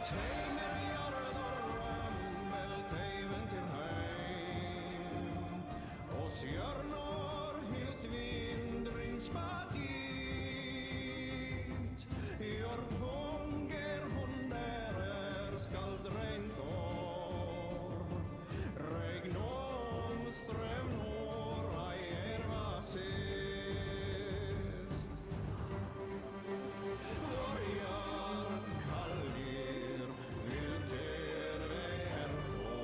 Teimer jarðar vel teivin til heim og stjörnor hilt vindrin spagit jord hunger hon där skald regndor regnon strömnor ej sist Vorjar kallir vilter vär på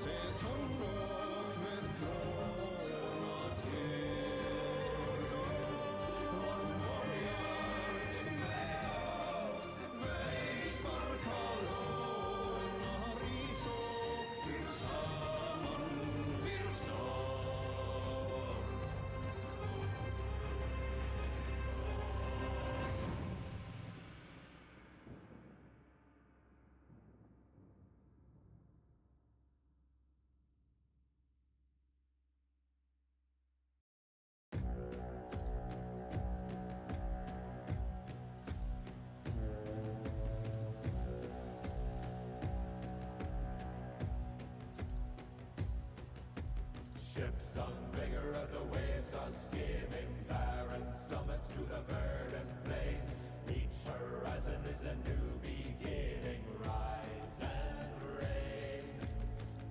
se tunnok med klåna till vorjar vävt vägs för kalorna ris och fyr samman fyr stad Ships on vigor of the waves are skimming barren summits to the verdant plains. Each horizon is a new beginning. Rise and reign.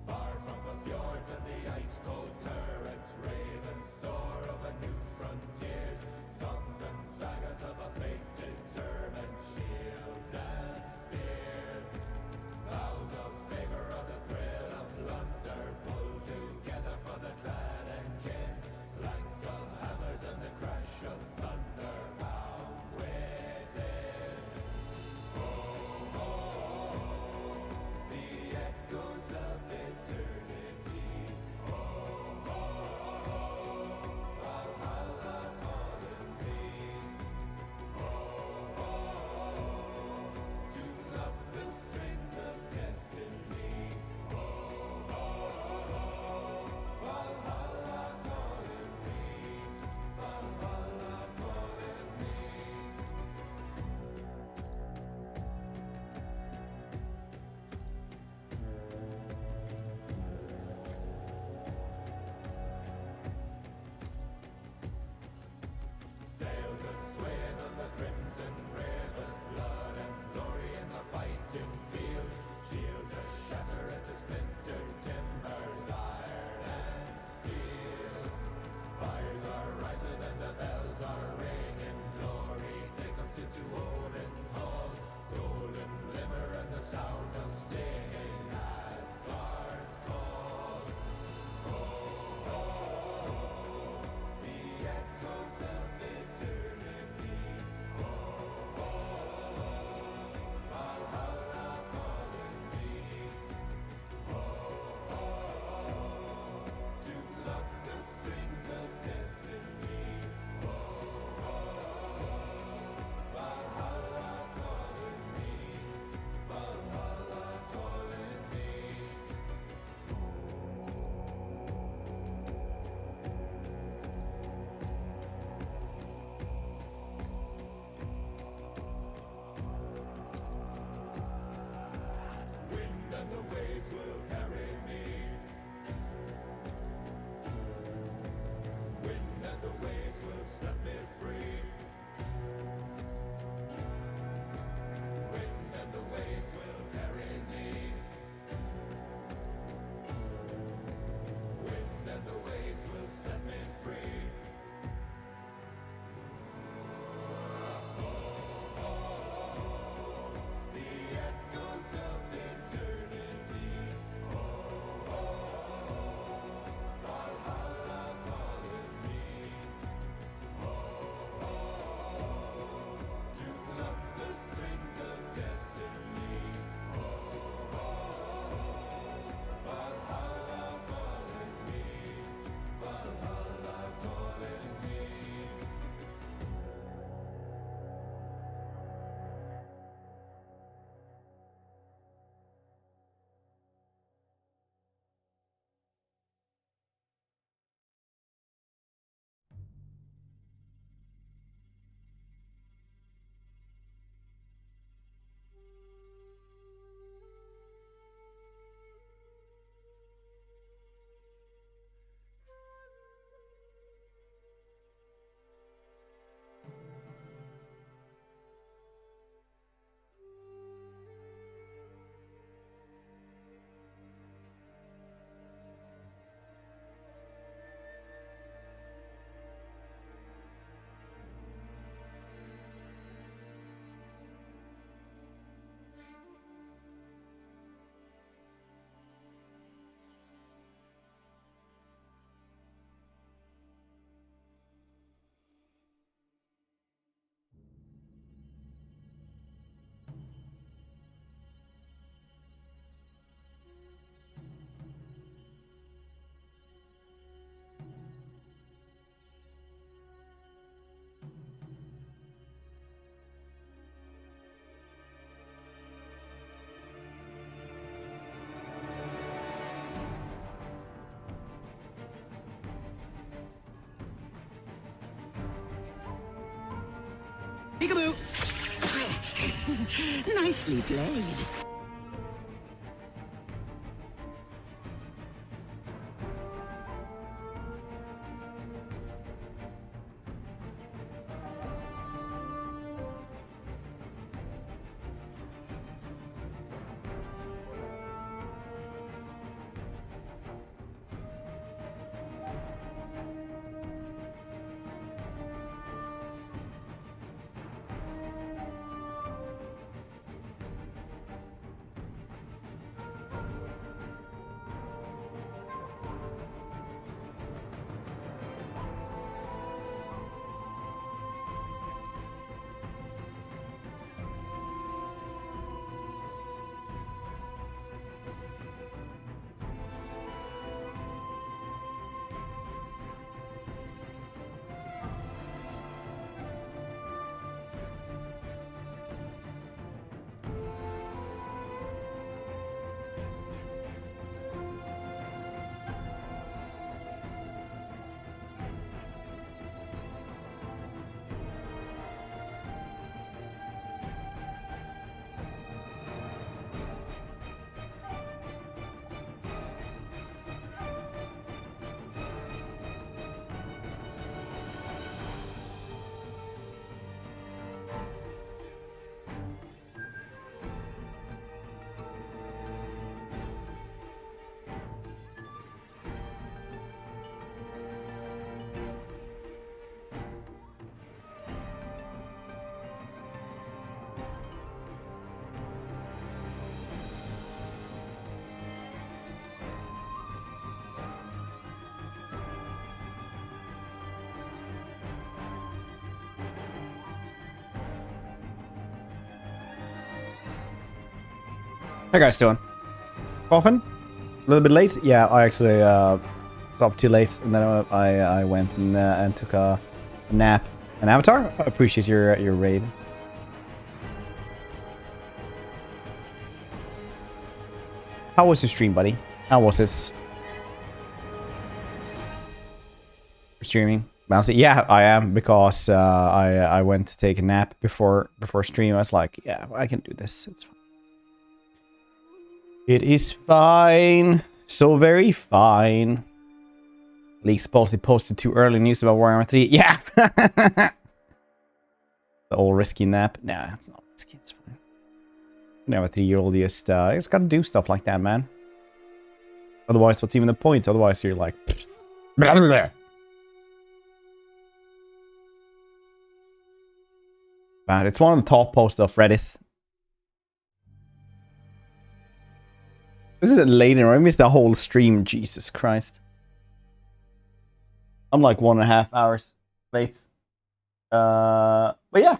Far from the fjords and the ice-cold currents, ravens soar over new frontiers. Songs and sagas of a fate determined, shields and spears. Vows of favor or the thrill of plunder, pull together for the clan and kin. Clank of hammers and the crash of thunder, bound within. Ho, ho, Peekaboo! Nicely played. How you guys doing? Coffin? A little bit late? Yeah, I actually was up too late, and then I went and took a nap. An Avatar? I appreciate your raid. How was your stream, buddy? How was this? Streaming? Bouncy? Yeah, I am, because I went to take a nap before stream. I was like, yeah, I can do this. It's fine. It is fine. So very fine. League supposedly posted too early news about Warhammer 3. Yeah! The old risky nap. Nah, it's not risky. It's fine. You know, a 3-year-old just gotta do stuff like that, man. Otherwise, what's even the point? Otherwise, you're like... Blah, blah, blah. Man, it's one of the top posts of Reddit. This is later. I missed the whole stream. Jesus Christ. I'm like 1.5 hours late. But yeah.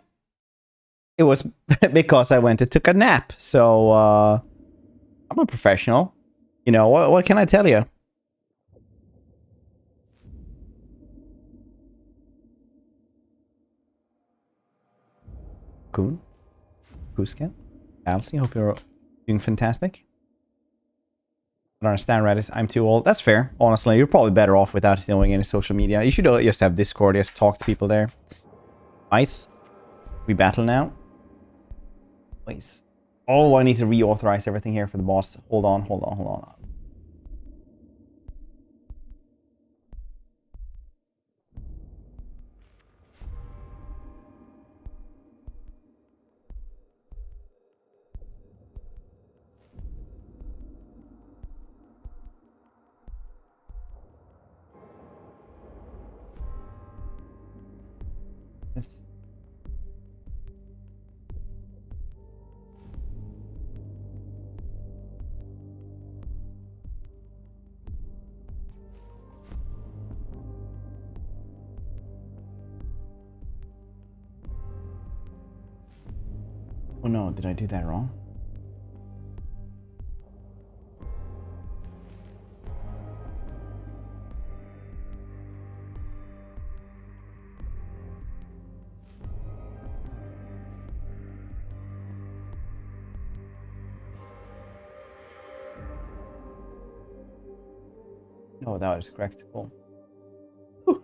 It was because I went and took a nap. So, I'm a professional. You know, what can I tell you? Cool. Kuskin. Alcy, hope you're doing fantastic. I don't understand Reddit. I'm too old. That's fair. Honestly, you're probably better off without knowing any social media. You should just have Discord. Just talk to people there. Nice. We battle now. Please. Oh, I need to reauthorize everything here for the boss. Hold on. Yes. Oh no, did I do that wrong? No, that was correct. Cool. Whew.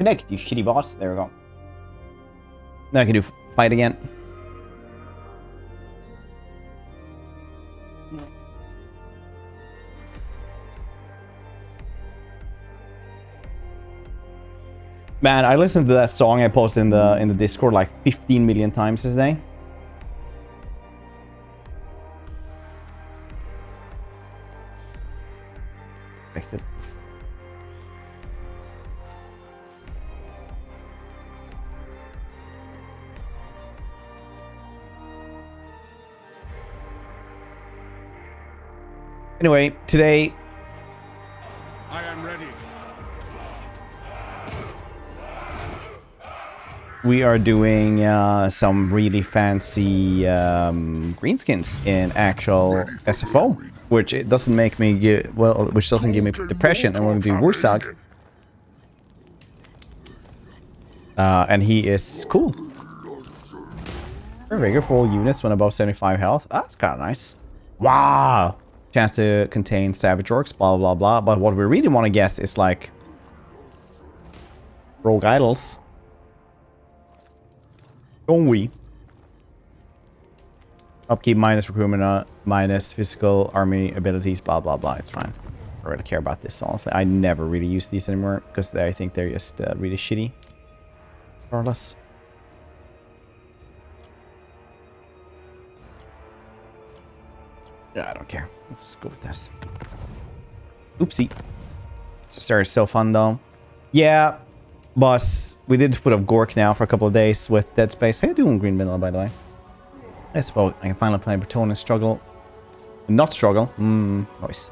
Connect, you shitty boss. There we go. Now I can do fight again. Man, I listened to that song I posted in the Discord like 15 million times this day. Expected. Anyway, today I am ready. we are doing some really fancy greenskins in actual SFO, which it doesn't make me which doesn't give me depression. I'm going to do Wursag. And he is cool. Vigor for all units when above 75 health. That's kind of nice. Wow. Chance to contain savage orcs, blah blah blah. But what we really want to guess is like rogue idols. Don't we? Upkeep minus recruitment, minus physical army abilities, blah blah blah. It's fine. I don't really care about this, honestly. I never really use these anymore because I think they're just really shitty. Regardless. Yeah, I don't care. Let's go with this. Oopsie. Sorry, so fun though. Yeah, boss. We did Foot of Gork now for a couple of days with Dead Space. How you doing, Green Vanilla, by the way? I suppose I can finally play Breton and struggle. Not struggle. Nice.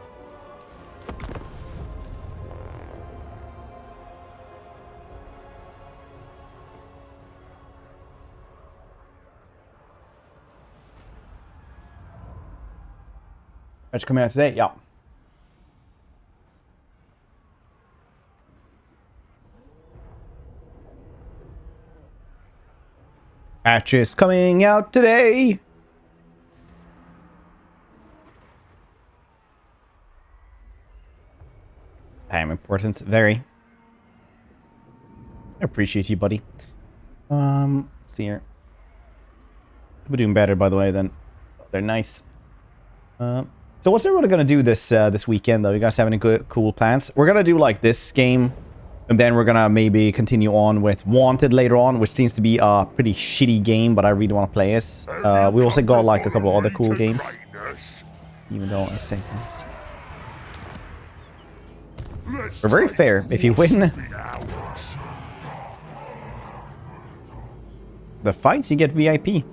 Patch coming out today? Yeah. Patch is coming out today. Time importance, very. I appreciate you, buddy. Let's see here. We're doing better, by the way, than they're nice. So what's everyone gonna do this this weekend though? You guys have any good cool plans? We're gonna do like this game, and then we're gonna maybe continue on with Wanted later on, which seems to be a pretty shitty game, but I really want to play it. We also got like a couple of other cool games, even though I say we're very fair. If you win the fights, you get VIP.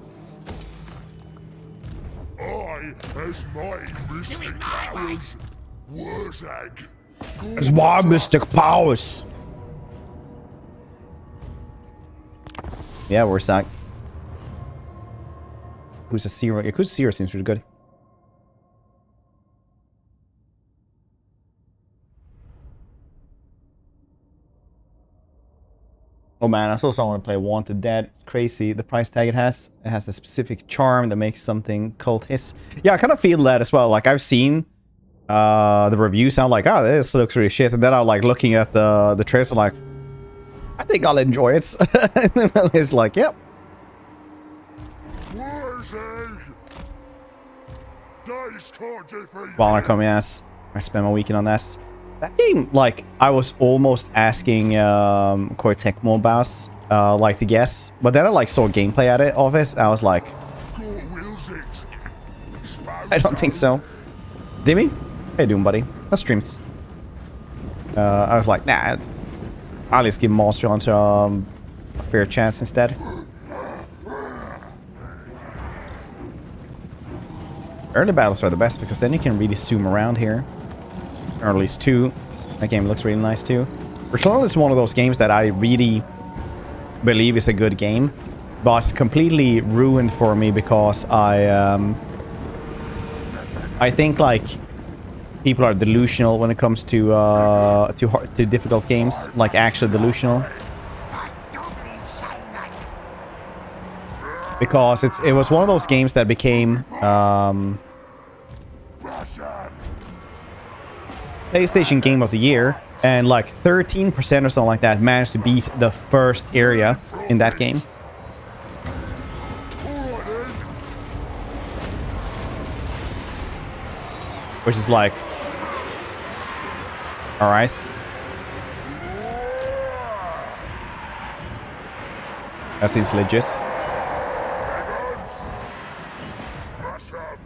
As my mystic powers, Wurzag. As my mystic powers. Yeah, Wurzag. Who's a zero? Yeah, who's a zero seems really good. Oh man, I still want to play Wanted Dead. It's crazy. The price tag it has the specific charm that makes something cult hiss. Yeah, I kind of feel that as well. Like I've seen the reviews, I'm like, oh, this looks really shit. And then I'm like looking at the trailers, I'm like, I think I'll enjoy it. It's like, yep. Valor coming ass. I spent my weekend on this. That game, like, I was almost asking Core Tecmo boss, like, to guess. But then I, like, saw gameplay at it of it. I was like, I don't think so. Dimmy? How you doing, buddy? That streams. I was like, nah, I'll just give Monster Hunter a fair chance instead. Early battles are the best because then you can really zoom around here. Or at least two. That game looks really nice too. Persona is one of those games that I really believe is a good game, but it's completely ruined for me because I think like people are delusional when it comes to difficult games, like actually delusional. Because it was one of those games that became PlayStation Game of the Year, and like 13% or something like that managed to beat the first area in that game. Which is like, alright. That seems legit. Smash 'em.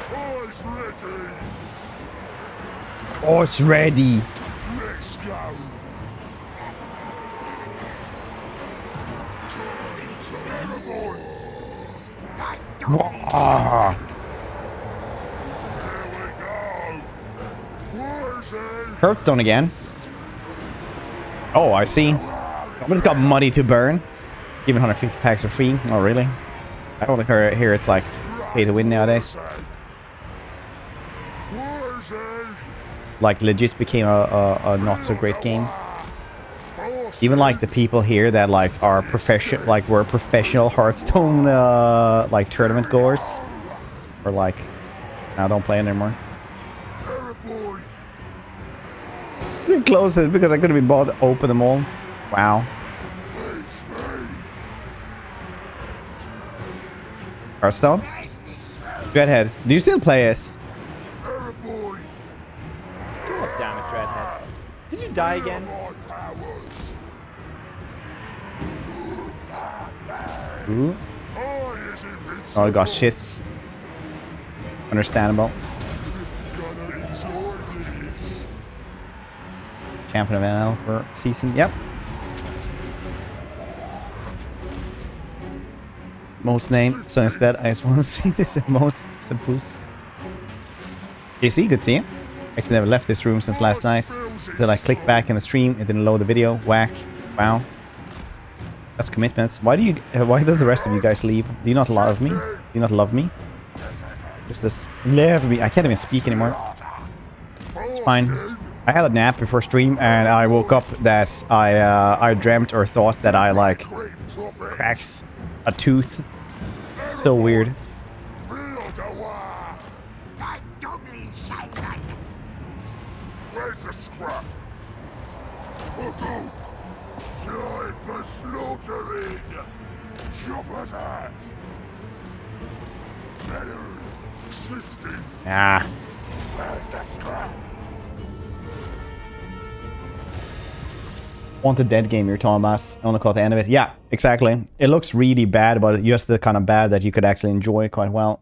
Boys ready. Oh, it's ready. Let's go. Wah. Here we go. Where's he? Hearthstone again. Oh, I see. Someone's got money to burn. Even 150 packs are free. Oh, really? I don't hear it's like pay to win nowadays. Where's he? Like legit became a not so great game. Even like the people here that like are were professional Hearthstone like tournament goers, or like now don't play anymore. Here, boys. Didn't close it because I couldn't be bothered to open them all. Wow. It's me. Hearthstone? Dreadhead, do you still play this? Here, boys. God damn it, Dreadhead. Did you die again? My powers. Ooh. I is invincible. Oh, I got shiz. Understandable. Gonna enjoy this. Champion of NL for season. Yep. Most name. So instead, I just want to see this in most suppose. AC, good to see you. Actually never left this room since last night. Until I clicked back in the stream, it didn't load the video. Whack. Wow. That's commitments. Why did the rest of you guys leave? Do you not love me? Do you not love me? Is this love me? I can't even speak anymore. It's fine. I had a nap before stream and I woke up that I dreamt or thought that I like Great prophet. cracks a tooth. So weird. Build a war. Where's the scrap? Look out. Time for slaughtering. Chopper's hat. Better. 60. Ah. Where's the scrap? Want a dead game you're talking about. I want to call it the end of it. Yeah, exactly. It looks really bad, but it's just the kind of bad that you could actually enjoy quite well.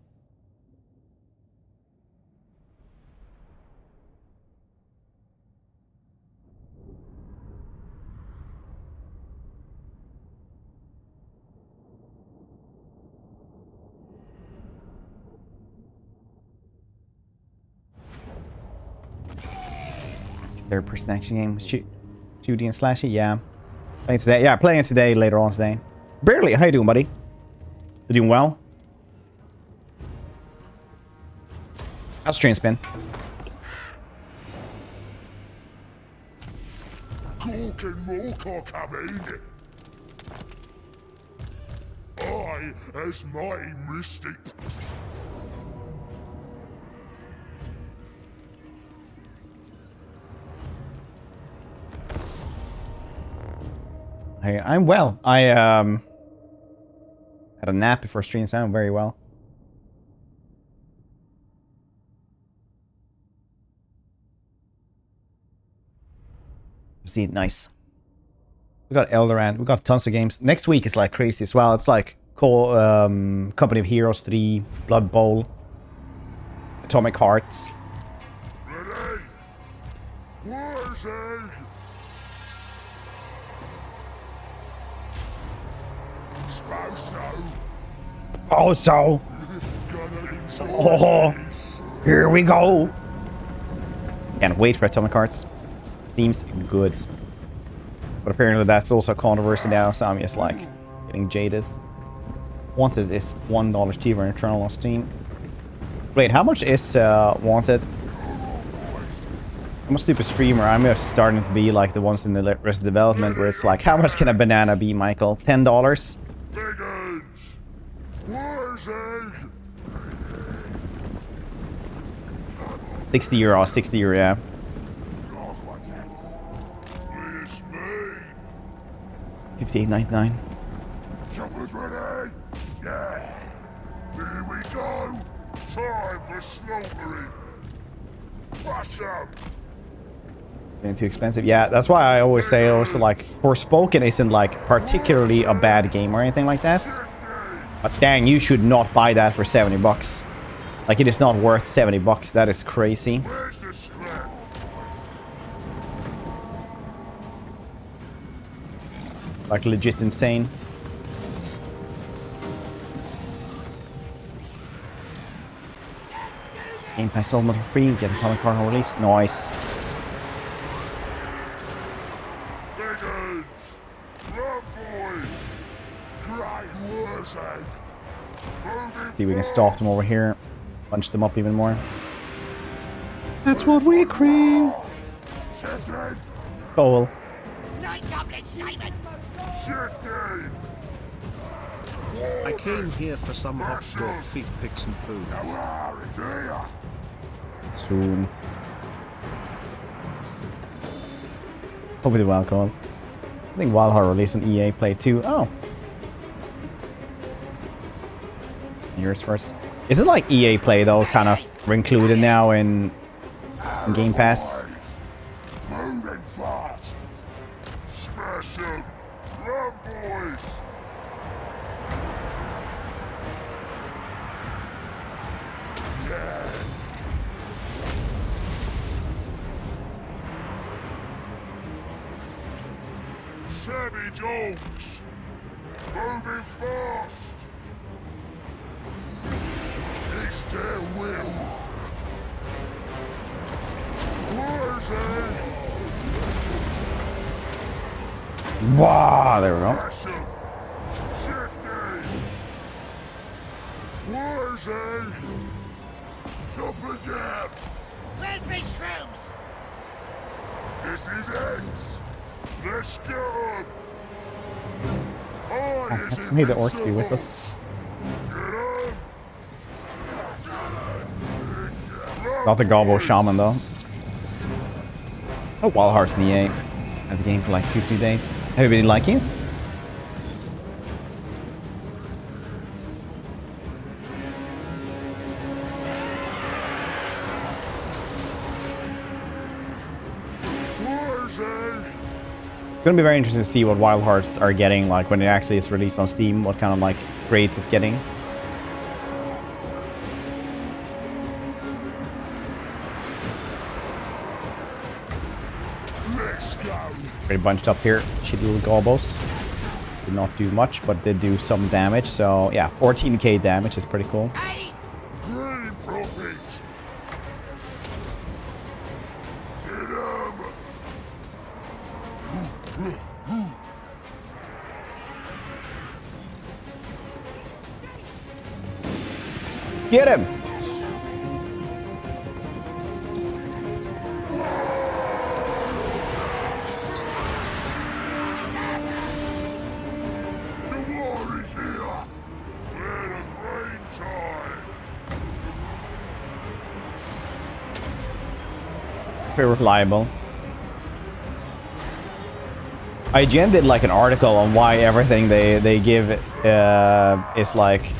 Third person action game. Shooting and slashing, yeah. Playing today. Yeah, playing it today, later on today. Barely. How you doing, buddy? You doing well? How's stream been? Gork and Mork are coming. I, as my mystic. Hey, I'm well. I had a nap before stream, so I'm very well. See, nice. We got Eldoran. We got tons of games. Next week is like crazy as well. It's like Company of Heroes 3, Blood Bowl, Atomic Hearts. Ready? Where's he? Sposo. Oh, so. Gonna enjoy Oh, this. here we go. Can't wait for Atomic Hearts. Seems good. But apparently that's also controversy now, so I'm just like getting jaded. Wanted is $1 cheaper in Eternal on Steam. Wait, how much is Wanted? I'm a stupid streamer. I'm just starting to be like the ones in the rest of development where it's like, how much can a banana be, Michael? $10? Biggins. Where's he? 60 euro, 60 euro, yeah. It's me. 58.99. Choppers ready? Yeah. Here we go. Time for slaughtering. Rush 'em. Getting too expensive. Yeah, that's why I always say also like Forspoken isn't like particularly a bad game or anything like that. But dang, you should not buy that for 70 bucks. Like it is not worth 70 bucks. That is crazy. Where's the scrap? Like legit insane. Game Pass Ultimate free, get Atomic Heart release. Nice. Diggins! Run, boys! Great words, eh? Moving See if we can stalk them over here. Punch them up even more. That's what we crave. Shifting! Cool. Shifting! I came here for some hot dog feet pics and food. Now where is here? Soon. Hope they will, Cole. I think Wildheart released an EA Play 2. Oh. Yours first. Is it like EA Play though, kind of included now in Game Pass? Moving fast! Smash 'em! Run, boys! Yeah! Savage Oaks! Moving fast! It's their will! Where's he? Wow, there we go. Smash 'em! Shifty! Where's he? Chopper jabs! Where's my shrooms? This is it! Let's go! Oh, Let's make the orcs be with us. Not the Gobbo Shaman though. Oh, Wildheart's in the EA. Had the game for like 2-3 days. Have you been liking it? Where's he? It's gonna be very interesting to see what Wild Hearts are getting, like when it actually is released on Steam, what kind of like grades it's getting. Let's go! Pretty bunched up here. Shitty little Gobbos. Did not do much, but did do some damage. So yeah, 14k damage is pretty cool. Hey! Green profit! Get him! Get him! The war is here! We're the brain time! Very reliable. IGN did like an article on why everything they give is like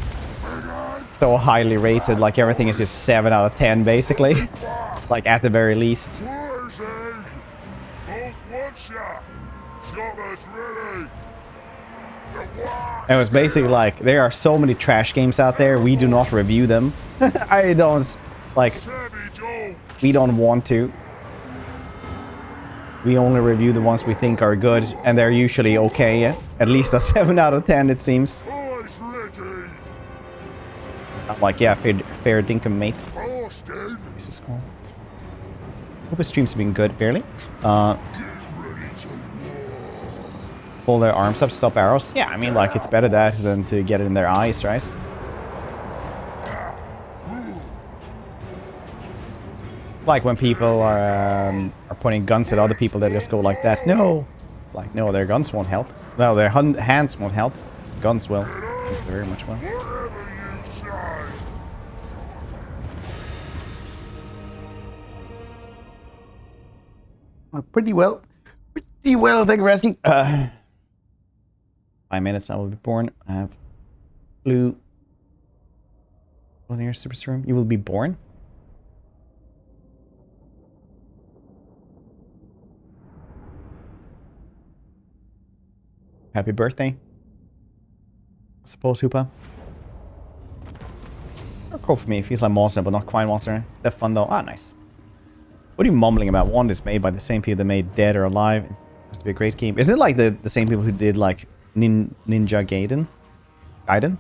so highly rated. Like everything is just 7 out of 10 basically. Like at the very least. Where's he? Both one shot! Choppers ready! The war! And it was basically like there are so many trash games out there. We do not review them. I don't like. Savage Oaks! We don't want to. We only review the ones we think are good, and they're usually okay. At least a 7 out of 10, it seems. Boys ready! I'm like, yeah, fair dinkum mace. Austin! This is cool. Hope his streams have been good, barely. Get ready to war! Pull their arms up, stop arrows. Yeah, I mean, like, it's better that than to get it in their eyes, right? Like when people are pointing guns at other people, they just go like that. No! It's like, no, their guns won't help. Well, their hands won't help. Guns will. Yes, they very much will. Whatever you Pretty well. Pretty well, thank you for asking. 5 minutes, I will be born. I have blue. Near superstorm. You will be born? Happy birthday. I suppose, Hoopa. Cool for me. It feels like Monster, but not quite Monster. They're fun though. Ah, nice. What are you mumbling about? One is made by the same people that made Dead or Alive. It has to be a great game. Is it like the same people who did like Ninja Gaiden? Gaiden?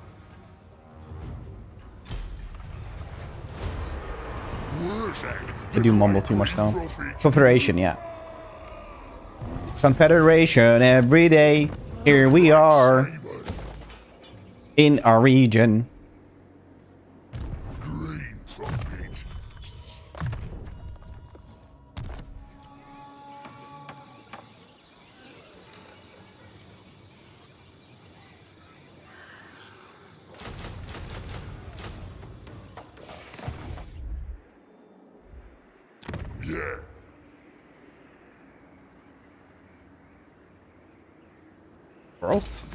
I do mumble too much though. Confederation, yeah. Confederation every day. Here we are. In our region. Green profit. Yeah. Growth?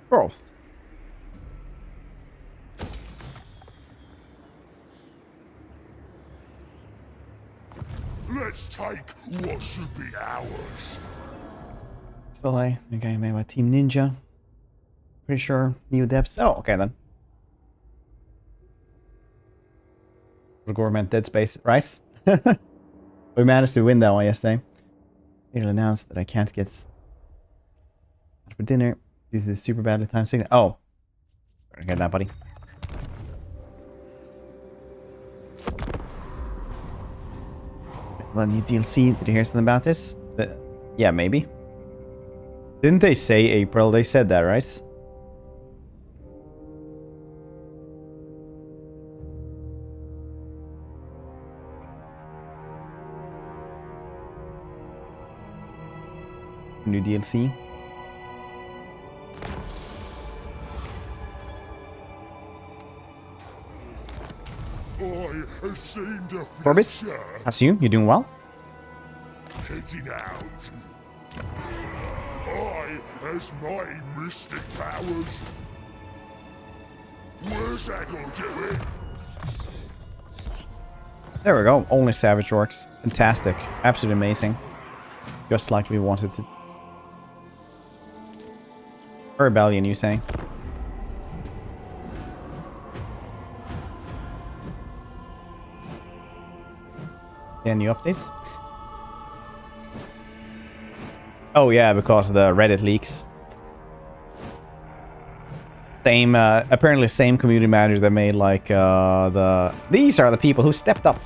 Growth. Let's take what should be ours. So I think I made my Team Ninja. Pretty sure new devs. Oh, okay then. Government Dead Space Rice. We managed to win that one yesterday. It'll announce that I can't get out for dinner due to the super badly timed signal. Oh, get that, buddy. Well, new DLC. Did you hear something about this? Yeah, maybe. Didn't they say April? They said that, right? New DLC. I assumed a Forbis, future assume you're doing well. heading out. I has mighty mystic powers. Where's that gonna do it? There we go. Only Savage Orcs. Fantastic. Absolutely amazing. Just like we wanted to. A rebellion, you say? Yeah, new updates? Oh yeah, because of the Reddit leaks. Same, apparently same community managers that made like these are the people who stepped up.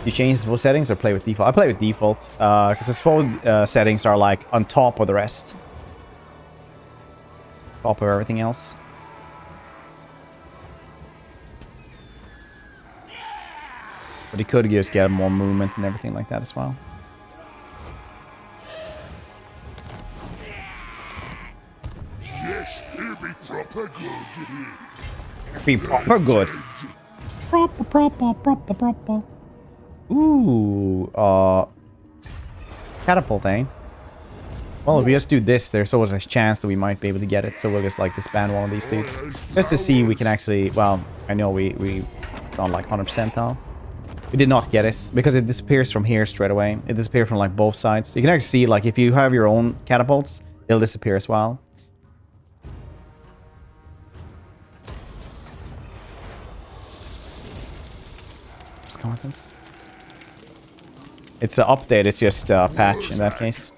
You change the SFO settings or play with default? I play with default, because SFO settings are like on top of the rest. Top of everything else. But you could just get more movement and everything like that as well. Yes, it'll be proper good. Be proper good. Proper. Ooh, catapult, eh? Well, if we just do this, there's always a chance that we might be able to get it. So we'll just like disband one of these dudes. Just to see we can actually, well, I know we not like 100% now. We did not get it because it disappears from here straight away. It disappears from like both sides. You can actually see like if you have your own catapults, it'll disappear as well. Contents. It's an update, it's just a patch in that case.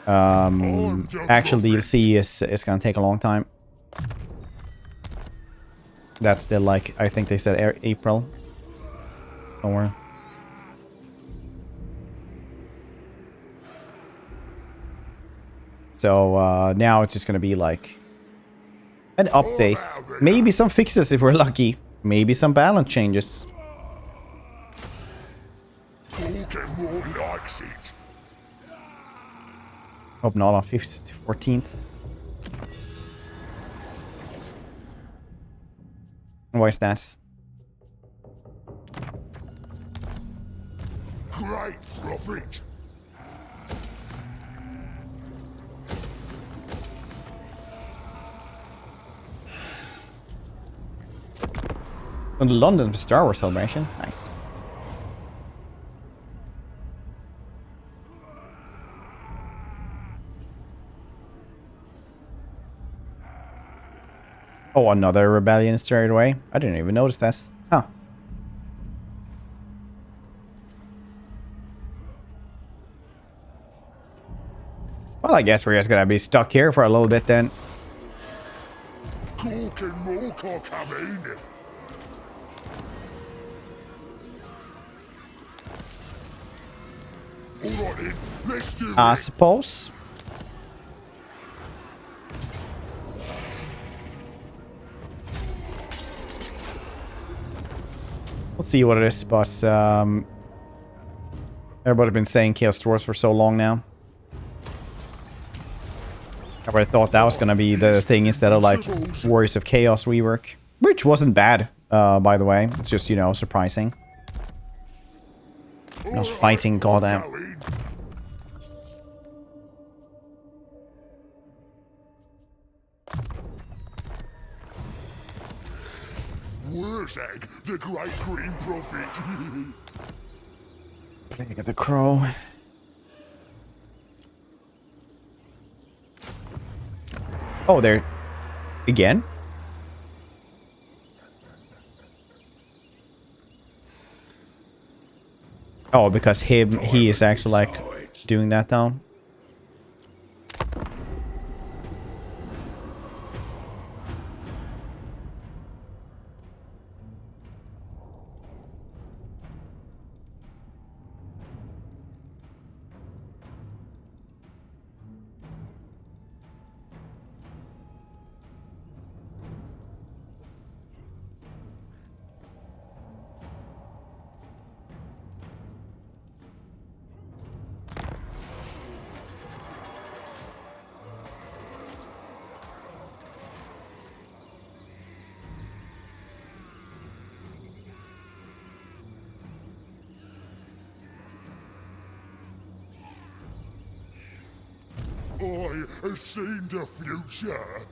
Actual DLC is gonna take a long time. That's still like, I think they said April. Somewhere. So now it's just gonna be like an update. Maybe some fixes if we're lucky. Maybe some balance changes. Gork more likes it. Hope not on 5th to 14th. Why is that? Great prophet. On the London Star Wars celebration. Nice. Oh, another rebellion straight away. I didn't even notice that. Huh. Well, I guess we're just gonna be stuck here for a little bit then. Gork and Mork are coming. Alright then, let's do I it. suppose. We'll see what it is, but everybody's been saying Chaos Dwarfs for so long now. Everybody thought that was gonna be the thing instead of like Warriors of Chaos rework. Which wasn't bad, by the way. It's just, you know, surprising. Not fighting, goddamn. Wurzag, the great green prophet. Plague of the Crow. Oh, there. Again? Oh, because he is actually like doing that now. I have seen the future.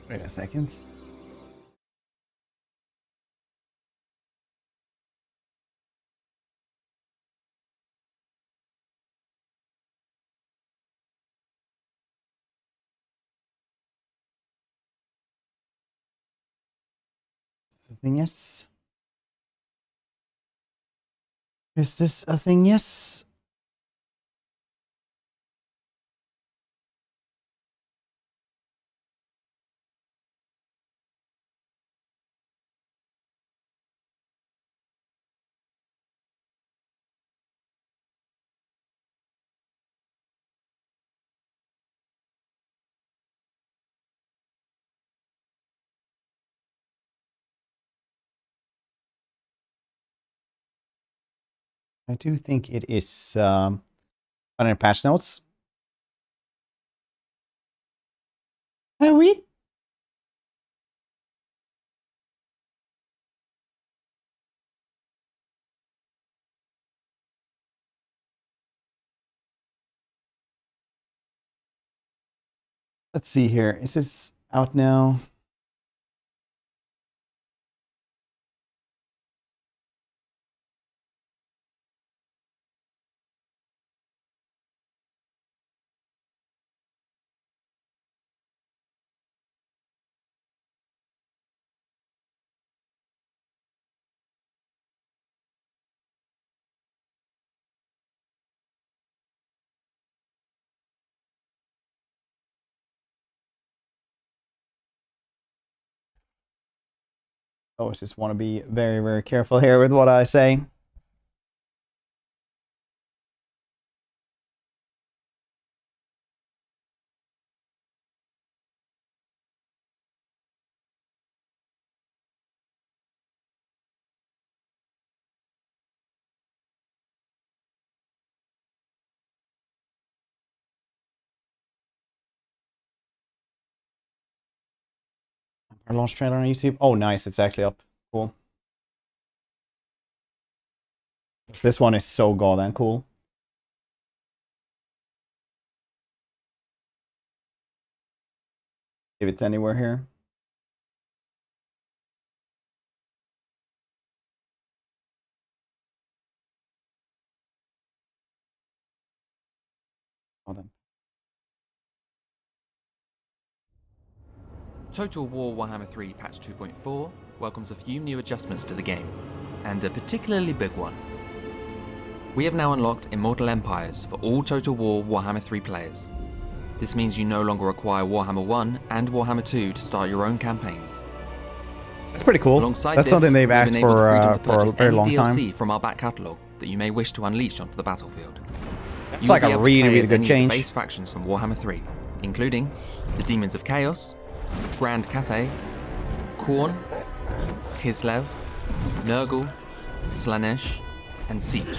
Wait a second. The thing is this a thing? Yes. I do think it is on patch notes. Are we? Let's see here. Is this out now? Always just want to be very, very careful here with what I say. Our launch trailer on YouTube. Oh, nice. It's actually up. Cool. This one is so goddamn cool. If it's anywhere here. Hold on. Total War Warhammer 3 Patch 2.4 welcomes a few new adjustments to the game, and a particularly big one. We have now unlocked Immortal Empires for all Total War Warhammer 3 players. This means you no longer require Warhammer 1 and Warhammer 2 to start your own campaigns. That's pretty cool. Alongside That's this, something they've we've asked enabled the freedom to for a purchase very any long DLC time. from our back catalogue that you may wish to unleash onto the battlefield. It's You will like be a able to really, play really as good any of the change. base factions from Warhammer 3, including the Demons of Chaos, Grand Cathay, Khorne, Kislev, Nurgle, Slanesh, and Siege.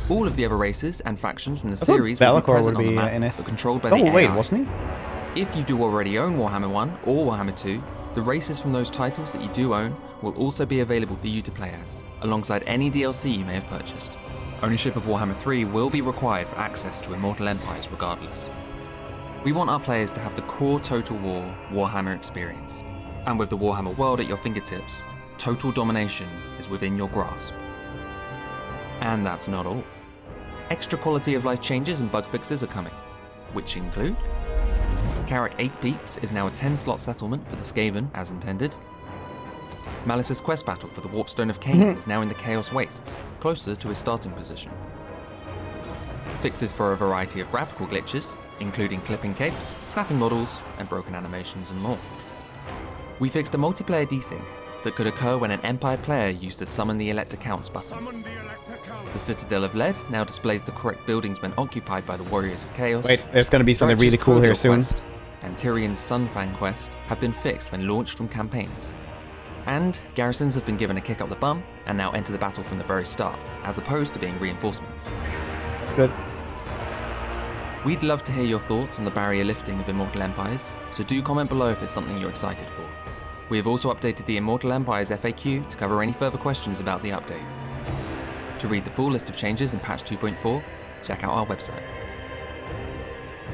All of the other races and factions from the I thought series will be Be'lakor present would on the be map, in but this. controlled by the Oh wait, AI. wasn't he? If you do already own Warhammer 1 or Warhammer 2, the races from those titles that you do own will also be available for you to play as, alongside any DLC you may have purchased. Ownership of Warhammer 3 will be required for access to Immortal Empires regardless. We want our players to have the core Total War Warhammer experience, and with the Warhammer world at your fingertips, total domination is within your grasp. And that's not all. Extra quality of life changes and bug fixes are coming, which include Carrick 8 Peaks is now a 10-slot settlement for the Skaven, as intended. Malice's quest battle for the Warpstone of Cain is now in the Chaos Wastes, closer to his starting position. Fixes for a variety of graphical glitches, including clipping capes, snapping models, and broken animations and more. We fixed a multiplayer desync that could occur when an Empire player used the Summon the Elector Counts button. The Citadel of Lead now displays the correct buildings when occupied by the Warriors of Chaos. Wait, there's gonna be something really Drych's cool here Corridor soon. quest and Tyrion's Sunfang quest have been fixed when launched from campaigns. And garrisons have been given a kick up the bum and now enter the battle from the very start, as opposed to being reinforcements. That's good. We'd love to hear your thoughts on the barrier lifting of Immortal Empires, so do comment below if it's something you're excited for. We have also updated the Immortal Empires FAQ to cover any further questions about the update. To read the full list of changes in patch 2.4, check out our website.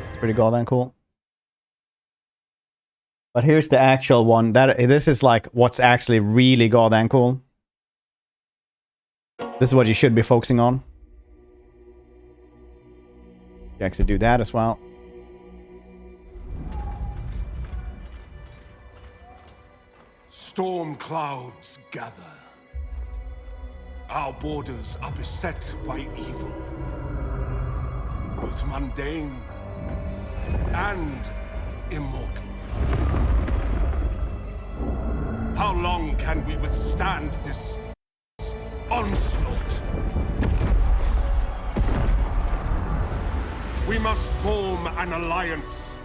It's pretty goddamn cool. But here's the actual one. This is like what's actually really goddamn cool. This is what you should be focusing on. You actually do that as well. Storm clouds gather. Our borders are beset by evil, both mundane and immortal. How long can we withstand this onslaught? We must form an alliance.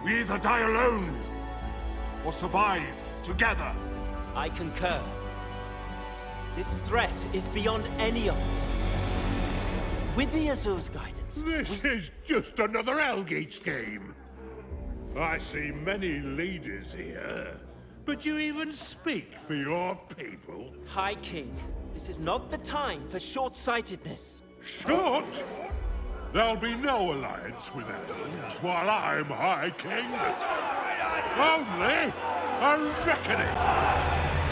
We either die alone or survive together. I concur. This threat is beyond any of us. With the Azur's guidance, This is just another Elgate's game. I see many leaders here, but you even speak for your people. High King, this is not the time for short-sightedness. Short? There'll be no alliance with elves while I'm High King. Only a reckoning.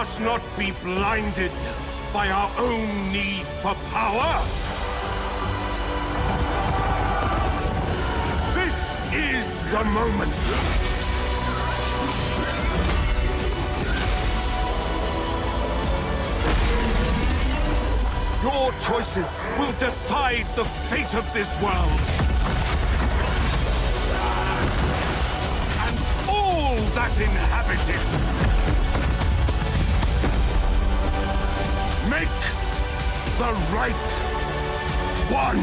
must not be blinded by our own need for power. This is the moment. Your choices will decide the fate of this world. And all that inhabit it. Make the right one.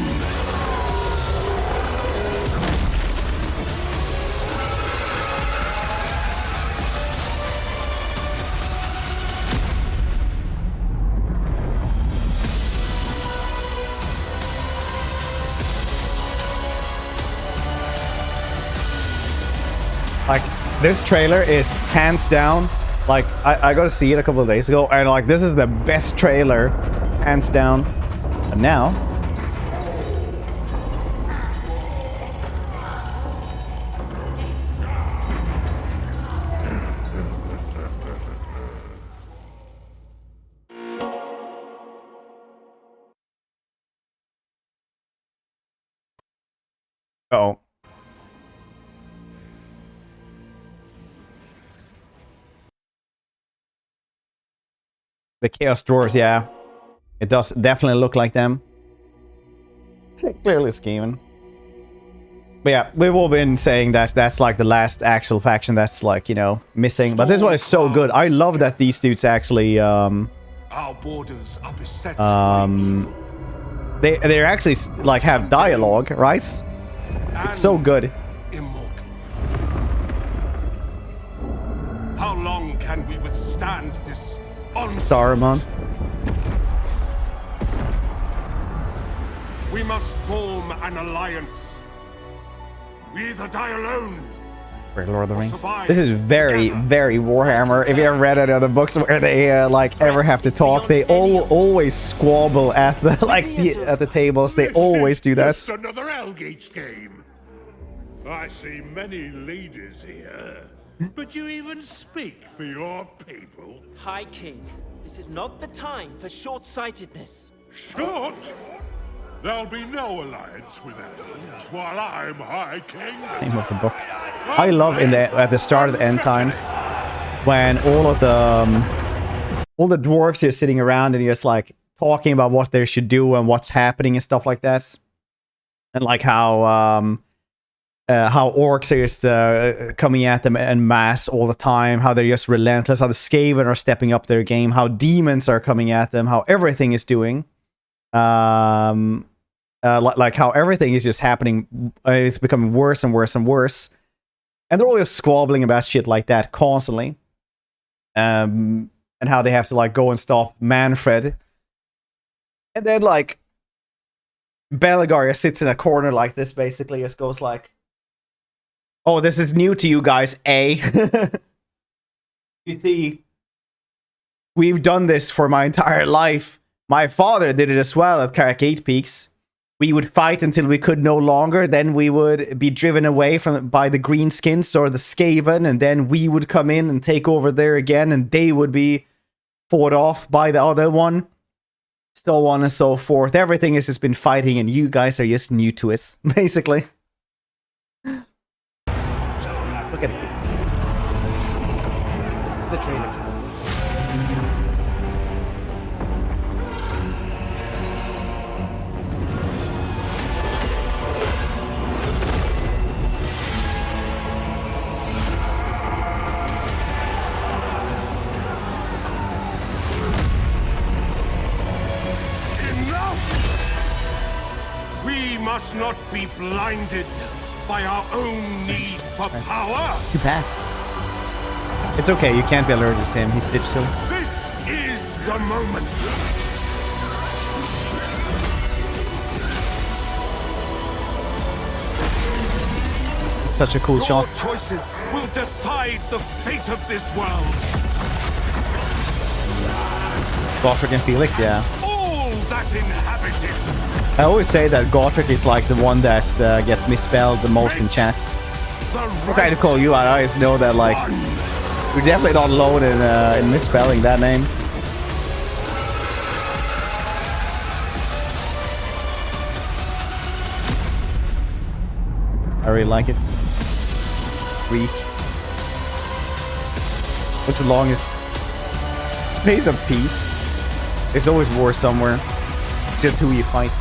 Like, this trailer is hands down, like, I got to see it a couple of days ago, and like, this is the best trailer, hands down. And now... Oh. The Chaos Dwarves, yeah. It does definitely look like them. Clearly scheming. But yeah, we've all been saying that that's like the last actual faction that's like, you know, missing. But this one is so good. I love that these dudes actually Our borders are beset by evil. they actually like have dialogue, right? It's so good. Immortal. How long can we withstand this onslaught? Saruman. We must form an alliance. We either die alone. For Lord of the Rings. survive This is very, together. very Warhammer. If you ever read any other books where they like ever have to talk, they always squabble at the at the tables. They always do that. Just another Algates game. I see many leaders here, but you even speak for your people. High King, this is not the time for short-sightedness. Short? There'll be no alliance with elves while I'm High King. Name of the book. I love at the start of the end times when all the dwarves are sitting around and just like talking about what they should do and what's happening and stuff like that, and like how orcs are just coming at them en masse all the time, how they're just relentless, how the Skaven are stepping up their game, how demons are coming at them, how everything is doing. Like how everything is just happening, it's becoming worse and worse and worse. And they're all just squabbling about shit like that constantly. And how they have to like go and stop Manfred. And then like Belgaria sits in a corner like this, basically just goes like, oh, this is new to you guys, eh? You see, we've done this for my entire life. My father did it as well at Carrick 8 Peaks. We would fight until we could no longer, then we would be driven away by the Greenskins or the Skaven, and then we would come in and take over there again, and they would be fought off by the other one. So on and so forth. Everything has just been fighting, and you guys are just new to it, basically. Look at it. The trailer. We must not be blinded by our own need for power. Too bad. It's okay, you can't be allergic to him. He's digital. This is the moment. It's such a cool Your shot. choices will decide the fate of this world. Gotrek and Felix, yeah. All that inhabit it. I always say that Gotrek is like the one that gets misspelled the most in chess. The I'm trying to call you out. I always know that, like, We're definitely not alone in misspelling that name. I really like it. Greek. What's the longest space of peace? There's always war somewhere. It's just who you fight.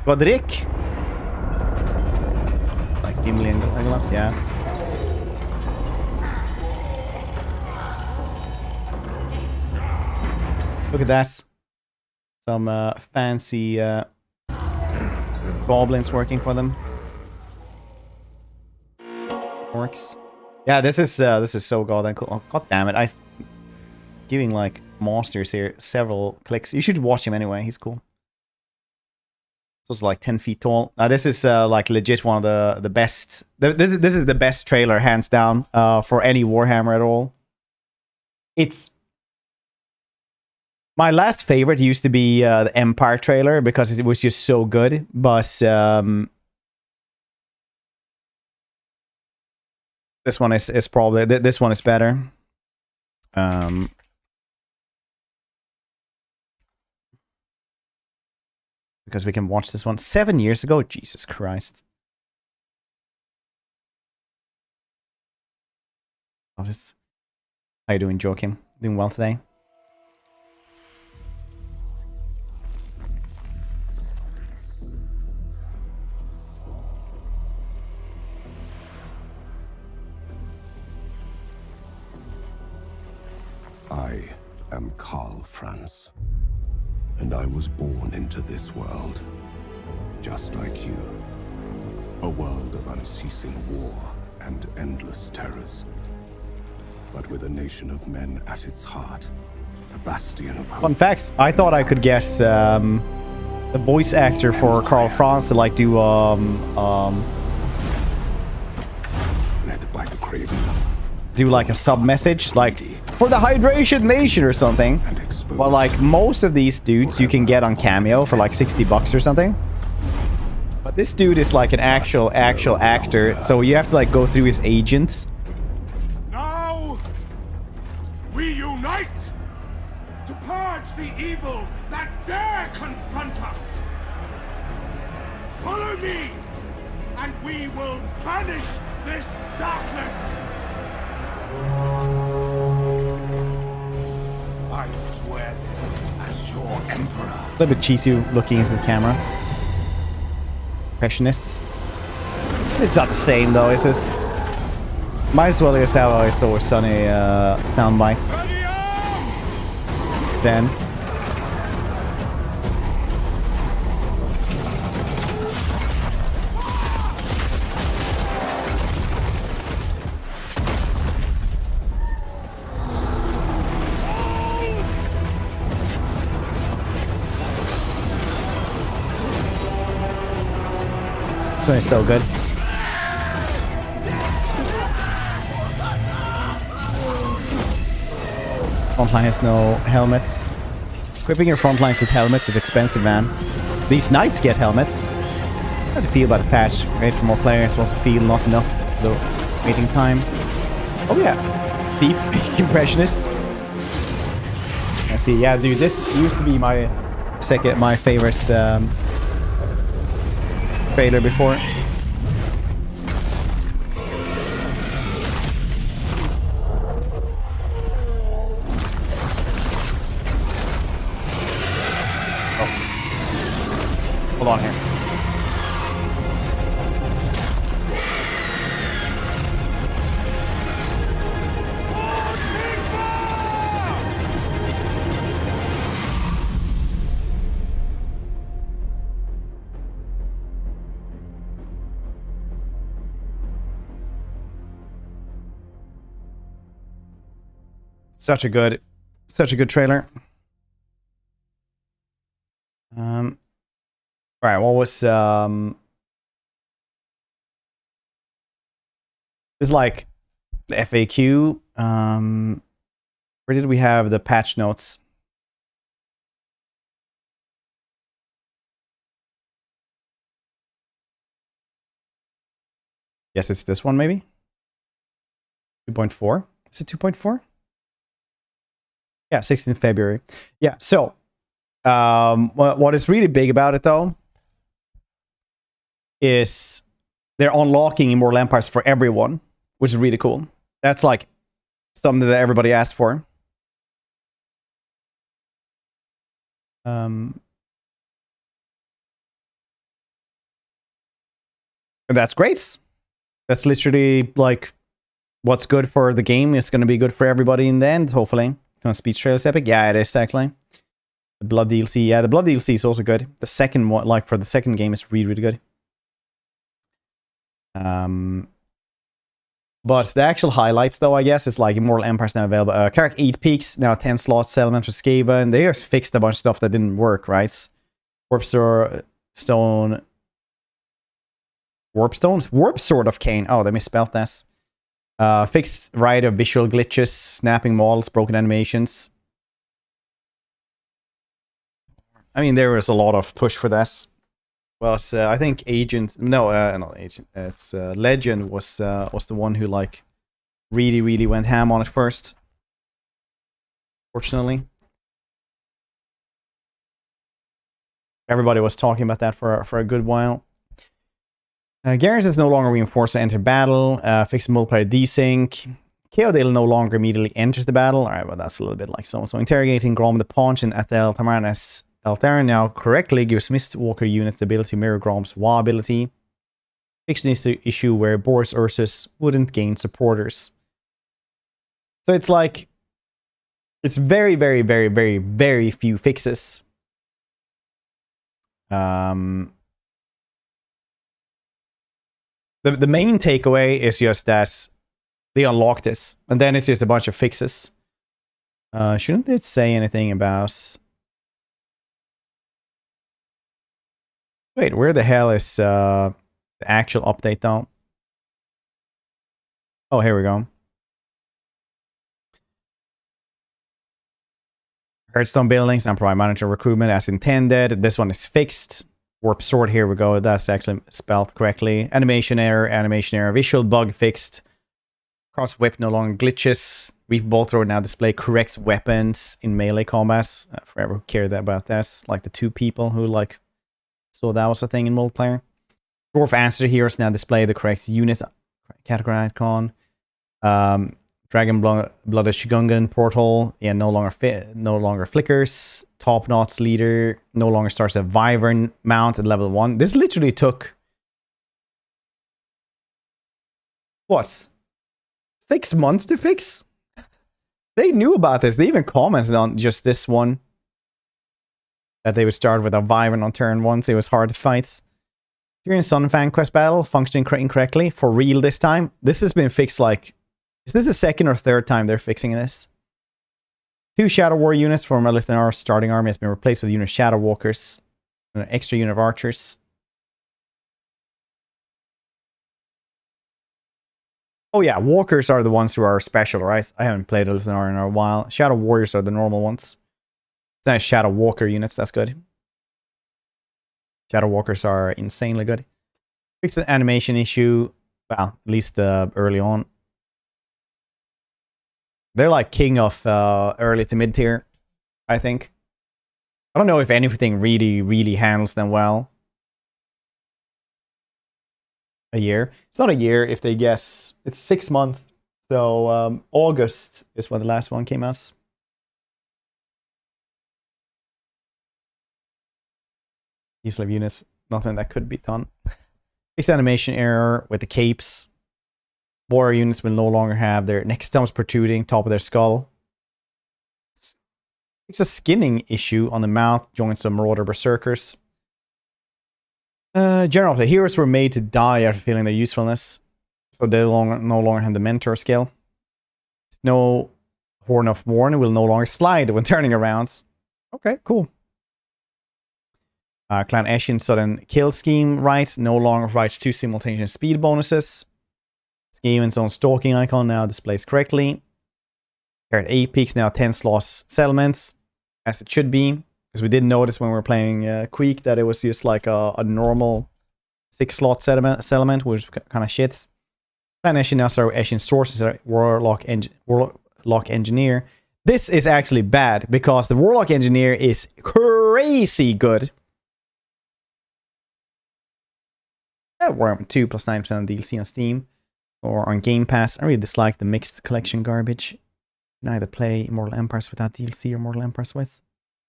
Godric. Like Gimli and Legolas, yeah. Look at that. Some fancy goblins working for them. Orcs. Yeah, this is so goddamn cool. Oh, God damn it! I giving like monsters here several clicks. You should watch him anyway. He's cool. This was like 10 feet tall. This is like legit one of the best. This is the best trailer hands down for any Warhammer at all. It's my last favorite used to be the Empire trailer because it was just so good. But this one is probably this one is better. Because we can watch this one 7 years ago. Jesus Christ. How you doing, Joachim? Doing well today? I am Karl Franz, and I was born into this world, just like you. A world of unceasing war and endless terrors. But with a nation of men at its heart, a bastion of hope. Fun facts, I thought I could guess the voice actor for Karl Franz to like do led by the craven. Do like a sub message like for the Hydration Nation or something. But like most of these dudes you can get on Cameo for like $60 or something. But this dude is like an actual actor, so you have to like go through his agents. Now we unite to purge the evil that dare confront us. Follow me, and we will banish this darkness. I swear this as your emperor. A little bit cheesy looking into the camera. Impressionists. It's not the same though, is this? Might as well just have a so sunny sound bites. Then. This one is so good. Frontline has no helmets. Equipping your front lines with helmets is expensive, man. These knights get helmets. How to feel about the patch? Great for more players, but also feel not enough the waiting time. Oh yeah, deep impressionists. I see. Yeah, dude, this used to be my favorite trailer before. Hold on here. Such a good trailer. Alright, what was this is like the FAQ. Where did we have the patch notes? Yes, it's this one maybe. 2.4. Is it 2.4? Yeah, 16th February. Yeah, so what is really big about it though is they're unlocking Immortal Empires for everyone, which is really cool. That's like something that everybody asked for. And that's great. That's literally like what's good for the game is going to be good for everybody in the end, hopefully. Speech Trail is epic. Yeah, it is actually. The Blood DLC. Yeah, the Blood DLC is also good. The second one, like for the second game, is really, really good. But the actual highlights, though, I guess, is like Immortal Empires now available. Carrack 8 peaks, now 10 slots, Settlement for Skaven. They just fixed a bunch of stuff that didn't work, right? Warp Sword of Cain. Oh, they misspelled this. Fixed right of visual glitches, snapping models, broken animations. I mean, there was a lot of push for this. Well, I think not Agent. It's Legend was the one who like really went ham on it first. Fortunately, everybody was talking about that for a good while. Garrison is no longer reinforced to enter battle. Fixed multiplayer desync. Keodale no longer immediately enters the battle. Alright, well, that's a little bit like so. So interrogating Grom the Paunch and Athel Tamarnas Altaren now correctly gives Mistwalker units the ability to mirror Grom's WA ability. Fixed this issue where Boris Ursus wouldn't gain supporters. So it's like, it's very few fixes. The main takeaway is just that they unlock this, and then it's just a bunch of fixes. Shouldn't it say anything about... Wait, where the hell is the actual update though? Oh, here we go. Hearthstone buildings and provide monitor recruitment as intended. This one is fixed. Warp Sword, here we go. That's actually spelled correctly. Animation error, visual bug fixed. Cross whip no longer glitches. Reef Bolt Thrower now display correct weapons in melee combats. Forever cared about this. Like the two people who like saw that was a thing in multiplayer. Dwarf Answer Heroes now display the correct unit category icon. Dragon Blooded Shigungan Portal, yeah, no longer flickers. Top Knots Leader no longer starts a Wyvern mount at level 1. This literally took what? 6 months to fix? They knew about this. They even commented on just this one. That they would start with a Wyvern on turn 1, so it was hard to fight. During Sunfang quest battle, functioning incorrectly. For real this time. This has been fixed like... Is this the second or third time they're fixing this? 2 Shadow War units from Elithanar starting army has been replaced with a unit of Shadow Walkers. And an extra unit of archers. Oh yeah, Walkers are the ones who are special, right? I haven't played Elithanar in a while. Shadow Warriors are the normal ones. It's not Shadow Walker units, that's good. Shadow Walkers are insanely good. Fix the animation issue. Well, at least early on. They're like king of early to mid tier, I think. I don't know if anything really handles them well. A year. It's not a year if they guess. It's 6 months. So August is when the last one came out. These live units, nothing that could be done. Fixed animation error with the capes. Warrior units will no longer have their neck stumps protruding top of their skull. It's a skinning issue on the mouth, joints of Marauder Berserkers. General, the heroes were made to die after feeling their usefulness, so they no longer have the mentor skill. No Horn of Morn will no longer slide when turning around. Okay, cool. Clan Eshin's sudden kill scheme rights no longer provides 2 simultaneous speed bonuses. Skaven's own stalking icon now displays correctly. Carrot 8 peaks now 10 slots settlements, as it should be. Because we did notice when we were playing Creek that it was just like a normal 6 slot settlement, which kind of shits. Plan Eshin now start Eshin Sources Warlock Engineer. This is actually bad because the Warlock Engineer is crazy good. Warhammer 2 plus 9% on DLC on Steam or on Game Pass. I really dislike the mixed collection garbage. You can either play Immortal Empires without DLC or Immortal Empires with.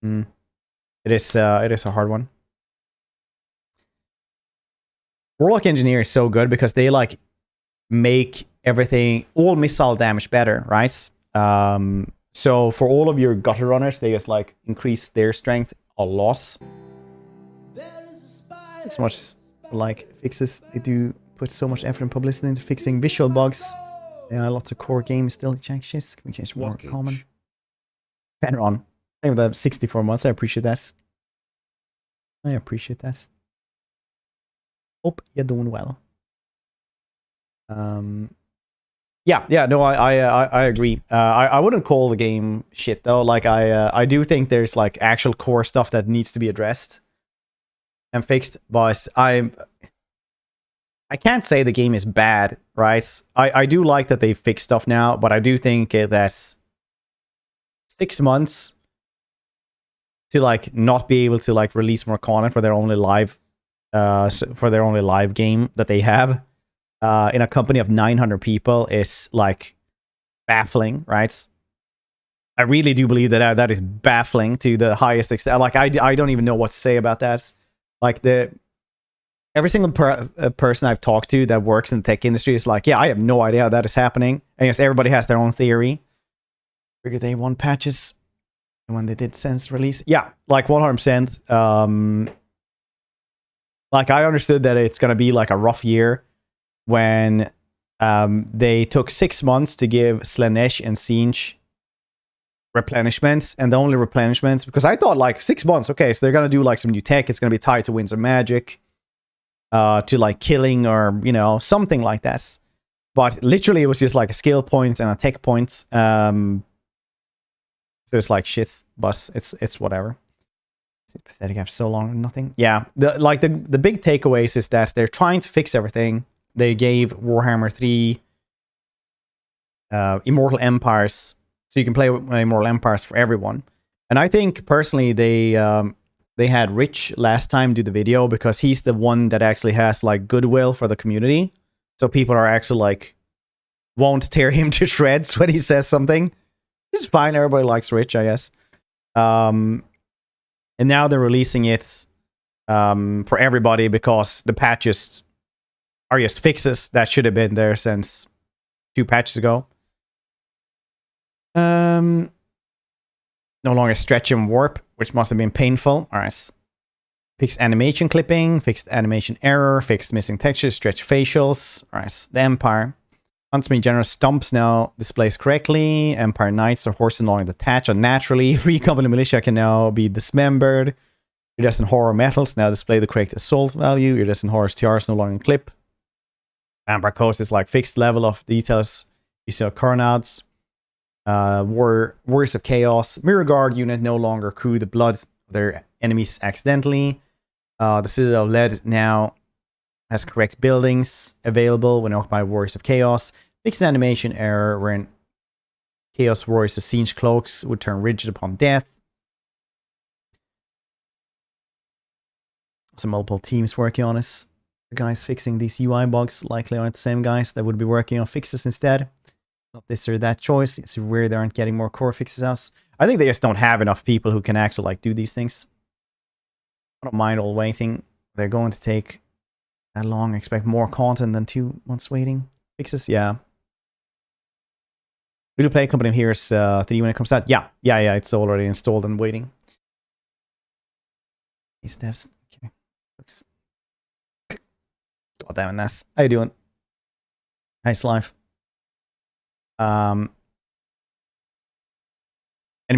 It is a hard one. Warlock Engineer is so good because they like make everything, all missile damage better, right? So for all of your gutter runners, they just like increase their strength a lot. As much as like fixes, they do put so much effort and publicity into fixing visual bugs. Yeah, lots of core games still changes. Can we change more common? Fenron. I think that 64 months. I appreciate that. I appreciate that. Hope you're doing well. Yeah, no, I agree. I wouldn't call the game shit though. Like I do think there's like actual core stuff that needs to be addressed and fixed. But I can't say the game is bad, right? I do like that they fix stuff now, but I do think that 6 months to like not be able to like release more content for their only live game that they have in a company of 900 people is like baffling, right? I really do believe that that is baffling to the highest extent. Like I don't even know what to say about that. Like every single person I've talked to that works in the tech industry is like, yeah, I have no idea how that is happening. And yes, everybody has their own theory. Figure they want patches when they did since release. Yeah, like 100%. Like I understood that it's gonna be like a rough year when they took 6 months to give Slaanesh and Siege replenishments, and the only replenishments, because I thought like 6 months, okay, so they're gonna do like some new tech, it's gonna be tied to Winds of Magic, to like killing or, you know, something like that. But literally it was just like a skill points and a tech points. So it's like shit, but it's whatever. It's pathetic. I have so long and nothing. Yeah, the big takeaways is that they're trying to fix everything. They gave Warhammer 3 Immortal Empires, so you can play Immortal Empires for everyone. And I think personally they had Rich last time do the video because he's the one that actually has like goodwill for the community. So people are actually like won't tear him to shreds when he says something. It's fine. Everybody likes Rich, I guess. And now they're releasing it for everybody because the patches are just fixes that should have been there since 2 patches ago. No longer stretch and warp, which must have been painful. All right. Fixed animation clipping, fixed animation error, fixed missing textures, stretch facials. All right. The Empire. Huntsman General Stumps now displays correctly. Empire Knights or horses no longer detach unnaturally. Free Company Militia can now be dismembered. Iridescent Horror Metals now display the correct assault value. Iridescent Horror's tiaras no longer in clip. Vampire Coast is like fixed level of details. You see Coronats. Warriors of Chaos. Mirror Guard unit no longer accrue the blood of their enemies accidentally. The Citadel of Lead now has correct buildings available when occupied by Warriors of Chaos. Fixed animation error wherein Chaos Warriors of Siege cloaks would turn rigid upon death. Some multiple teams working on this. The guys fixing these UI bugs likely aren't the same guys that would be working on fixes instead. Not this or that choice. It's weird they aren't getting more core fixes out. I think they just don't have enough people who can actually like do these things. I don't mind all waiting. They're going to take that long. I expect more content than 2 months waiting. Fixes, yeah. Will you play Company of Heroes 3 when it comes out? Yeah. It's already installed and waiting. These devs. Okay. God damn it, Ness. How you doing? Nice life. Enemy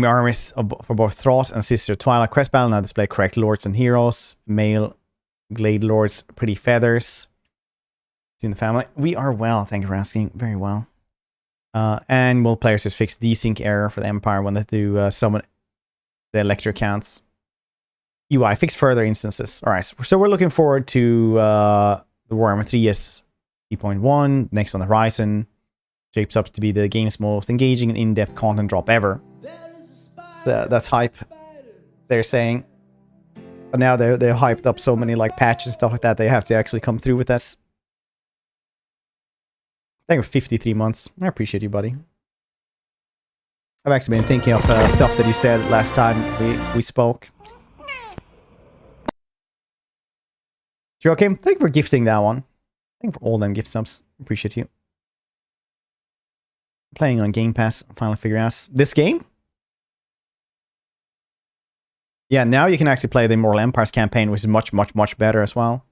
armies for both Throth and Sister Twilight Quest Battle now display correct lords and heroes. Male Glade Lords, pretty feathers. See in the family. We are well, thank you for asking. Very well. And will players just fix desync error for the Empire when they do summon the Electro counts. UI, fix further instances. Alright, so we're looking forward to the Warhammer 3's 3.1, next on the horizon. Shapes up to be the game's most engaging and in-depth content drop ever. That's hype, they're saying. But now they're hyped up so many like patches and stuff like that, they have to actually come through with this. Thank you for 53 months. I appreciate you, buddy. I've actually been thinking of stuff that you said last time we spoke. Joachim, thank you for gifting that one. Thank you for all them gift subs. Appreciate you. Playing on Game Pass, finally figure out this game. Yeah, now you can actually play the Immortal Empires campaign, which is much, much, much better as well.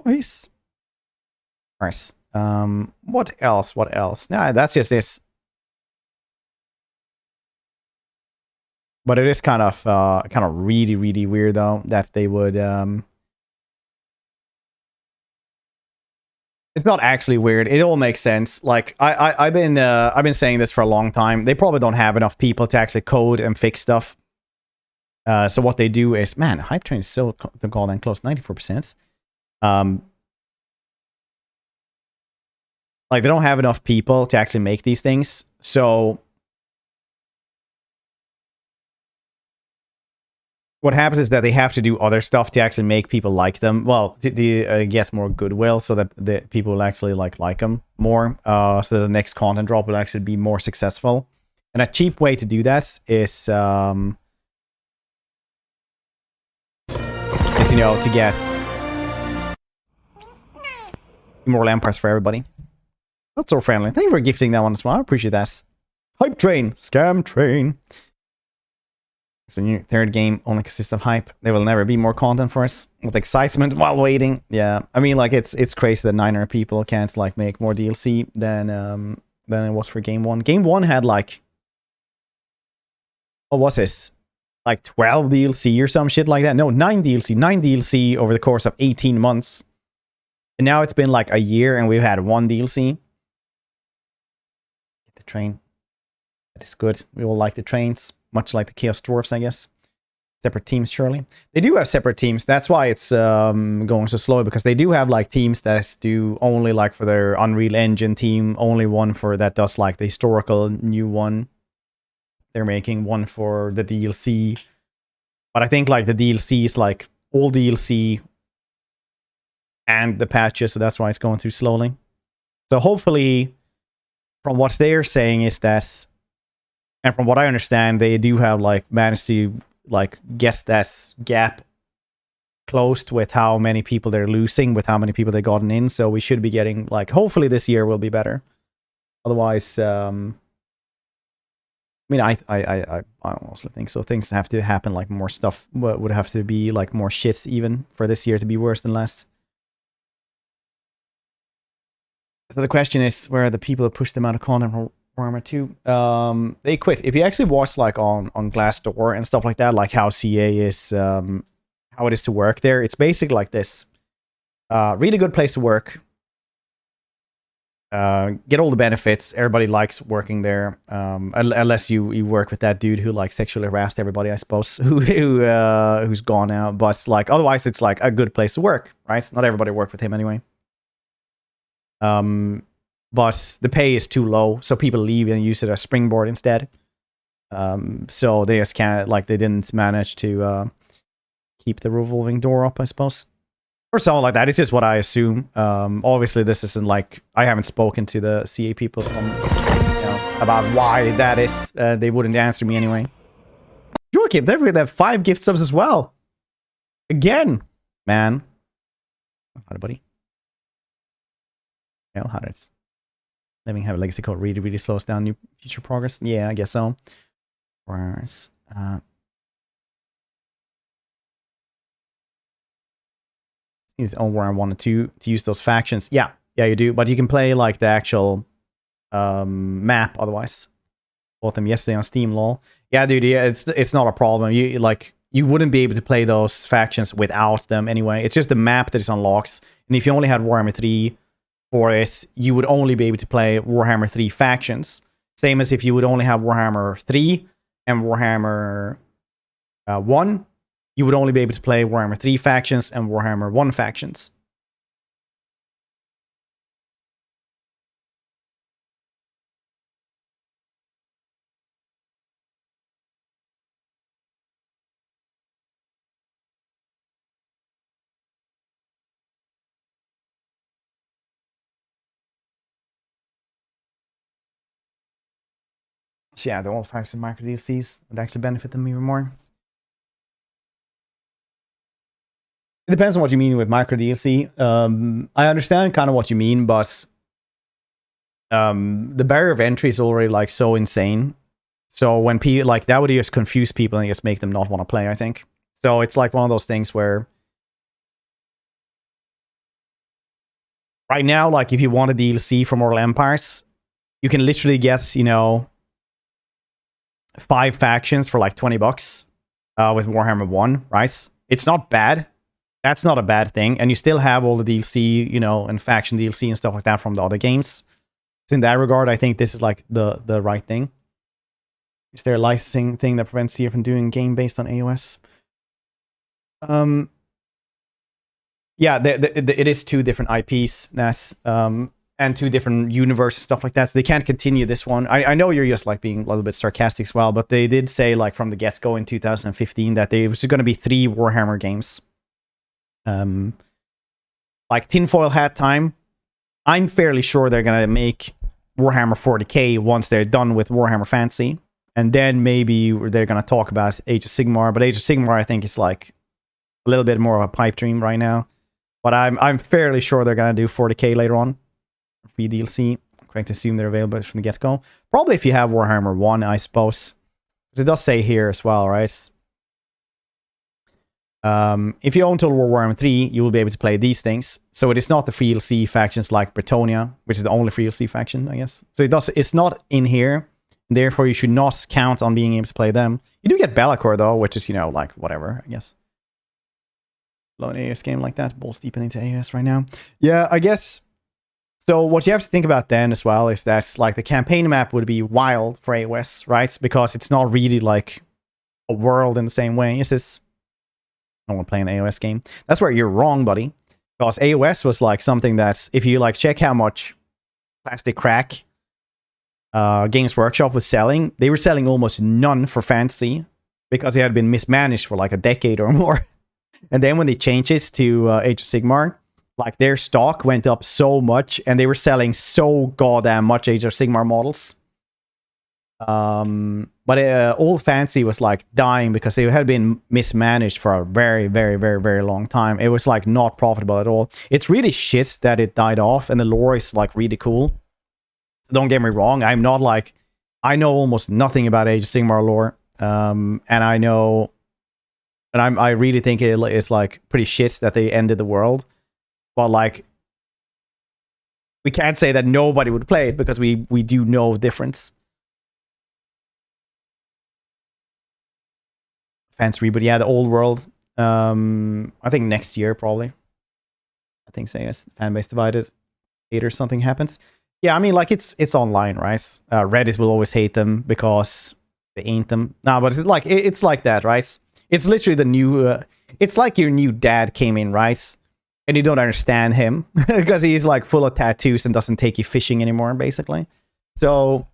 Nice. Nice. What else? What else? Nah, that's just this. But it is kind of really, really weird though that they would. It's not actually weird. It all makes sense. Like I've been saying this for a long time. They probably don't have enough people to actually code and fix stuff. So what they do is, man, hype train is so goddamn close, 94%. Like they don't have enough people to actually make these things. So what happens is that they have to do other stuff to actually make people like them. Well, to get more goodwill so that the people will actually like them more. So that the next content drop will actually be more successful. And a cheap way to do that is you know, to get Immortal Empires for everybody. Not so friendly. Thank you for gifting that one as well. I appreciate that. Hype train. Scam train. It's a new third game, only consists of hype. There will never be more content for us. With excitement while waiting. Yeah. I mean, like, it's crazy that 900 people can't, like, make more DLC than it was for Game 1. Game 1 had, like... What was this? Like, 12 DLC or some shit like that? No, 9 DLC. 9 DLC over the course of 18 months. And now it's been, like, a year and we've had 1 DLC. The train. That is good. We all like the trains. Much like the Chaos Dwarfs, I guess. Separate teams, surely. They do have separate teams. That's why it's going so slow, because they do have like teams that do only like for their Unreal Engine team, only one for that does like the historical new one. They're making one for the DLC. But I think like the DLC is like all DLC and the patches, so that's why it's going through slowly. So hopefully, from what they're saying is that, and from what I understand, they do have like managed to like guess that gap closed with how many people they're losing, with how many people they gotten in. So we should be getting like, hopefully this year will be better. Otherwise, I mean, I honestly think so. Things have to happen, like more stuff would have to be like more shits even for this year to be worse than last. So the question is, where are the people who pushed them out of content from Warhammer 2? They quit. If you actually watch like on Glassdoor and stuff like that, like how CA is, how it is to work there, it's basically like this. Really good place to work. Get all the benefits. Everybody likes working there, unless you work with that dude who like sexually harassed everybody, I suppose, who's gone out. But like otherwise, it's like a good place to work, right? Not everybody worked with him anyway. But the pay is too low, so people leave and use it as springboard instead. So they just can't, like, they didn't manage to keep the revolving door up, I suppose. Or something like that. It's just what I assume. Obviously, this isn't like, I haven't spoken to the CA people from, you know, about why that is. They wouldn't answer me anyway. Joachim, they have 5 gift subs as well. Again, man. Hi, buddy. Hell, how does letting have a legacy code really slows down new future progress? Yeah, I guess so. Whereas, it's on where I wanted to use those factions. Yeah, you do. But you can play like the actual map otherwise. Bought them yesterday on Steam, lol. Yeah, dude. Yeah, it's not a problem. You wouldn't be able to play those factions without them anyway. It's just the map that is unlocked. And if you only had Warhammer 3 for it, you would only be able to play Warhammer 3 factions. Same as if you would only have Warhammer 3 and Warhammer 1, you would only be able to play Warhammer 3 factions and Warhammer 1 factions. So yeah, the all facts and micro DLCs would actually benefit them even more. It depends on what you mean with micro DLC. I understand kind of what you mean, but the barrier of entry is already like so insane. So when people like that would just confuse people and just make them not want to play, I think. So it's like one of those things where right now, like if you want a DLC for Mortal Empires, you can literally get, you know, 5 factions for like $20 with Warhammer 1, right? It's not bad. That's not a bad thing. And you still have all the DLC, you know, and faction DLC and stuff like that from the other games. So in that regard, I think this is like the right thing. Is there a licensing thing that prevents you from doing game based on AOS? Yeah, it is 2 different IPs, Nas, and 2 different universes, stuff like that. So they can't continue this one. I know you're just like being a little bit sarcastic as well, but they did say like from the get-go in 2015 that it was going to be 3 Warhammer games. Like tinfoil hat time. I'm fairly sure they're going to make Warhammer 40k once they're done with Warhammer Fantasy. And then maybe they're going to talk about Age of Sigmar. But Age of Sigmar, I think, is like a little bit more of a pipe dream right now. But I'm fairly sure they're going to do 40k later on. Free DLC. I'm correct to assume they're available from the get-go. Probably if you have Warhammer 1, I suppose. Because it does say here as well, right? If you own Total War Warhammer 3, you will be able to play these things. So it is not the free DLC factions like Bretonia, which is the only free DLC faction, I guess. So it's not in here. Therefore, you should not count on being able to play them. You do get Be'lakor, though, which is, you know, like, whatever, I guess. Low AOS game like that. Balls deep into AOS right now. Yeah, I guess. So what you have to think about then as well is that, like, the campaign map would be wild for AOS, right? Because it's not really, like, a world in the same way. It's just... I don't want to play an AOS game. That's where you're wrong, buddy. Because AOS was, like, something that's... If you, like, check how much Plastic Crack... Games Workshop was selling, they were selling almost none for Fantasy because it had been mismanaged for like a decade or more. And then when they changed it to Age of Sigmar, like their stock went up so much and they were selling so goddamn much Age of Sigmar models. But Old Fantasy was like dying because it had been mismanaged for a very, very, very, very long time. It was like not profitable at all. It's really shit that it died off and the lore is like really cool. So don't get me wrong, I'm not like... I know almost nothing about Age of Sigmar lore. And I know... And I really think it is like pretty shit that they ended the world. But like... We can't say that nobody would play it because we do know the difference. Fans reboot, yeah, the old world. I think next year probably. I think so, yes. Fan base divided. 8 or something happens. Yeah, I mean, like, it's online, right? Reddit will always hate them because they ain't them. Nah, but it's like that, right? It's literally the new... it's like your new dad came in, right? And you don't understand him because he's, like, full of tattoos and doesn't take you fishing anymore, basically. So,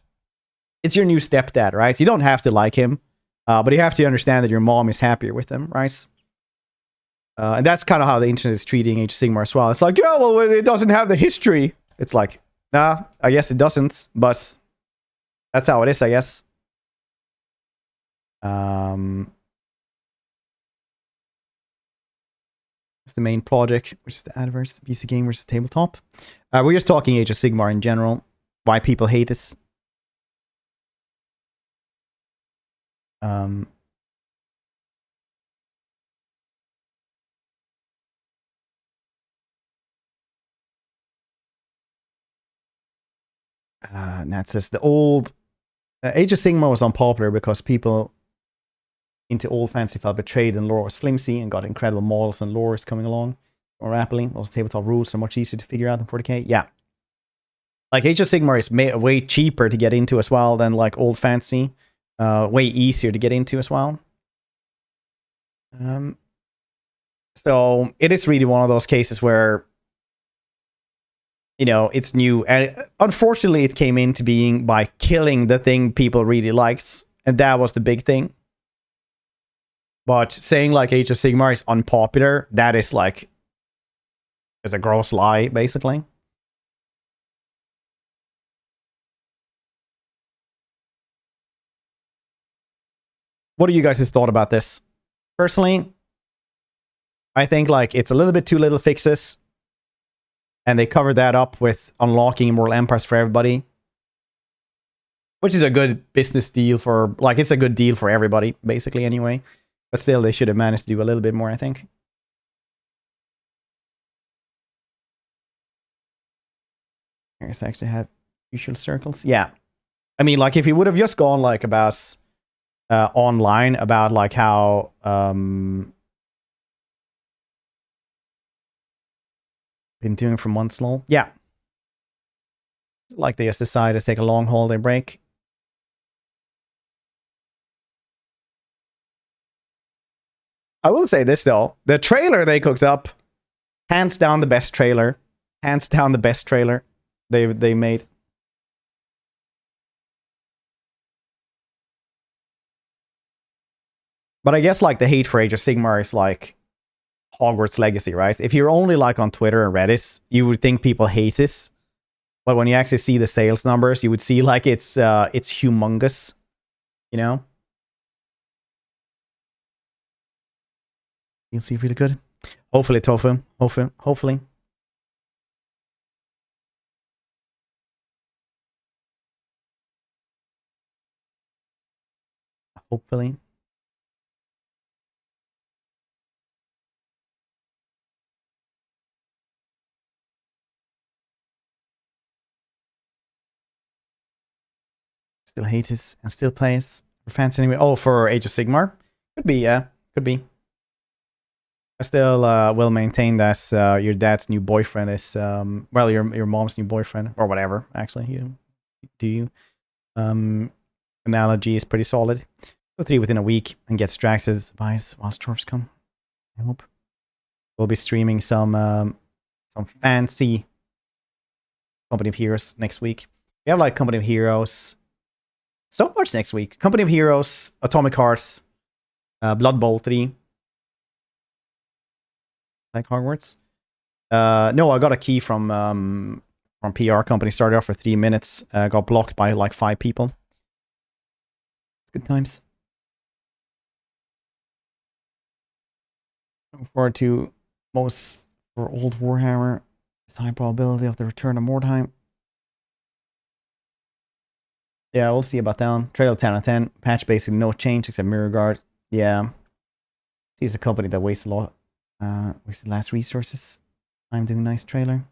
it's your new stepdad, right? You don't have to like him, but you have to understand that your mom is happier with him, right? And that's kind of how the internet is treating Age of Sigmar as well. It's like, yeah, well, it doesn't have the history. It's like... Nah, I guess it doesn't, but that's how it is, I guess. It's the main project, which is the adverse, PC game versus tabletop. We're just talking Age of Sigmar in general, why people hate this. That says the old Age of Sigmar was unpopular because people into old fantasy felt betrayed and lore was flimsy and got incredible models and lores coming along more rapidly. Those tabletop rules are much easier to figure out than 40k. Yeah. Like Age of Sigmar is way cheaper to get into as well than like old fantasy. Way easier to get into as well. So it is really one of those cases where, you know, it's new. And unfortunately, it came into being by killing the thing people really liked. And that was the big thing. But saying like Age of Sigmar is unpopular, that is like, is a gross lie, basically. what do you guys' thought about this? Personally, I think like it's a little bit too little fixes. And they covered that up with unlocking Immortal Empires for everybody. Which is a good business deal for, like, it's a good deal for everybody, basically, anyway. But still, they should have managed to do a little bit more, I think. Here's actually have usual circles. Yeah. I mean, like, if you would have just gone, like, about online, about, like, how, been doing for months long. Yeah. Like, they just decided to take a long holiday break. I will say this, though. The trailer they cooked up, hands down the best trailer. Hands down the best trailer they made. But I guess, like, the hate for Age of Sigmar is, like, Hogwarts Legacy, right? If you're only, like, on Twitter and Reddit, you would think people hate this. But when you actually see the sales numbers, you would see, like, it's humongous. You know? You'll see really good. Hopefully, Tofu. Hopefully. Hopefully. Still hates it and still plays for fans anyway. Oh, for Age of Sigmar? Could be, yeah. Could be. I still will maintain that your dad's new boyfriend is, well, your mom's new boyfriend, or whatever, actually. Analogy is pretty solid. Go 3 within a week and get distracted whilst dwarves come. I hope. We'll be streaming some fancy Company of Heroes next week. We have like Company of Heroes. So much next week. Company of Heroes, Atomic Hearts, Blood Bowl 3. Like Hogwarts. No, I got a key from PR company. Started off for 3 minutes. Got blocked by like 5 people. It's good times. Looking forward to most for old Warhammer. It's high probability of the return of Mordheim. Yeah, we'll see about that one. Trail 10 out of 10. Patch basically no change except Mirror Guard. Yeah. It's a company that wastes a lot. Wasted last resources. I'm doing a nice trailer.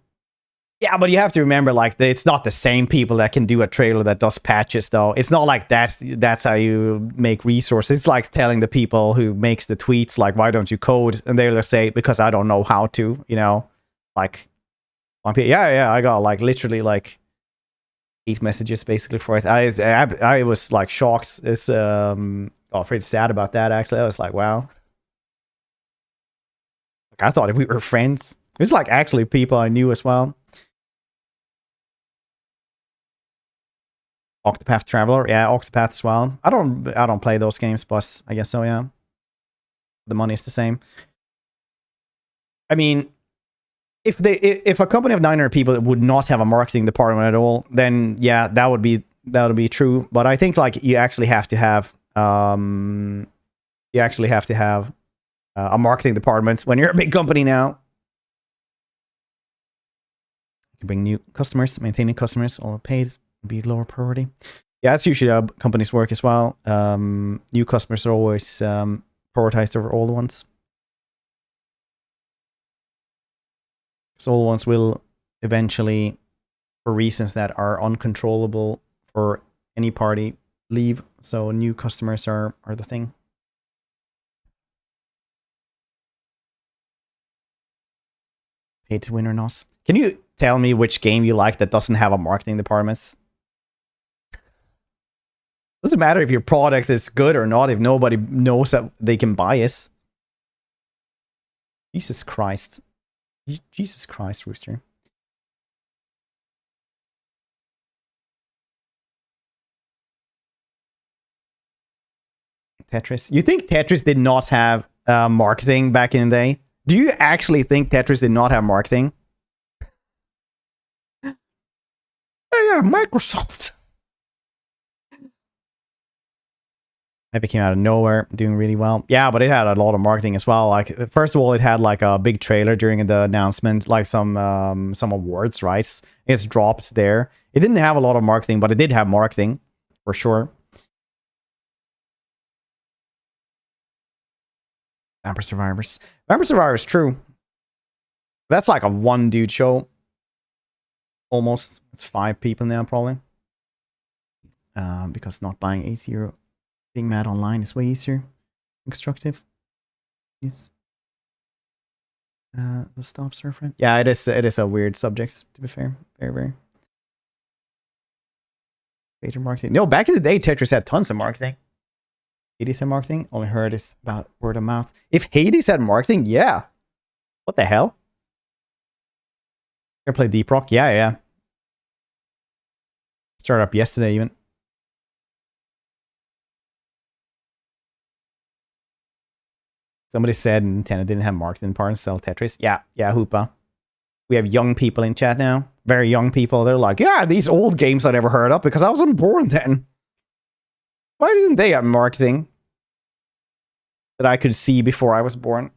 Yeah, but you have to remember, like, it's not the same people that can do a trailer that does patches, though. It's not like that's how you make resources. It's like telling the people who makes the tweets, like, why don't you code? And they'll just say, because I don't know how to, you know? Like, yeah, I got, like, literally, like, 8 messages, basically, for it. I was, like, shocked. It's, got pretty sad about that, actually. I was like, wow. Like, I thought if we were friends. It was, like, actually people I knew as well. Octopath Traveler, yeah, Octopath as well. I don't play those games, but I guess so, yeah. The money is the same. I mean, if a company of 900 people would not have a marketing department at all, then yeah, that would be true. But I think like you actually have to have a marketing department when you're a big company now. You can bring new customers, maintaining customers, all paid. Be lower priority. Yeah, that's usually how companies work as well. New customers are always prioritized over old ones. So old ones will eventually, for reasons that are uncontrollable for any party, leave. So new customers are the thing. Paid to win or not. Can you tell me which game you like that doesn't have a marketing department? Doesn't matter if your product is good or not if nobody knows that they can buy it. Jesus Christ. Jesus Christ, Rooster. Tetris. You think Tetris did not have marketing back in the day? Do you actually think Tetris did not have marketing? Yeah, Microsoft. Heavy came out of nowhere, doing really well. Yeah, but it had a lot of marketing as well. Like, first of all, it had like a big trailer during the announcement, like some awards, right? It's dropped there. It didn't have a lot of marketing, but it did have marketing for sure. Vampire Survivors. Vampire Survivors, true. That's like a one dude show. Almost. It's 5 people now, probably. Because not buying €80. Being mad online is way easier. Constructive. Yes. The stop surfer. Yeah, it is a weird subject, to be fair. Very, very. Major marketing. No, back in the day, Tetris had tons of marketing. Hades had marketing. Only heard is about word of mouth. If Hades had marketing, yeah. What the hell? Ever play Deep Rock? Yeah, yeah. Started up yesterday, even. Somebody said Nintendo didn't have marketing part and sell Tetris. Yeah, yeah, Hoopa. We have young people in chat now. Very young people. They're like, yeah, these old games I never heard of because I wasn't born then. Why didn't they have marketing that I could see before I was born?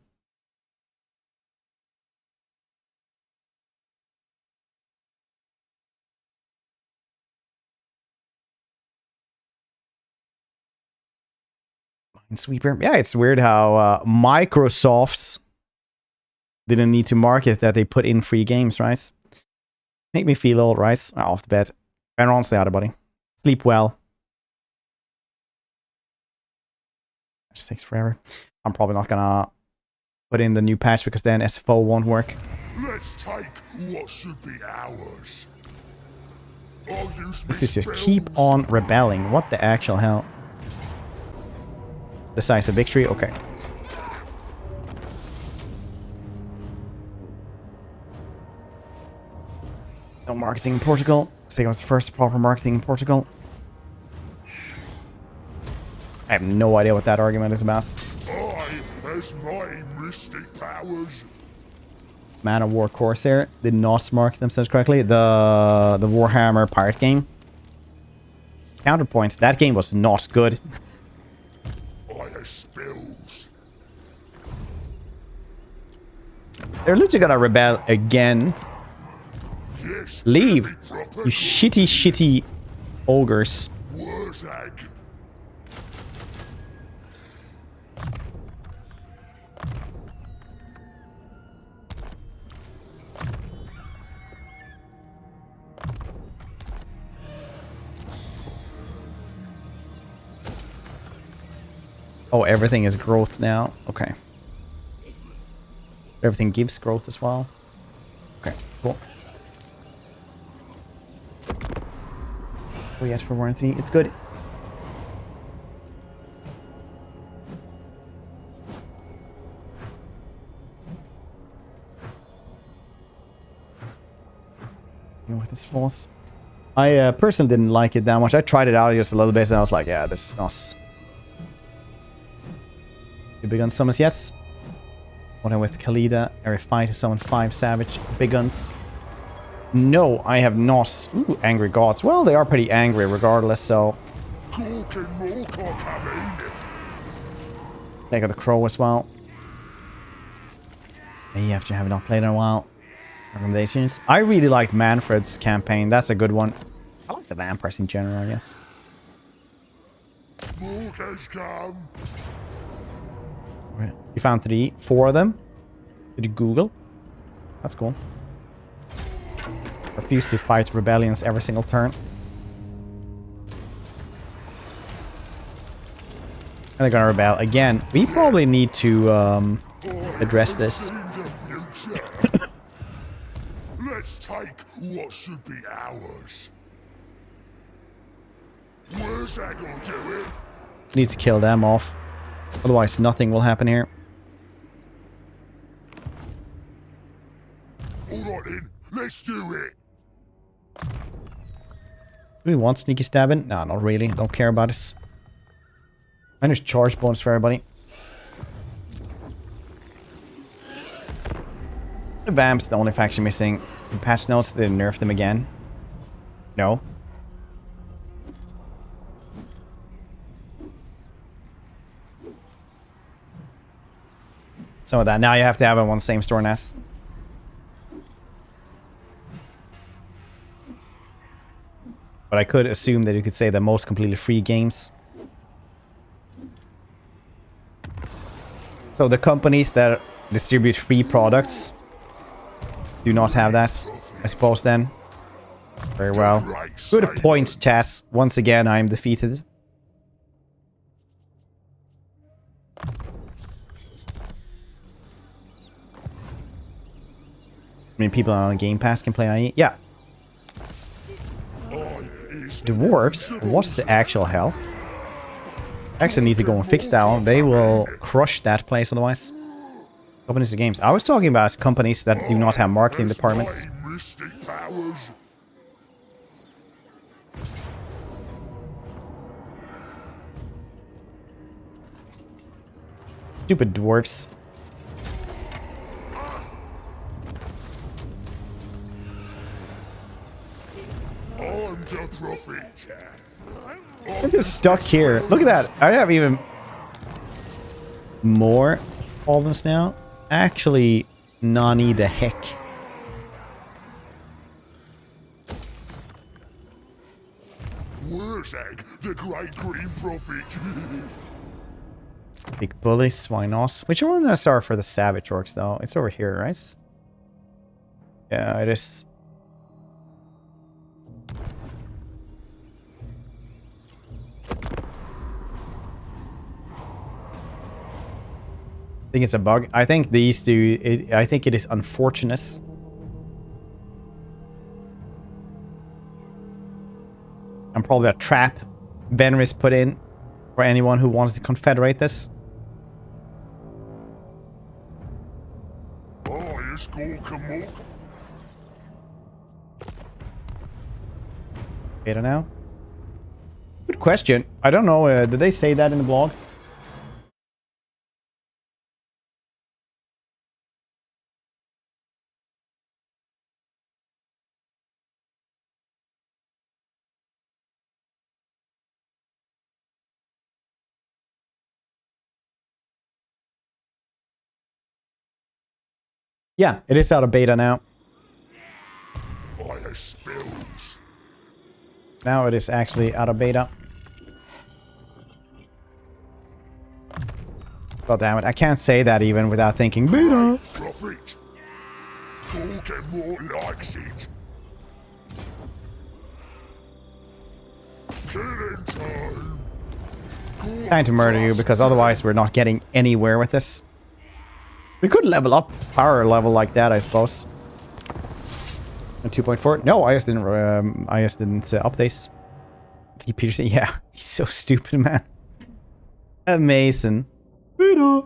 Minesweeper. Yeah, it's weird how Microsoft's didn't need to market that they put in free games, right? Make me feel old, right? Oh, off the bed. And honestly, out, buddy. Sleep well. It just takes forever. I'm probably not gonna put in the new patch because then SFO won't work. Let's take what should be ours. This is just keep on rebelling. What the actual hell? Decisive victory? Okay. No marketing in Portugal. Sega was the first proper marketing in Portugal. I have no idea what that argument is about. As my mystic powers. Man of War Corsair did not market themselves correctly. The Warhammer pirate game. Counterpoint. That game was not good. Spills. They're literally gonna rebel again. Yes, leave, you shitty ogres. Wurzag. Oh, everything is growth now. Okay. Everything gives growth as well. Okay, cool. That's what we asked for Warren 3. It's good. With this force. I personally didn't like it that much. I tried it out just a little bit and I was like, yeah, this is nice. Big gun summons, yes. One with Khalida, area 5 to summon 5 savage big guns. No, I have not. Ooh, angry gods. Well, they are pretty angry regardless, so. Take out the crow as well. Maybe after having not played in a while. Recommendations. I really liked Manfred's campaign. That's a good one. I like the vampires in general, I guess. You found 4 of them. Did you Google? That's cool. Refuse to fight rebellions every single turn. And they're gonna rebel again. We probably need to address this. Let's take what should be ours. Where's that gonna do it? Need to kill them off. Otherwise, nothing will happen here. Alright then, let's do it. Do we want sneaky stabbing? No, not really. Don't care about this. And there's charge bonus for everybody. The Vamps, the only faction missing. The patch notes, they nerfed them again. No. Some of that. Now you have to have it on the same store NES. But I could assume that you could say that most completely free games. So the companies that distribute free products do not have that, I suppose then. Very well. Good points, Chess. Once again, I am defeated. I mean, people on Game Pass can play IE. Yeah. Dwarves? What's the actual hell? I actually need to go and fix that one. They will crush that place otherwise. Companies of games. I was talking about companies that do not have marketing departments. Stupid dwarfs. I'm just stuck here. Look at that. I have even more problems now. Actually, Nani the heck. Where's Egg, the great green prophet? Big bully, Swinos. Which one is our for the Savage Orcs, though? It's over here, right? Yeah, it is. I think it's a bug. I think these two... I think it is unfortunate. And probably a trap Venris put in for anyone who wanted to confederate this. Oh, yes, Gork. Beta now? Good question. I don't know. Did they say that in the blog? Yeah, it is out of beta now. Now it is actually out of beta. God damn it, I can't say that even without thinking beta. Prophet. Gork more likes it. Killing time. Trying to murder you because otherwise we're not getting anywhere with this. We could level up power level like that, I suppose. And 2.4. No, I just didn't updates. Peterson, yeah, he's so stupid, man. Amazing. Beta.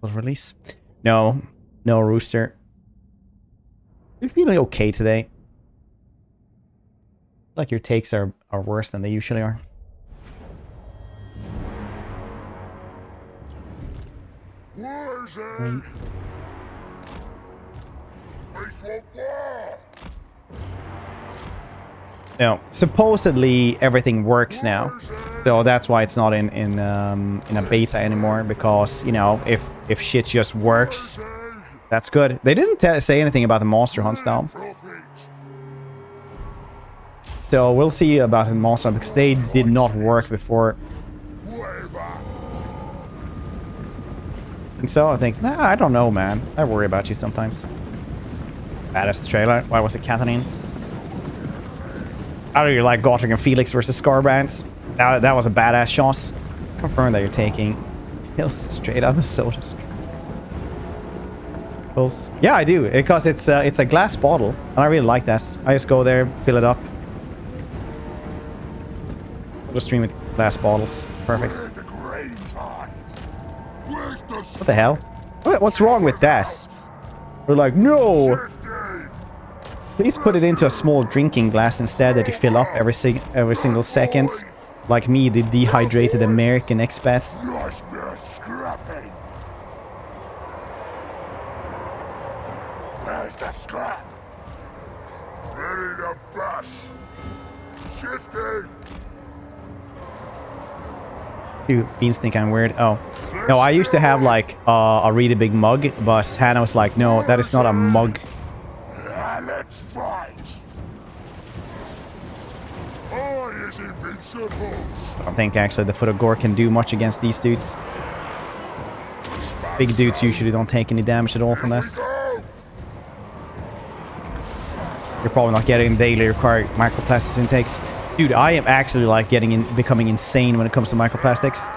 Full release. No, no Rooster. You're feeling okay today. Like your takes are worse than they usually are. Where's it? No, supposedly everything works now, so that's why it's not in a beta anymore. Because you know, if shit just works, that's good. They didn't say anything about the monster hunts though. So we'll see about the monster hunt because they did not work before. Think so? I think. Nah, I don't know, man. I worry about you sometimes. Badass trailer. Why was it Catherine? How do you like Gotrek and Felix versus Scarbrands? That was a badass shot. Confirm that you're taking pills straight out of the soda stream. Pills. Yeah, I do, because it's a glass bottle, and I really like that. I just go there, fill it up. Soda stream with glass bottles. Perfect. What the hell? What's wrong with that? We're like, no! Please put it into a small drinking glass instead that you fill up every single second. Like me, the dehydrated American expat. Where's the scrap? Ready to bash. Shifting. Dude, Beans think I'm weird. Oh. No, I used to have like a really big mug, but Hannah was like, no, that is not a mug. Let's fight. I is invincible. I don't think actually the Foot of Gork can do much against these dudes. Big dudes usually don't take any damage at all from this. You're probably not getting daily required microplastics intakes. Dude, I am actually like becoming insane when it comes to microplastics.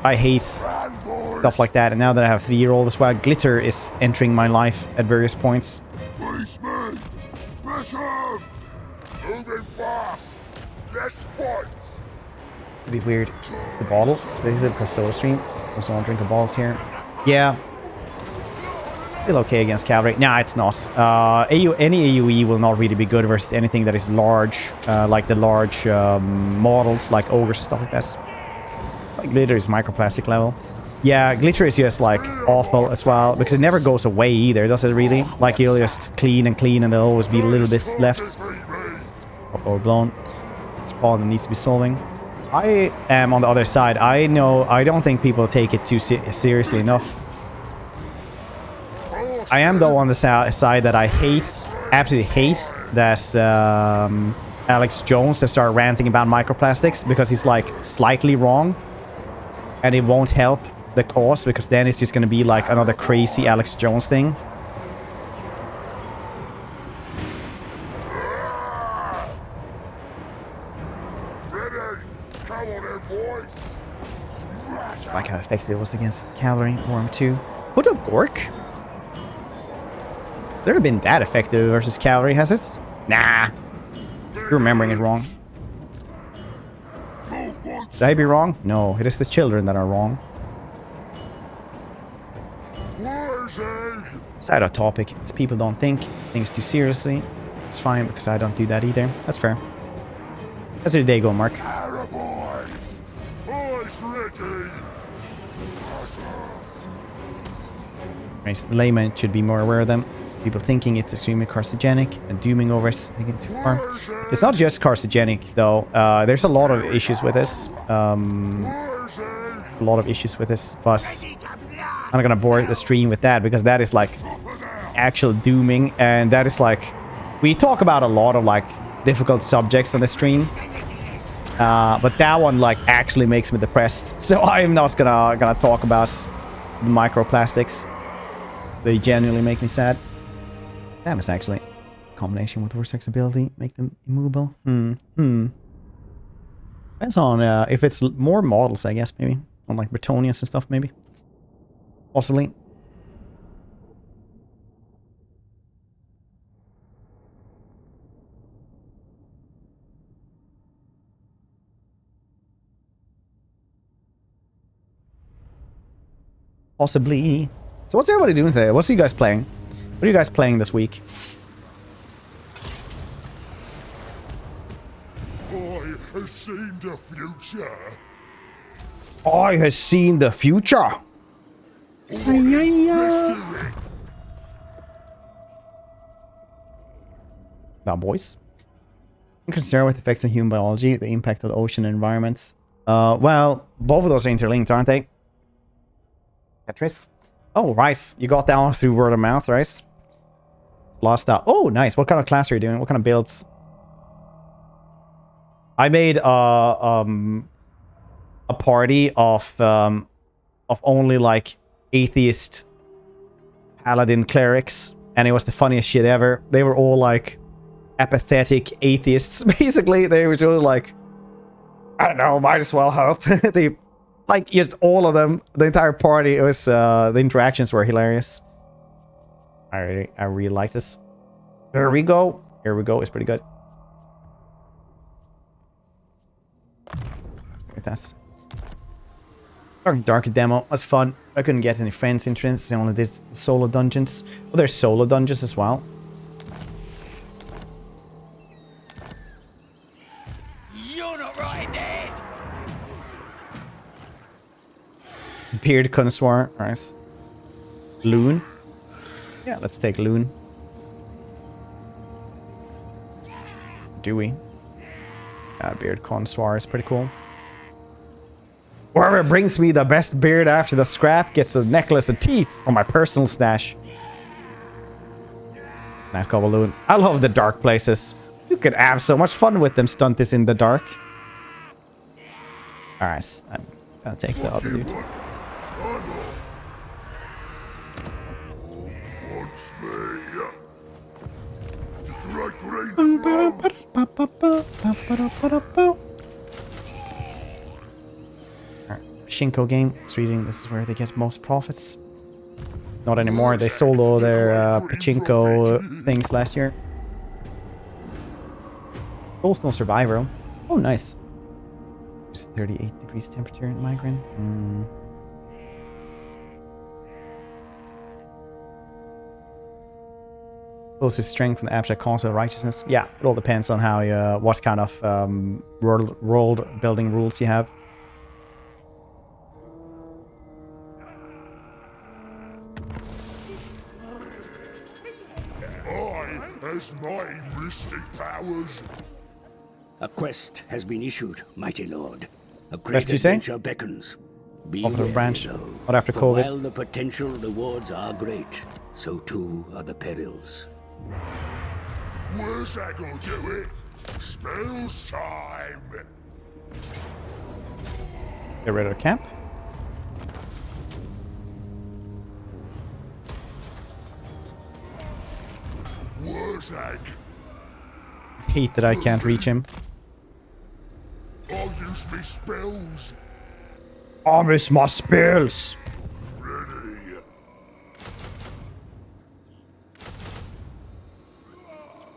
I hate stuff like that, and now that I have a 3-year-old as well, glitter is entering my life at various points. Policeman! Pressure! Moving fast! Let's fight! It'd be weird. It's the bottle. It's basically because soda stream. There's no drink of balls here. Yeah. Still okay against cavalry. Nah, it's not. Any AoE will not really be good versus anything that is large, like the large models, like ogres and stuff like that. Like glitter is microplastic level. Yeah, glitter is just like awful as well because it never goes away either, does it really? Like you'll just clean and there'll always be little bits left. Overblown. It's a problem that needs to be solving. I am on the other side. I don't think people take it too seriously enough. I am though on the side that I absolutely hate that Alex Jones has started ranting about microplastics because he's like slightly wrong. And it won't help the cause because then it's just going to be like another crazy Alex Jones thing. Like how effective it was against cavalry, Warhammer 2. Foot of Gork? Has it ever been that effective versus cavalry, has it? Nah. You're remembering it wrong. Did I be wrong? No, it is the children that are wrong. Side of topic is people don't think things too seriously. It's fine because I don't do that either. That's fair. How's your day going, Mark? The layman should be more aware of them. People thinking it's extremely carcinogenic and dooming over it, thinking too far. It's not just carcinogenic, though. There's a lot of issues with this. There's a lot of issues with this, but I'm not gonna bore the stream with that because that is like actual dooming, and that is like we talk about a lot of like difficult subjects on the stream, but that one like actually makes me depressed. So I am not gonna talk about the microplastics. They genuinely make me sad. Damage actually. Combination with Vortex ability, make them immovable. Depends on if it's more models, I guess, maybe. On like Bretonians and stuff, maybe. Possibly. Possibly. So what's everybody doing today? What's you guys playing? What are you guys playing this week? I have seen the future. I have seen the future. Now, boys. I'm concerned with effects on human biology, the impact of the ocean and environments. Well, both of those are interlinked, aren't they? Tetris. Oh, Rice. You got that one through word of mouth, Rice. Lost out. Oh, nice. What kind of class are you doing? What kind of builds? I made a party of only like atheist paladin clerics, and it was the funniest shit ever. They were all like apathetic atheists, basically. They were just like, I don't know, might as well help. They like just all of them, the entire party. It was the interactions were hilarious. I really like this. Here we go. Here we go. It's pretty good. That's Dark demo was fun. I couldn't get any friends interested. I only did solo dungeons. Well, there's solo dungeons as well. You're not right, Ned. Beard connoisseur. Nice. Loon. Yeah, let's take Loon. Do we? Beard connoisseur is pretty cool. Whoever brings me the best beard after the scrap gets a necklace of teeth from my personal stash. Matt Gobaloon. I love the dark places. You could have so much fun with them stunties in the dark. Alright, I'm gonna take the other dude. Wants me. The great green flows. Pachinko game. It's reading. This is where they get most profits. Not anymore. They sold all their pachinko things last year. Soulstone Survivor. Oh, nice. 38 degrees temperature in migraine. Closest strength from the abstract concept of righteousness. Yeah, it all depends on how you, what kind of world building rules you have. Has my mystic powers. A quest has been issued, mighty lord. A great Quest, you say? adventure beckons. Be Off the wary, branch. though, What after for COVID? while the potential rewards are great, so too are the perils. Wurzag will do it. Spells time. Get rid of the camp. Wurzag. Hate that I can't reach him. I'll use me spells. I miss my spells. Ready.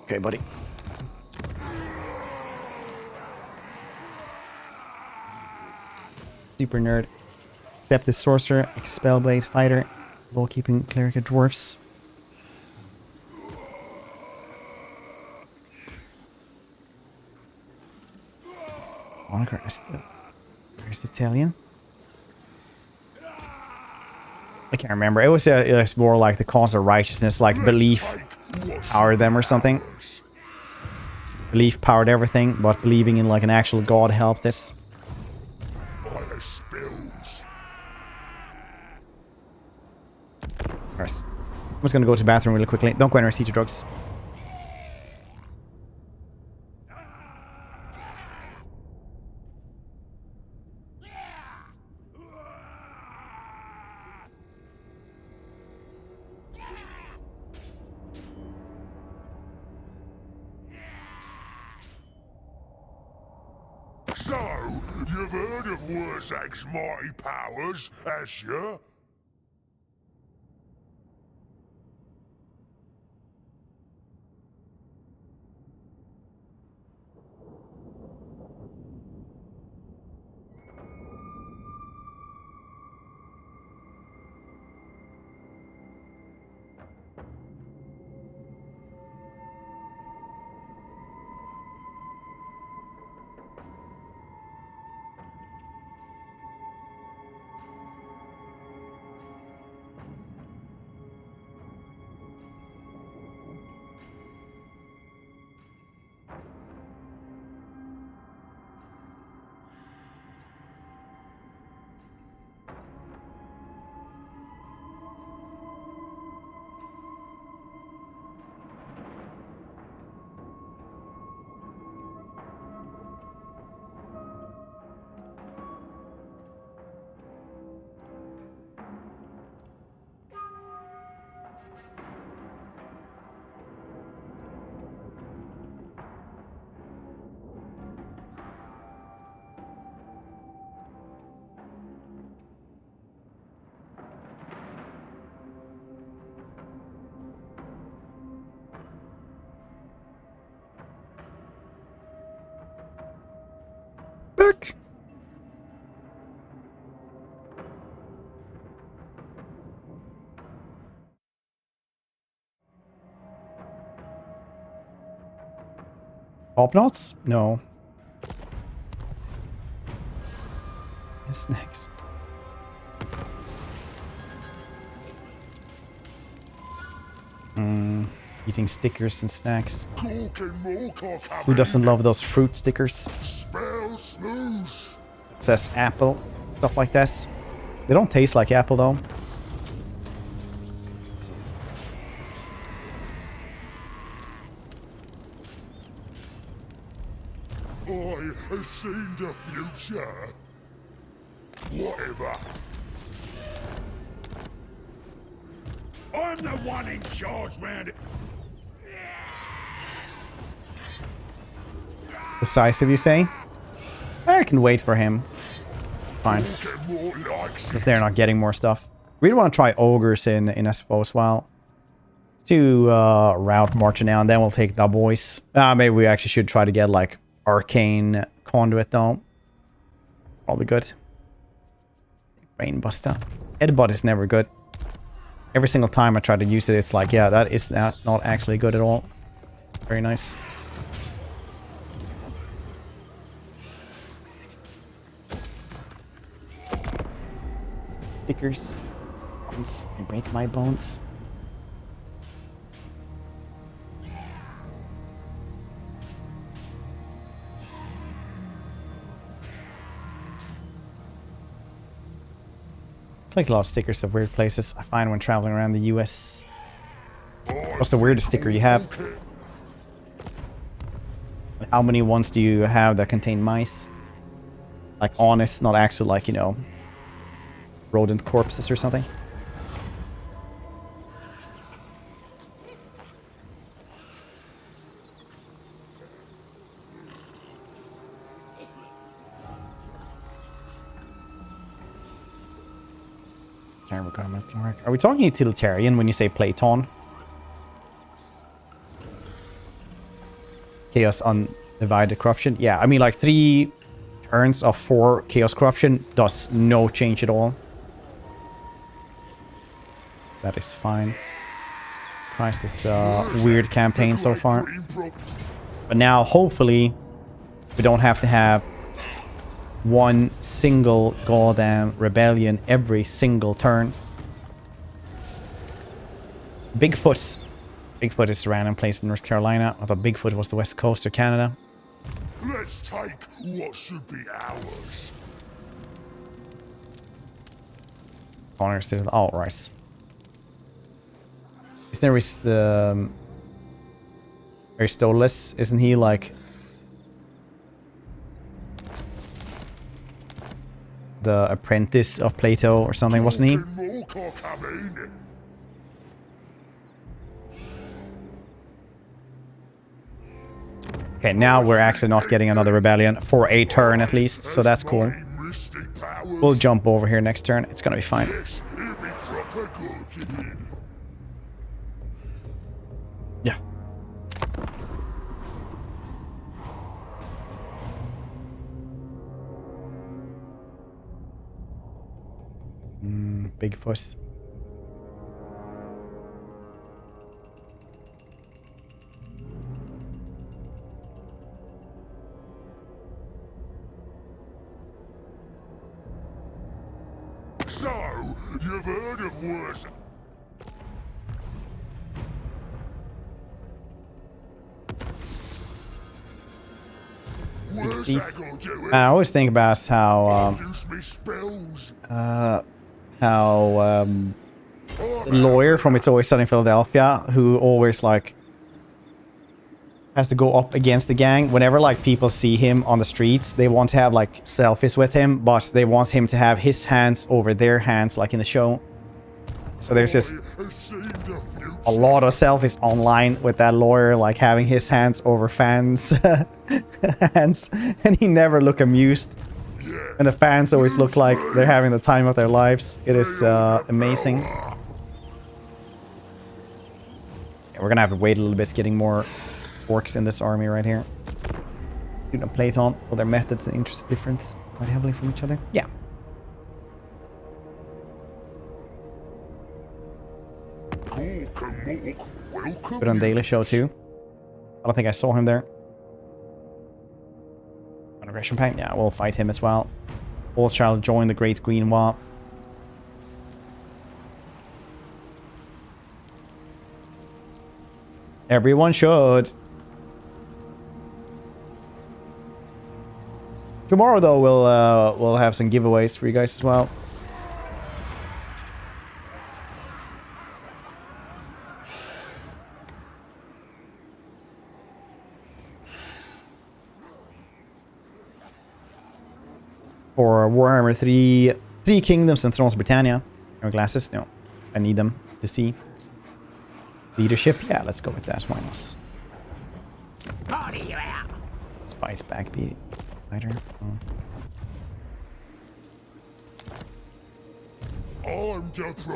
Okay, buddy. Super nerd. Accept the sorcerer, expel blade fighter, ball keeping cleric of dwarfs. Monaco Aristotelian. I can't remember. It was more like the cause of righteousness, like belief powered them or something. Belief powered everything, but believing in like an actual god helped this. Of course. I'm just gonna go to the bathroom really quickly. Don't go anywhere, see your drugs. So, you've heard of Wurzag's mighty powers, has you? Back. Top knots? No. Yes, next. Eating stickers and snacks. Gork and Mork are coming. Who doesn't love those fruit stickers? Spell snooze. It says apple. Stuff like this. They don't taste like apple though. I have seen the future. Whatever. I'm the one in charge, man. Decisive, you say? I can wait for him. It's fine. Gork and Mork likes Because they're not getting more stuff. Really want to try ogres in SFO as well. Let's do route marching now, and then we'll take the boys. Maybe we actually should try to get like arcane conduit though. Probably good. Brainbuster. Headbutt is never good. Every single time I try to use it, it's like, yeah, that is not actually good at all. Very nice. Stickers. Bones. They break my bones. Collect a lot of stickers of weird places I find when traveling around the US. What's the weirdest sticker you have? How many ones do you have that contain mice? Like honest, not actually like, you know, rodent corpses or something. Are we talking utilitarian when you say Platon? Chaos undivided corruption? Yeah, I mean like 3 turns of 4 chaos corruption does no change at all. That is fine. Jesus Christ, this weird campaign so far. But now, hopefully, we don't have to have one single goddamn rebellion every single turn. Bigfoot. Bigfoot is a random place in North Carolina. I thought Bigfoot was the west coast of Canada. Let's take what should be ours. Connors did it. Oh, right. Isn't there Aristotles? Isn't he like the apprentice of Plato or something, wasn't he? Okay, now we're actually not getting another rebellion for a turn at least, so that's cool. We'll jump over here next turn. It's gonna be fine. Yeah. Bigfoot. So, you've heard of worse. I always think about how the lawyer from It's Always Sunny in Philadelphia, who always like has to go up against the gang. Whenever like people see him on the streets, they want to have like selfies with him, but they want him to have his hands over their hands, like in the show. So there's just a lot of selfies online with that lawyer, like having his hands over fans' hands, and he never look amused. And the fans always look like they're having the time of their lives. It is amazing. Yeah, we're gonna have to wait a little bit, getting more orcs in this army right here. Student Platon, well, their methods and interests difference quite heavily from each other. Yeah. Good on Daily Show too. I don't think I saw him there. On Aggression Pact, yeah, we'll fight him as well. All shall join the Great Green War. Everyone should. Tomorrow, though, we'll have some giveaways for you guys as well. For Warhammer 3 Kingdoms and Thrones of Britannia. Or glasses? No. I need them to see. Leadership? Yeah, let's go with that. Why not? Spice backbeat. Fighter.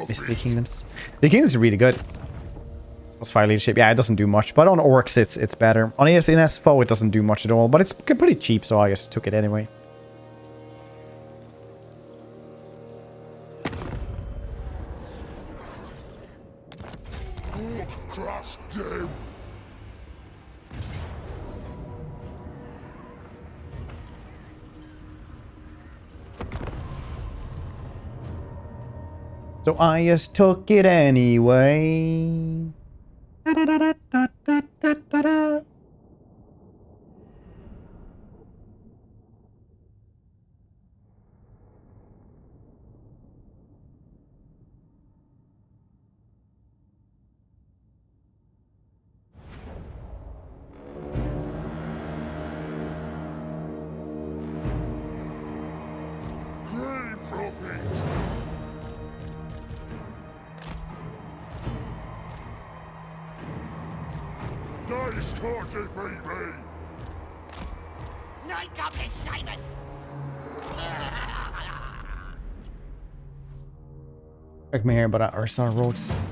Miss the Kingdoms. The Kingdoms are really good. Plus fire leadership. Yeah, it doesn't do much. But on Orcs, it's better. On in SFO, it doesn't do much at all. But it's pretty cheap, so I just took it anyway. So I just took it anyway. Da, da, da, da, da, da, da, da. Night Goblin Simon! Check me here, but I saw roads.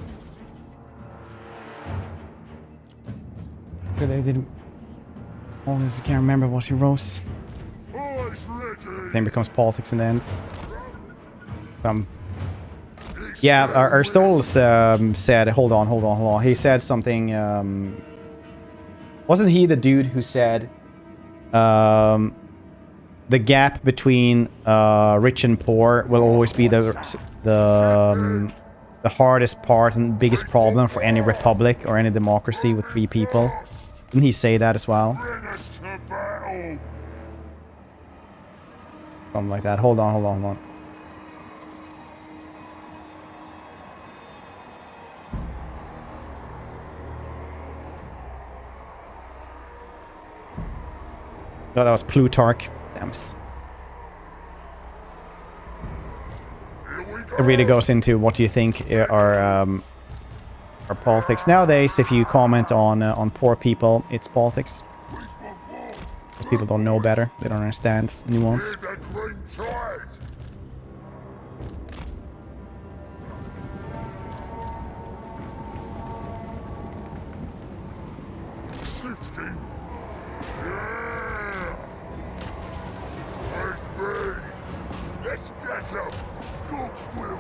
They didn't. I can't remember what he wrote. Then becomes politics in the end. Yeah, our Stoles said, hold on. He said something. Wasn't he the dude who said the gap between rich and poor will always be the hardest part and biggest problem for any republic or any democracy with free people? Didn't he say that as well? Something like that. Hold on. No, that was Plutarch. Damn. It really goes into what do you think are politics nowadays. If you comment on poor people, it's politics. People don't know better. They don't understand nuance. Let's get up! Gork's will!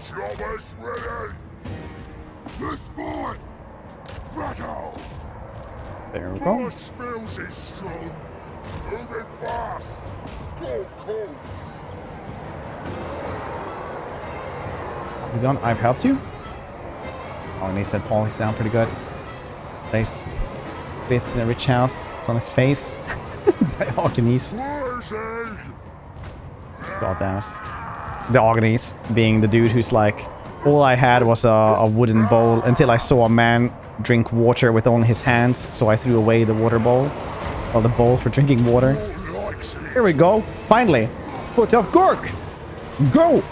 Jobbers ready! Let's fight! Battle! There we go. Our spills is strong. Moving fast! Gork calls! You done? I've helped you? Oh, and he said Paulie's down pretty good. Nice. Space in a rich house. It's on his face. Diogenes. Goddammit. Diogenes being the dude who's like, all I had was a wooden bowl until I saw a man drink water with only his hands, so I threw away the water bowl. Or the bowl for drinking water. Here we go. Finally. Foot of Gork. Go!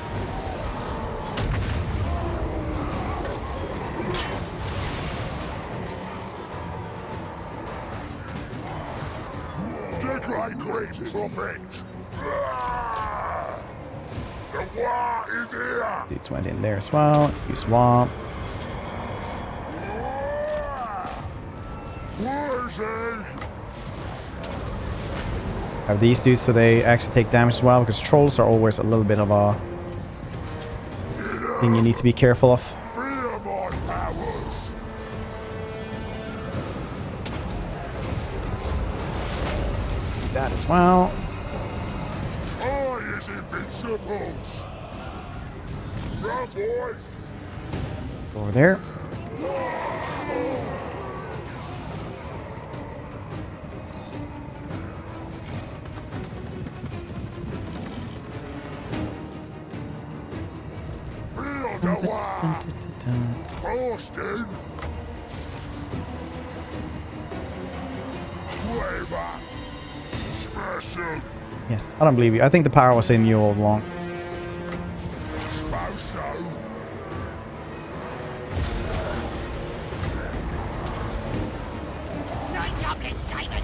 Dudes went in there as well. You swamp. Have these dudes so they actually take damage as well, because trolls are always a little bit of a thing you need to be careful of. That as well. Run, boys! Over there. Feel the one! Boston! Flavor! Smash 'em! Yes, I don't believe you. I think the power was in you all along. Suppose so. Nine goblins, Simon!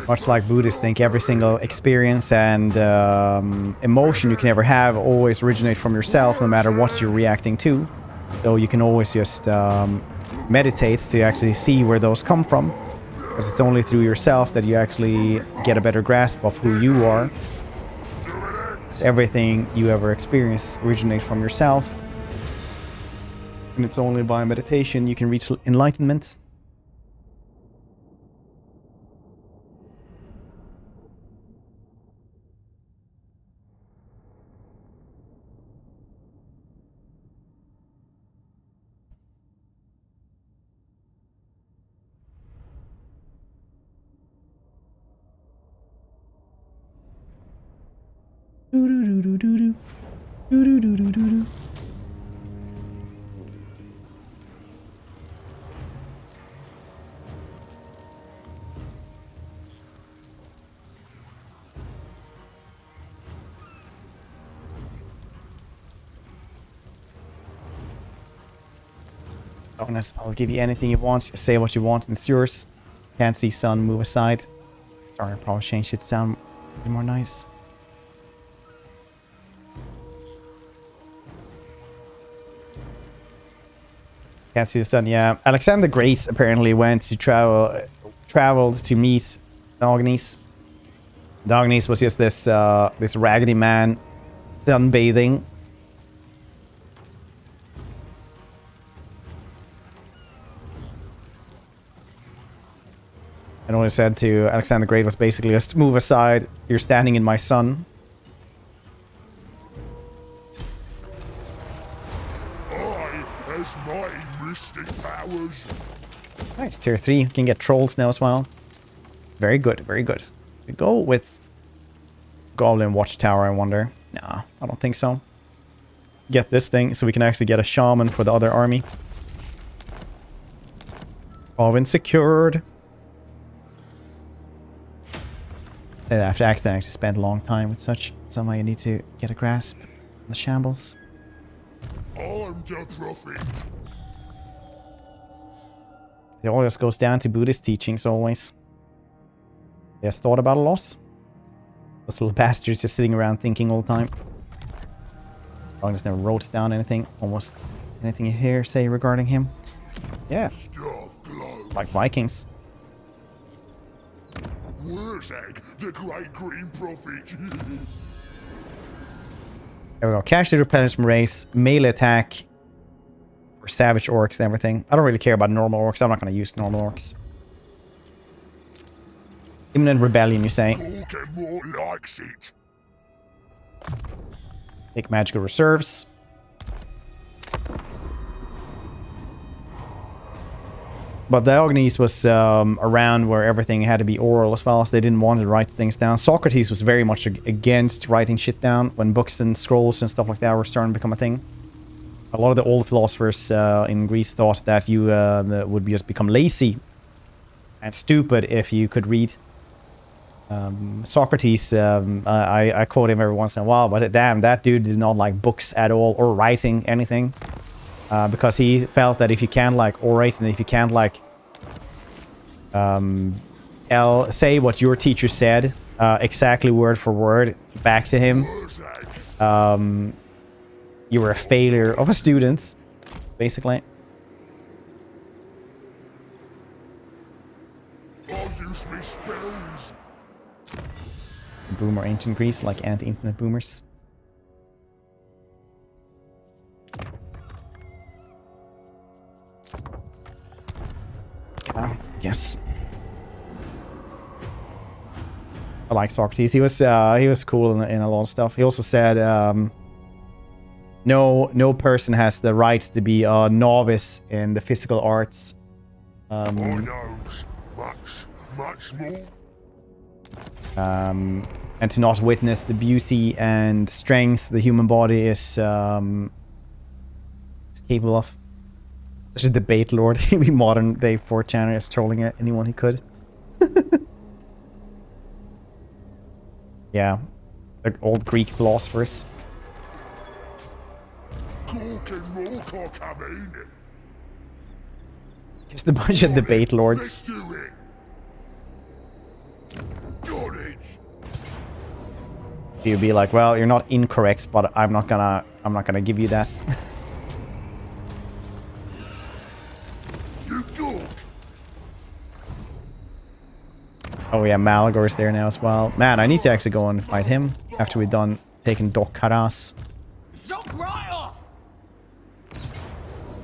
Much like Buddhists think every single experience and emotion you can ever have always originate from yourself, no matter what you're reacting to. So you can always just meditate to actually see where those come from. Because it's only through yourself that you actually get a better grasp of who you are. It's everything you ever experience originates from yourself. And it's only by meditation you can reach enlightenment. Bonus, I'll give you anything you want. Say what you want and it's yours. Can't see sun, move aside. Sorry, I probably changed it to sound a bit more nice. Can't see the sun, yeah. Alexander Grace apparently went to traveled to meet Dognis. Dognis was just this this raggedy man sunbathing. And all he said to Alexander Great was basically, just move aside, you're standing in my sun. I has mighty mystic powers. Nice, tier 3. You can get trolls now as well. Very good, very good. We go with Goblin Watchtower, I wonder. Nah, I don't think so. Get this thing so we can actually get a shaman for the other army. Province secured. Say that after accident, I actually spent a long time with such. Somehow you need to get a grasp on the shambles. I'm the prophet. It always goes down to Buddhist teachings, always. Yes, thought about a lot. Those little bastards just sitting around thinking all the time. I just never wrote down anything, almost anything you hear say regarding him. Yeah, Stuff glows. like Vikings. Where's Egg, the great green prophet? There we go. Casualty replenishment race, melee attack for savage orcs and everything. I don't really care about normal orcs. I'm not going to use normal orcs. Imminent rebellion, you say? Voldemort likes it. Take magical reserves. But Diogenes was around where everything had to be oral as well, so they didn't want to write things down. Socrates was very much against writing shit down when books and scrolls and stuff like that were starting to become a thing. A lot of the old philosophers in Greece thought that you would just become lazy and stupid if you could read. Socrates, I quote him every once in a while, but damn, that dude did not like books at all or writing anything. Because he felt that if you can't like orate and if you can't like say what your teacher said exactly word for word back to him, you were a failure of a student, basically. I'll use me spells. Boomer ancient Greece, like anti-internet boomers. Yes. like Socrates. He was cool in a lot of stuff. He also said no person has the right to be a novice in the physical arts. I knows much more. And to not witness the beauty and strength the human body is capable of. Such a debate lord. He'd be modern day 4chan is trolling at anyone he could. Yeah. Like old Greek philosophers. Gork and Moorcock, I mean. Just a bunch of debate Let's lords. do it. Got it. You'd be like, well, you're not incorrect, but I'm not gonna give you that. You dork. Oh yeah, Malagor's there now as well. Man, I need to actually go and fight him after we're done taking Doc Karas. Zook right off!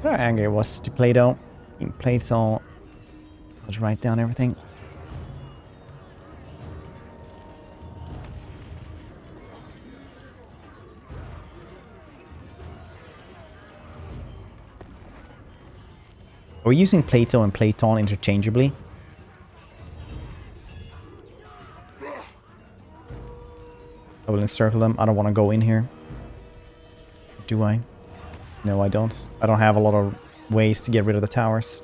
How angry I was to Plato. He played so... Let's write down everything. Are we using Plato and Platon interchangeably? I will encircle them. I don't want to go in here. Do I? No, I don't. I don't have a lot of ways to get rid of the towers.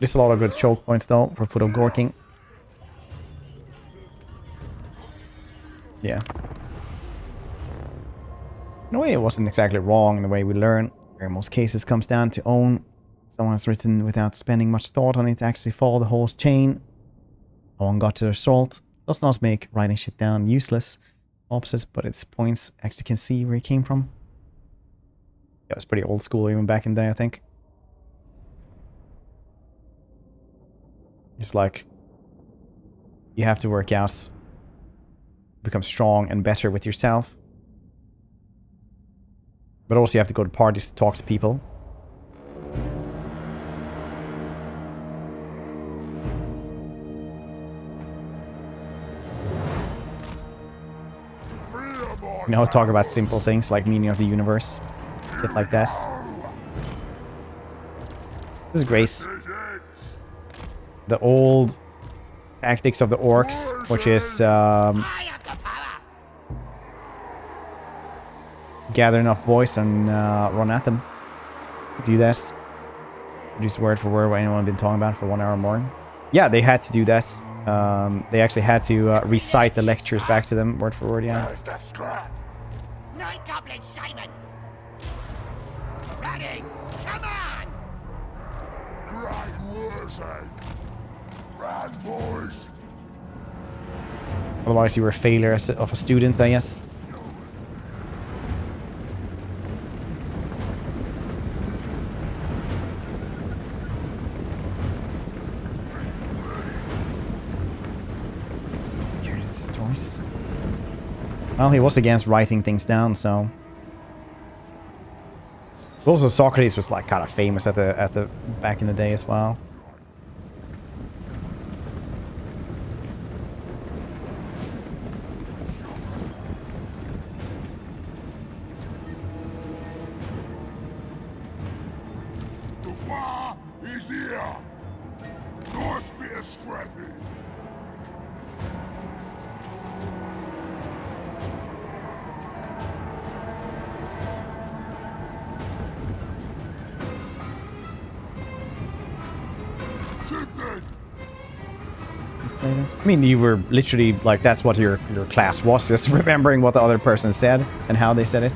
There's a lot of good choke points though for Foot of Gorking. Yeah. In a way, it wasn't exactly wrong in the way we learn. Where in most cases comes down to own. Someone has written without spending much thought on it to actually follow the whole chain. No one got to the assault. Does not make writing shit down useless. Opposite, but its points actually can see where it came from. Yeah, it was pretty old school even back in the day, I think. It's like you have to work out, become strong and better with yourself. But also you have to go to parties to talk to people. You know, talk about simple things like meaning of the universe. Shit like this. This is Grace. The old tactics of the orcs, which is gather enough boys and run at them. Do this. Just word for word what anyone been talking about for 1 hour more. Yeah, they had to do this. They actually had to recite the lectures back to them word for word, yeah. Where's the scrap? Night Goblin Simon! Ready! Come on! Great Wurzag. Run, boys. Otherwise you were a failure as of a student, I guess. Stories. Well, he was against writing things down, so. Also, Socrates was like kind of famous at the back in the day as well. The war is here. Nice bit of scrappy. I mean, you were literally like, that's what your class was, just remembering what the other person said and how they said it.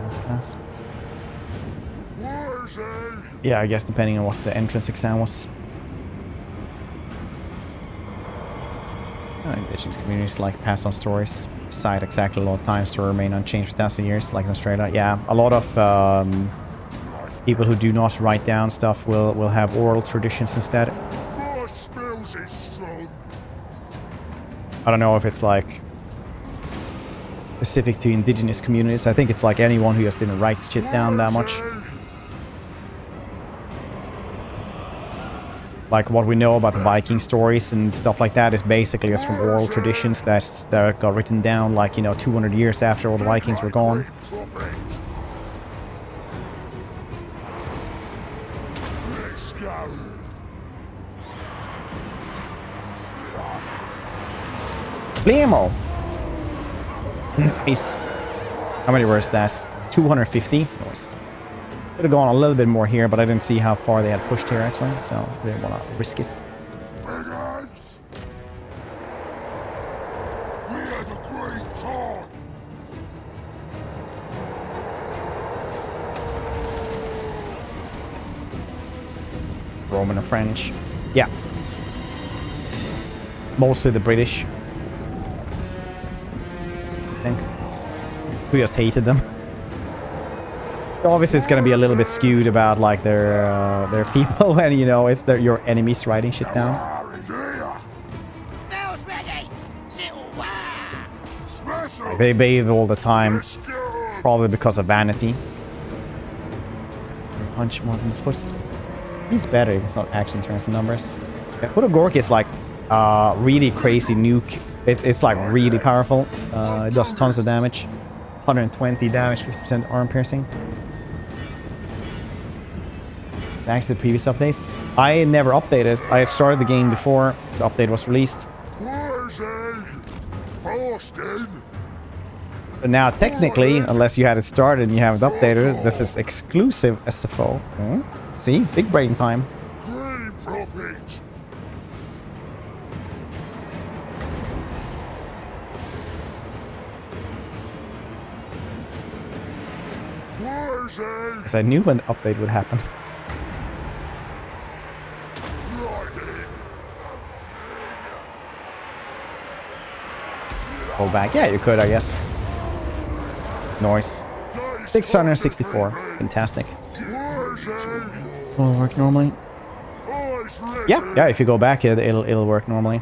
This class. Yeah, I guess depending on what the entrance exam was. Indigenous communities like pass on stories, cite exactly a lot of times to remain unchanged for thousands of years, like in Australia. Yeah, a lot of people who do not write down stuff will have oral traditions instead. I don't know if it's like specific to indigenous communities. I think it's like anyone who just didn't write shit down that much. like what we know about the Viking stories and stuff like that is basically just from oral traditions that got written down, like, you know, 200 years after all the Vikings were gone. Let's go. Blammo! Nice. How many were that? 250? Nice. Could have gone a little bit more here, but I didn't see how far they had pushed here, actually, so I didn't want to risk it. Brigands! We had a great time! Roman and French. Yeah. Mostly the British. I think. We just hated them. So obviously it's gonna be a little bit skewed about like their people, and you know, it's your enemies writing shit down. Spells ready, little wah. Like, they bathe all the time, probably because of vanity. Punch more than the foot. He's better if it's not actually in terms of numbers. Yeah, Foot of Gork is like really crazy nuke. It's like really powerful. It does tons of damage. 120 damage, 50% arm piercing. Thanks to the previous updates. I never updated. I started the game before the update was released. But now technically, unless you had it started and you haven't updated it, this is exclusive SFO. See? Big brain time. Because I knew when the update would happen. Go back. Yeah, you could, I guess. Nice. 664. Fantastic. Will it work normally? Yeah, if you go back, it'll work normally.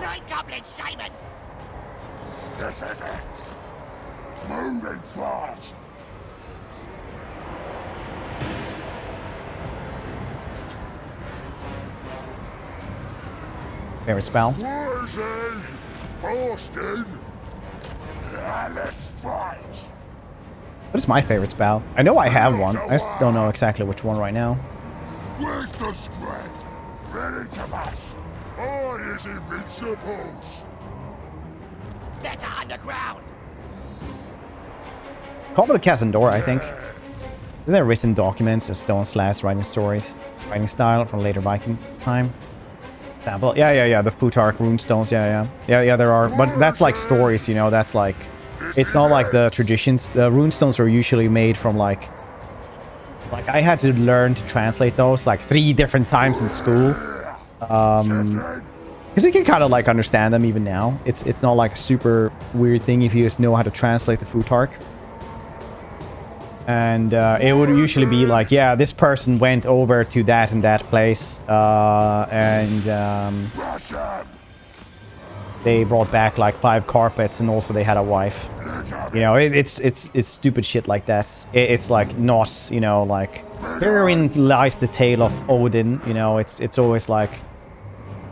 Night Goblin Simon. This is it. Moving fast. Favorite spell? Boston. Let's fight. What is my favorite spell? I know I have one. I just don't know exactly which one right now. Where's the spread? Ready to mash. All is invincibles. Better underground. Commodore Cassandora, I think. Isn't there written documents as stone slabs writing stories, writing style from later Viking time? Example. Yeah. The Plutarch runestones. Yeah, there are. But that's like stories, you know. That's like, it's not like the traditions. The runestones are usually made from like I had to learn to translate those like 3 different times in school. Because you can kind of like understand them even now. It's not like a super weird thing if you just know how to translate the Plutarch. And it would usually be like, yeah, this person went over to that and that place, and they brought back like 5 carpets, and also they had a wife. You know, it's stupid shit like that. It's like not, you know, like herein lies the tale of Odin. You know, it's always like,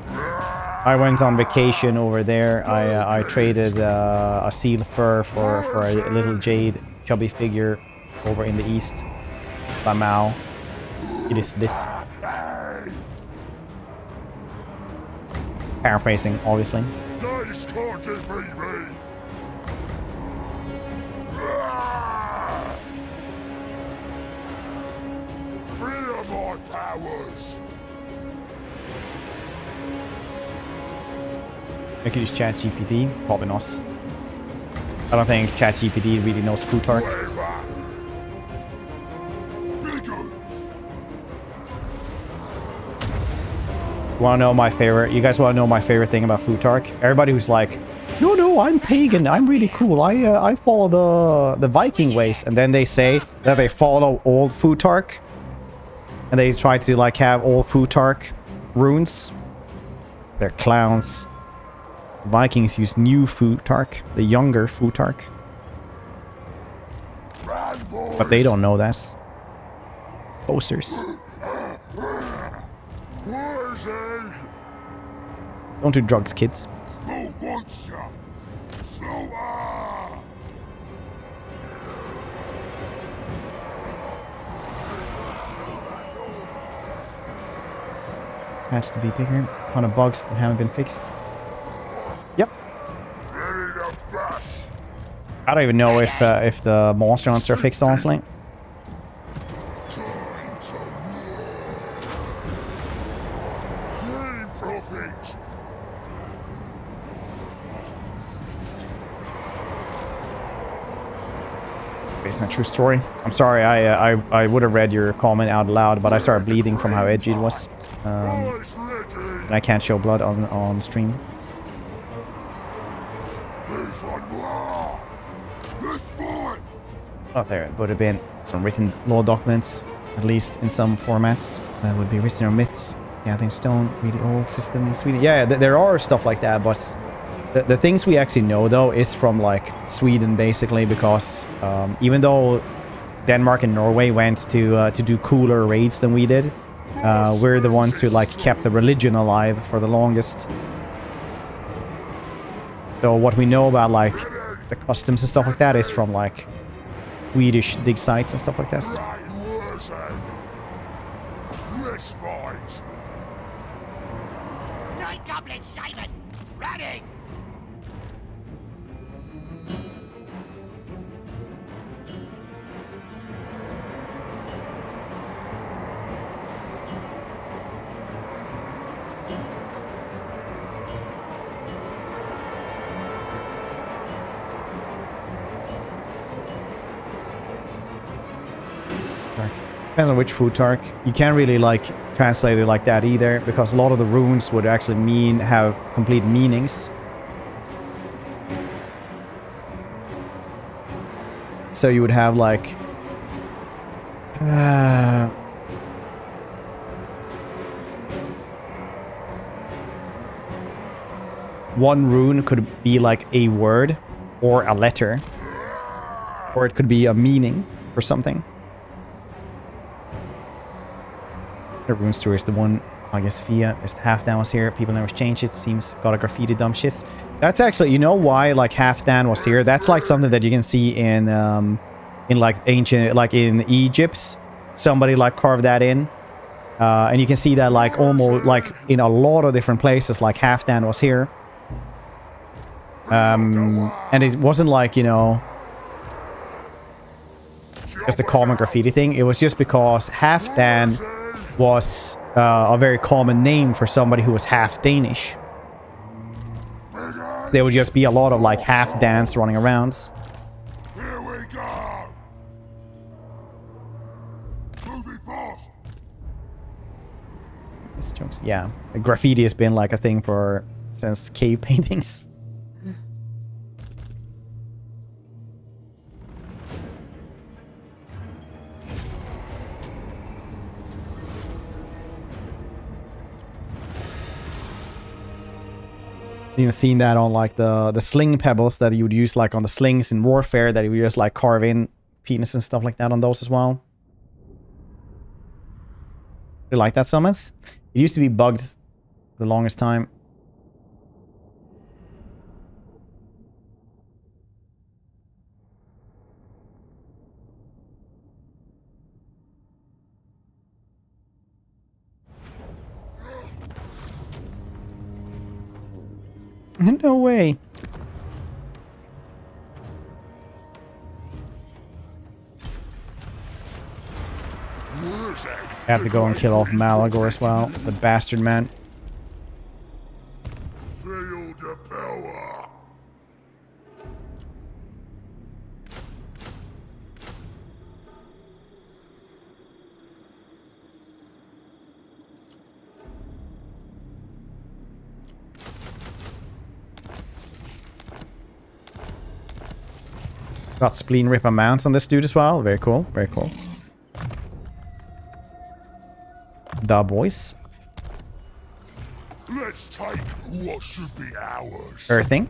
I went on vacation over there. I traded a seal fur for a little jade chubby figure over in the east. Somehow it is lit. Paraphrasing, obviously. I could use ChatGPT, probably not. I don't think ChatGPT really knows Plutarch. Want to know my favorite? You guys want to know my favorite thing about Plutarch? Everybody who's like, no, I'm pagan. I'm really cool. I follow the Viking ways, and then they say that they follow old Plutarch, and they try to like have old Plutarch runes. They're clowns. Vikings use new Plutarch, the younger Plutarch. But they don't know that's posers. Where's he? Don't do drugs, kids. Who wants ya? Slower! Hatch to be bigger. Ton of bugs that haven't been fixed. Yep. Ready to bash? I don't even know if the monster hunts are fixed, honestly. Time to roar. Green profit. It's based on a true story. I'm sorry, I would have read your comment out loud, but I started bleeding from how edgy it was. Eyes ready. And I can't show blood on stream. Who's on war? This fight. Oh, there would have been some written law documents, at least in some formats. That would be written or myths. Yeah, I think stone, really old system in Sweden. Yeah, there are stuff like that, but the things we actually know, though, is from, like, Sweden, basically, because even though Denmark and Norway went to do cooler raids than we did, we're the ones who, like, kept the religion alive for the longest. So what we know about, like, the customs and stuff like that is from, like, Swedish dig sites and stuff like this. Right, where's he? Let's fight. Night Goblin Simon! Ready! Depends on which futark. You can't really, like, translate it like that either, because a lot of the runes would actually have complete meanings. So you would have, like, one rune could be like a word or a letter, or it could be a meaning for something. The rune story is the one, I guess. Fia is Halfdan was here. People never change it. Seems got a graffiti dumb shit. That's actually, you know why, like, Halfdan was here? That's like something that you can see in like ancient, like in Egypt. Somebody like carved that in, and you can see that like almost like in a lot of different places. Like Halfdan was here, and it wasn't like, you know, just a common graffiti thing. It was just because Halfdan was a very common name for somebody who was half Danish. So there would just be a lot of like Halfdans running around. Here we go. Moving fast. These jokes, yeah. Graffiti has been like a thing for since cave paintings. Even seen that on like the sling pebbles that you would use like on the slings in warfare, that you would just like carve in penis and stuff like that on those as well. You like that, summons? It used to be bugged the longest time. No way. I have to go and kill off Malagor as well, the bastard man. Feel the power. Got Spleen Ripper mounts on this dude as well. Very cool, very cool. Da boys. Let's take what should be ours. Earthing.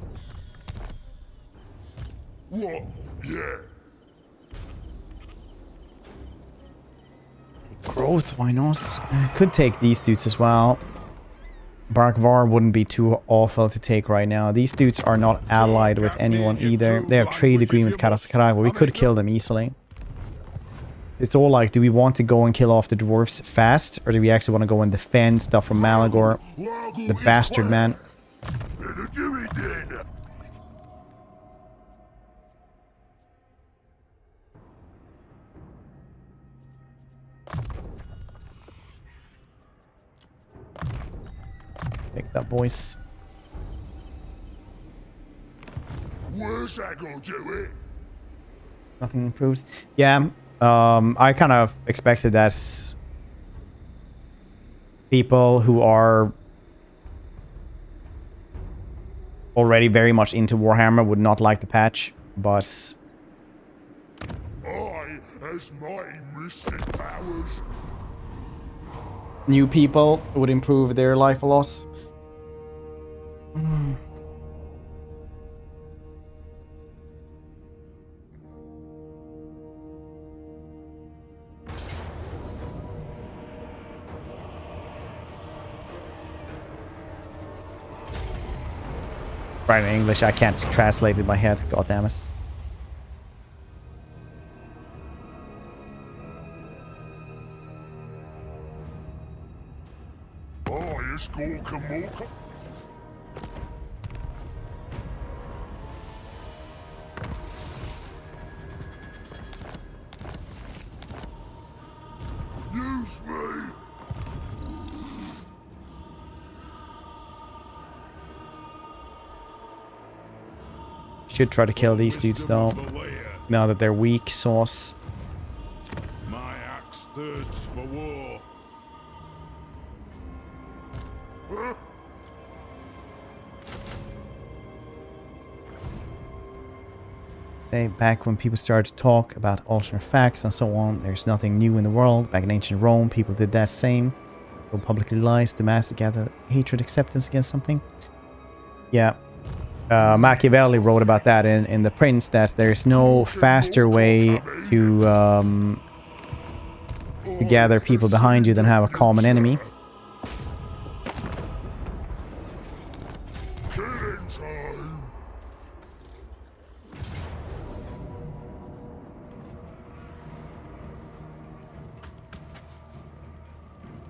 What? Yeah. Growth, why not? Could take these dudes as well. Barkvar wouldn't be too awful to take right now. These dudes are not allied with anyone either. They have trade agreement with Karasakarawa. We could kill them easily. It's all like, do we want to go and kill off the dwarves fast? Or do we actually want to go and defend stuff from Malagor? The bastard man. Better do it then. Take that, boys. Where's that gonna do it? Nothing improved. Yeah, I kind of expected that people who are already very much into Warhammer would not like the patch, but I has mighty mystic powers. new people would improve their life a lot. Right in English, I can't translate it in my head. God damn it. I is Gork and Mork. Use me. Should try to kill these dudes though. Now that they're weak sauce. My axe thirsts for war. Huh? Say back when people started to talk about alternate facts and so on, there's nothing new in the world. Back in ancient Rome, people did that same. Go publicly lies, the mass gather hatred, acceptance against something. Yeah. Machiavelli wrote about that in The Prince, that there's no faster way to gather people behind you than have a common enemy. Killing time.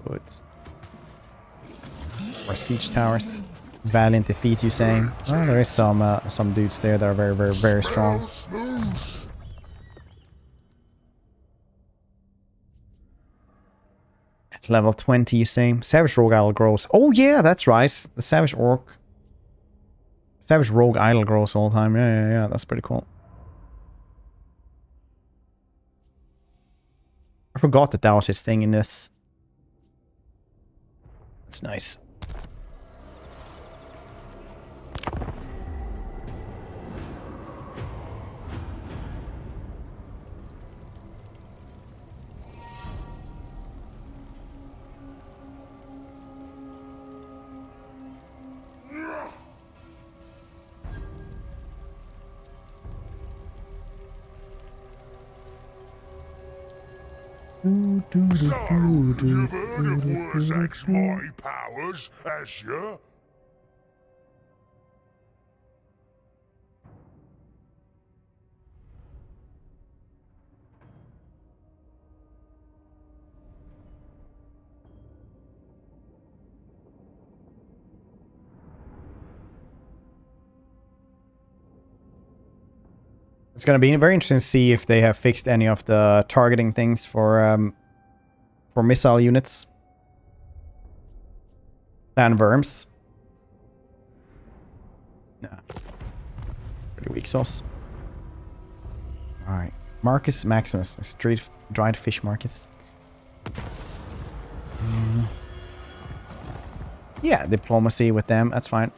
Good. Or siege towers. Valiant defeat, you saying? Well, there is some dudes there that are very, very, very strong. At level 20, you saying? Savage Rogue Idol grows. Oh yeah, that's right. The Savage Orc. Savage Rogue Idol grows all the time. Yeah, that's pretty cool. I forgot that that was his thing in this. That's nice. So, you've heard of Wurzak's mighty powers, has you? It's going to be very interesting to see if they have fixed any of the targeting things for missile units and worms. Nah. Pretty weak sauce. Alright. Marcus Maximus. It's dried fish markets. Yeah, diplomacy with them. That's fine.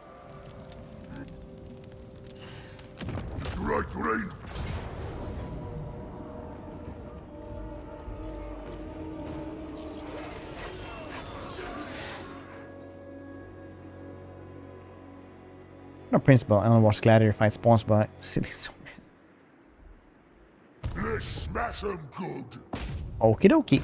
Right, great. No principle. I only watch Gladiator fight spawns by silly so. Let's smash 'em good. Okie dokie.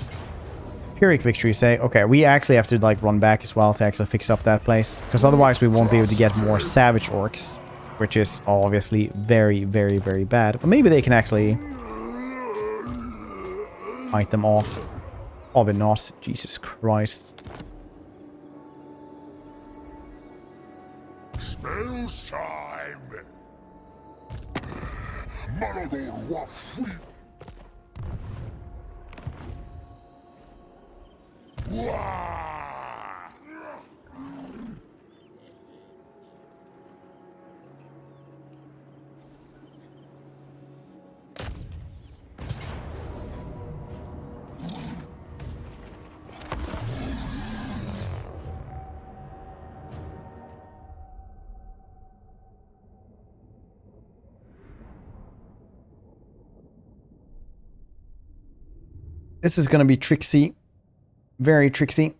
Pyrrhic victory, say. Okay, we actually have to like run back as well to actually fix up that place. Because otherwise we won't be able to get more savage orcs. Which is obviously very, very, very bad. But maybe they can actually fight them off. Probably not. Jesus Christ. Spells time! Malador Wafui! Wah! This is going to be tricksy. Very tricksy.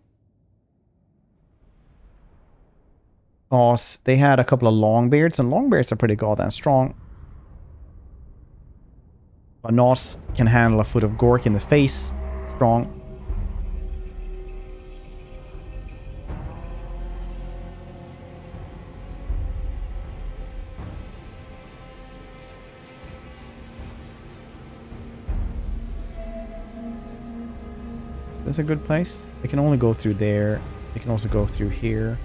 Because they had a couple of longbeards, and longbeards are pretty goddamn strong. But Nos can handle a foot of Gork in the face. Strong. Is this a good place? They can only go through there. They can also go through here.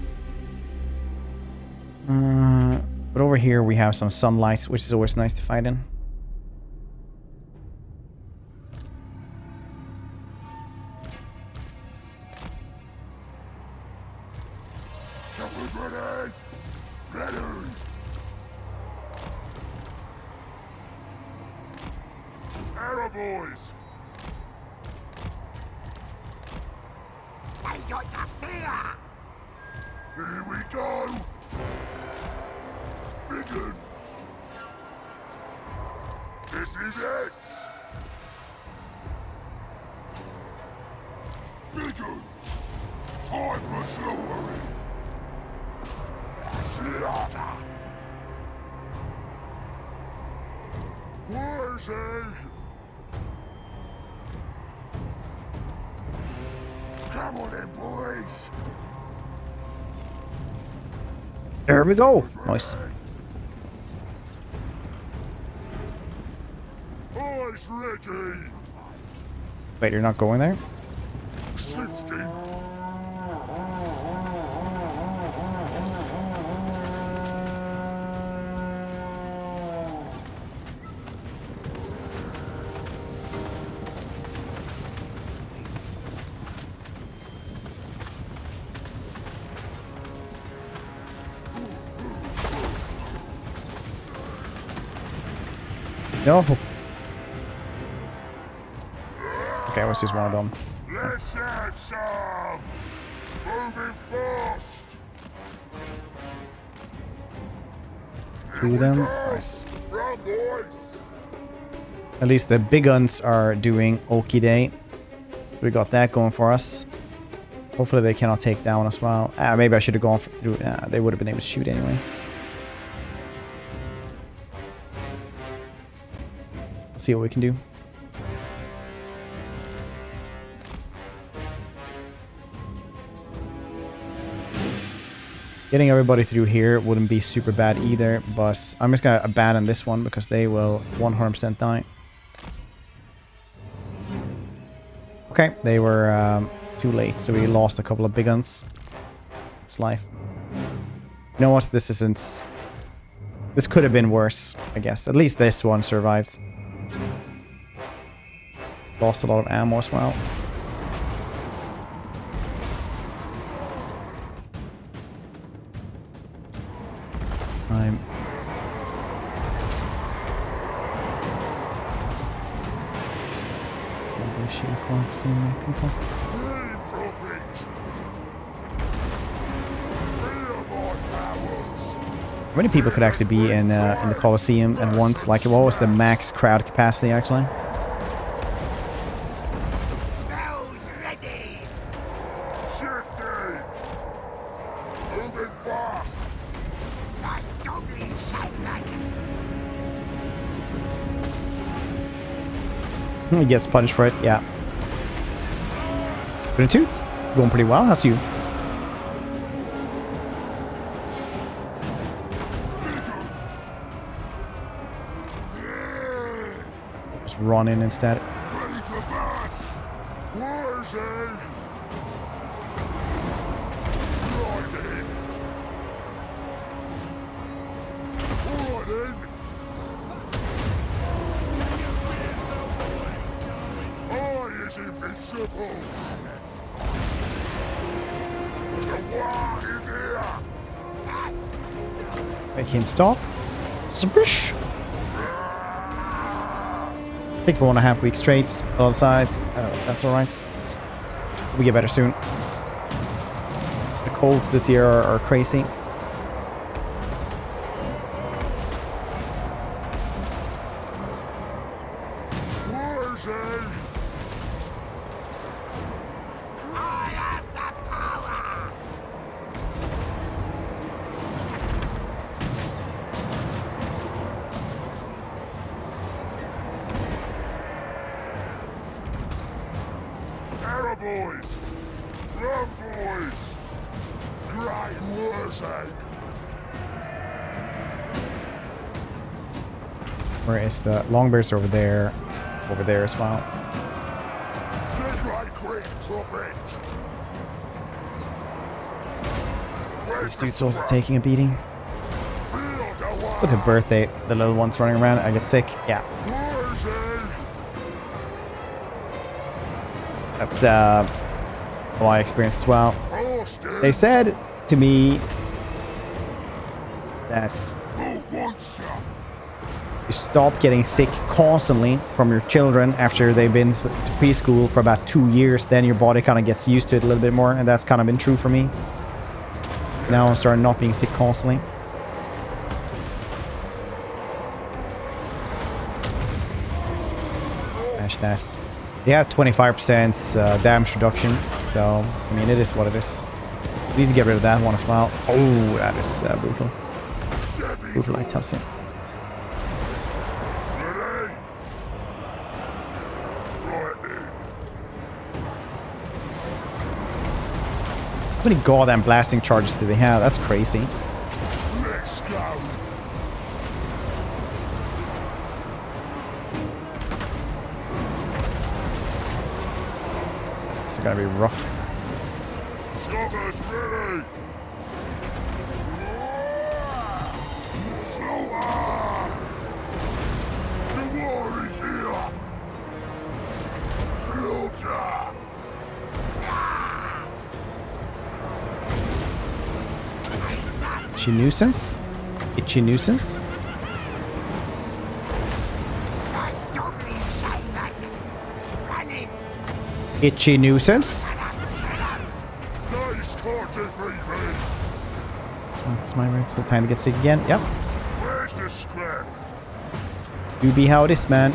But over here we have some sunlight, which is always nice to fight in. Choppers ready! Ready! Arrow boys! They got the fear! Here we go! Biggins! This is it! Biggins! Time for slaughtering! Slaughter! Where's he? Come on then, boys! There we go. Nice. Boys ready! Wait, you're not going there? 60! No. Okay, let's use one of them. Let's have some! Moving fast! Two of them. Nice. Run, boys! At least the big guns are doing okie day. So we got that going for us. Hopefully they cannot take that one as well. Maybe I should have gone through. They would have been able to shoot anyway. Let's see what we can do. Getting everybody through here wouldn't be super bad either, but I'm just gonna abandon this one because they will 100% die. Okay, they were too late, so we lost a couple of big guns. It's life. You know what? This isn't... This could have been worse, I guess. At least this one survived. Lost a lot of ammo as well. I'm... Somebody shoot a car for so many people. How many people could actually be in the Colosseum at once? Like, what was the max crowd capacity actually? Spells ready! Shifty! Moving fast! Like goblin shotgun! He gets punished for it, yeah. Good toots. Going pretty well. How's you? Just run in instead. Ready for battle. Where's Egg? Right in. All right then. I is invincible. The war is here. Make him stop. Swish. I think for 1.5 weeks straight, both sides. That's alright. We get better soon. The colds this year are crazy. Where's Egg? I have the power! Arrow boys! Run boys! Great where's Egg? Where is the longbears? Over there as well. Did right great prophet! This dude's also taking a beating. Field away! What's a birthday? The little ones running around. I get sick. Yeah, Where's Egg? that's my experience as well. Bastard! They said to me, that's Who wants ya? you stop getting sick constantly from your children after they've been to preschool for about 2 years. Then your body kind of gets used to it a little bit more, and that's kind of been true for me. Now I'm starting not being sick constantly. Smash that. Yeah, 25% damage reduction. So, I mean, it is what it is. We need to get rid of that one as well. Oh, that is brutal. Brutal, I tell you. Ready? Right then. How many goddamn blasting charges do they have? That's crazy. Let's go. This is gonna be rough. Shovers ready. Slaughter. The war is here. Slaughter. Itchy nuisance? Itchy nuisance? That doubly Simon! Running! Itchy nuisance? Days can't defeat me. That's my it's the time to get sick again. Yep. Where's the scrap? Do be how it is, man.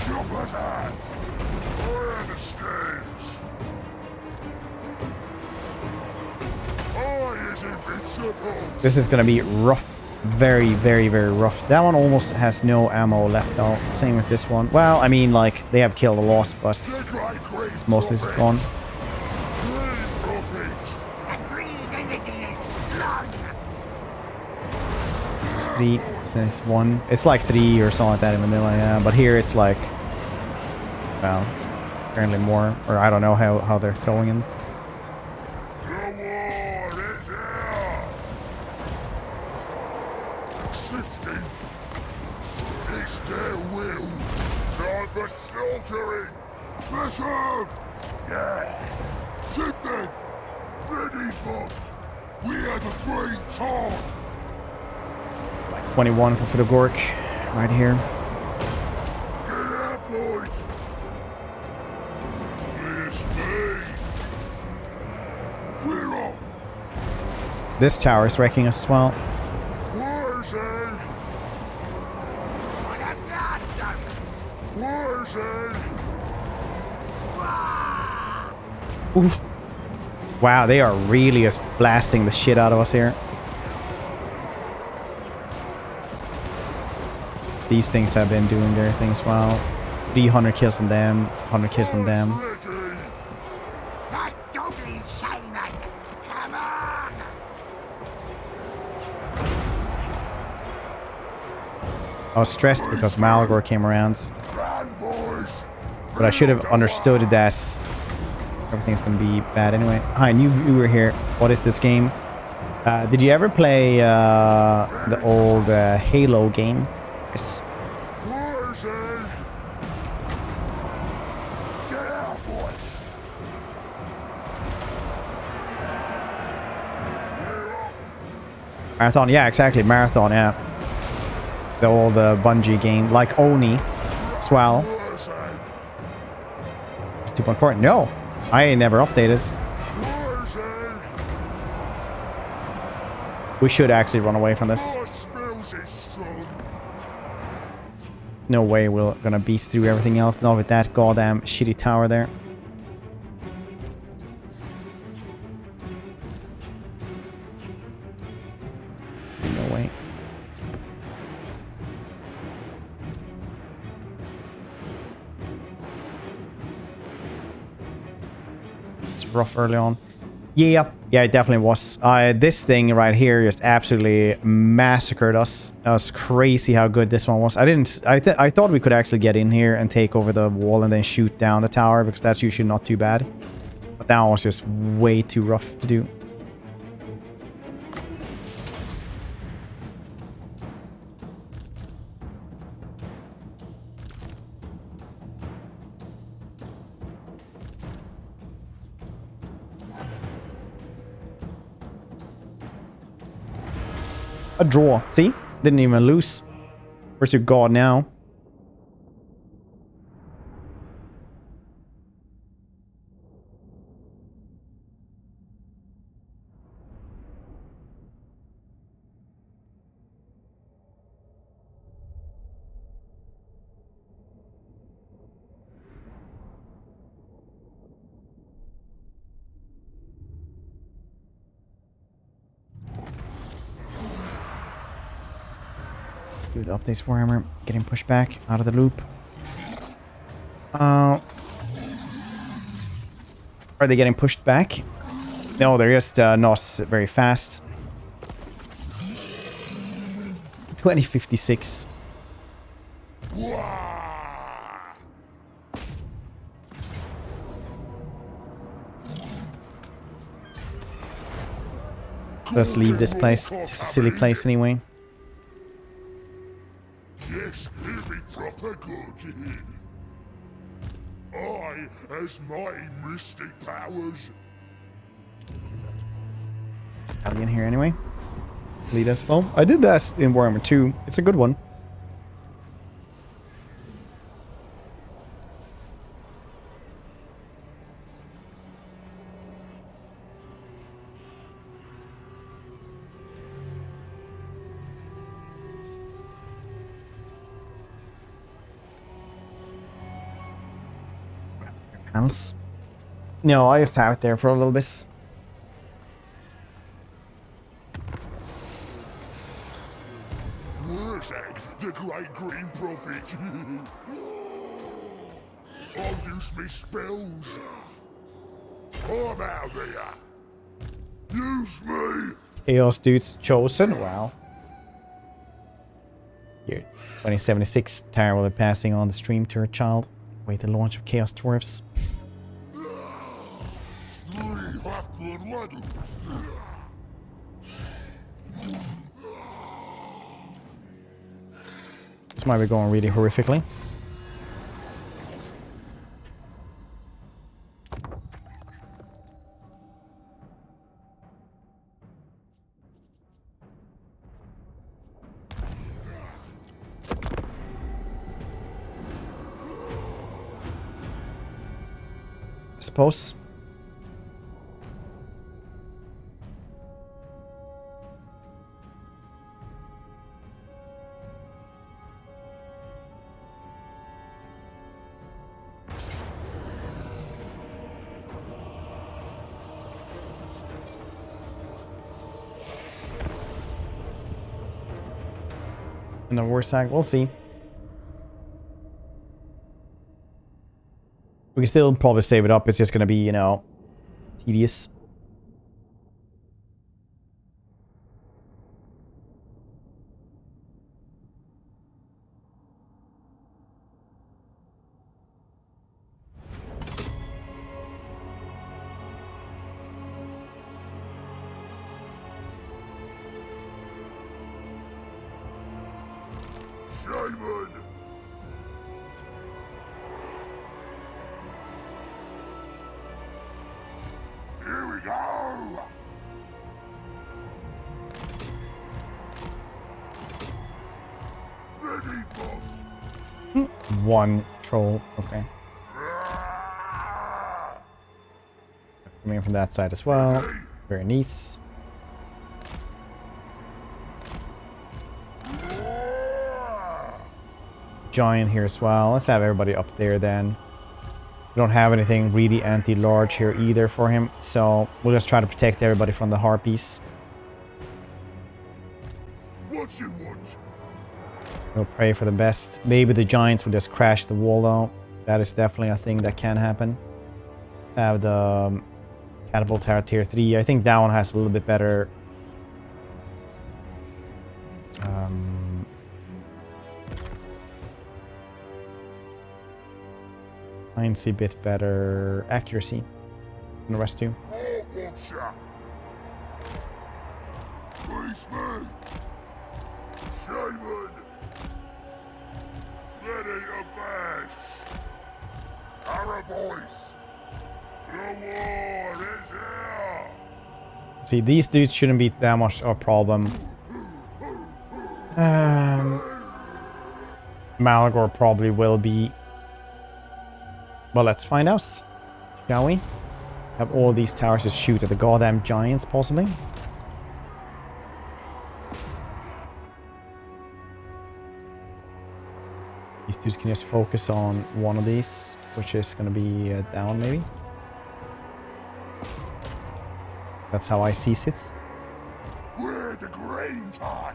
Chopper's hat. Where are the stands? I is invincible. This is gonna be rough. Very, very, very rough. That one almost has no ammo left though. Same with this one. Well, I mean, like, they have killed a lot, but it's mostly gone. The greed energy is blood! There's 3. There's 1. It's like 3 or something like that in vanilla, yeah. But here it's like, well, apparently more. Or I don't know how they're throwing in. The war is here. 60. It's their will. Time for slaughtering. Pressure. Yeah. Shifting. Ready, boss. We had a great time. 21 for Foot of Gork. Right here. Get out, boys. It's me. We're off. This tower is wrecking us as well. Where's Egg? On a blaster! Where's Egg? Oof. Wow, they are really just blasting the shit out of us here. These things have been doing their things well. 300 kills on them, 100 kills on them. I was stressed because Malgor came around. Run, boys! But I should have understood that everything's going to be bad anyway. Hi, I knew you were here. What is this game? Did you ever play the old Halo game? Yes. Poison! Get out, boys! Marathon, yeah, exactly. Marathon, yeah. The old Bungie game, like Oni as well. Poison! It's 2.4. No, I never updated. Poison! We should actually run away from this. More spills is strong. No way we're gonna beast through everything else. Not with that goddamn shitty tower there. No way. It's rough early on. Yeah, it definitely was. This thing right here just absolutely massacred us. That was crazy how good this one was. I thought we could actually get in here and take over the wall and then shoot down the tower, because that's usually not too bad. But that one was just way too rough to do. A draw. See? Didn't even lose. Where's your god now? Do the updates Warhammer. Getting pushed back out of the loop. Are they getting pushed back? No, they're just not very fast. 2056. Let's leave this place. It's a silly place anyway. Yes, he'll be proper good. I, as my mystic powers. I'll get in here anyway. Lead SFO. I did that in Warhammer 2. It's a good one. Panels. No, I just have it there for a little bit. Where's that? The great green prophet. I'll use me spells. I'm out there. Use me. Chaos Dudes chosen. Wow. Year 2076. Tara will be passing on the stream to her child. Wait the launch of Chaos Dwarfs. This might be going really horrifically. I suppose. In the worst side, we'll see. We can still probably save it up. It's just going to be, you know, tedious. Shaman! Here we go! Ready, boss! One troll. Okay. Coming in from that side as well. Very nice. Giant here as well. Let's have everybody up there then. We don't have anything really anti-large here either for him, so we'll just try to protect everybody from the harpies. What you want? We'll pray for the best. Maybe the giants will just crash the wall though. That is definitely a thing that can happen. Let's have the catapult tower tier 3. I think that one has a little bit better mine's a bit better accuracy than the rest too. Policeman! Shaman! Ready to bash! Our voice! The war is here! See, these dudes shouldn't be that much of a problem. Malagor probably will be. Well, let's find out, shall we? Have all these towers just shoot at the goddamn giants, possibly? These dudes can just focus on one of these, which is going to be down, maybe. That's how I see it. We're the grain tide!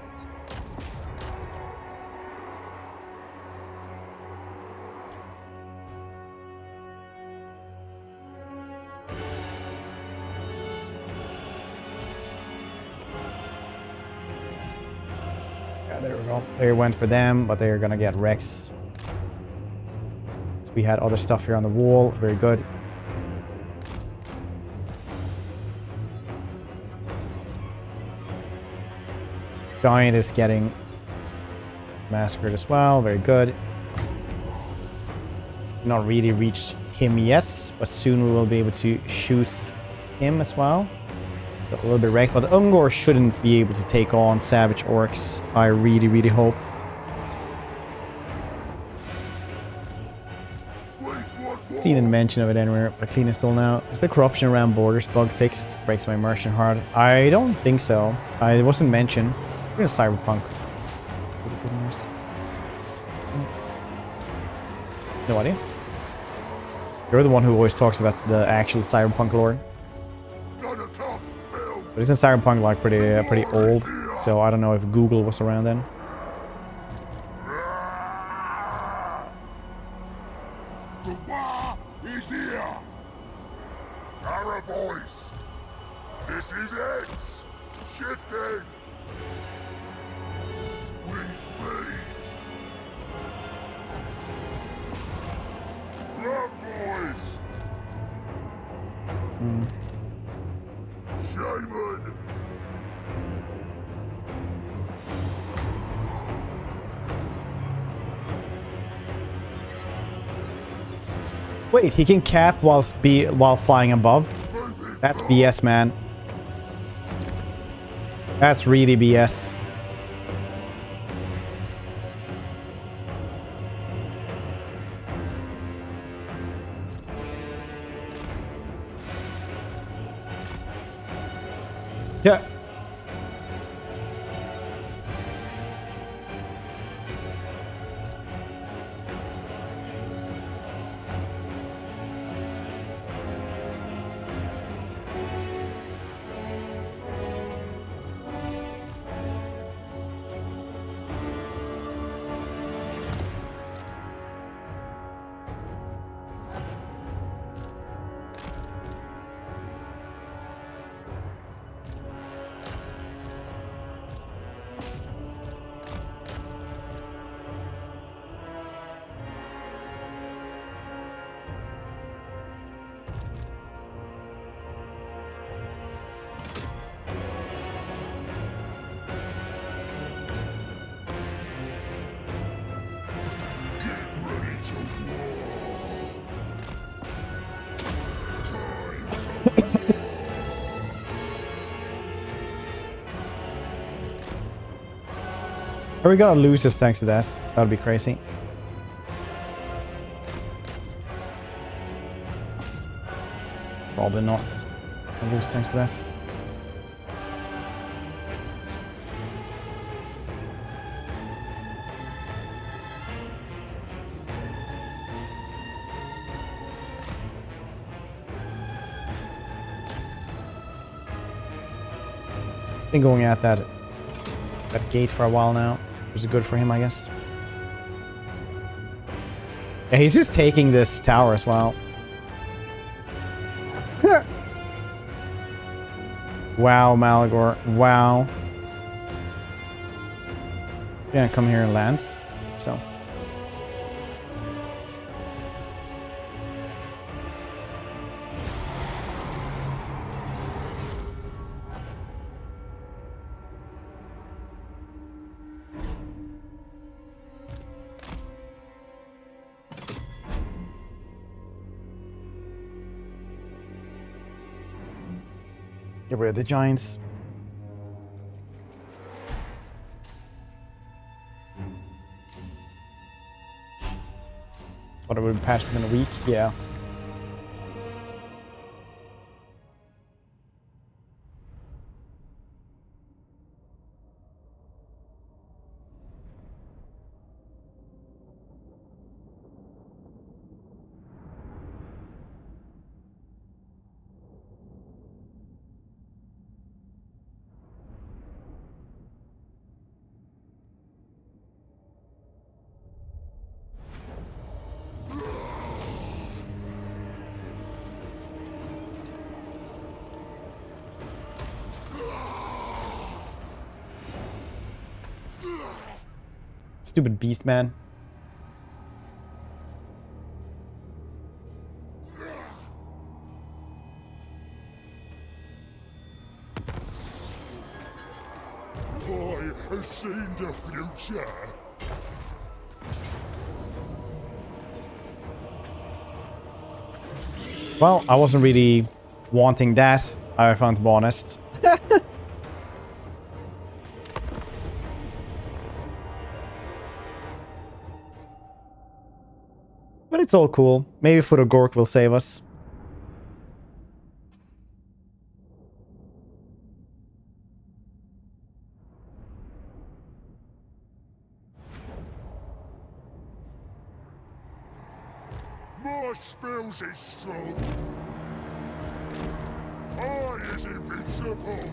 Yeah, there we go. They went for them, but they're gonna get Rex. So we had other stuff here on the wall. Very good. Giant is getting massacred as well. Very good. Not really reached him, yes, but soon we will be able to shoot him as well. Got a little bit wrecked, but Ungor shouldn't be able to take on savage orcs. I really, really hope. Seen a mention of it anywhere, but clean install now. Is the corruption around borders bug fixed? Breaks my merchant heart. I don't think so. It wasn't mentioned. We're gonna cyberpunk. No idea. You're the one who always talks about the actual cyberpunk lore. But isn't cyberpunk like pretty old? So I don't know if Google was around then. The war is here! Our voice! This is it! Shifting! We speed! Run, boys! Shaman! Wait, he can cap while flying above? That's BS, man. That's really BS. Yeah. Are we gonna lose this thanks to this? That would be crazy. Probably not. I'll lose thanks to this. Been going at that gate for a while now. Which is good for him, I guess. Yeah, he's just taking this tower as well. Wow, Malagor. Wow. You're gonna come here and land. So. Get rid of the giants. What, would patch within a week? Yeah. Stupid beast, man. I have seen the future. Well, I wasn't really wanting that, I found to be honest. But it's all cool. Maybe Foot of Gork will save us. My spells is strong. I is invincible.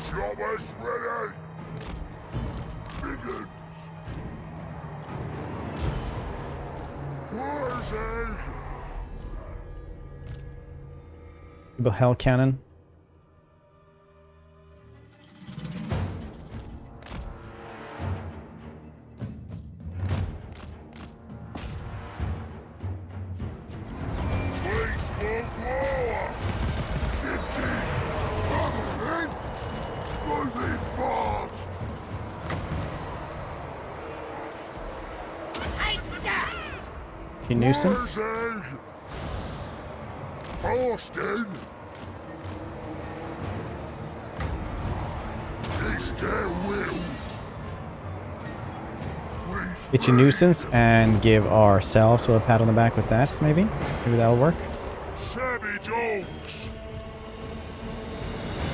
Jobbers ready. Begins. Where's he? The hell cannon. You nuisance. Austin. Is there will? It's a nuisance and give ourselves a pat on the back with that, maybe? Maybe that'll work. Savage oaks.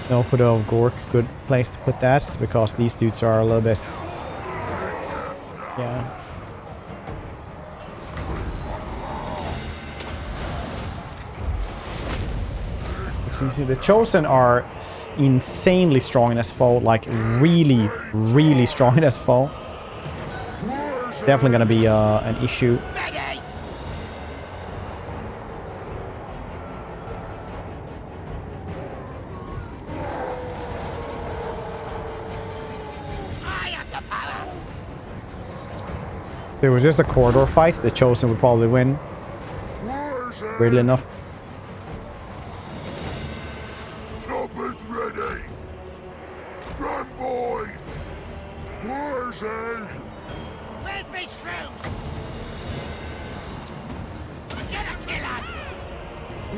No, Foot of Gork, good place to put that, because these dudes are a little bit... Yeah. You see, the Chosen are insanely strong in SFO, like really, really strong in SFO. It's definitely gonna be an issue. If it was just a corridor fight, the Chosen would probably win. Weirdly enough. Choppers ready. Run, boys. Where's he? Where's me shrooms? Get a kill on!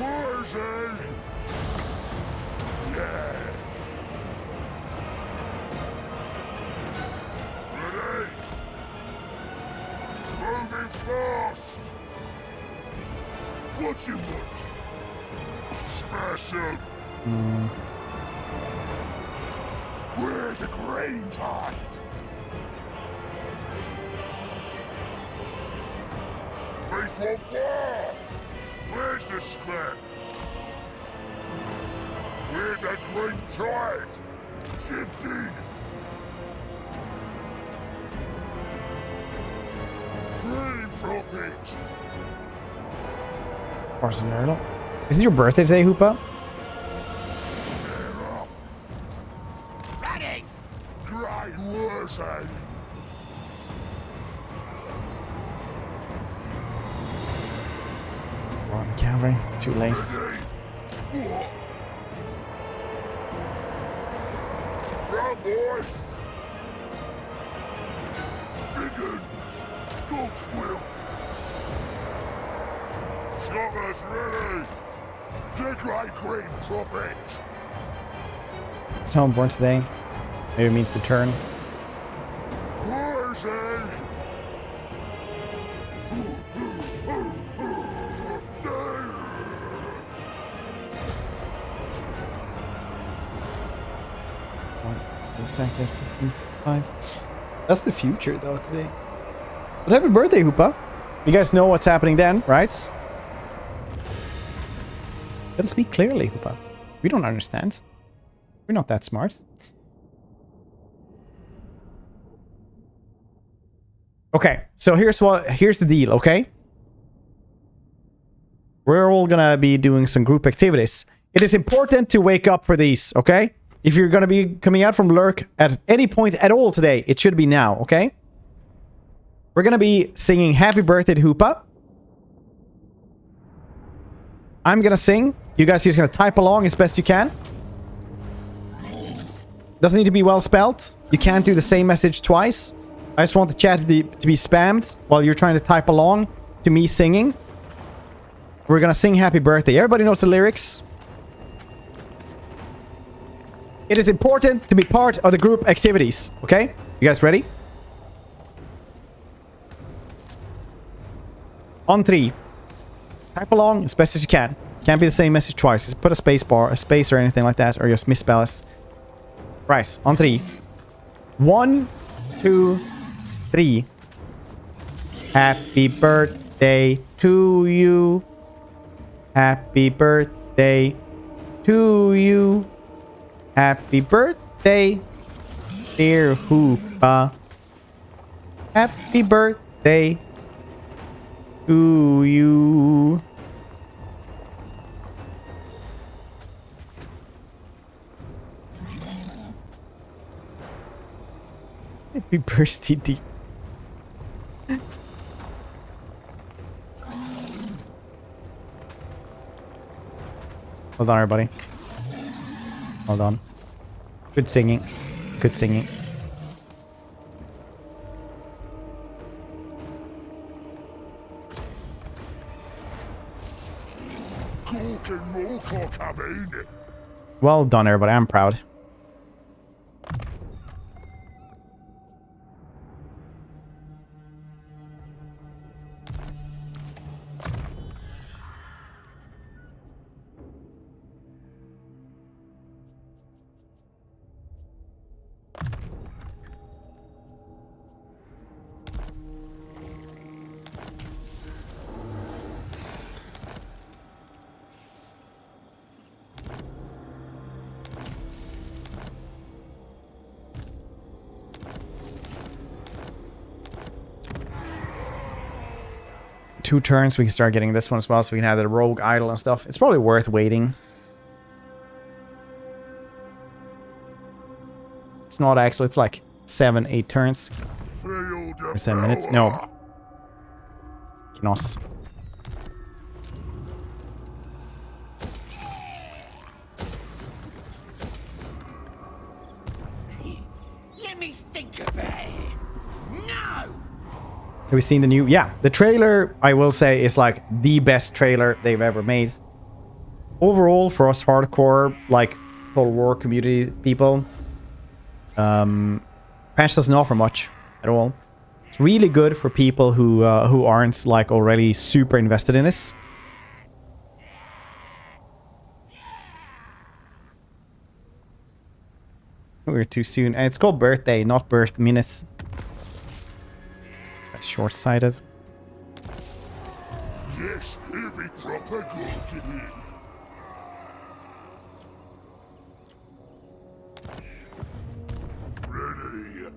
Where's he? Yeah. Smash it! We're the green tide! Face won't war! Where's the scrap? We're the green tide! Shifting! Green profit! Orson Myrtle. Is it your birthday today, Hoopa? They're off! Ready! Great words, eh? We're on the cavalry. Too lace. Run, boys! Biggins! Goat's wheel! Shotters ready! The great green prophet! It's how born today. Maybe it means the turn. Boys, eh? Exactly 15:55. That's the future though today. But happy birthday, Hoopa. You guys know what's happening then, right? Gotta speak clearly, Hoopa. We don't understand. We're not that smart. Okay, so here's the deal, okay? We're all gonna be doing some group activities. It is important to wake up for these, okay? If you're gonna be coming out from lurk at any point at all today, it should be now, okay? We're gonna be singing Happy Birthday to Hoopa. I'm gonna sing. You guys are just gonna type along as best you can. Doesn't need to be well spelled. You can't do the same message twice. I just want the chat to be spammed while you're trying to type along to me singing. We're gonna sing Happy Birthday. Everybody knows the lyrics. It is important to be part of the group activities. Okay? You guys ready? On 3. Type along as best as you can. Can't be the same message twice. Just put a space bar, a space or anything like that, or just misspell it. Right, on 3. 1, 2, 3. Happy birthday to you. Happy birthday to you. Happy birthday, dear Hoopa. Happy birthday to you. Happy birthday, dear. Hold on, everybody. Hold on. Good singing. Good singing. Well done, everybody. I'm proud. Two turns, we can start getting this one as well, so we can have the rogue idol and stuff. It's probably worth waiting. It's not actually, it's like 7, 8 turns. Or 7 minutes. No. Knos. Let me think about it. No! Have we seen the new... Yeah, the trailer, I will say, is like the best trailer they've ever made. Overall, for us hardcore, like, Total War community people, patch doesn't offer much at all. It's really good for people who aren't, like, already super invested in this. We were too soon. And it's called birthday, not birth minutes. That's short-sighted. Yes, it'll be proper good to him. Ready.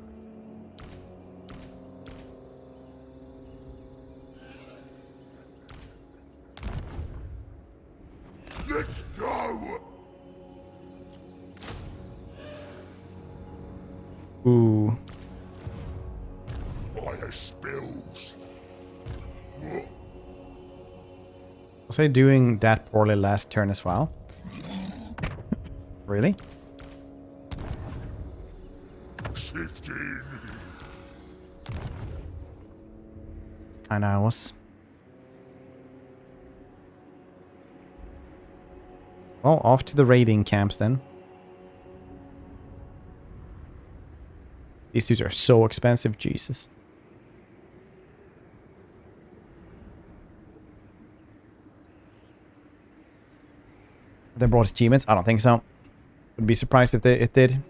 Let's go! Ooh. Fire spills. What? Was I doing that poorly last turn as well? Really? 15. Kinda I was. Well, off to the raiding camps then. These dudes are so expensive, Jesus. They brought achievements? I don't think so. Would be surprised if it did.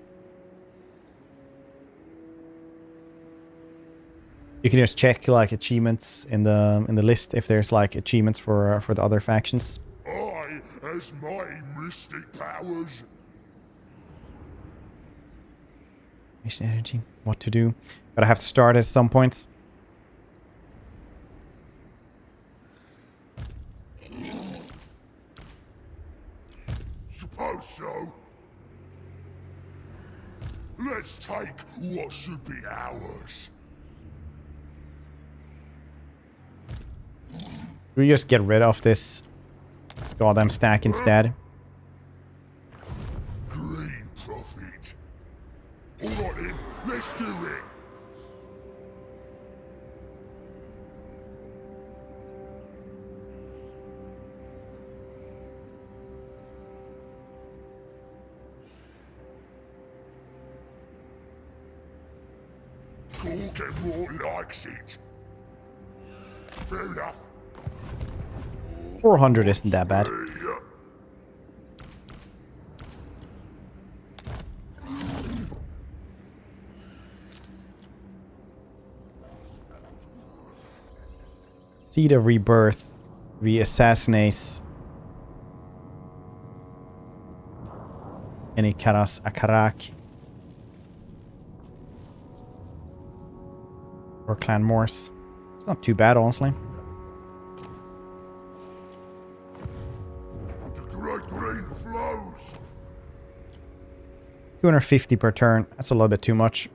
You can just check like achievements in the list if there's like achievements for the other factions. I, as my mystic powers. Mission energy. What to do? But I have to start at some points. Suppose so. Let's take what should be ours. We just get rid of this goddamn stack instead. Green profit. Alright then, let's do it. Gork and more likes it. Fair enough. 400 isn't that bad. Seed of Rebirth. Re-assassinates any Karas Akarak. Or Clan Morse. It's not too bad, honestly. The great green flows. 250 per turn. That's a little bit too much.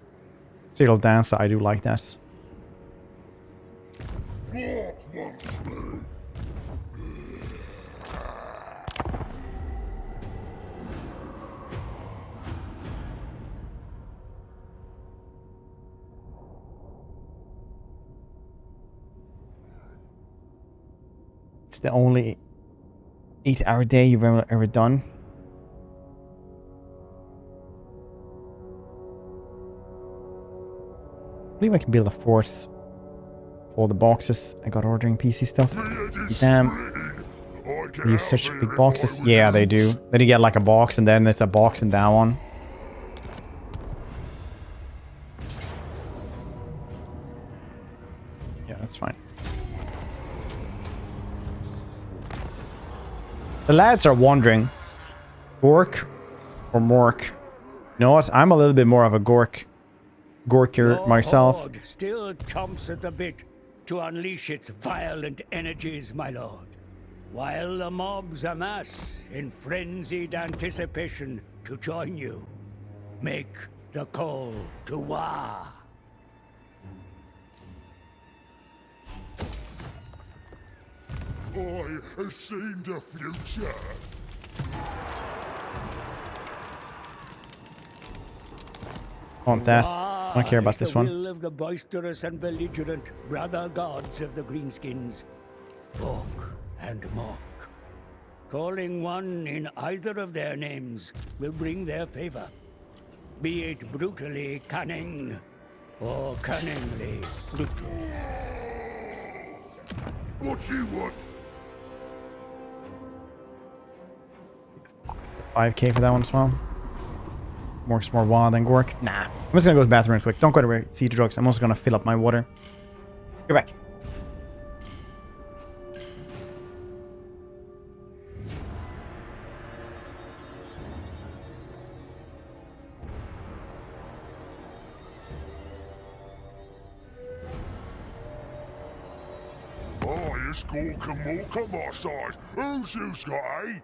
Serial Dance, I do like that. Gork wants me. It's the only 8-hour day you've ever done. I believe I can build a force for all the boxes. I got ordering PC stuff. Damn. They use such big boxes. Yeah, they do. Then you get like a box and then it's a box and that one. Yeah, that's fine. The lads are wondering, Gork or Mork? You know what? I'm a little bit more of a Gorker myself. Horde still chomps at the bit to unleash its violent energies, my lord. While the mobs amass in frenzied anticipation to join you, make the call to war. I have seen the future. Want this? I don't care about this one. The will of the boisterous and belligerent brother gods of the Greenskins, Bork and Mork. Calling one in either of their names will bring their favor. Be it brutally cunning or cunningly brutal. What you want? 5k for that one as well. Works more wild than Gork. Nah. I'm just gonna go to the bathroom real quick. Don't go to see the drugs. I'm also gonna fill up my water. Get back. Oh, it's Gork and Mork on my side. Who's you's got, eh?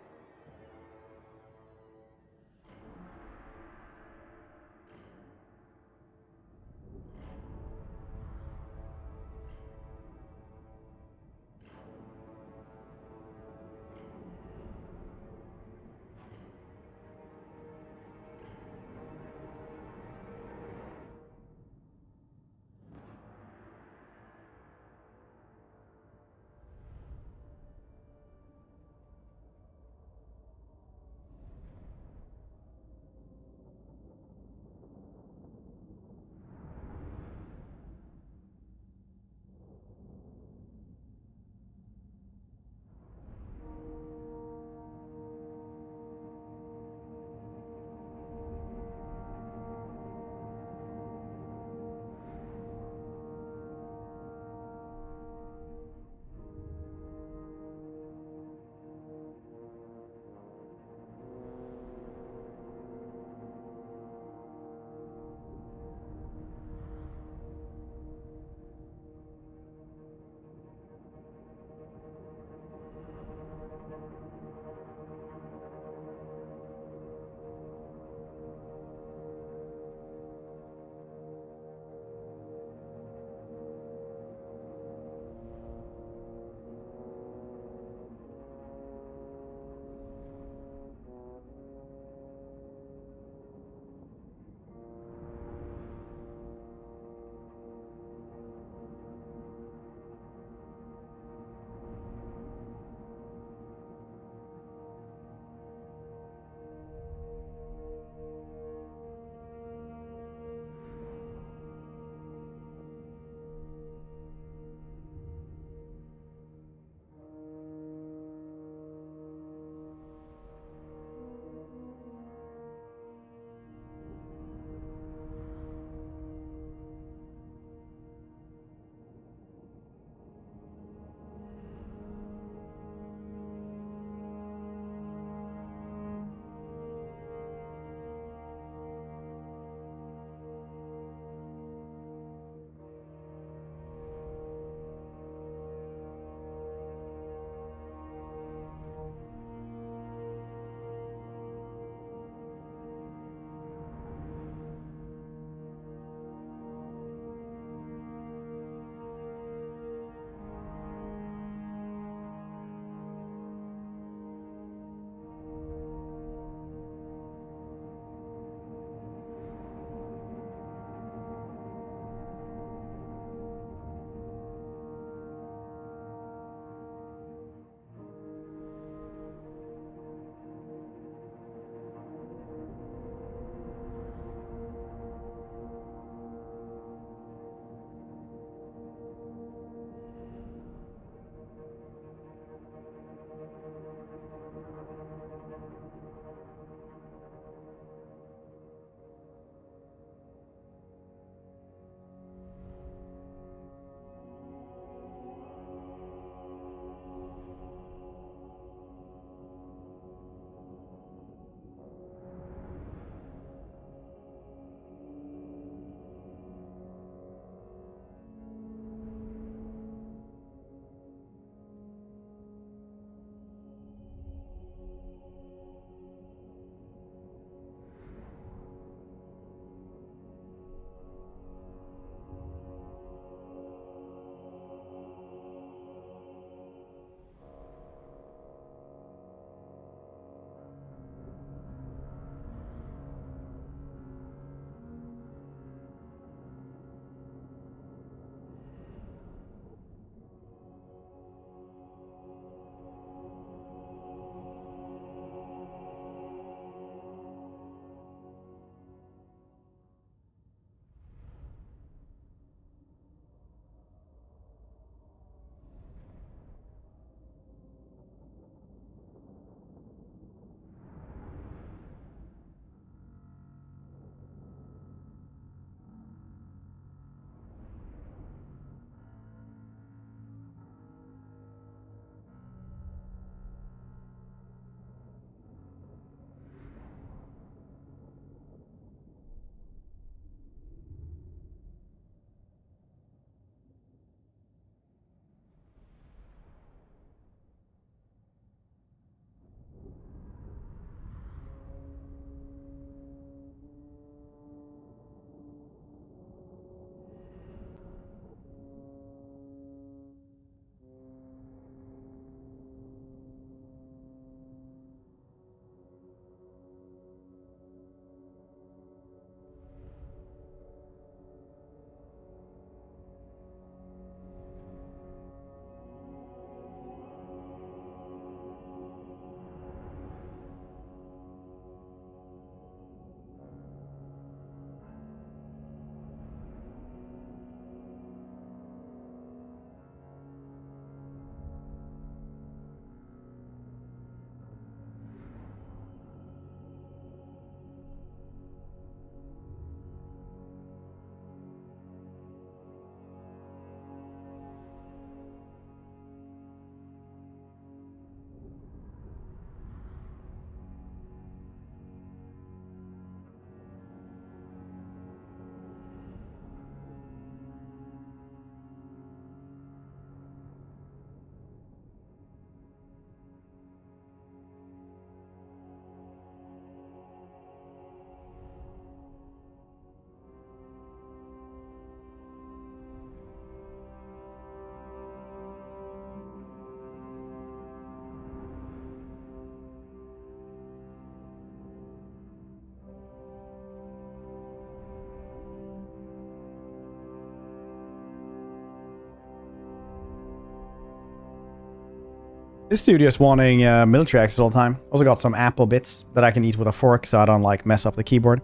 This studio's wanting military access all the time. Also got some apple bits that I can eat with a fork so I don't like mess up the keyboard.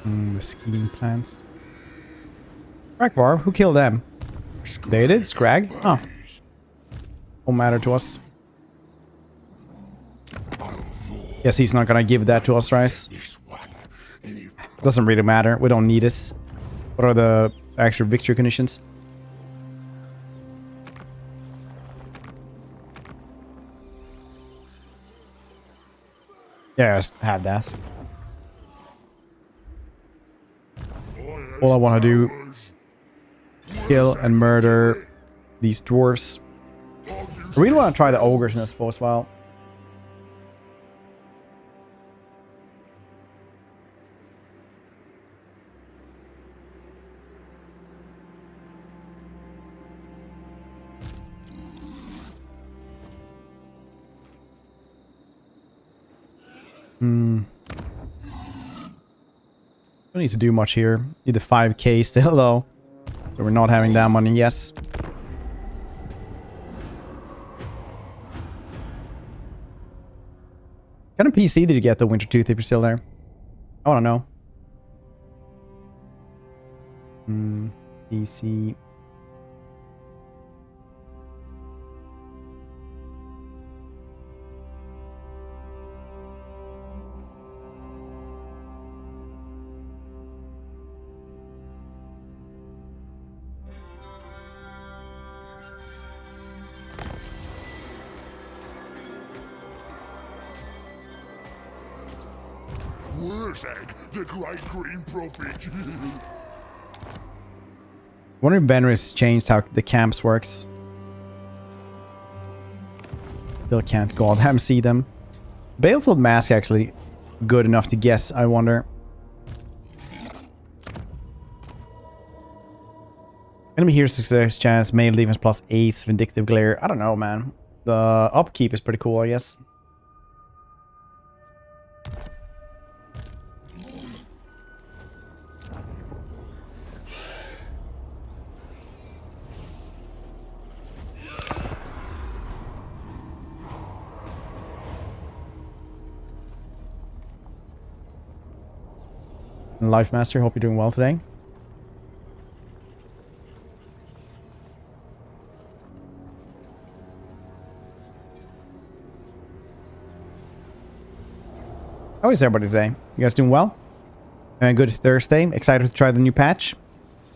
The scheme plans. Ragvar, who killed them? They did? Scrag? Oh. Won't matter to us. Guess he's not gonna give that to us, right? Doesn't really matter. We don't need it. What are the actual victory conditions? Yeah, I have that. All I want to do is kill and murder these dwarves. I really want to try the ogres in this SFO as well. Don't need to do much here. Need the 5k still though. So we're not having that money, yes. What kind of PC did you get the Winter Tooth if you're still there? I wanna know. PC. Where's Egg, the great green prophet? Wonder if Benris changed how the camps works. Still can't goddamn see them. Baleful Mask actually good enough to guess, I wonder. Enemy hero success chance, main defense plus ace, vindictive glare. I don't know, man. The upkeep is pretty cool, I guess. Life Master, hope you're doing well today. How is everybody today? You guys doing well? Good Thursday. Excited to try the new patch.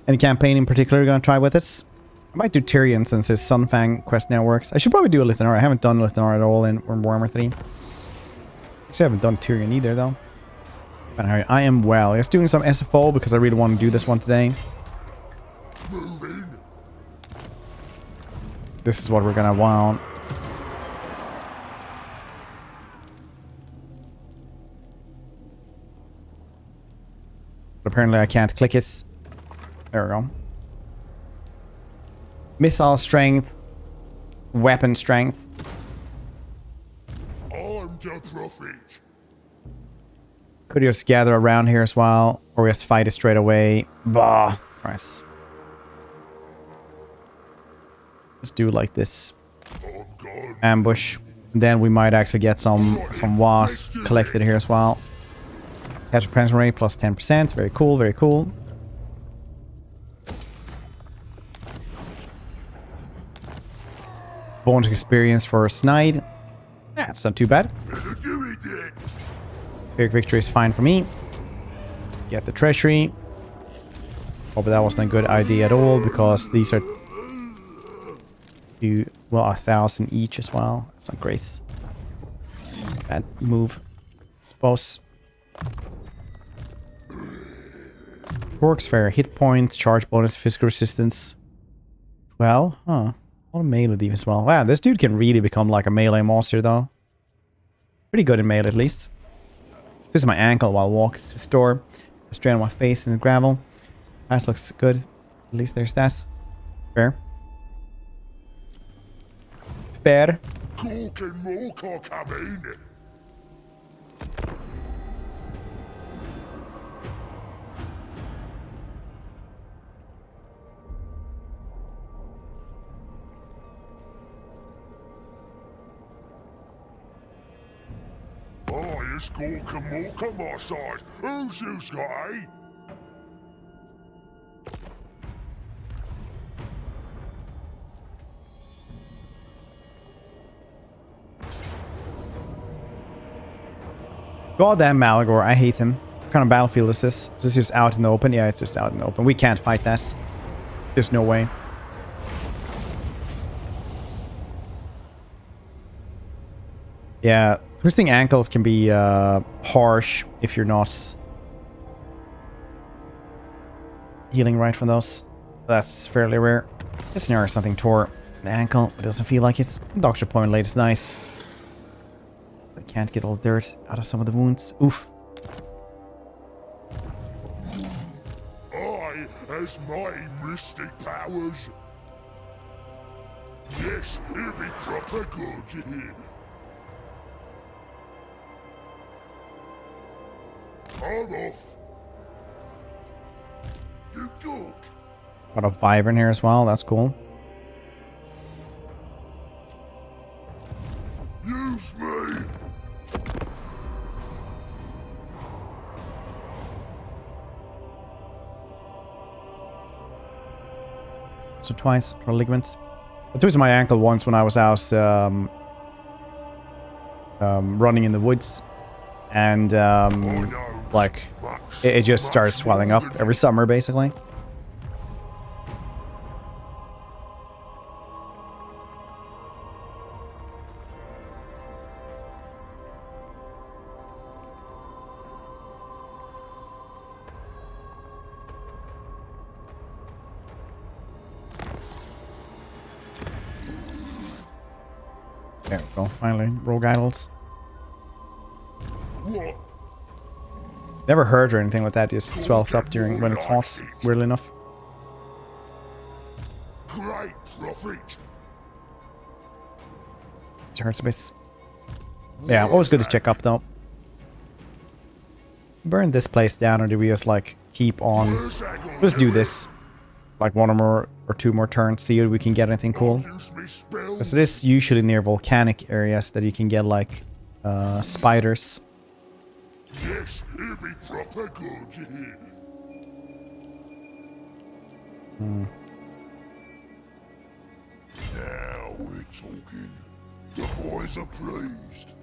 Any campaign in particular you're gonna try with it? I might do Tyrion since his Sunfang quest now works. I should probably do a Lithanar. I haven't done Lithanar at all in Warhammer 3. Actually, I haven't done Tyrion either though. I am well. Just doing some SFO because I really want to do this one today. This is what we're gonna want. But apparently I can't click it. There we go. Missile strength. Weapon strength. I'm the prophet. Could just gather around here as well, or just fight it straight away. Bah, nice. Let's do like this. Ambush. And then we might actually get some wasps collected here as well. Catch a penetration rate plus 10%. Very cool, very cool. Bonus experience for Snide. That's not too bad. Big victory is fine for me. Get the treasury. Probably that wasn't a good idea at all because these are well 1,000 each as well. That's not great. Bad move, I suppose. Works fair. Hit points, charge bonus, physical resistance. Well, huh. A lot of melee defense as well. Wow, this dude can really become like a melee monster though. Pretty good in melee at least. This is my ankle while I walk to the store. Strain on my face in the gravel. That looks good. At least there's that. Fair. Fair. Oh, it's Gork and Mork on my side. Who's this guy? Goddamn Malagor, I hate him. What kind of battlefield is this? Is this just out in the open? Yeah, it's just out in the open. We can't fight that. There's no way. Yeah, twisting ankles can be harsh if you're not healing right from those. That's fairly rare. Just near something tore the ankle. It doesn't feel like it's. Doctor appointment late is nice. So I can't get all the dirt out of some of the wounds. Oof. I has my mystic powers. Yes, it'll be proper good. I'm off. You dog. Got a Wyvern here as well. That's cool. Use me. So twice for ligaments. I twisted my ankle once when I was out running in the woods, and like it just started swelling up every summer, basically. There we go, finally. Rogue idols. What? Never hurt or anything like that, just swells up during when it's hot, weirdly enough. Great prophet. It hurts a bit. Yeah, always good to check up though. Burn this place down, or do we just like keep on? Let's do this. Like one or two more turns, see if we can get anything cool. Because it is usually near volcanic areas that you can get like spiders. Yes, it'll be proper good. Now we're talking. The boys are pleased.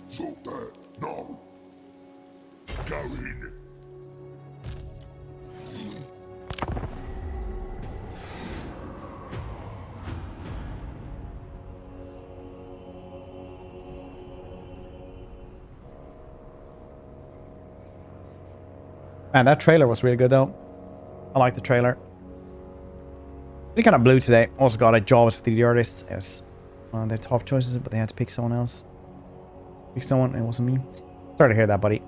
So that, no. Go in. Man, that trailer was really good though. I like the trailer. Really kind of blue today. Also got a job as 3D artist. It was one of their top choices, but they had to pick someone else. Pick someone, it wasn't me. Sorry to hear that, buddy.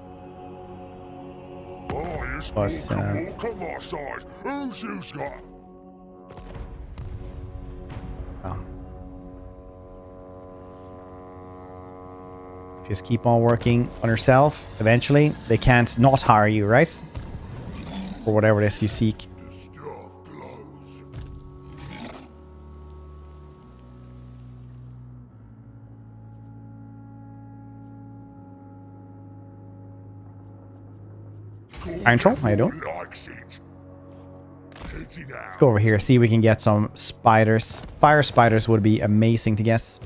Plus, Walk on my side. Who's this guy? oh. If you just keep on working on yourself, eventually they can't not hire you, right? For whatever it is you seek. The stuff glows. Iron Troll, how you doing? Likes it. Heading out. Let's go over here, see if we can get some spiders. Fire spiders would be amazing to guess.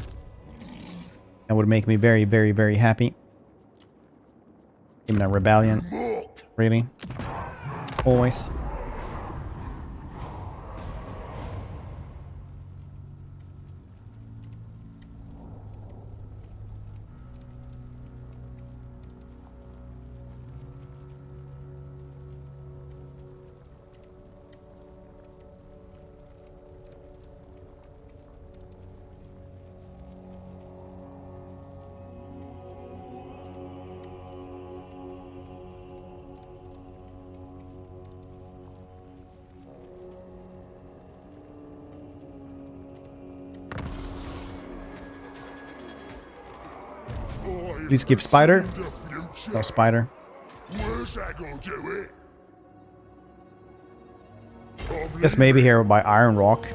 That would make me very, very, very happy. Even a rebellion. Really? Always. Please give spider. No spider. Where's that gonna do it? Guess maybe here by Iron Rock.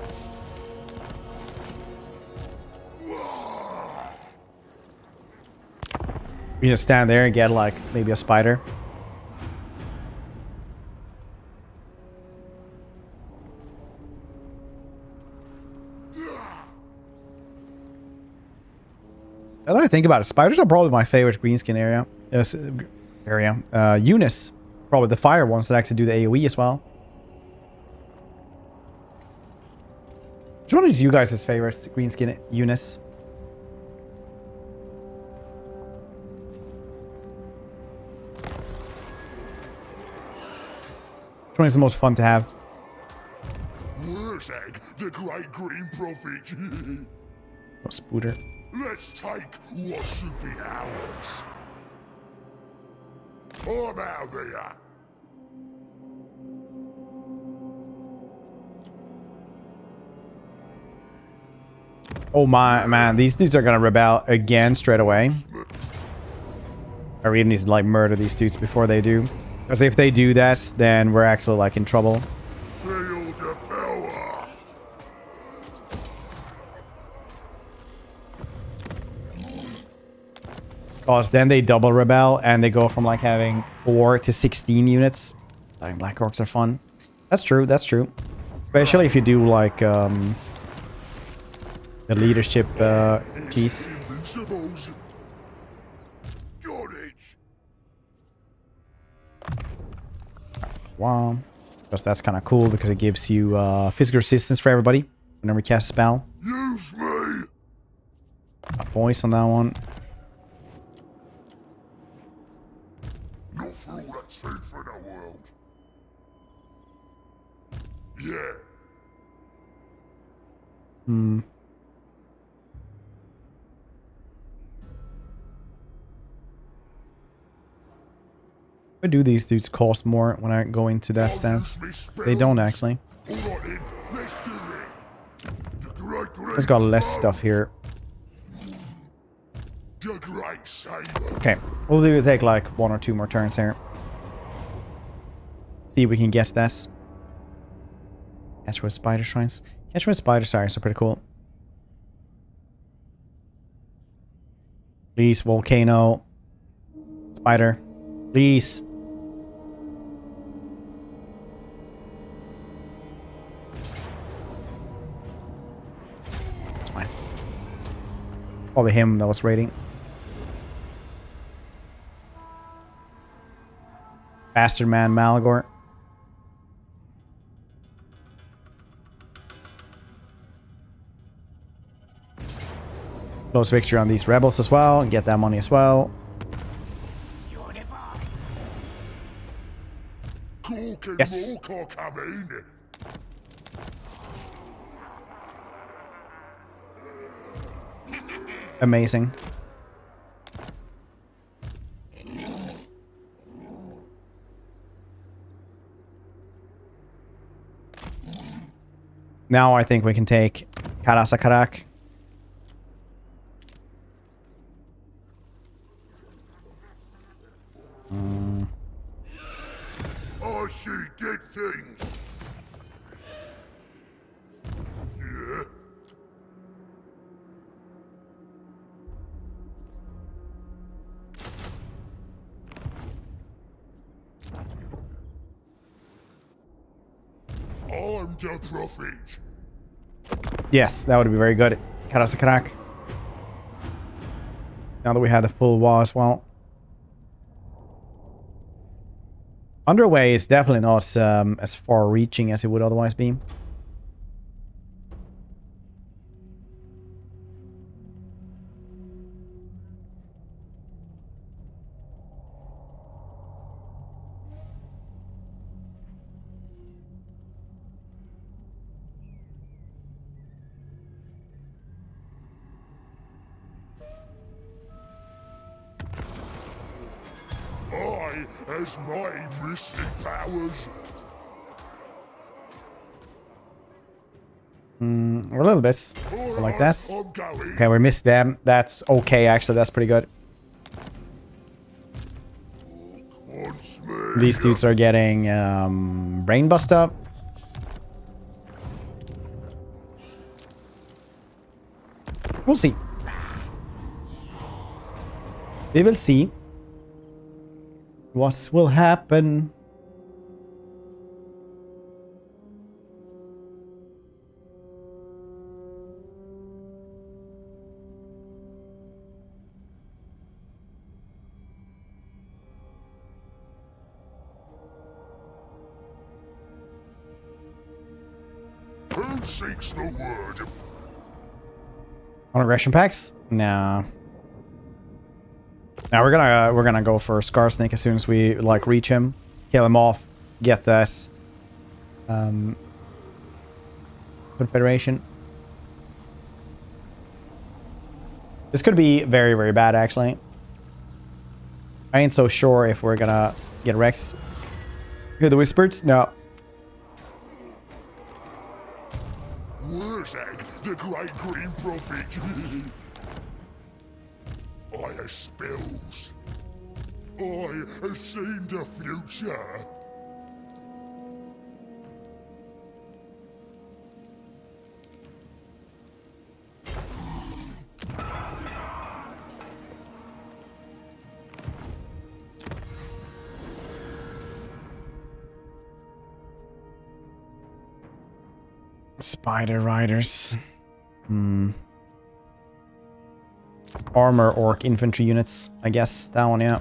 You just stand there and get like maybe a spider. Now that I think about it, spiders are probably my favorite greenskin area. Yes, Eunice, probably the fire ones that actually do the AoE as well. Which one is you guys' favorite greenskin Eunice? Which one is the most fun to have? Where's that? The great green prophet. Oh, Spooter. Let's take what should be ours. I'm out there. Oh my man, these dudes are gonna rebel again straight away. I really need to like murder these dudes before they do. Because if they do that, then we're actually like in trouble. Feel the power. Because then they double rebel and they go from like having 4 to 16 units. I mean, Black Orcs are fun. That's true, that's true. Especially if you do like the leadership piece. Invincibles. Got it. Wow. Because that's kind of cool because it gives you physical resistance for everybody whenever you cast a spell. Use me. A voice on that one. Not for all that safe in the world. Yeah. Hmm. Why do these dudes cost more when I go into that stance? They don't actually. All right then, let's do it. The great It's got less stuff here. The great saber. Okay, we'll do take like 1 or 2 more turns here. See if we can guess this. Catch with spider shrines. Catch with spider shrines are pretty cool. Please, volcano. Spider. Please. That's fine. Probably him that was raiding. Bastard man Malagor. Close victory on these rebels as well and get that money as well. You're the boss. Gork and Yes. Mork are coming. Amazing. Now I think we can take Karasakarak. I see dead things. Yeah. I'm the prophet. Yes, that would be very good. Karasakarak. Now that we have the full wall as well. Underway is definitely not as far reaching as it would otherwise be. I, as my mystic powers. Or a little bit. Like this. I'm going. Okay, we missed them. That's okay, actually. That's pretty good. These dudes are getting brain bust up. We'll see. We will see what will happen. Who seeks the word? On aggression packs? Nah. Now we're gonna go for Scar Snake as soon as we like reach him, kill him off, get this Confederation. This could be very, very bad actually. I ain't so sure if we're gonna get Rex. Hear the whispers? No. Wurzag, the great green prophet. I have spells. I have seen the future. Spider Riders. Armor orc infantry units. I guess that one, yeah.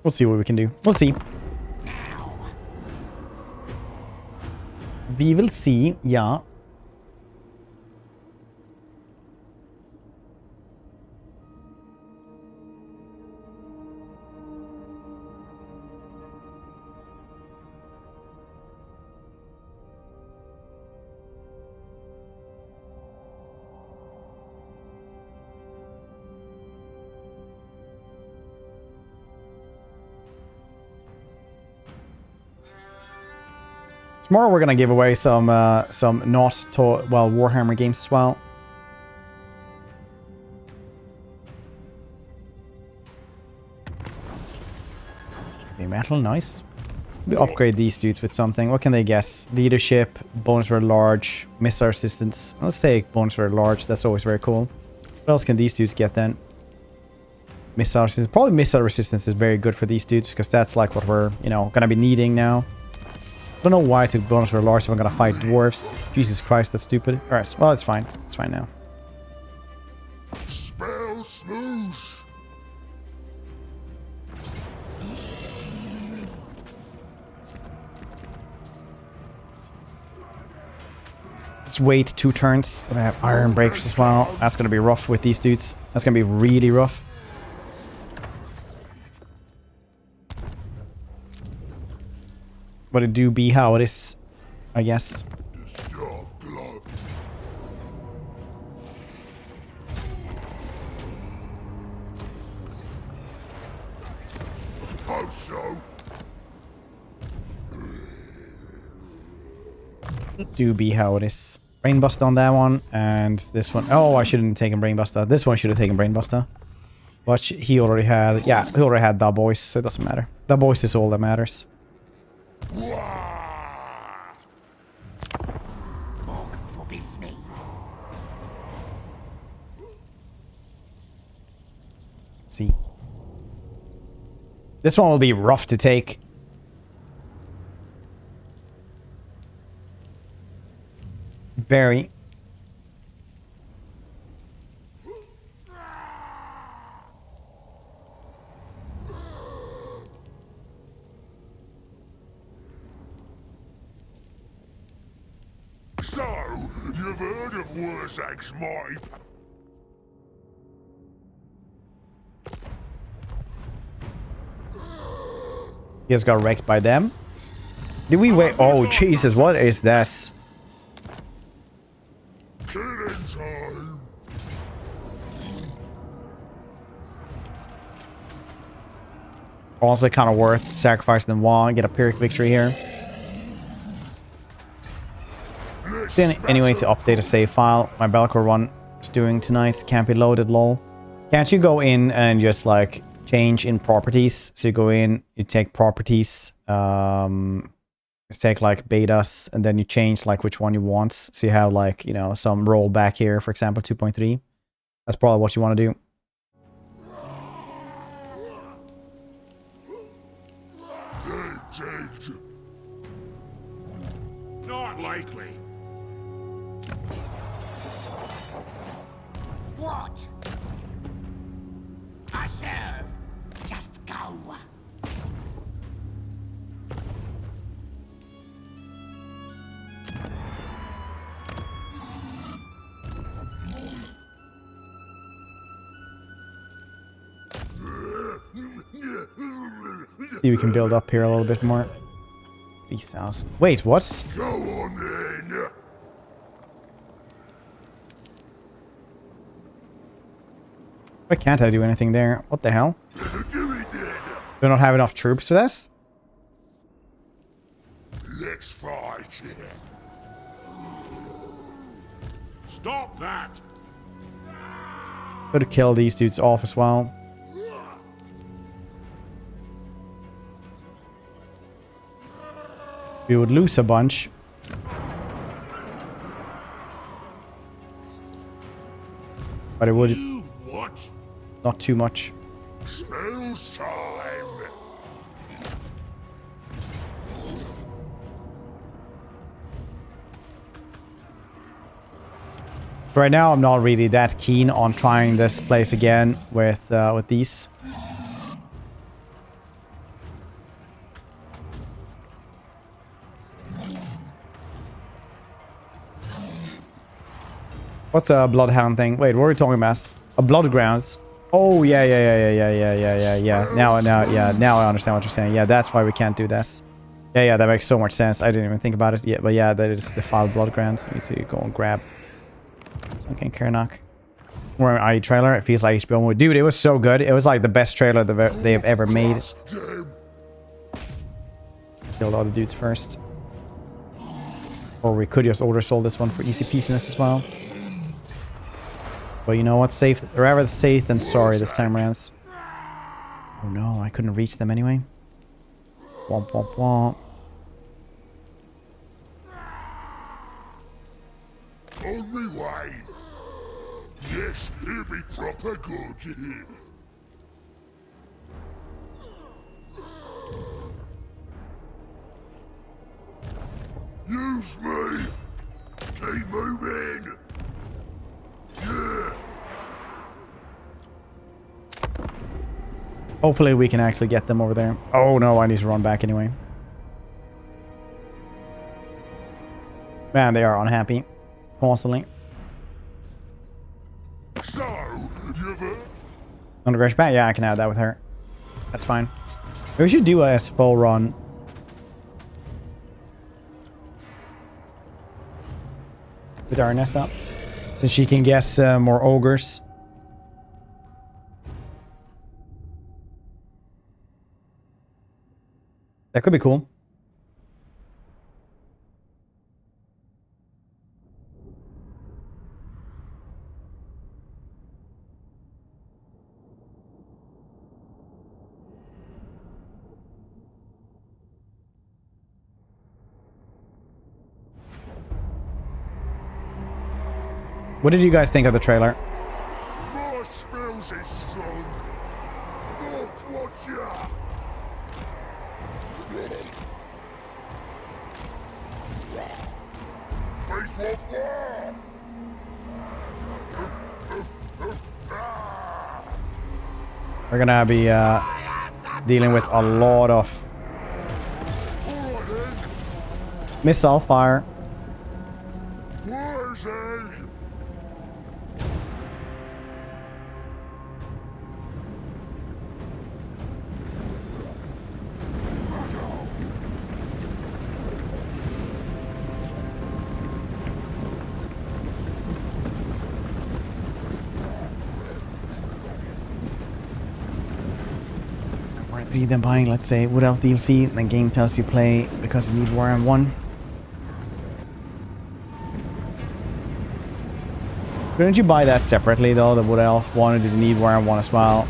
We'll see what we can do. We'll see. We will see, yeah. Tomorrow we're gonna give away some not Warhammer games as well. Heavy metal, nice. We upgrade these dudes with something. What can they guess? Leadership, bonus for large, missile resistance. Let's take bonus for large. That's always very cool. What else can these dudes get then? Missile resistance. Probably missile resistance is very good for these dudes because that's like what we're, you know, gonna be needing now. I don't know why I took bonus for large if I'm gonna fight dwarves. Jesus Christ, that's stupid. Alright, well, it's fine. It's fine now. Spell snooze. Let's wait 2 turns. We have iron breakers as well. That's gonna be rough with these dudes. That's gonna be really rough. But it do be how it is, I guess. Do be how it is. Brainbuster on that one, and this one. Oh, I shouldn't have taken Brainbuster. This one should have taken Brainbuster. But he already had, yeah, he already had that voice, so it doesn't matter. That voice is all that matters. Forbids me. Let's see. This one will be rough to take. Very. So, you've heard of Wurzag's mighty... He just got wrecked by them. Did we wait? Oh, Jesus, what is this? Killing time. Also kind of worth sacrificing the wall and get a Pyrrhic victory here. Then, anyway, to update a save file, my Belcore one is doing tonight. Can't be loaded, lol. Can't you go in and just like change in properties. So you go in, you take properties, let's take like betas, and then you change like which one you want. So you have like, you know, some rollback here, for example, 2.3. That's probably what you want to do. Not likely. What? I serve. Just go. See, we can build up here a little bit more. 3,000. Wait, what? Go on then. Why can't I do anything there? What the hell? Do it then. Do I not have enough troops for this? Let's fight. Stop that. Could kill these dudes off as well. We would lose a bunch. But it would What? not too much. Spells time. So right now I'm not really that keen on trying this place again with these. What's a bloodhound thing? Wait, what are we talking about? A blood grounds. Oh yeah. Now I understand what you're saying. Yeah, that's why we can't do this. Yeah, that makes so much sense. I didn't even think about it yet, but yeah, that is the defiled blood grounds. Need to go and grab something Karnak. Or an IE trailer. It feels like HBO movie. Dude, it was so good. It was like the best trailer they have ever made. Kill all the dudes first. Or we could just order sold this one for easy peaciness as well. But you know what? Safe, rather safe than sorry this time around. Oh no, I couldn't reach them anyway. Womp womp womp. On me way. Yes, it'll be proper good. Use me. Keep moving. Yeah. Hopefully we can actually get them over there. Oh no, I need to run back anyway. Man, they are unhappy. Constantly. So, you've Underground back? Yeah, I can add that with her. That's fine. Maybe we should do a SFO run. With Arness up. So she can guess more ogres. That could be cool. What did you guys think of the trailer? My spells is strong. Look, watch ya. Face of war. We're gonna be dealing with a lot of missile fire. Where's he? Three then buying, let's say, Wood Elf DLC, then game tells you play because you need Warhammer 1. Couldn't you buy that separately though? The Wood Elf one, did you need Warhammer 1 as well?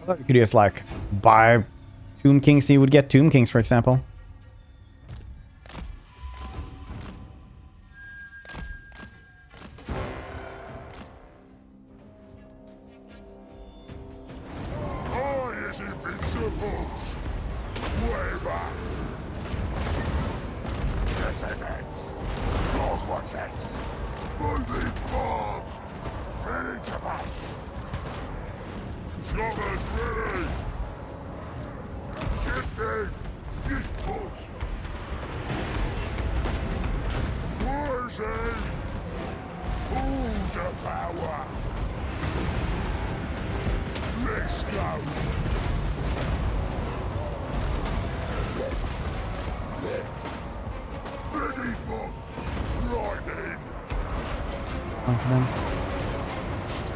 I thought you could just like buy Tomb Kings, so you would get Tomb Kings, for example. I is invincible. Way back. This is it. Gork wants it. Moving fast. Ready to fight. Choppers ready. Shifting. Dispose. Rising. Full to power. Let's go. Ready, boss. Right in. One for them.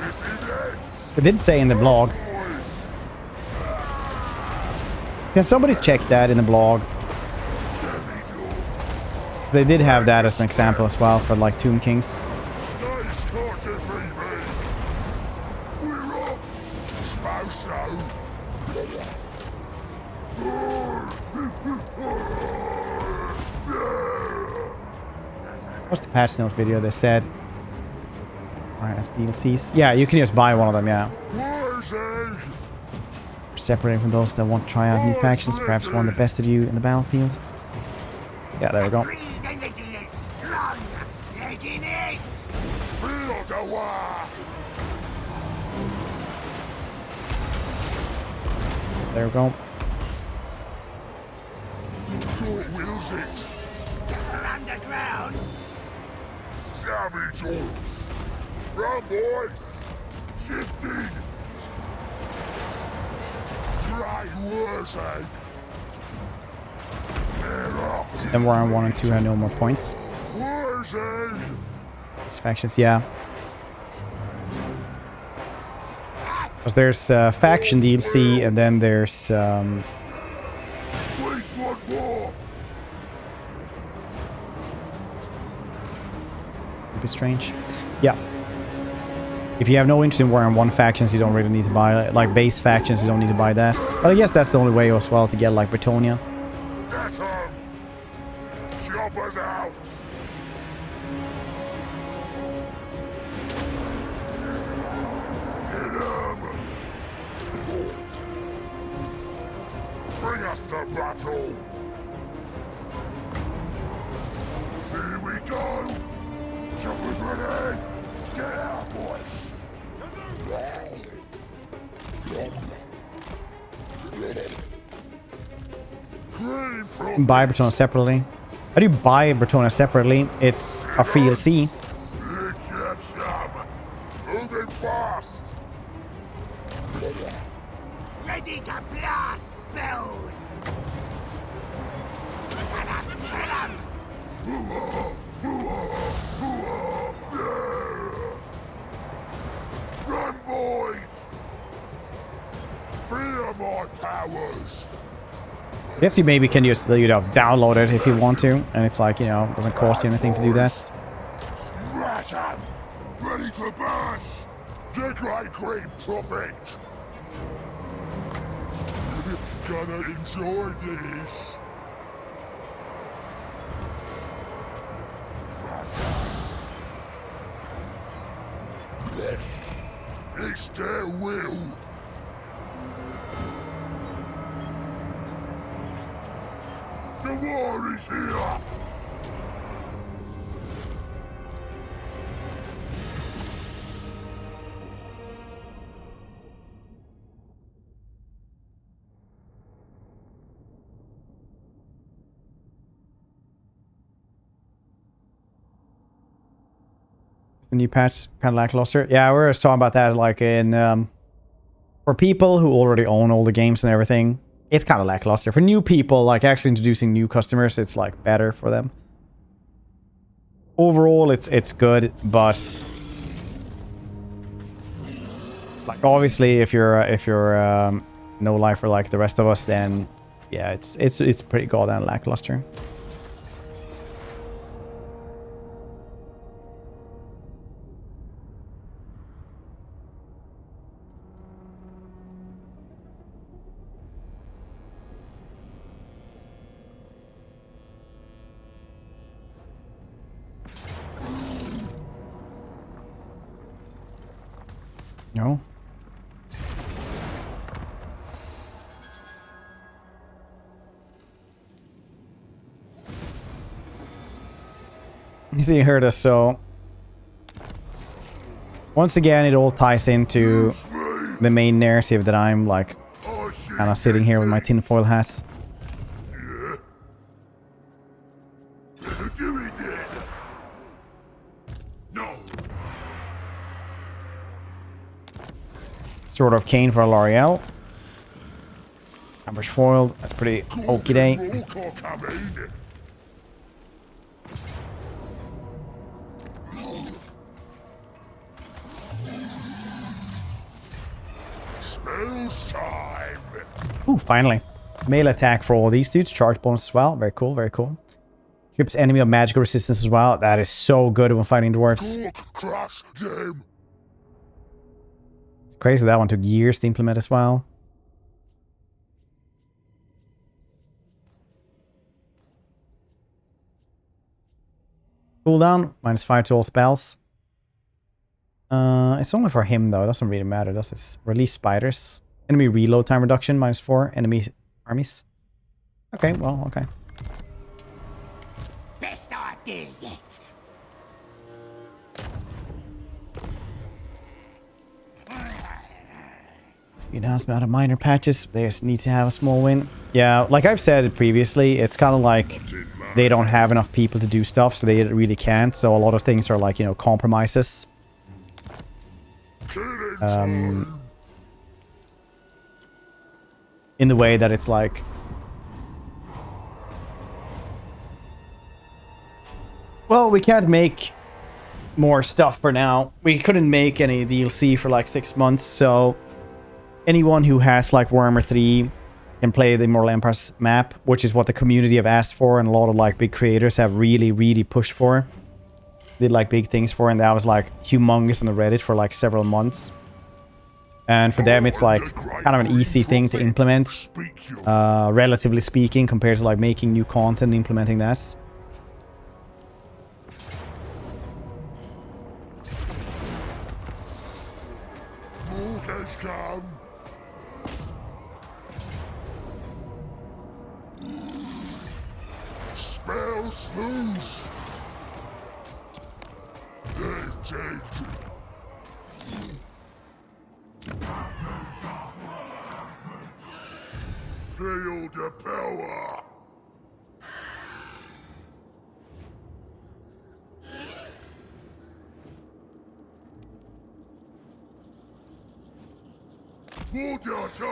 This is it. It did say in the blog. Can somebody check that in the blog? So they did have that as an example as well for like Tomb Kings. Days can't defeat me. We're off. Suppose What's the patch note video they said? Alright, as DLCs. Yeah, you can just buy one of them, yeah. Separating from those that want to try out new factions, perhaps one that bested you in the battlefield. Yeah, there we go. Energy is strong. Taking it. There we go. Wills it. We're underground. Savage orcs. Run, boys. Shifting. Right worse, eh? Then we're on 1 and 2 have no more points. These factions, yeah. Because there's faction DLC and then there's a bit strange. Yeah. If you have no interest in Warhammer 1 factions, you don't really need to buy, like, base factions, you don't need to buy this. But I guess that's the only way as well to get, like, Bretonia. Get 'em! Choppers out! Get 'em! Bring us to battle! Here we go! Choppers ready! Get out, boys! Buy Bretonia separately. How do you buy Bretonia separately? It's a free DLC. Let's have some! Moving fast! Ready to blast spells. Gotta kill 'em. Run, boys! Fear my powers! I guess you maybe can just, you know, download it if you want to. And it's like, you know, it doesn't cost you anything to do this. Smash 'em! Ready to bash! Decorate great prophet! Gonna enjoy this! It's their will! The war is here! The new patch kind of lackluster. Yeah, we were just talking about that, like in for people who already own all the games and everything, it's kind of lackluster. For new people, like actually introducing new customers, it's like better for them. Overall, it's good, but like obviously, if you're no lifer like the rest of us, then yeah, it's pretty goddamn lackluster. No. You heard us, so once again it all ties into the main narrative that I'm like kind of sitting here with my tinfoil hats. Sword of Cain for L'Oreal. Ambush foiled. That's pretty okie day. Spells time. Ooh, finally. Melee attack for all these dudes. Charge bonus as well. Very cool, very cool. Strips enemy of magical resistance as well. That is so good when fighting dwarves. It's crazy that one took years to implement as well. Cooldown, -5 to all spells. It's only for him though, it doesn't really matter, does it? Release spiders. Enemy reload time reduction, -4. Enemy armies. Okay, well, okay. Best idea yet. You know, about a minor patches, they just need to have a small win. Yeah, like I've said previously, it's kind of like they don't have enough people to do stuff, so they really can't. So a lot of things are like, you know, compromises. In the way that it's like... Well, we can't make more stuff for now. We couldn't make any DLC for like 6 months, so... Anyone who has like Warhammer 3 can play the Immortal Empires map, which is what the community have asked for, and a lot of like big creators have really pushed for. Did like big things for, and that was like humongous on the Reddit for like several months. And for them, it's like kind of an easy thing to implement, relatively speaking, compared to like making new content and implementing that. Spell smooth. Feel the power.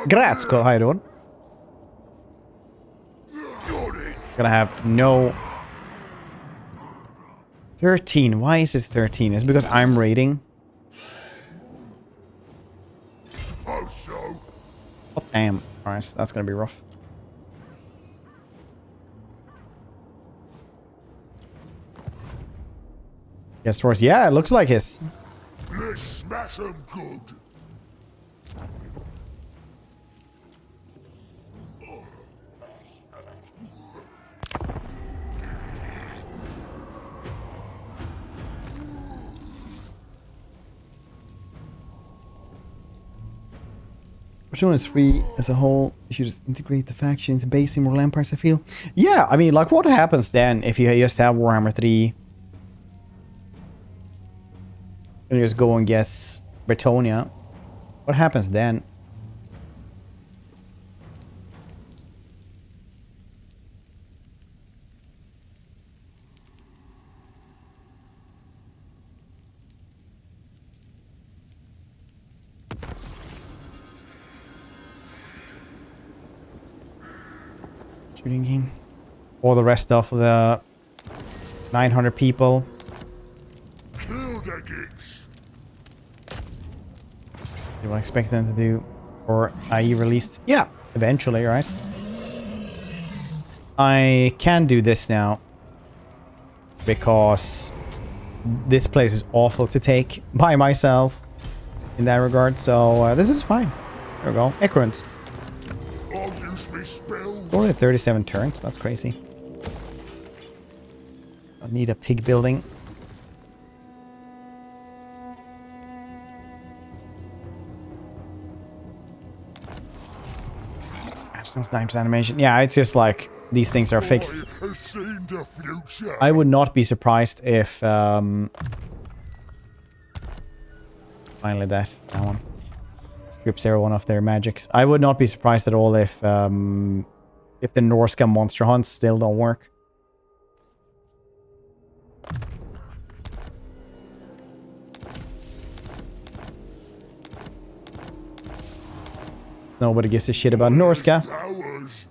Grazie, how you doing? Gonna have no... 13. Why is it 13? Is it because I'm raiding? Suppose so. Oh, damn. Alright, so that's gonna be rough. Yes, Force. Yeah, it looks like his. Let's smash 'em good. Persona is free as a whole. You should just integrate the faction into base Immortal Empires, I feel. Yeah, I mean, like, what happens then if you just have Warhammer 3? And you just go and guess Bretonia. What happens then? Shooting game. All the rest of the 900 people. Kill the geeks. You will expect them to do, or IE released? Yeah, eventually, right? I can do this now because this place is awful to take by myself in that regard. So this is fine. There we go. Equant. I'll use me spell. Only 37 turns. That's crazy. I need a pig building. Still 9% animation. Yeah, it's just like these things are fixed. I have seen the future. I would not be surprised if finally that one. Strip 01 of their magics. I would not be surprised at all if the Norsca monster hunts still don't work. Nobody gives a shit about Norsca. Powers.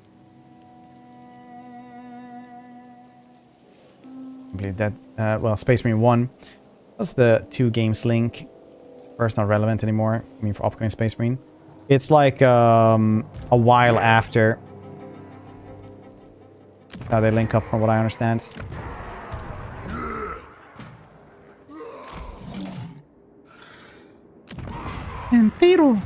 Completed that. Well, Space Marine 1. That's the 2 games link. It's first not relevant anymore. I mean, for upcoming Space Marine. It's like a while after. That's how they link up, from what I understand. Entero.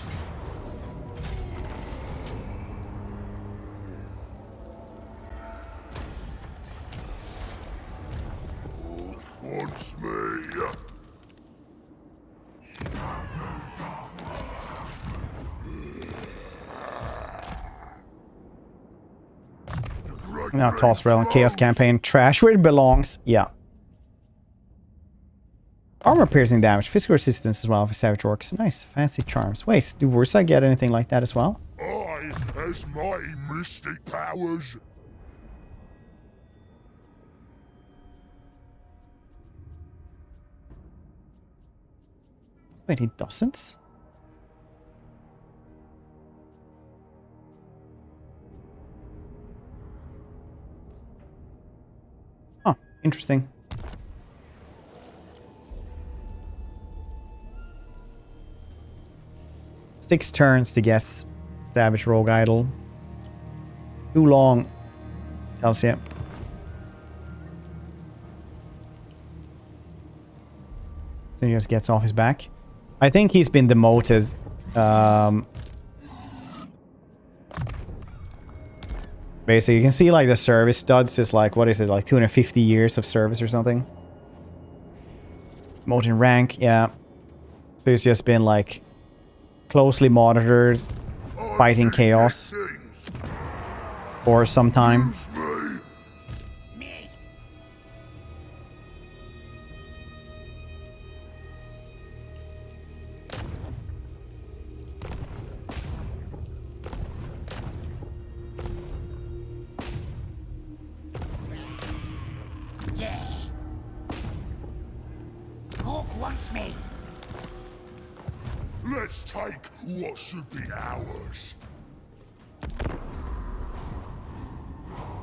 Wants me. Now toss rail and chaos campaign. Trash where it belongs. Yeah. Armor piercing damage. Physical resistance as well for Savage Orcs. Nice. Fancy charms. Wait, do Ursa get anything like that as well? I has my mystic powers. Wait, he doesn't? Huh, interesting. Six turns to guess Savage Rogue Idol. Too long, tells you. So he just gets off his back. I think he's been demoted. Basically, you can see like the service studs is like, what is it, like 250 years of service or something? Demoted in rank, yeah. So he's just been like closely monitored, fighting chaos for some time. Yeah. Gork wants me. Let's take what should be ours.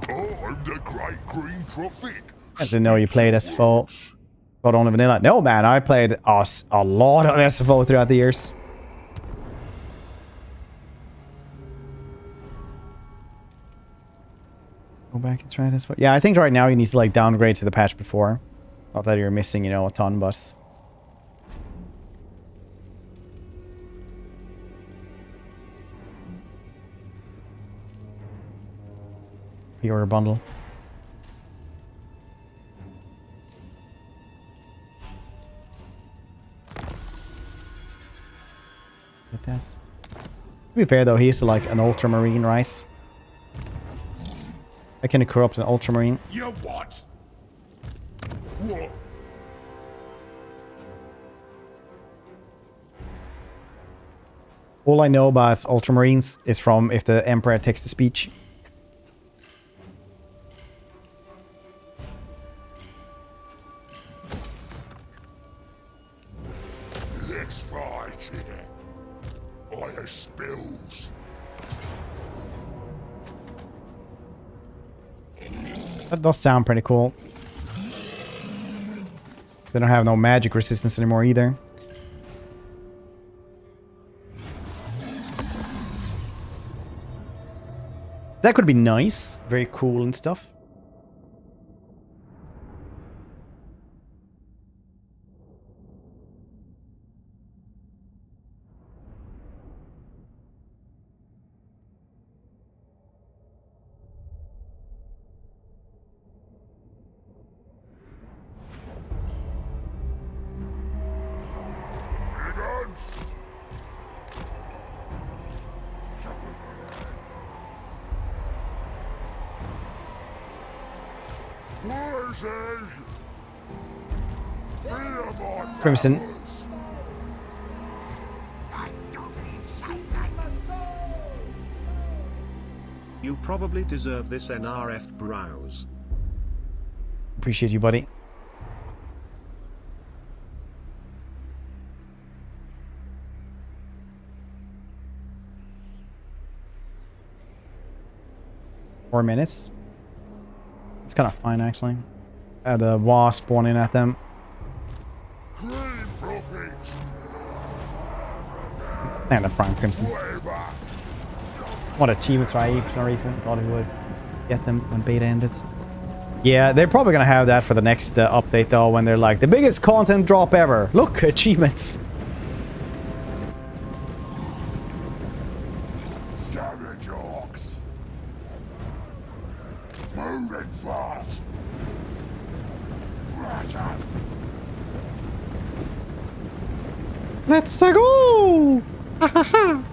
I'm the Great Green Prophet. I didn't know you played SFO. Got only vanilla. No, man, I played a lot of SFO throughout the years. Go back and try this. Yeah, I think right now he needs to like downgrade to the patch before. Not that you're missing, you know, a ton, but... Pre-order bundle. Get this. To be fair though, he's like an ultramarine, right? I can corrupt an ultramarine. You what? What? All I know about ultramarines is from if the Emperor takes the speech. Let's fight here. I have spills. That does sound pretty cool. They don't have no magic resistance anymore either. That could be nice. Very cool and stuff. Crimson. You probably deserve this NRF browse. Appreciate you, buddy. Four minutes. It's kind of fine, actually. The wasp spawning at them. And the Prime Crimson. What achievements, right? For some reason. Thought it would get them when beta ended. Yeah, they're probably gonna have that for the next update, though, when they're like, the biggest content drop ever. Look, achievements. Savage orcs. Moving fast. Let's go! Ha ha ha!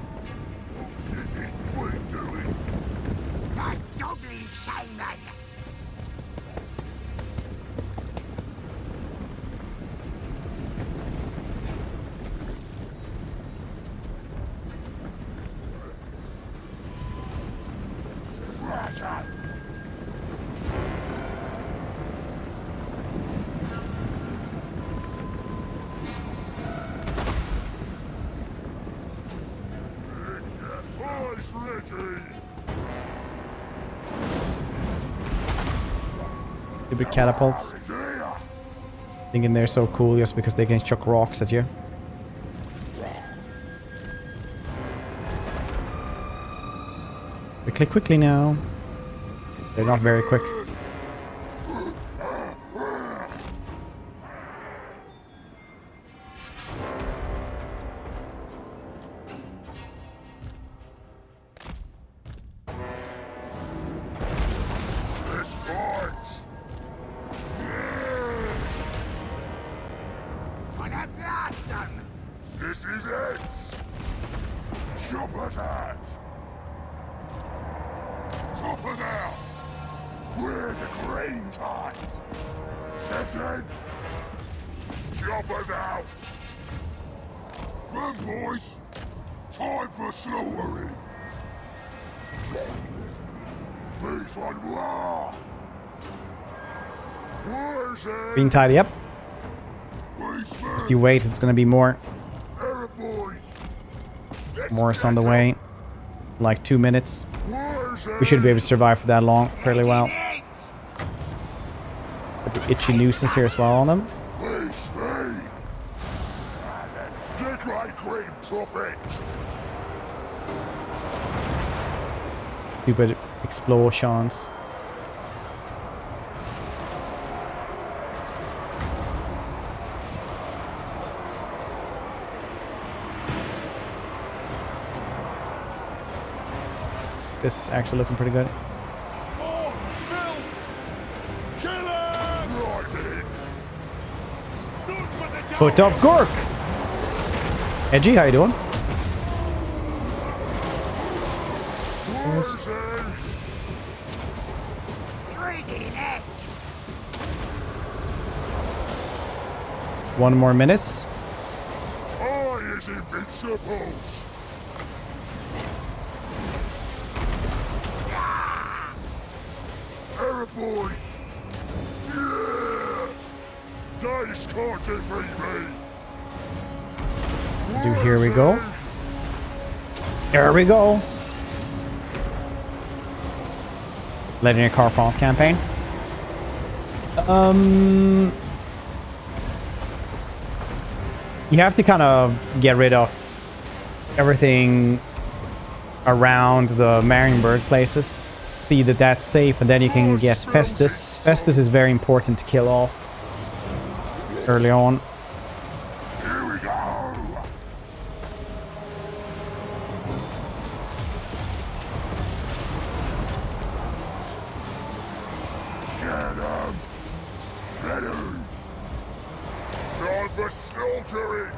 Stupid catapults. Thinking they're so cool just because they can chuck rocks at you. Quickly, quickly now. They're not very quick. This is it! Choppers out! Choppers out! We're the green tide! Shifted! Choppers out! Run, boys! Time for slaughtering! Peace one more! Where's it? Being tidy up. Just you wait, it's gonna be more. More's on the way. Like 2 minutes. We should be able to survive for that long fairly well. Put the itchy nuisance here as well on them. Stupid explosions. This is actually looking pretty good. Foot of Gork! Edgy, how you doing? One more minute. Oh, is invincible. Boys! Yes! Dice can't defeat me! Here we go. There we go. Legendary Car Pawns campaign. You have to kind of get rid of everything around the Marienburg places. See that that's safe, and then you can guess Festus. Festus is very important to kill off early on. Here we go! Get him! Get him! Time for slaughtering!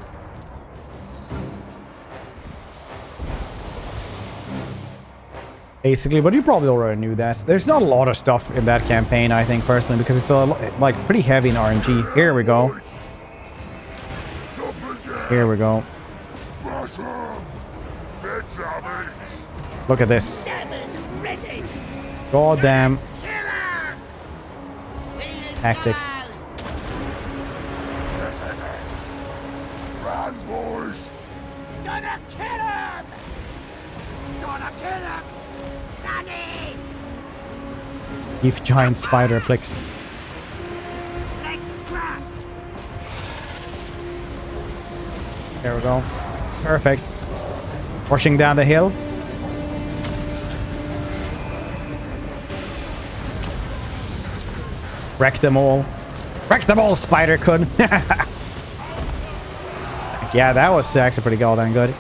basically, but you probably already knew that. There's not a lot of stuff in that campaign, I think, personally, because it's like pretty heavy in RNG. Here we go. Here we go. Look at this. God damn. Tactics. Run, boys! Gonna kill him! Gonna kill him! Danny! If giant spider clicks. Let's scrap! There we go. Perfect. Rushing down the hill. Wreck them all. Wreck them all, Spider could. Yeah, that was actually pretty goddamn good.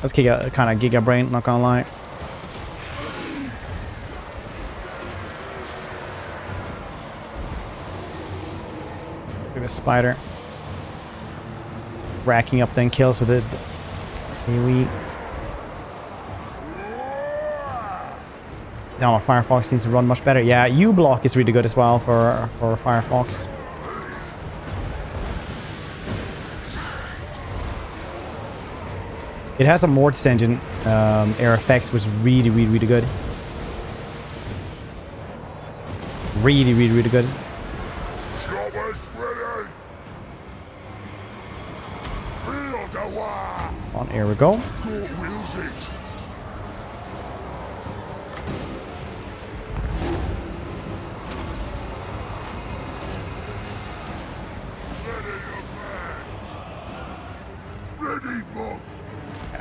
Let's kick a kind of Giga Brain, not gonna lie. Look at this spider. Racking up then kills with it. AoE. Now Firefox needs to run much better. Yeah, U-block is really good as well for Firefox. It has a Mortis engine, air effects, which is really, really, really good. Really, really, really good. On, here we go.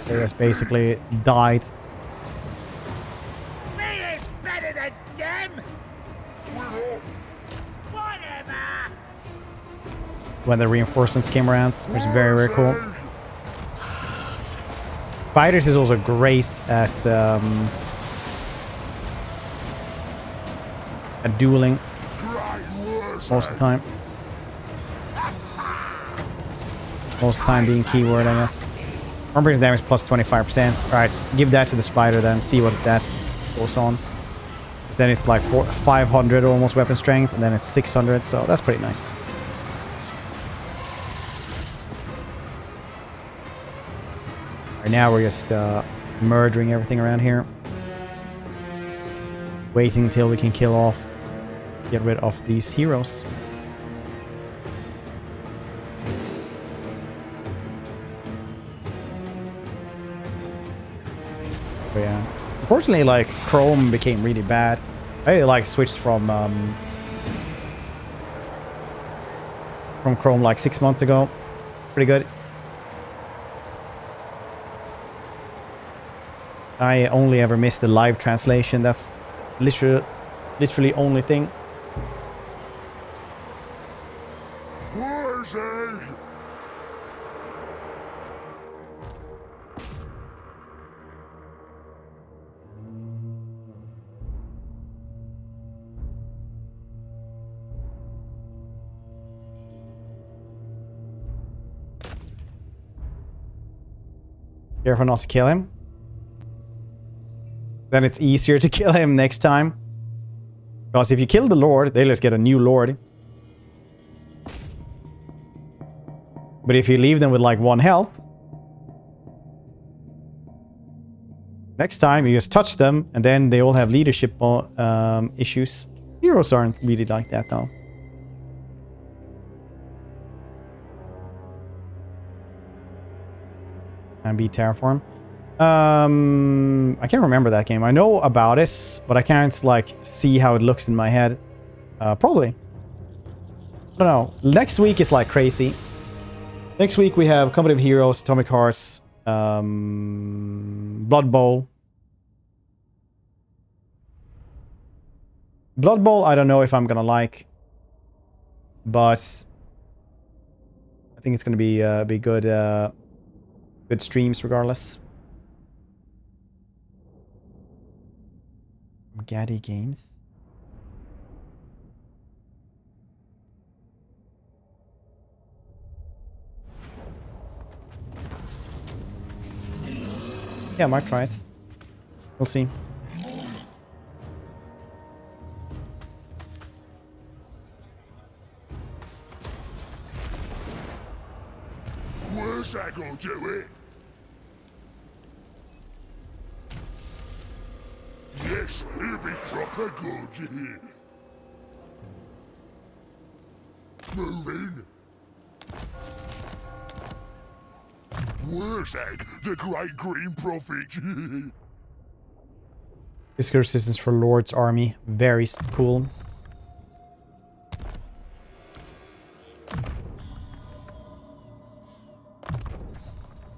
They just basically died. Me is better than them! Whatever! When the reinforcements came around, which is very, very cool. Spiders is also great as at dueling most of the time. Most of the time being keyword, I guess. Armor damage plus 25%. Alright, give that to the spider then, see what that goes on. Because then it's like 500 almost weapon strength, and then it's 600, so that's pretty nice. Right now we're just murdering everything around here. Waiting until we can kill off, get rid of these heroes. But yeah, unfortunately, like Chrome became really bad. I like switched from Chrome like 6 months ago. Pretty good. I only ever missed the live translation. That's literally only thing. Careful not to kill him. Then it's easier to kill him next time. Because if you kill the Lord, they'll just get a new Lord. But if you leave them with like 1 health, next time you just touch them, and then they all have leadership issues. Heroes aren't really like that though. And be Terraform. I can't remember that game. I know about it, but I can't like see how it looks in my head. Probably. I don't know. Next week is like crazy. Next week we have Company of Heroes, Atomic Hearts, Blood Bowl. Blood Bowl, I don't know if I'm gonna like, but I think it's gonna be good. Good streams regardless. Gaddy Games. Yeah, I might try it. We'll see. Where's that gonna do it? Yes, it'll be proper good. Moving. Where's that, the great green prophet? Physical resistance for Lord's army. Very cool.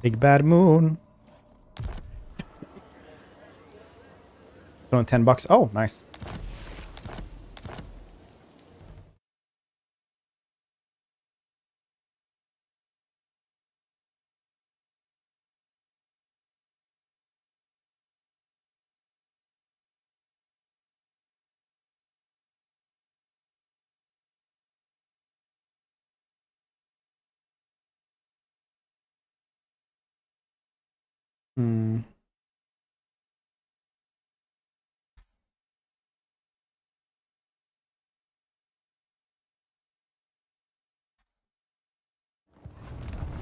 Big bad moon. It's only $10. Oh, nice. Hmm.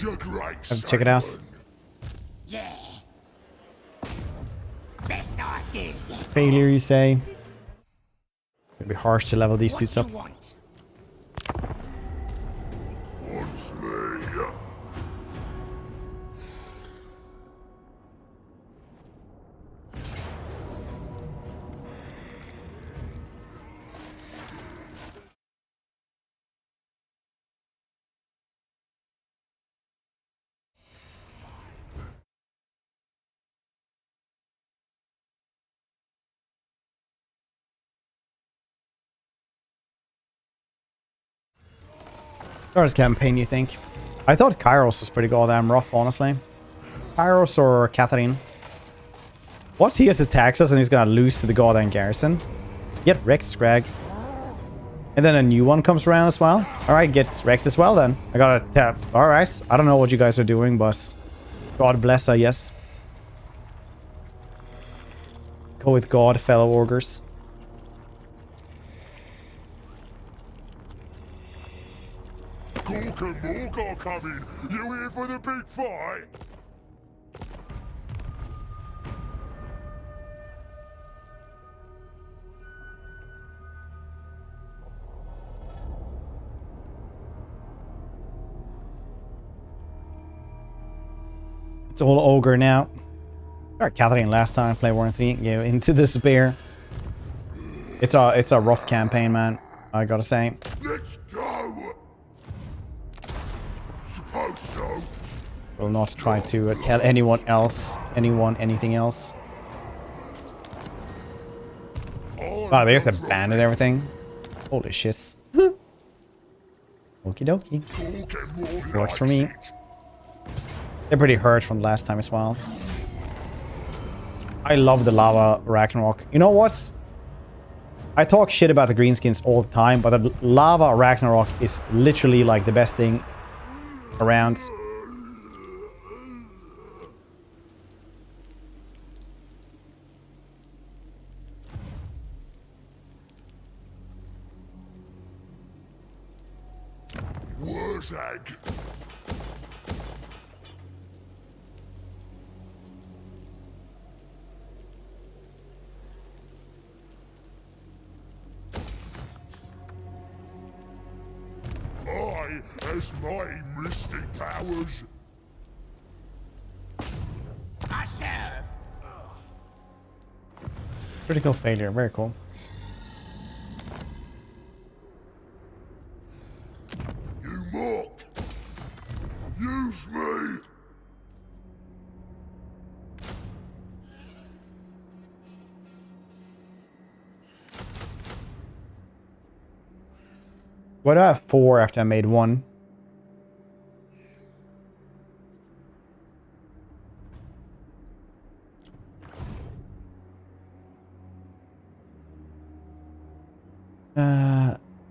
Have to check it out. Yeah. Best idea yet. Failure, you say? It's gonna be harsh to level these dudes up. What you want? Wants me. Star's campaign, you think? I thought Kairos was pretty goddamn rough, honestly. Kairos or Catherine? What's he has to tax us and he's gonna lose to the goddamn garrison? Get wrecked, Scrag. And then a new one comes around as well. Alright, gets wrecked as well then. I gotta tap. Alright, I don't know what you guys are doing, but God bless, I guess. Go with God, fellow augurs. Gork and Mork are coming. You here for the big fight? It's all ogre now. Alright, Catherine last time play Warren 3, go into despair. It's a rough campaign, man. I gotta say. Let's go. Suppose so. Will not try to tell anyone anything else. Wow, they just abandoned everything. Holy shit. Okie dokie. Works for me. They're pretty hurt from last time as well. I love the lava Ragnarok. You know what? I talk shit about the greenskins all the time, but the lava Ragnarok is literally like the best thing around. Wurzag. I has my mystic powers. I serve. Critical failure, very cool. You mocked. Use me. Why do I have 4 after I made 1?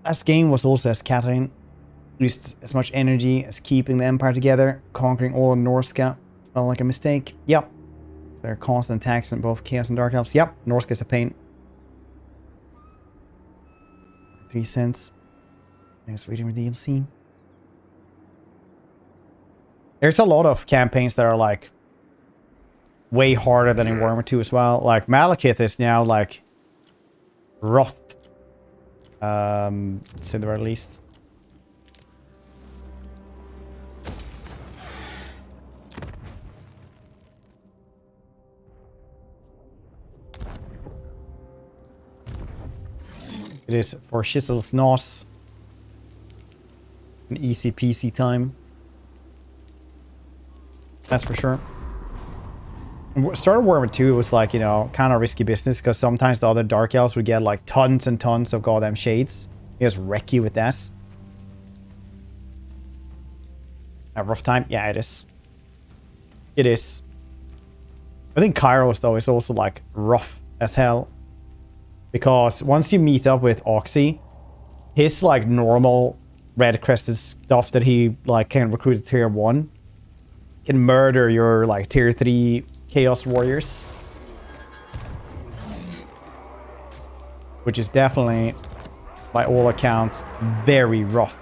Last game was also as Catherine. Used as much energy as keeping the Empire together. Conquering all of Norska felt like a mistake. Yep. Is there constant attacks in both Chaos and Dark Elves? Yep, Norse gets a pain. 3 cents. I guess waiting for the DLC. There's a lot of campaigns that are like way harder than in Warhammer 2 as well. Like Malekith is now like rough. To the very least. It is for Shizzle's Nos. An easy peasy time. That's for sure. Start of Warhammer 2 was like, you know, kind of risky business because sometimes the other Dark Elves would get like tons and tons of goddamn shades. He just wreck you with that. A rough time? Yeah, it is. It is. I think Kairos though is also like rough as hell. Because once you meet up with Oxy, his like normal red crested stuff that he like can recruit at tier 1 can murder your like tier 3 Chaos Warriors. Which is definitely, by all accounts, very rough.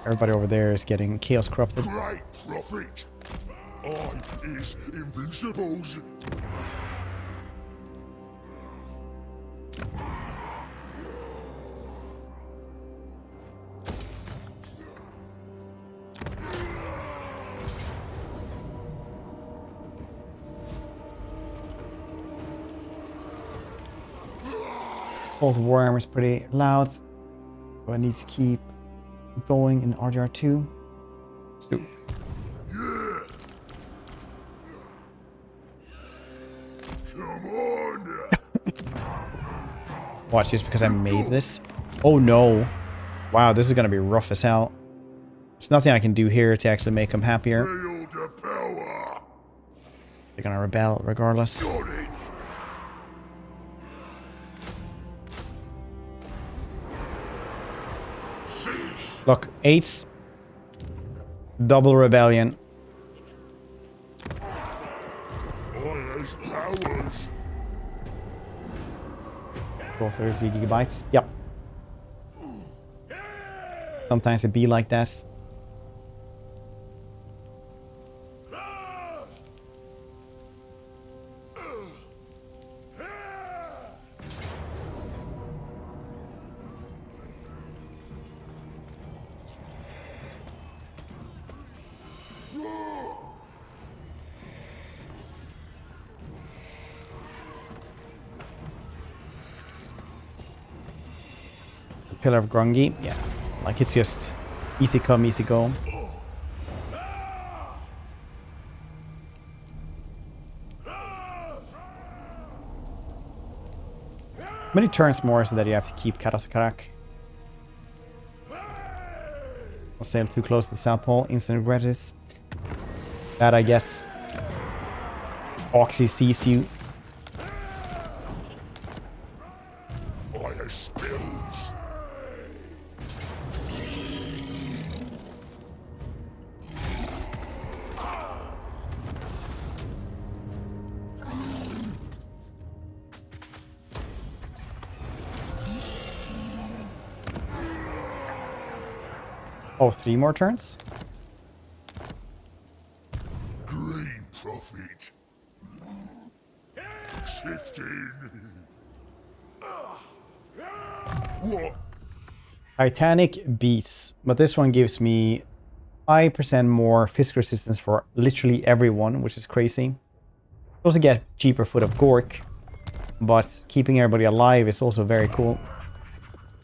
Everybody over there is getting Chaos Corrupted. Great prophet! I is invincibles. Both Warhammer is pretty loud, so I need to keep going in RDR2. So. Yeah. Come on. Watch this because I made this. Oh no. Wow, this is gonna be rough as hell. There's nothing I can do here to actually make them happier. Feel the power. They're gonna rebel regardless. Got it. Look, 8s. Double rebellion. All those powers. Go 33 gigabytes. Yep. Sometimes it be like that. Pillar of Grungy, yeah. Like it's just easy come, easy go. How many turns more is it that you have to keep Karasakarak? I'll sail too close to the South Pole, instant regret this. That I guess. Oxy sees you. Oh, 3 more turns? Green prophet. Shifting. What? Titanic beats, but this one gives me 5% more physical resistance for literally everyone, which is crazy. You also get cheaper Foot of Gork, but keeping everybody alive is also very cool.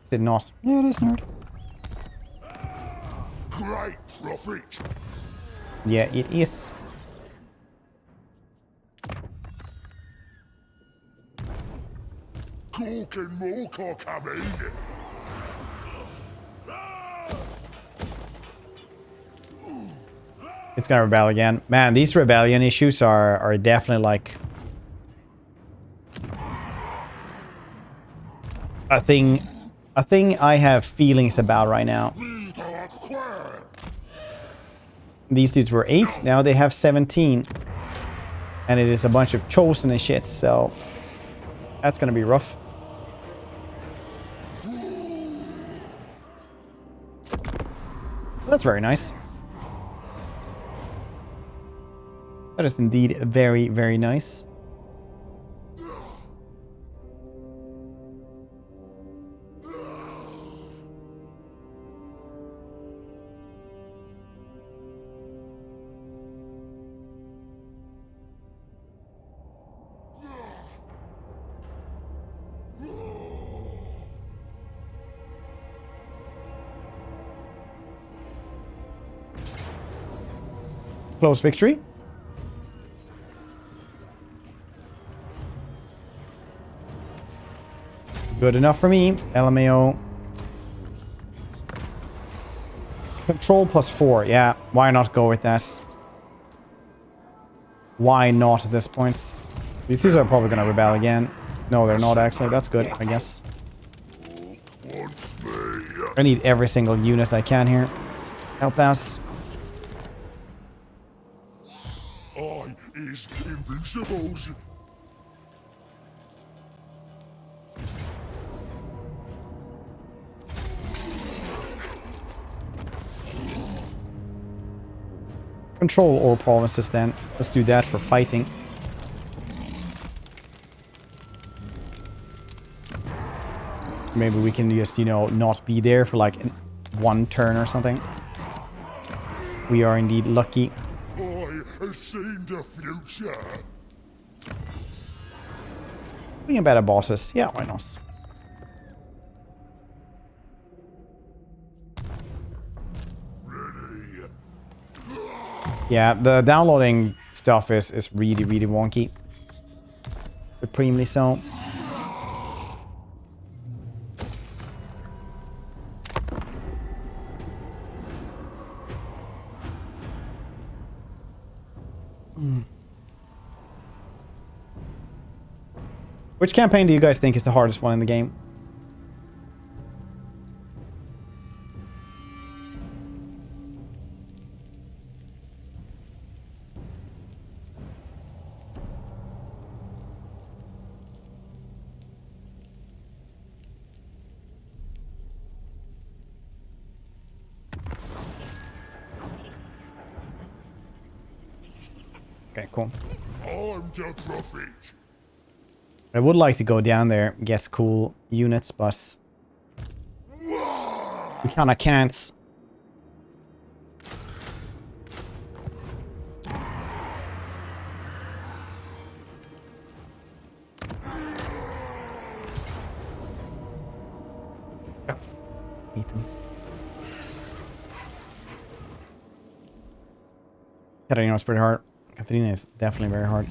Is it not? Yeah, it is, nerd. Great prophet. Yeah, it is. Gork and Mork are coming. It's gonna rebel again. Man, these rebellion issues are definitely like a thing a thing I have feelings about right now. These dudes were 8, now they have 17. And it is a bunch of chosen and shit, so that's gonna be rough. That's very nice. That is indeed very, very nice. Close victory. Good enough for me. LMAO. Control +4. Yeah, why not go with that? Why not at this point? These two are probably going to rebel again. No, they're not actually. That's good, I guess. I need every single unit I can here. Help us. I is invincibles. Control all provinces then. Let's do that for fighting. Maybe we can just, you know, not be there for like one turn or something. We are indeed lucky. I have seen the future. Being better bosses. Yeah, why not? Yeah, the downloading stuff is really, really wonky. Supremely so. Which campaign do you guys think is the hardest one in the game? Okay, cool. I'm the prophet. I would like to go down there, get cool units, but we kinda can't. Eat them. Katarina is pretty hard. Katarina is definitely very hard.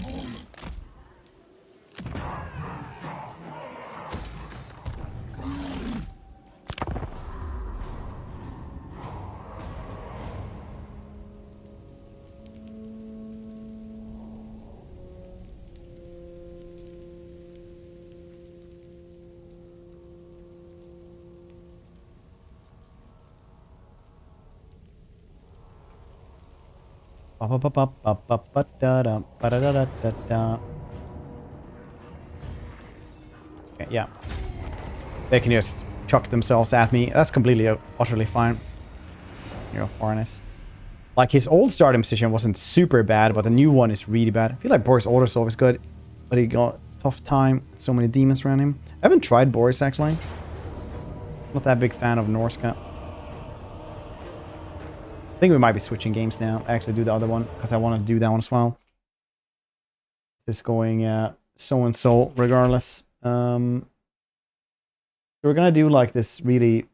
Okay, yeah. They can just chuck themselves at me. That's completely, utterly fine. You're foreigners. Like, his old starting position wasn't super bad, but the new one is really bad. I feel like Boris Oldersov is good, but he got a tough time. So many demons around him. I haven't tried Boris, actually. Not that big fan of Norska. I think we might be switching games now. I actually do the other one because I want to do that one as well. It's going so and so regardless. So we're gonna do like this really.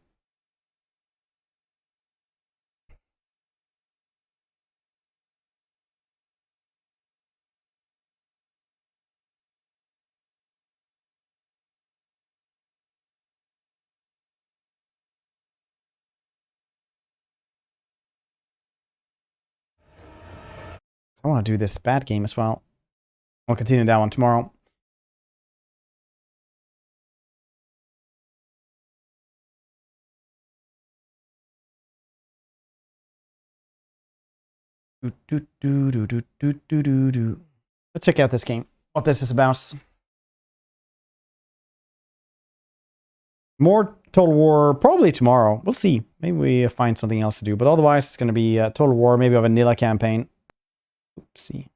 I want to do this bad game as well. I'll continue that one tomorrow. Let's check out this game. What this is about. More Total War probably tomorrow. We'll see. Maybe we find something else to do. But otherwise, it's going to be Total War, maybe a vanilla campaign. Oopsie.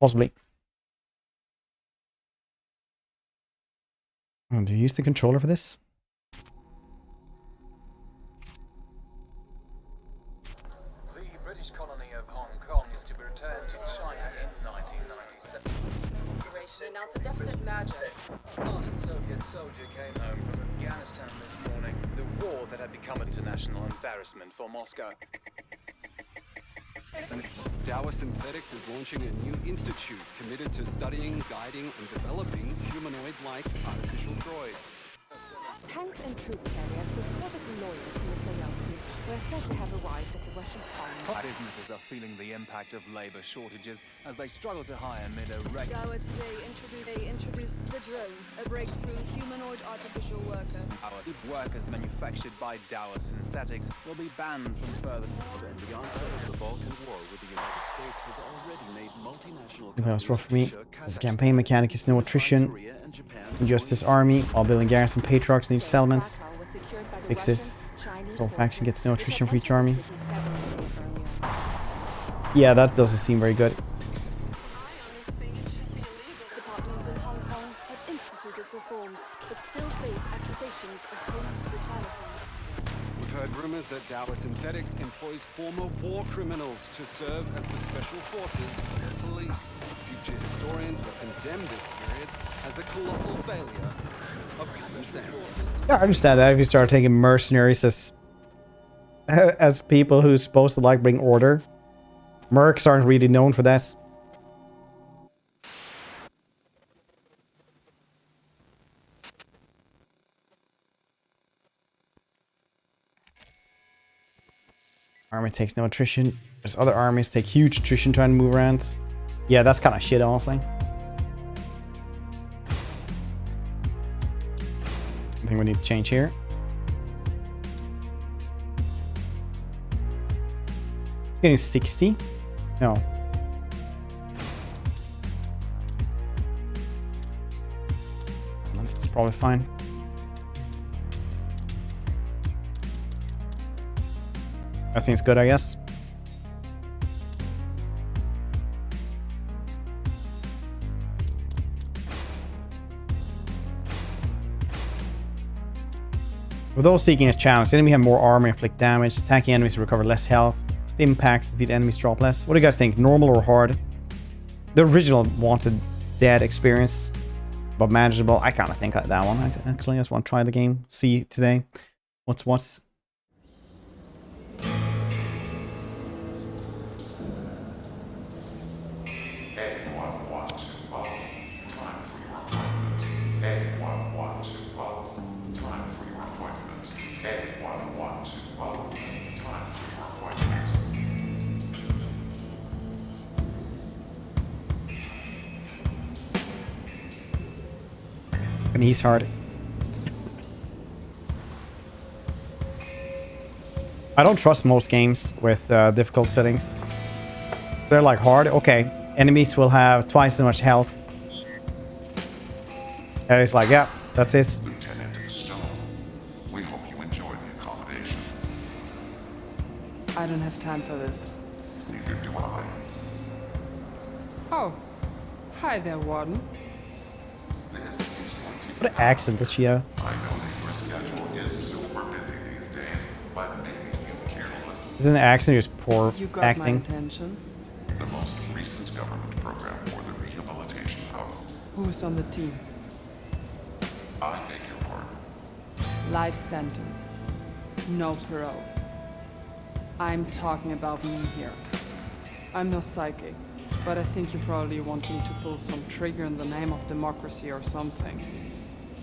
Possibly. Oh, do you use the controller for this? The British colony of Hong Kong is to be returned to China in 1997. Announced a definite merger. Last Soviet soldier came home from Afghanistan this morning. The war that had become an international embarrassment for Moscow. Dower Synthetics is launching a new institute committed to studying, guiding, and developing humanoid-like artificial droids. Tanks and troop carriers reportedly loyal to Mr. Yeltsin were said to have arrived at the Russian parliament. Businesses are feeling the impact of labor shortages as they struggle to hire amid a record. Dower today introduced the drone, a breakthrough humanoid artificial worker. Our workers manufactured by Dower Synthetics will be banned from further. And the onset of the Balkan War with the United States has already made multinational Okay, that's rough for me. This campaign mechanic is no attrition. Injustice Army, all building garrison patriarchs in each settlements. Fixes. So faction gets no attrition for each army. Yeah, that doesn't seem very good. Departments in Hong Kong have instituted reforms, but still face accusations of police brutality. We've heard rumors that Dower Synthetics employs former war criminals to serve as the special forces for the police. Future historians will condemn this period as a colossal failure of common sense. Yeah, I understand that if you start taking mercenaries as people who's supposed to like bring order. Mercs aren't really known for this. Army takes no attrition. There's other armies take huge attrition trying to move around. Yeah, that's kind of shit, honestly. I think we need to change here. It's getting 60. No. That's probably fine. That seems good, I guess. For those seeking a challenge, the enemy have more armor, inflict damage, attacking enemies to recover less health, impacts, defeat enemies, drop less. What do you guys think? Normal or hard? The original wanted dead experience, but manageable. I kind of think that one. Actually, I just want to try the game, see today what's. And he's hard. I don't trust most games with difficult settings. They're like hard. Okay, enemies will have twice as much health. And it's like, yeah, that's it. Lieutenant Stone, we hope you enjoy the accommodation. I don't have time for this. Neither do I. Oh, hi there, Warden. This is What an accent does she have? I know that your schedule is super busy these days, but maybe you care to listen. Isn't the accent just poor You got acting? my attention. The most recent government program for the rehabilitation of... Who's on the team? I beg your pardon. Life sentence. No parole. I'm talking about me here. I'm no psychic, but I think you probably want me to pull some trigger in the name of democracy or something.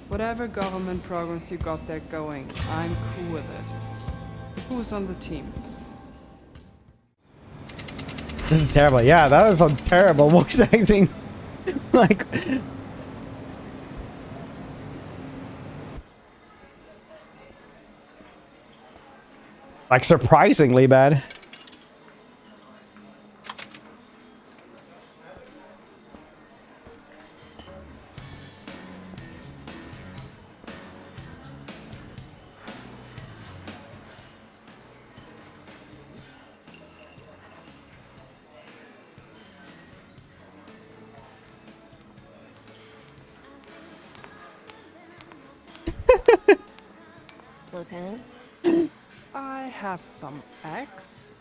Whatever government programs you got there going, I'm cool with it. Who's on the team? This is terrible. Yeah, that was some terrible voice acting. Like... Like, surprisingly bad. Lieutenant? I have some eggs,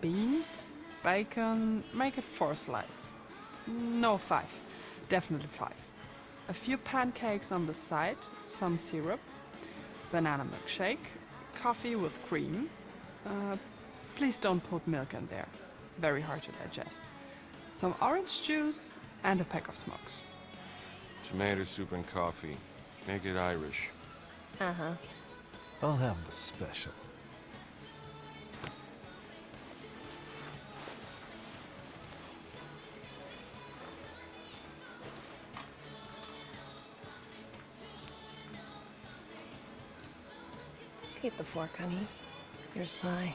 beans, bacon. Make it 4 slices. No, 5. Definitely 5. A few pancakes on the side, some syrup, banana milkshake, coffee with cream. Please don't put milk in there. Very hard to digest. Some orange juice and a pack of smokes. Tomato soup and coffee. Make it Irish. Uh-huh. I'll have the special. Keep the fork, honey. Here's pie.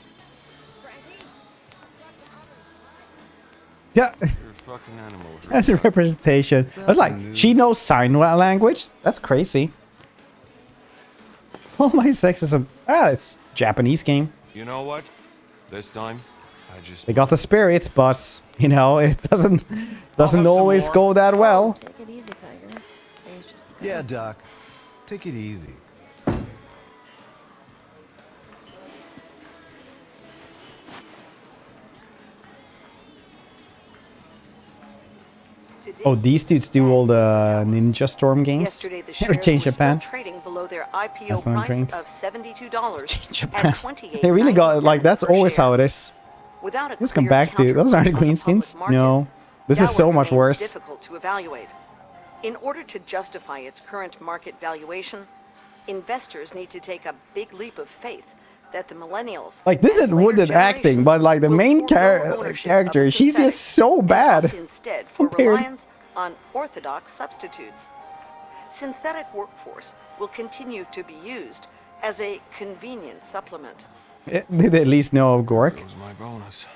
Yeah. You're a fucking animal. That's a representation. I was like, she knows sign language? That's crazy. Oh, my sexism. Ah, it's Japanese game. You know what? This time, I just... They got the spirits, but, you know, it doesn't always more. go that well. Take it easy, Tiger. Things just Yeah, Doc. Take it easy. Oh, these dudes do all the Ninja Storm games? Yesterday, the Never shares change were Japan. still trading below their IPO That's some price drinks. of $72 Japan. at 28. They really got, like, that's always how it is. Without a Let's come clear back to, those aren't the green skins? No. This is so much worse. Difficult to evaluate. In order to justify its current market valuation, investors need to take a big leap of faith that the millennials, Like, this is wooden acting, but, like, the main character, she's just so bad. instead for compared. reliance on orthodox substitutes. Synthetic workforce will continue to be used as a convenient supplement. Did they at least know of Gork? That was my bonus.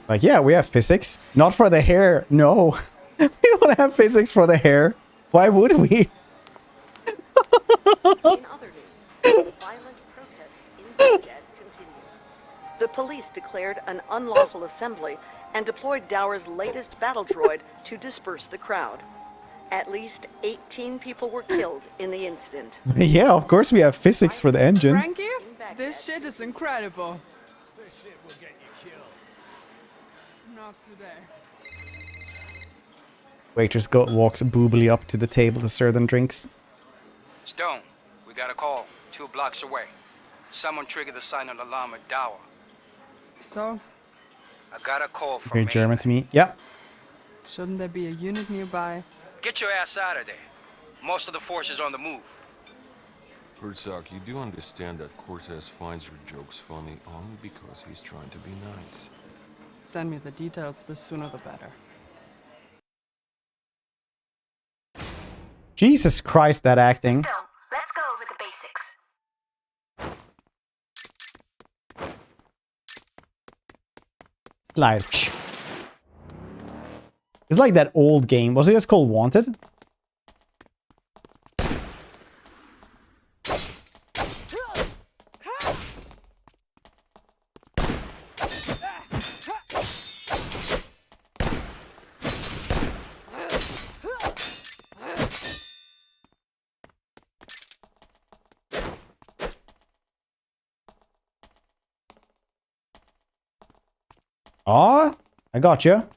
Like, yeah, we have physics. Not for the hair. No. We don't have physics for the hair. Why would we? In other news, violent protests in Baghdad continue. The police declared an unlawful assembly and deployed Dower's latest battle droid to disperse the crowd. At least 18 people were killed in the incident. Yeah, of course we have physics for the engine. Frankie, this shit is incredible. This shit will get you killed. Not today. Waitress walks boobily up to the table to serve them drinks. Stone, we got a call 2 blocks away. Someone triggered the silent alarm at Dower. So, I got a call from Very German to me. Yep. shouldn't there be a unit nearby? Get your ass out of there. Most of the force is on the move. Herzog, you do understand that Cortez finds your jokes funny only because he's trying to be nice. Send me the details, the sooner the better. Jesus Christ, that acting. Let's go over the basics. Slide. It's like that old game. Was it just called Wanted? Aw, I got you.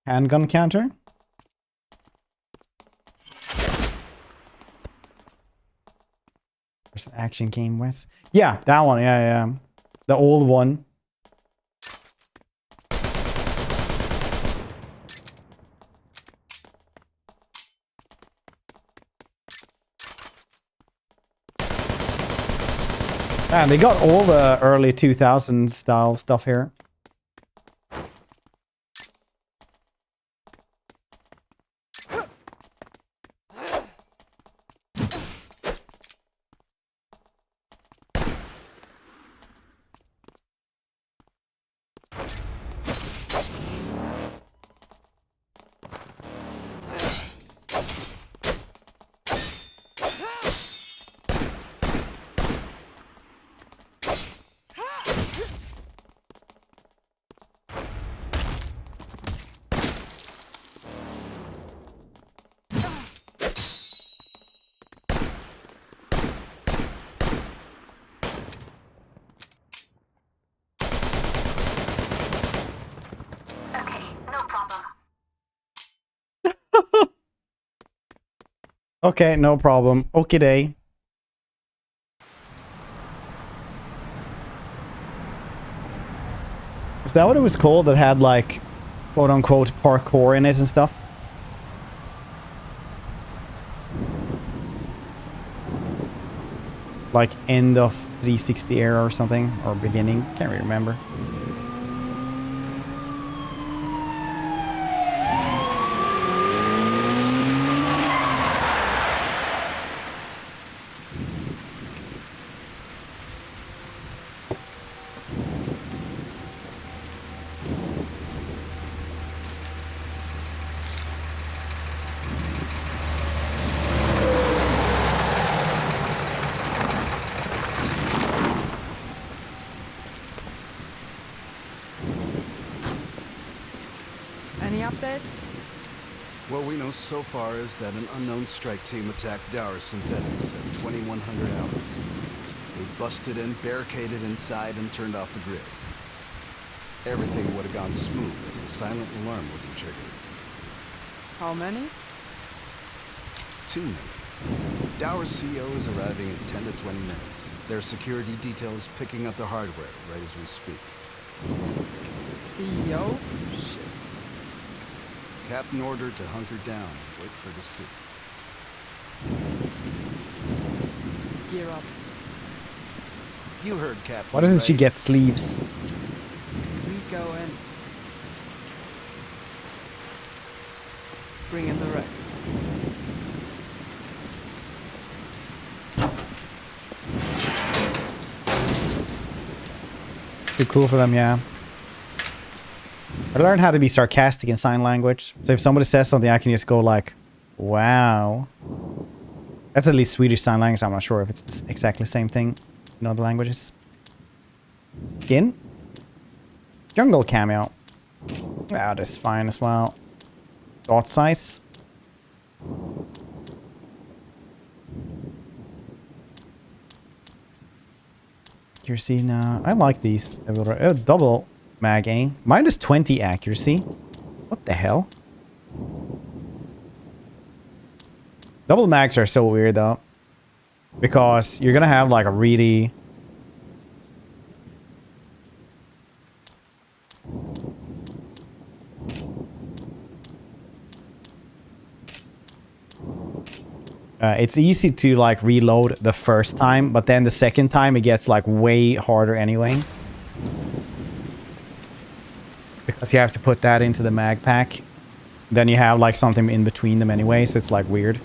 Handgun counter. Where's the action game, Wes? Yeah, that one. Yeah. The old one. Man, they got all the early 2000 style stuff here. Okay, no problem. Okay, day. Is that what it was called that had like quote unquote parkour in it and stuff? Like end of 360 era or something, or beginning, can't really remember. Any updates? What we know so far is that an unknown strike team attacked Dower Synthetics at 2100 hours. They busted in, barricaded inside, and turned off the grid. Everything would have gone smooth if the silent alarm wasn't triggered. How many? Too many. Dower's CEO is arriving in 10 to 20 minutes. Their security detail is picking up the hardware right as we speak. CEO? Shit. Captain ordered to hunker down and wait for the suits. Gear up. You heard Captain. Why doesn't she right? get sleeves? We go in. Bring in the wreck. Too cool for them, yeah. I learned how to be sarcastic in sign language. So if somebody says something, I can just go like, wow. That's at least Swedish sign language. I'm not sure if it's exactly the same thing in other languages. Skin. Jungle cameo. Yeah, that's fine as well. Dot size. Accuracy now. I like these. Double mag aim. Minus 20 accuracy. What the hell? Double mags are so weird though. Because you're gonna have like a really... it's easy to like reload the first time, but then the second time it gets like way harder anyway. Because you have to put that into the mag pack. Then you have like something in between them anyway, so it's like weird.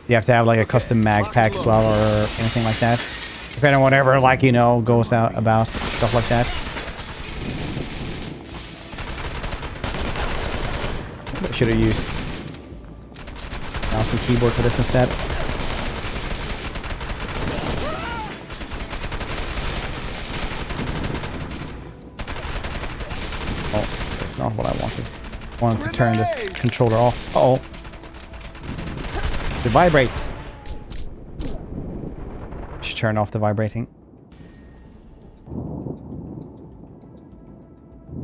So you have to have like a custom mag pack as well or anything like that. Depending on whatever, like, you know, goes out about stuff like that. I should have used mouse and keyboard for this instead. Oh, that's not what I wanted. I wanted to turn this controller off. Uh-oh. It vibrates. Should turn off the vibrating.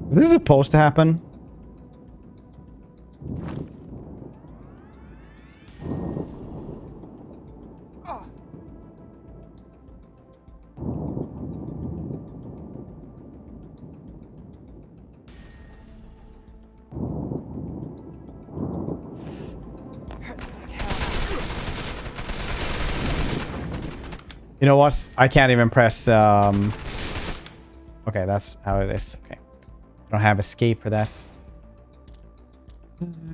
Is this supposed to happen? You know what? I can't even press... Okay, that's how it is. Okay. I don't have escape for this.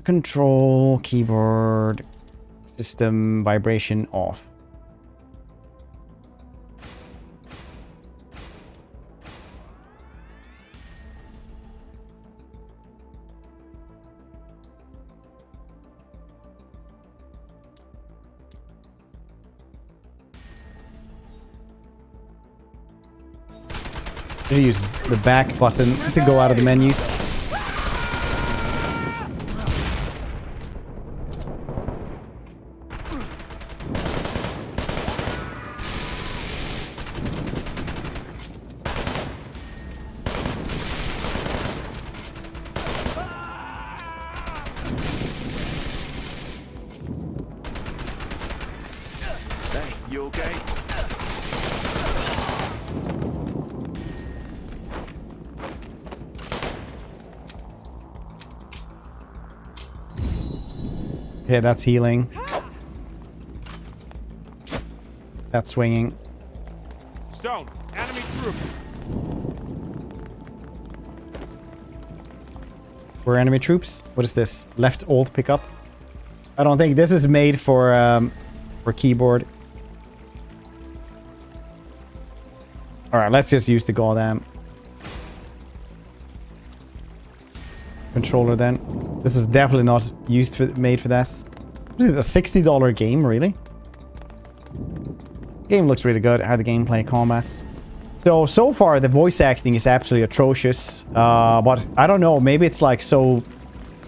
Control, keyboard, system, vibration off. You use the back button to go out of the menus. You okay? Okay, that's healing. That's swinging. Stone, enemy troops. We're enemy troops. What is this? Left alt pickup. I don't think this is made for keyboard. All right, let's just use the goddamn controller then. This is definitely not made for this. This is a $60 game, really? Game looks really good. How the gameplay combats. So far the voice acting is absolutely atrocious. But I don't know. Maybe it's like so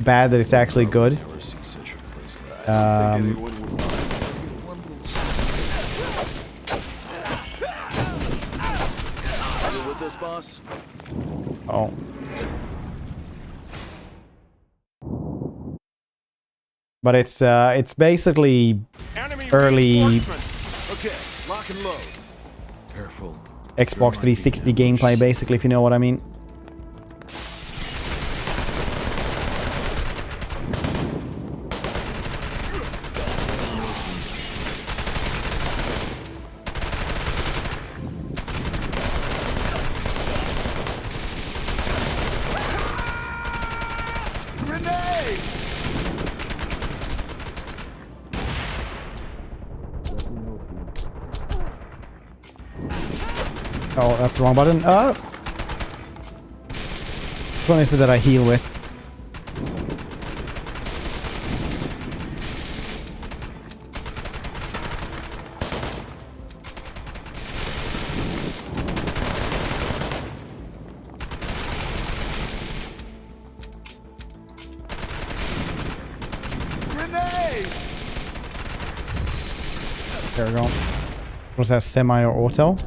bad that it's actually good. With this, boss? Oh. But it's basically early Okay, lock and load. Careful. Xbox 360 gameplay, basically, if you know what I mean. Oh, that's the wrong button. Which one is it that I heal with? There we go. Was that semi or auto?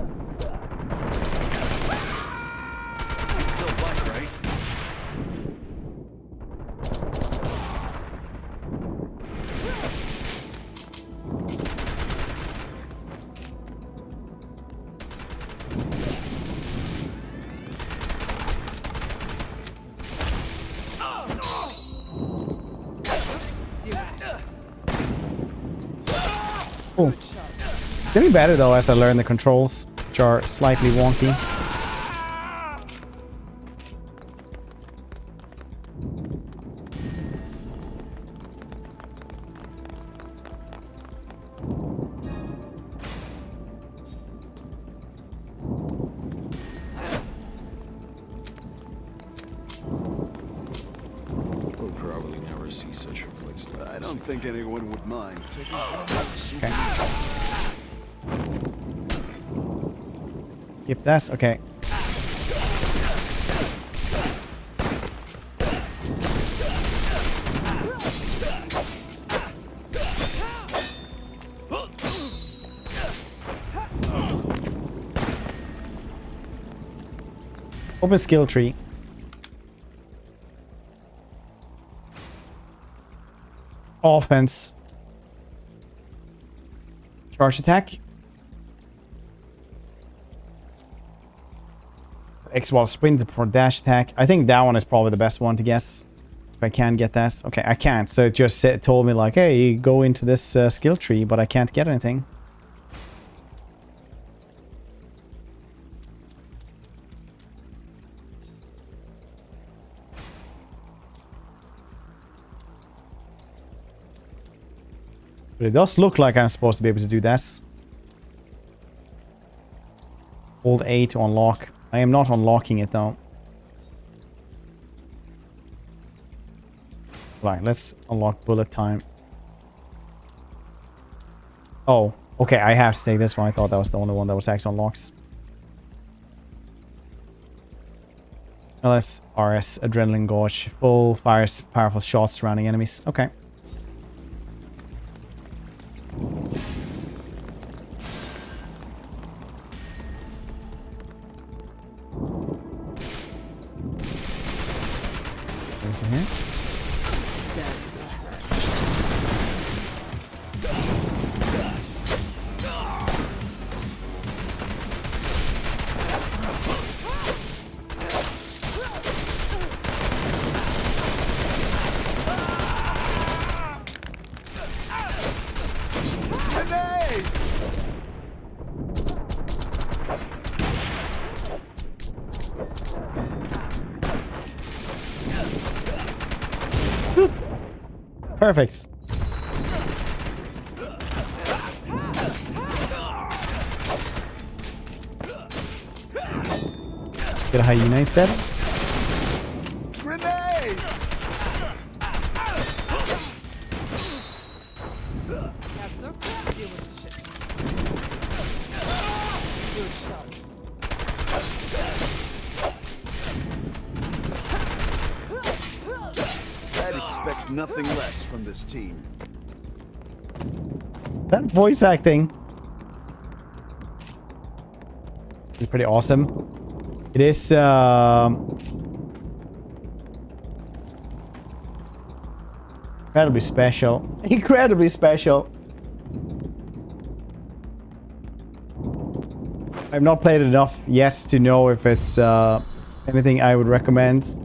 Oh. Getting better though as I learn the controls, which are slightly wonky. We'll probably never see such a place like I don't think anyone would mind taking Skip this. Okay. Open skill tree. Offense. Charge attack. X while sprint for dash attack. I think that one is probably the best one to guess. If I can get this. Okay, I can't. So it just told me like, hey, go into this skill tree, but I can't get anything. But it does look like I'm supposed to be able to do this. Hold A to unlock. I am not unlocking it though. Right, let's unlock bullet time. Oh, okay, I have to take this one. I thought that was the only one that was actually unlocks. LS, RS, Adrenaline Gorge. Full fires powerful shots surrounding enemies. Okay. There's in here. Perfect. Get a hyena instead. Grenade! That's okay. Deal with the shit. Good shot. I'd expect nothing less from this team. That voice acting is pretty awesome. It is incredibly special. Incredibly special. I've not played it enough yet to know if it's anything I would recommend.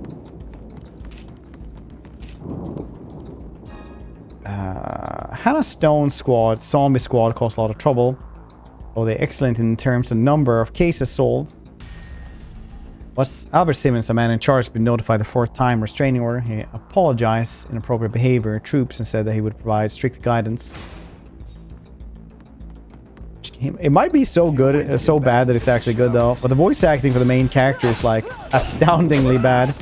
Hannah Stone's squad, zombie squad, caused a lot of trouble. Oh, they're excellent in terms of number of cases solved. Was Albert Simmons, a man in charge, been notified the fourth time restraining order? He apologized inappropriate behavior troops and said that he would provide strict guidance. It might be so good, so bad that it's actually good though. But the voice acting for the main character is like astoundingly bad.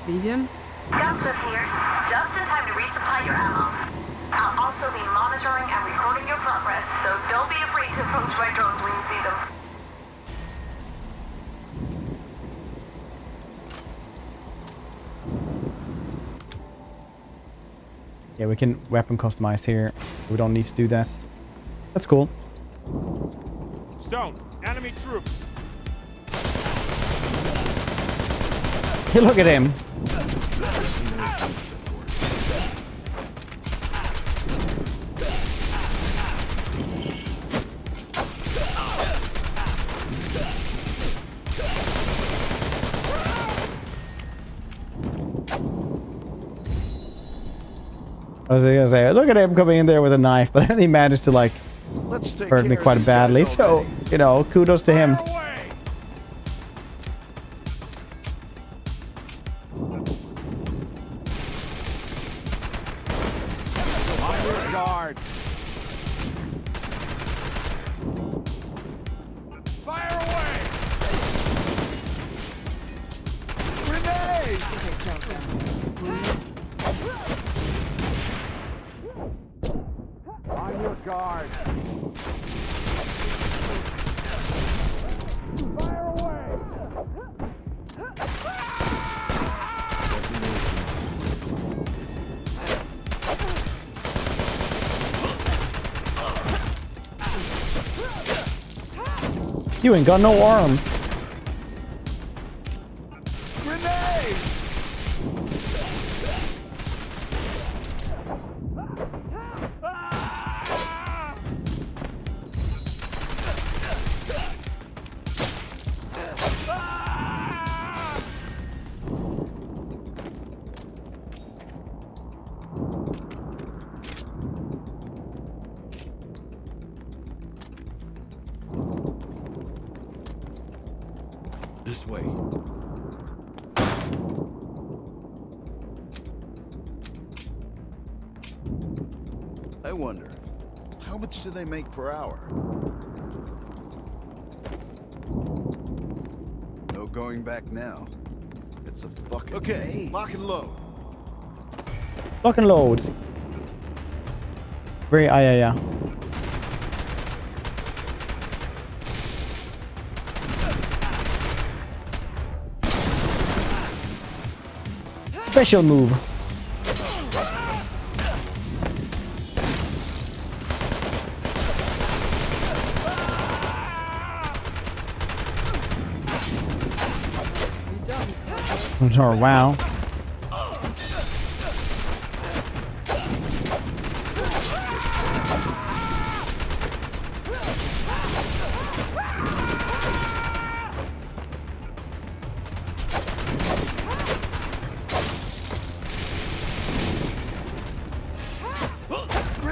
Vivian? Gunsmith here. Just in time to resupply your ammo. I'll also be monitoring and recording your progress, so don't be afraid to approach my drones when you see them. Yeah, we can weapon customize here. We don't need to do that. That's cool. Stone, enemy troops. Hey, look at him. I was gonna say, look at him coming in there with a knife, but then he managed to like hurt me quite badly. So, you know, kudos to him. Guard. Fire away! Grenade! On your guard. Fire away! You ain't got no arm. Grenade! This way. I wonder, how much do they make per hour? No going back now. It's a fucking... Okay, lock and load. Lock and load. Very yeah. Special move. Oh, wow.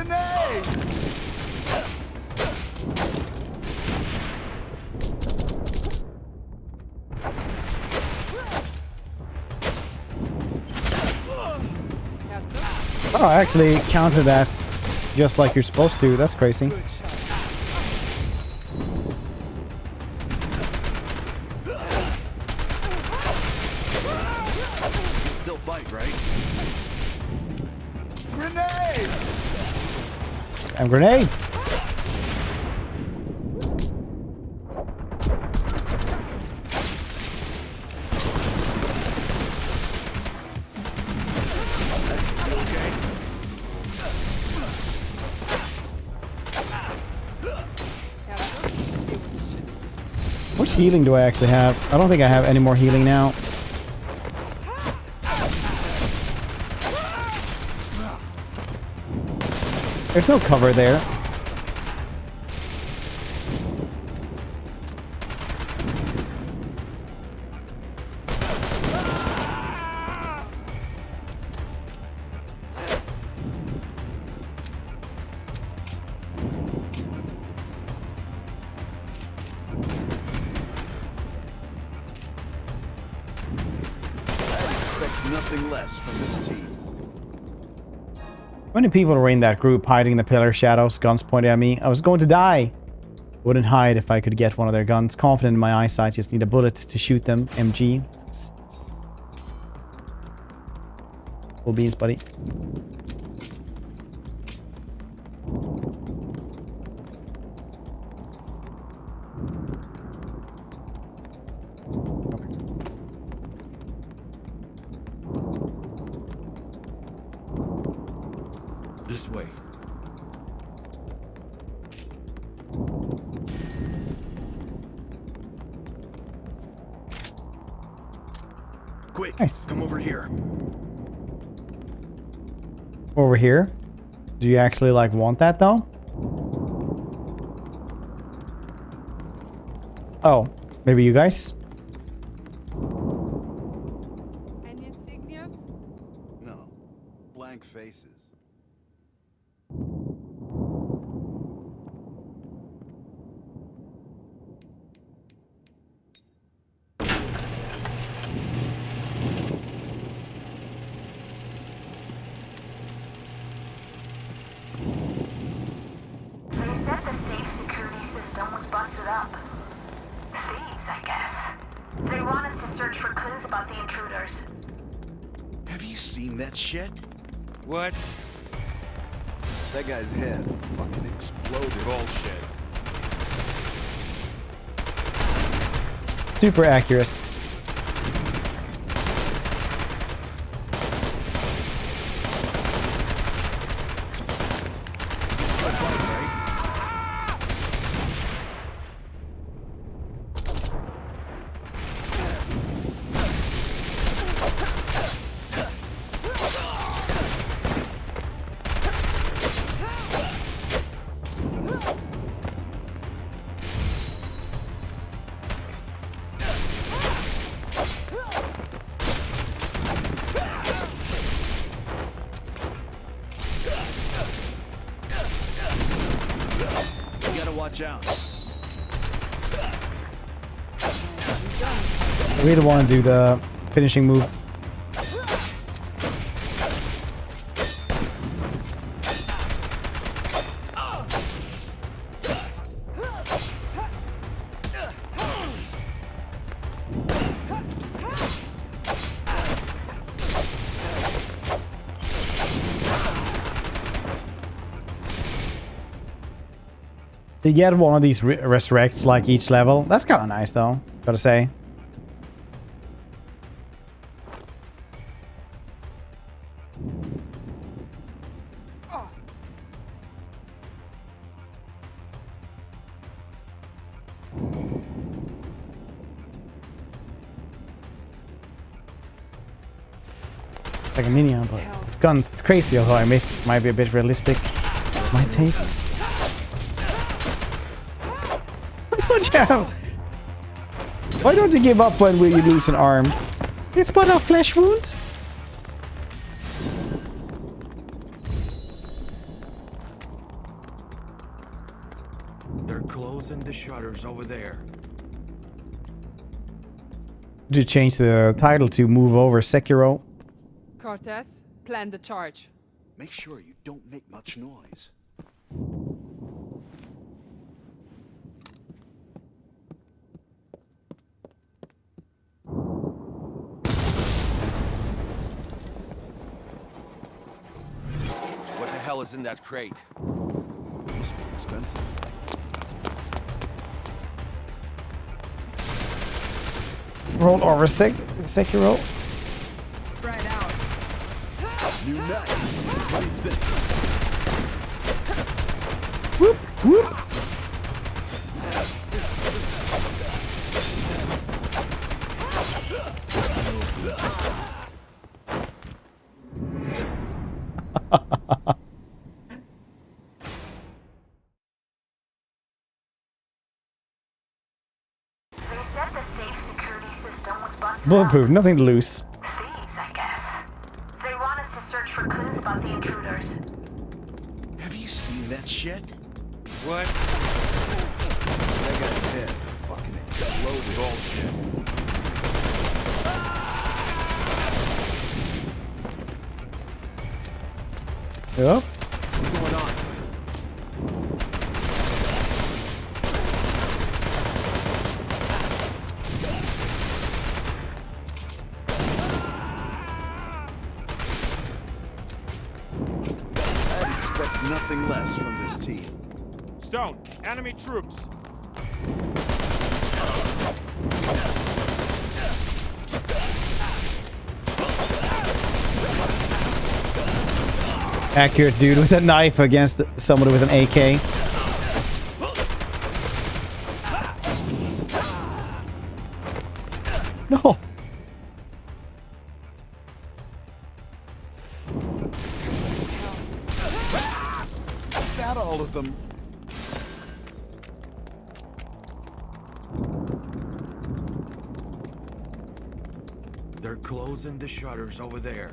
Grenade! Oh, I actually counted as just like you're supposed to. That's crazy. Still fight, right? Grenade! And grenades. How much healing do I actually have? I don't think I have any more healing now. There's no cover there. Nothing less from this team. How many people were in that group hiding in the pillar shadows, guns pointed at me? I was going to die. Wouldn't hide if I could get one of their guns. Confident in my eyesight, just need a bullet to shoot them. MG. Full beans, buddy. This way. Quick, nice. Come over here. Over here? Do you actually like want that though? Oh, maybe you guys? Any insignias? No. Blank faces. They said the safe security system was busted up. Thieves, I guess. They want us to search for clues about the intruders. Have you seen that shit? What? That guy's head fucking exploded. Bullshit. Super accurate. Watch out. I really want to do the finishing move. So you get one of these resurrects like each level. That's kind of nice though, gotta say. Like a minion, but guns, it's crazy although I miss. Might be a bit realistic. My taste. Why don't you give up when you lose an arm? It's but a flesh wound. They're closing the shutters over there. Did you change the title to Move Over Sekiro? Cortez, plan the charge. Make sure you don't make much noise. What the hell is in that crate? Must be expensive. Roll over Sekiro. Spread out. New net. What do you think? Whoop, whoop. Bulletproof, nothing to lose. Thieves, I guess. They want us to search for clues about the intruders. Have you seen that shit? What? I got a head. Fucking exploded. Bullshit. Yep. What's going on? I'd expect nothing less from this team. Stone, enemy troops. Accurate dude with a knife against somebody with an AK. No. Is that all of them? They're closing the shutters over there.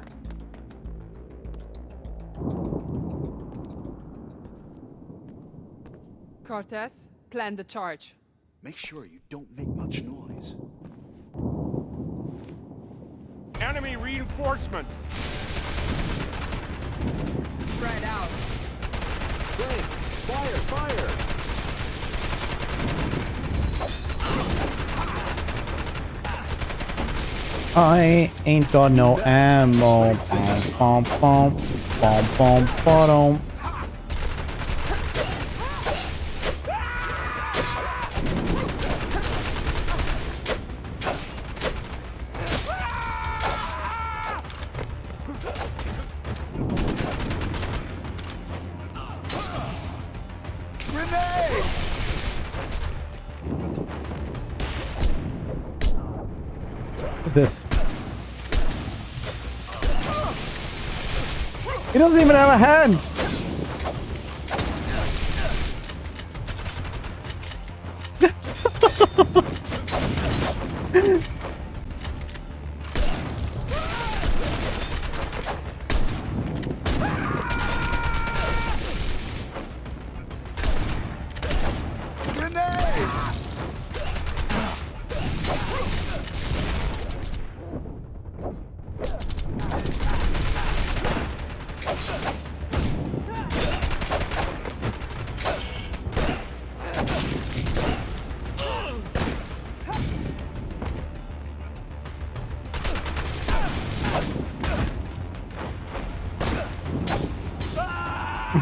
Cortez, plan the charge. Make sure you don't make much noise. Enemy reinforcements. Spread out. Frank, fire! I ain't got no ammo. Bom, bom, bom, bom, bom, bom. What's this? He doesn't even have a hand!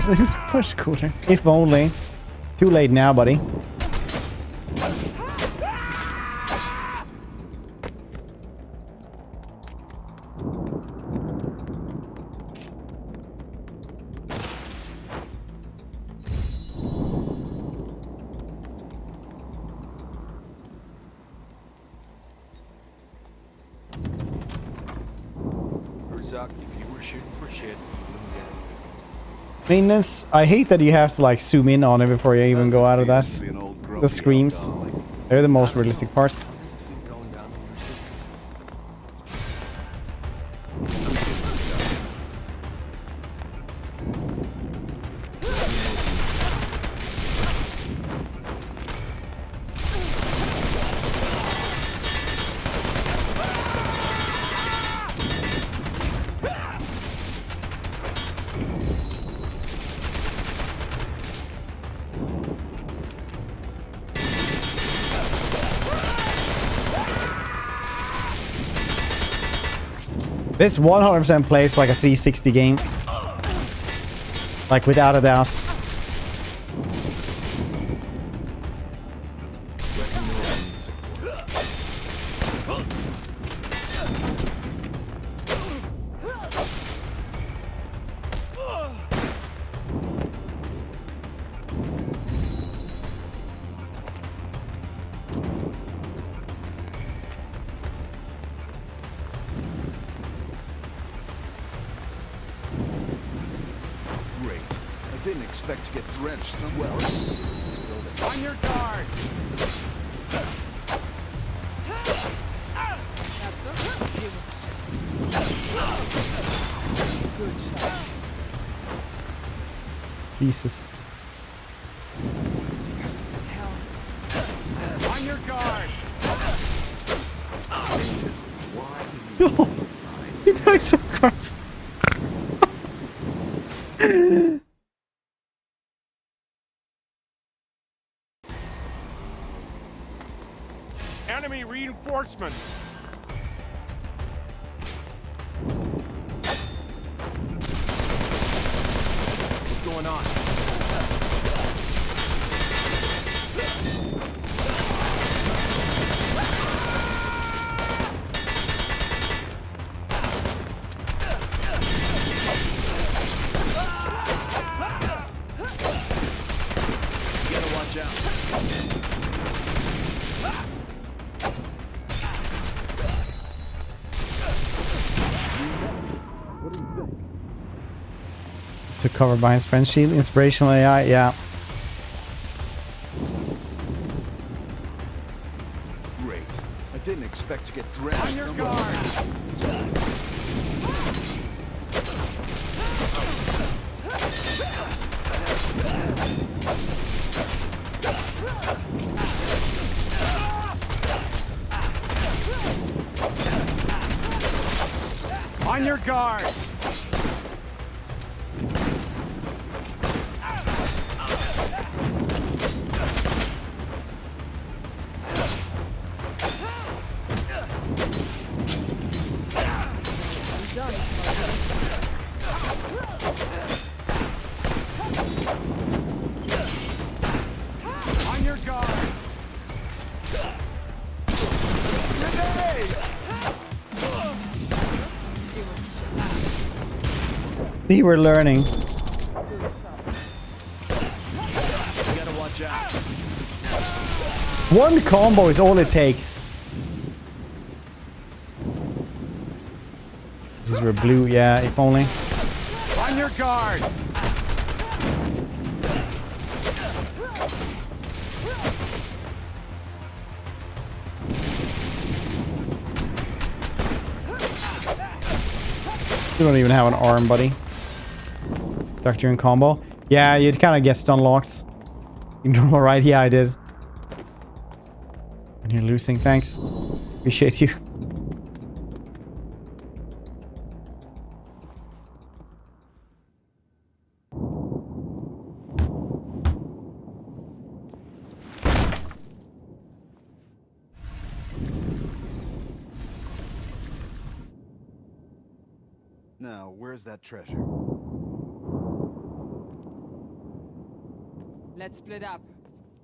This is much cooler. If only. Too late now, buddy. Herzog, if you were shooting for shit, you wouldn't get it. Maintenance, I hate that you have to like zoom in on it before you even go out of that. The screams, they're the most realistic parts. This 100% plays like a 360 game. Like without a doubt. Great. I didn't expect to get drenched so well. This building. On your guard! Good shot. Jesus. On your guard! No! He died so fast. Enemy reinforcements! What's going on? You gotta watch out. Took cover by his friend shield. Inspirational AI, yeah. Great. I didn't expect to get drenched. On your guard! On your guard! On your guard! See, we're learning. You gotta watch out. One combo is all it takes. These were blue, yeah, if only. On your guard! You don't even have an arm, buddy. Stuck during combo. Yeah, you'd kind of get stun locked. Alright, yeah, I did. And you're losing, thanks. Appreciate you. Now, where's that treasure? Let's split up.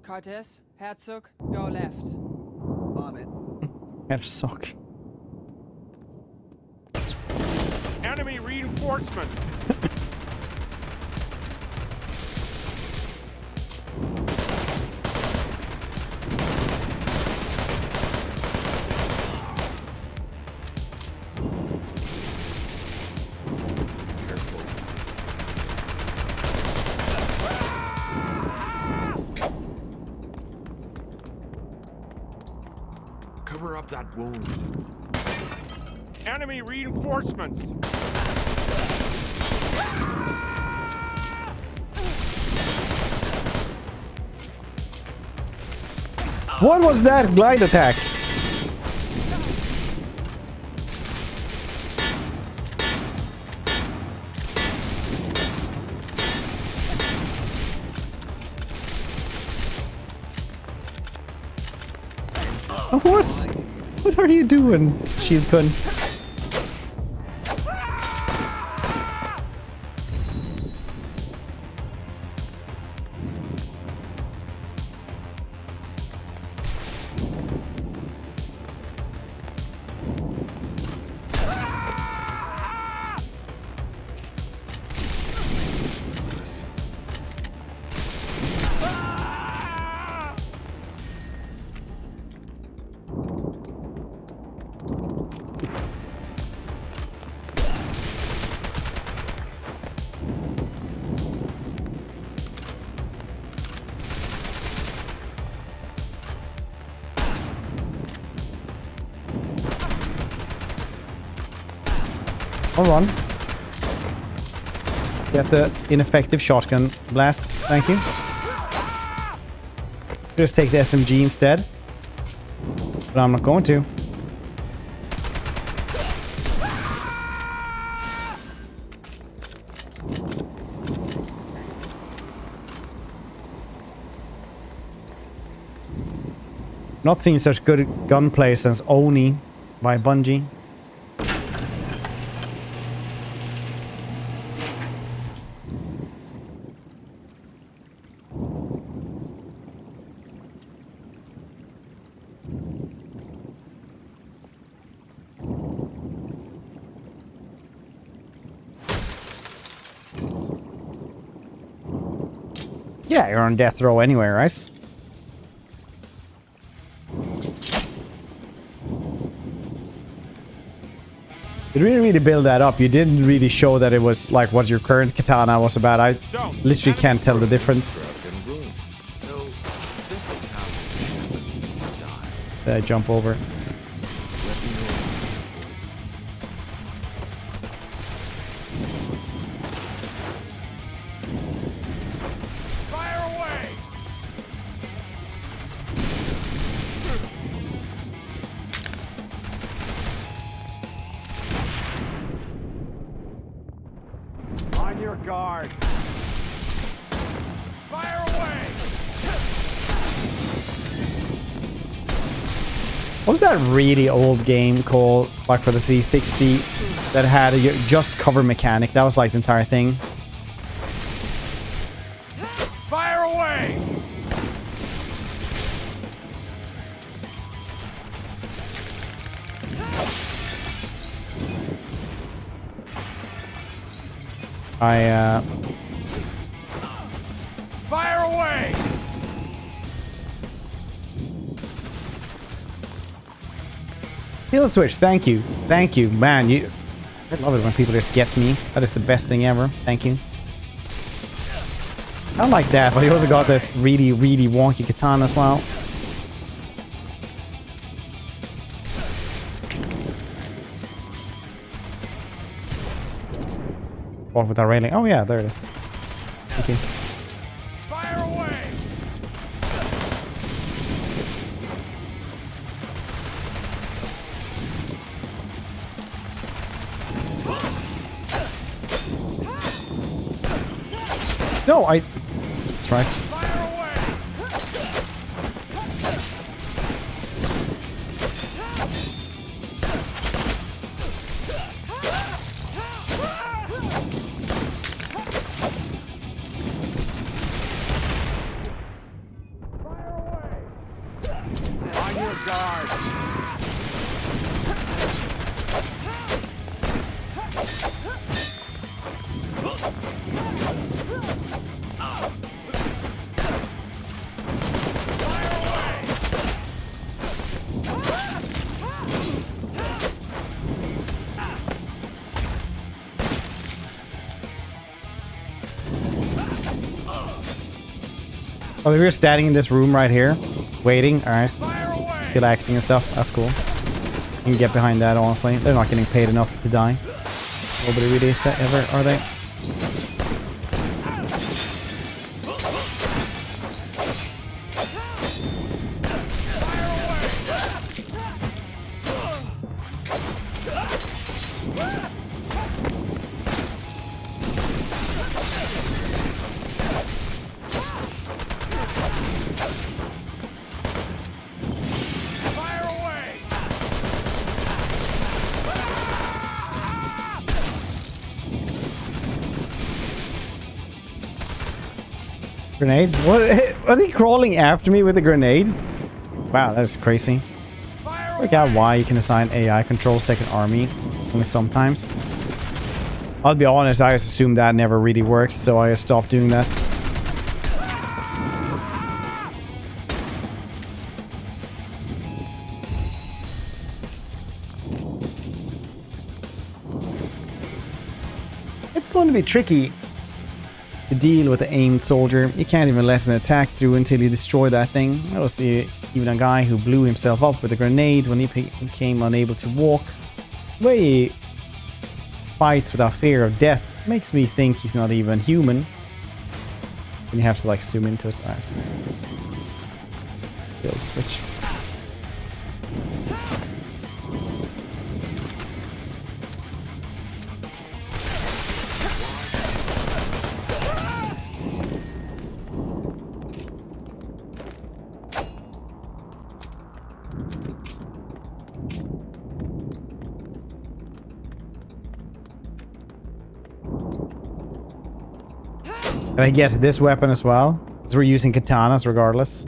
Cortez, Herzog, go left. On it. Got a sock. Enemy reinforcements! Cover up that wound. Enemy reinforcements! What was that glide attack? What are you doing, Shield Kun? Or run. Get the ineffective shotgun blasts. Thank you. Just take the SMG instead. But I'm not going to. Not seen such good gunplay since Oni by Bungie. Yeah, you're on death row anyway, right? You didn't really build that up. You didn't really show that it was like what your current katana was about. I literally can't tell the difference. Did I jump over? On your guard. Fire away. What was that really old game called, like for the 360, that had a just cover mechanic? That was like the entire thing. Fire away. Fire away. Heal switch, thank you. Thank you. Man, I love it when people just guess me. That is the best thing ever. Thank you. I don't like that, but he also got this really, really wonky katana as well. What with that railing? Oh yeah, there it is. Thank you. Fire away. No, that's right. On your guard. Oh, we were standing in this room right here, waiting. Alright. Chillaxing and stuff. That's cool. You can get behind that, honestly. They're not getting paid enough to die. Nobody really is ever, are they? Grenades? What? Are they crawling after me with the grenades? Wow, that is crazy. Work out why you can assign AI control second army only sometimes. I'll be honest, I just assumed that never really worked, so I stopped doing this. It's going to be tricky to deal with the aimed soldier. You can't even let an attack through until you destroy that thing. I don't see even a guy who blew himself up with a grenade when he became unable to walk. Way fights without fear of death makes me think he's not even human. And you have to like zoom into his eyes. Build switch. And I guess this weapon as well, because we're using katanas regardless.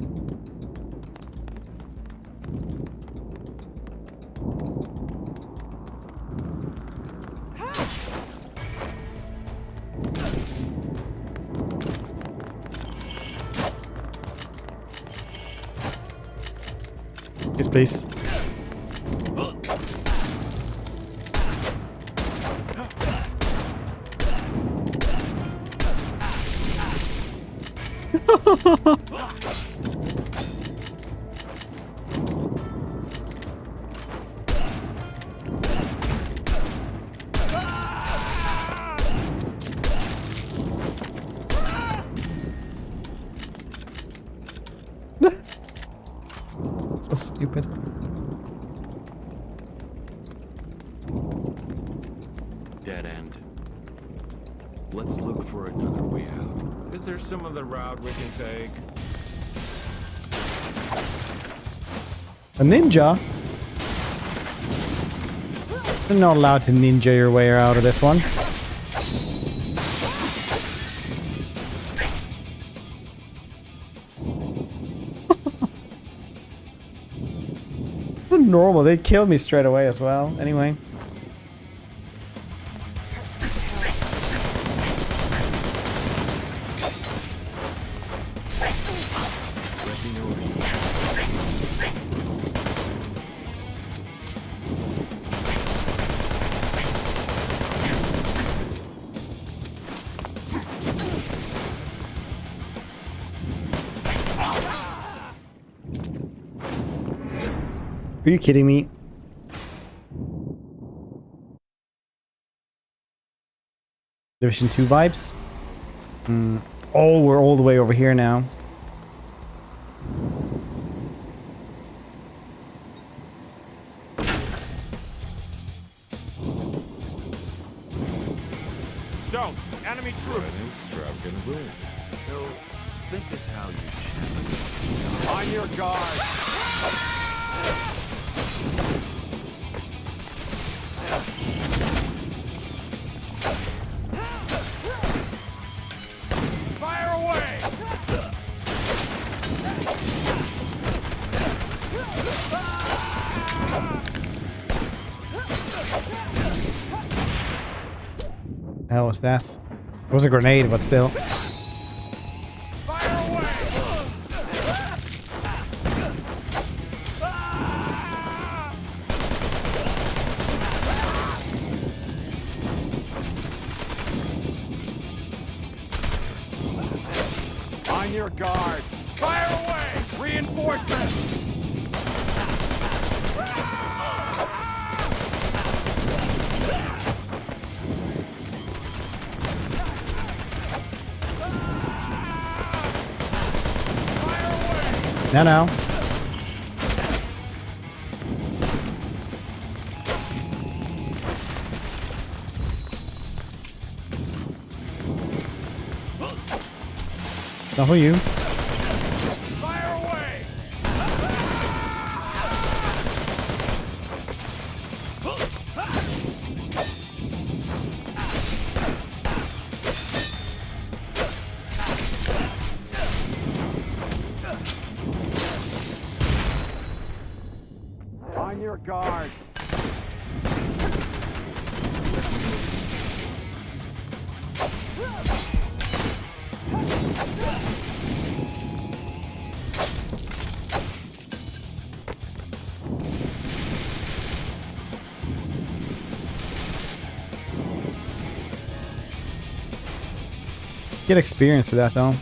Yes, please. So stupid. Dead end. Let's look for another way out. Is there some other route we can take? A ninja? You're not allowed to ninja your way out of this one. Normal, they killed me straight away as well. Anyway. Are you kidding me? Division 2 vibes? Oh, we're all the way over here now. Stone, enemy troops. Extravagant room. So, this is how you challenge. On your guard. Fire away! The hell was that? It was a grenade, but still. On your guard. Fire away! Reinforcements! No, no. Not for you. Fire away! On your guard. Get experience for that though.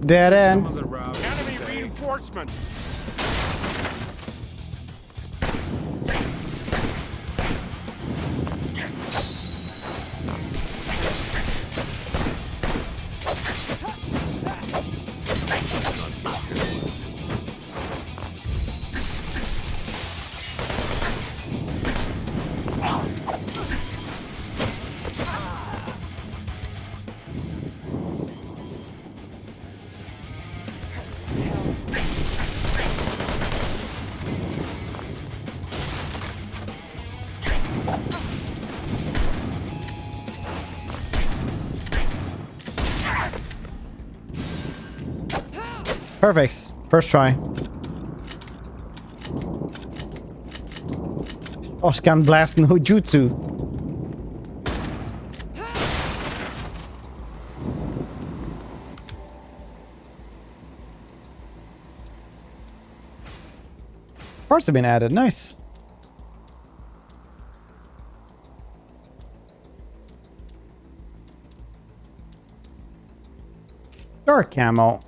Dead end. Enemy reinforcements. Perfect. First try. Oh, scan blast no jutsu. Parts have been added. Nice. Dark camo.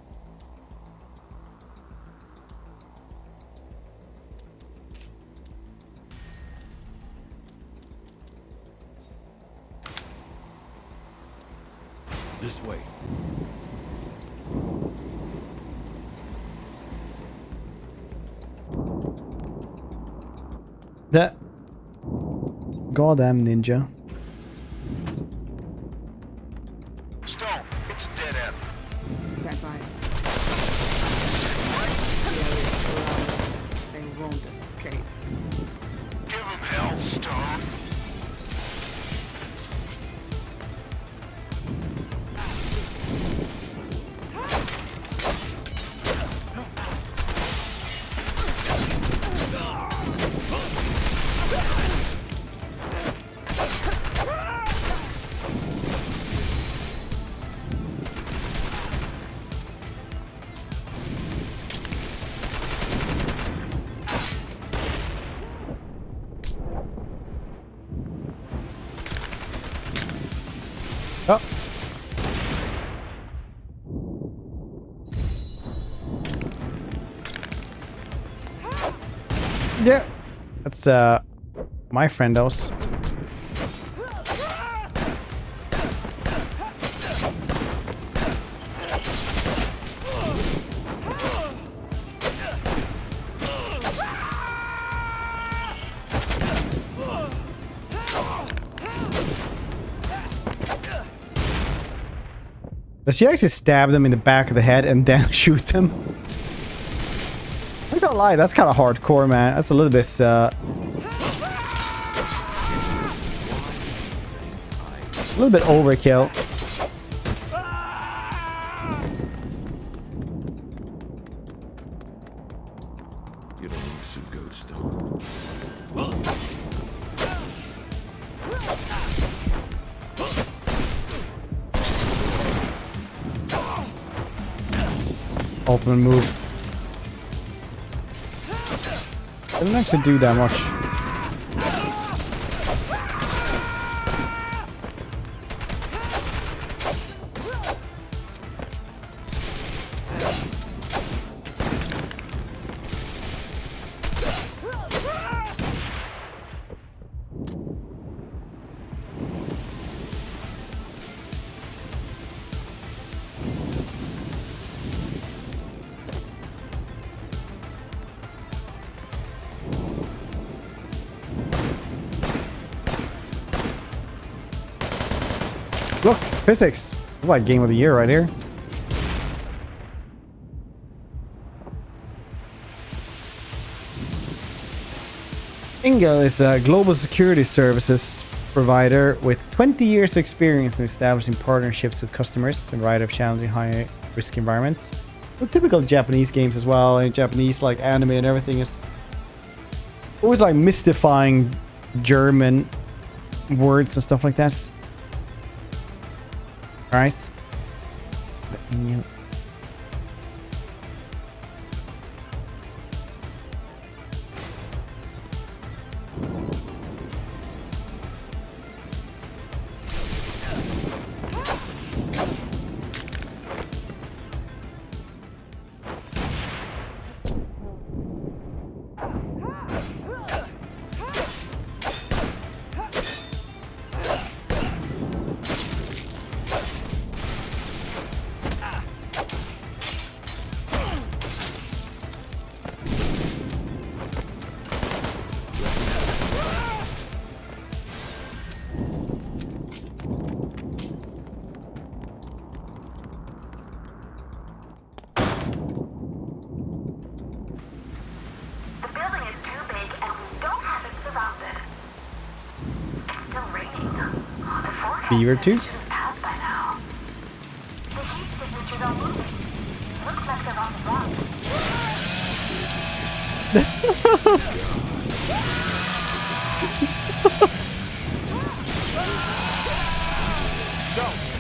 This way. That goddamn ninja. Stone, it's a dead end. Stand by. The area is surrounded. They won't escape. Give him hell, Stone. Oh. Yeah. That's my friendos. Does she actually stab them in the back of the head and then shoot them? I can't lie, that's kind of hardcore, man. That's a little bit, overkill. You don't look so good, Stone. Open move. Doesn't actually do that much. Look, physics. It's like game of the year right here. Ingel is a global security services provider with 20 years experience in establishing partnerships with customers in a variety of challenging high-risk environments. Well, typical Japanese games as well, and Japanese like anime and everything is always like mystifying German words and stuff like that. Alright. Beaver tooth.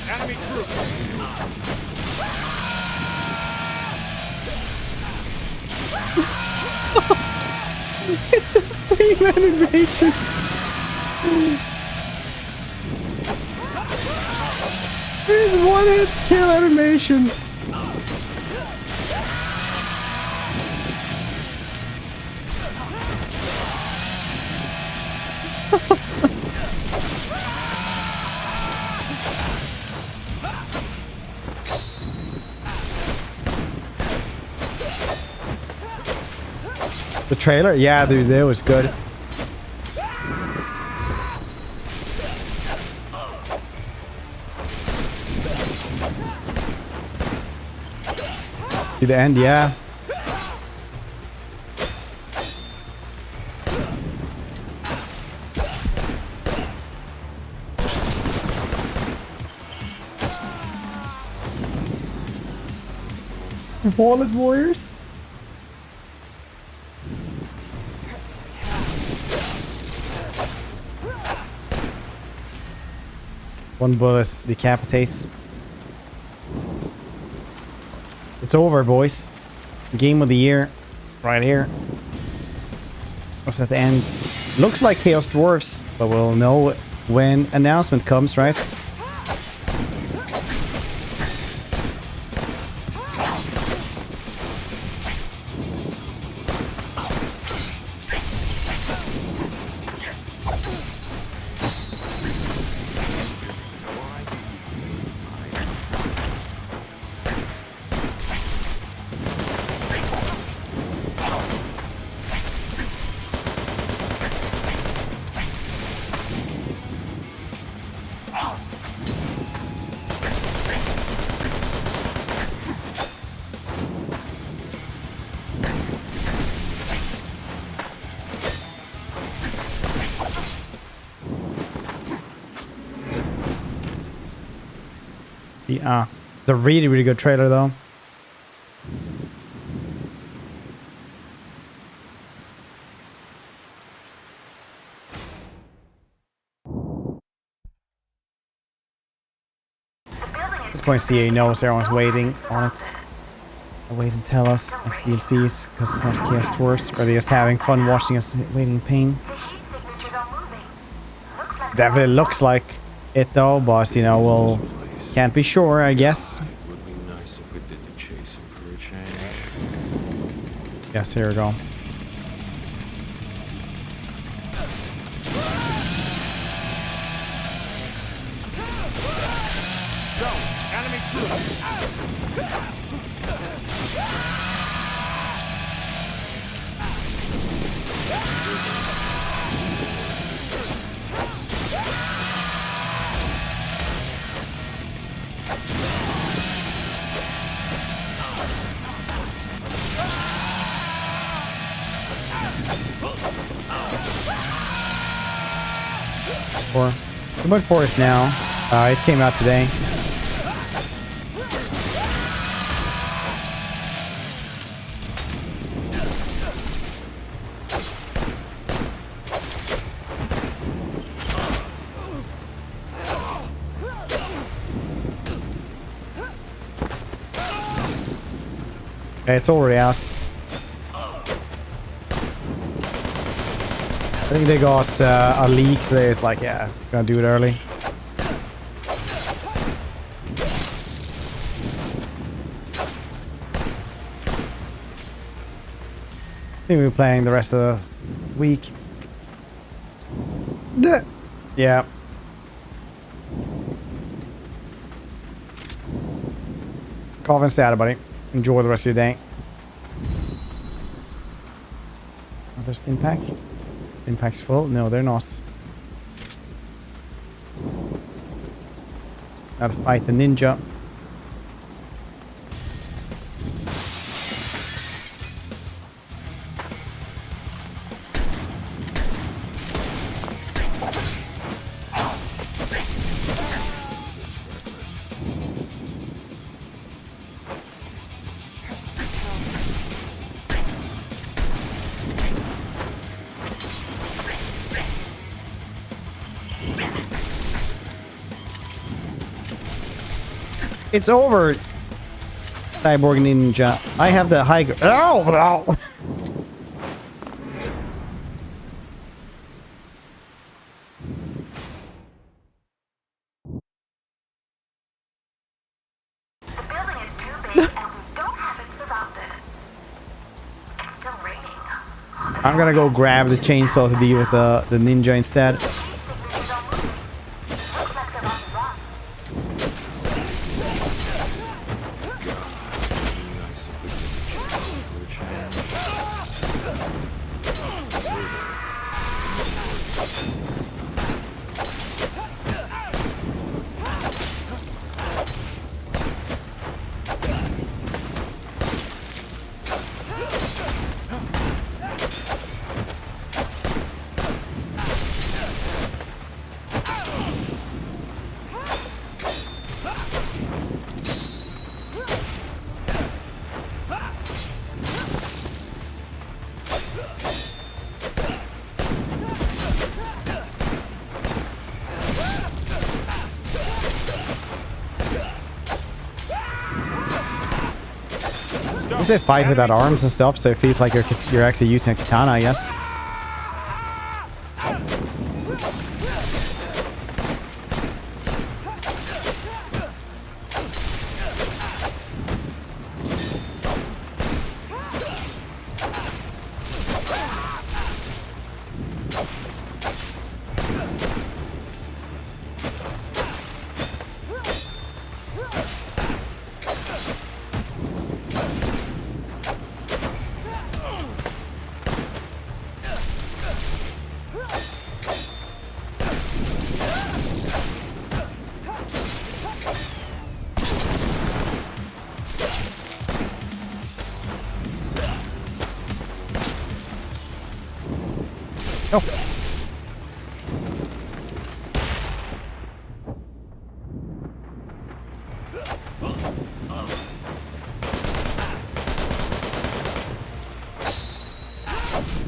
Enemy troops! It's the same animation. It's one hit kill animation. The trailer? Yeah, dude, that was good. To the end, yeah. Wallet Warriors? One bullet decapitates. It's over, boys. Game of the year. Right here. What's at the end? Looks like Chaos Dwarfs, but we'll know when announcement comes, right? Yeah, it's a really, really good trailer, though. At this point, CA knows everyone's waiting on it. They'll wait and tell us next DLCs because it's not Chaos Dwarfs, or they're just having fun watching us waiting in pain. Definitely looks like it, though, but you know, we'll can't be sure, I guess. It would be nice if we did the chasing for a change. Yes, here we go. Enemy troops! The Mud Forest now. It came out today. Okay, it's already out. I think they got a leak, so it's like, yeah, gonna do it early. I think we'll be playing the rest of the week. Yeah. Cough and stay out, buddy. Enjoy the rest of your day. Another stim pack. Stim pack's full. No, they're not. Gotta fight the ninja. It's over. Cyborg Ninja. I have the high... Oh, no. I'm gonna go grab the chainsaw to deal with the ninja instead. Is it fight without arms and stuff, so it feels like you're actually using a katana, I guess.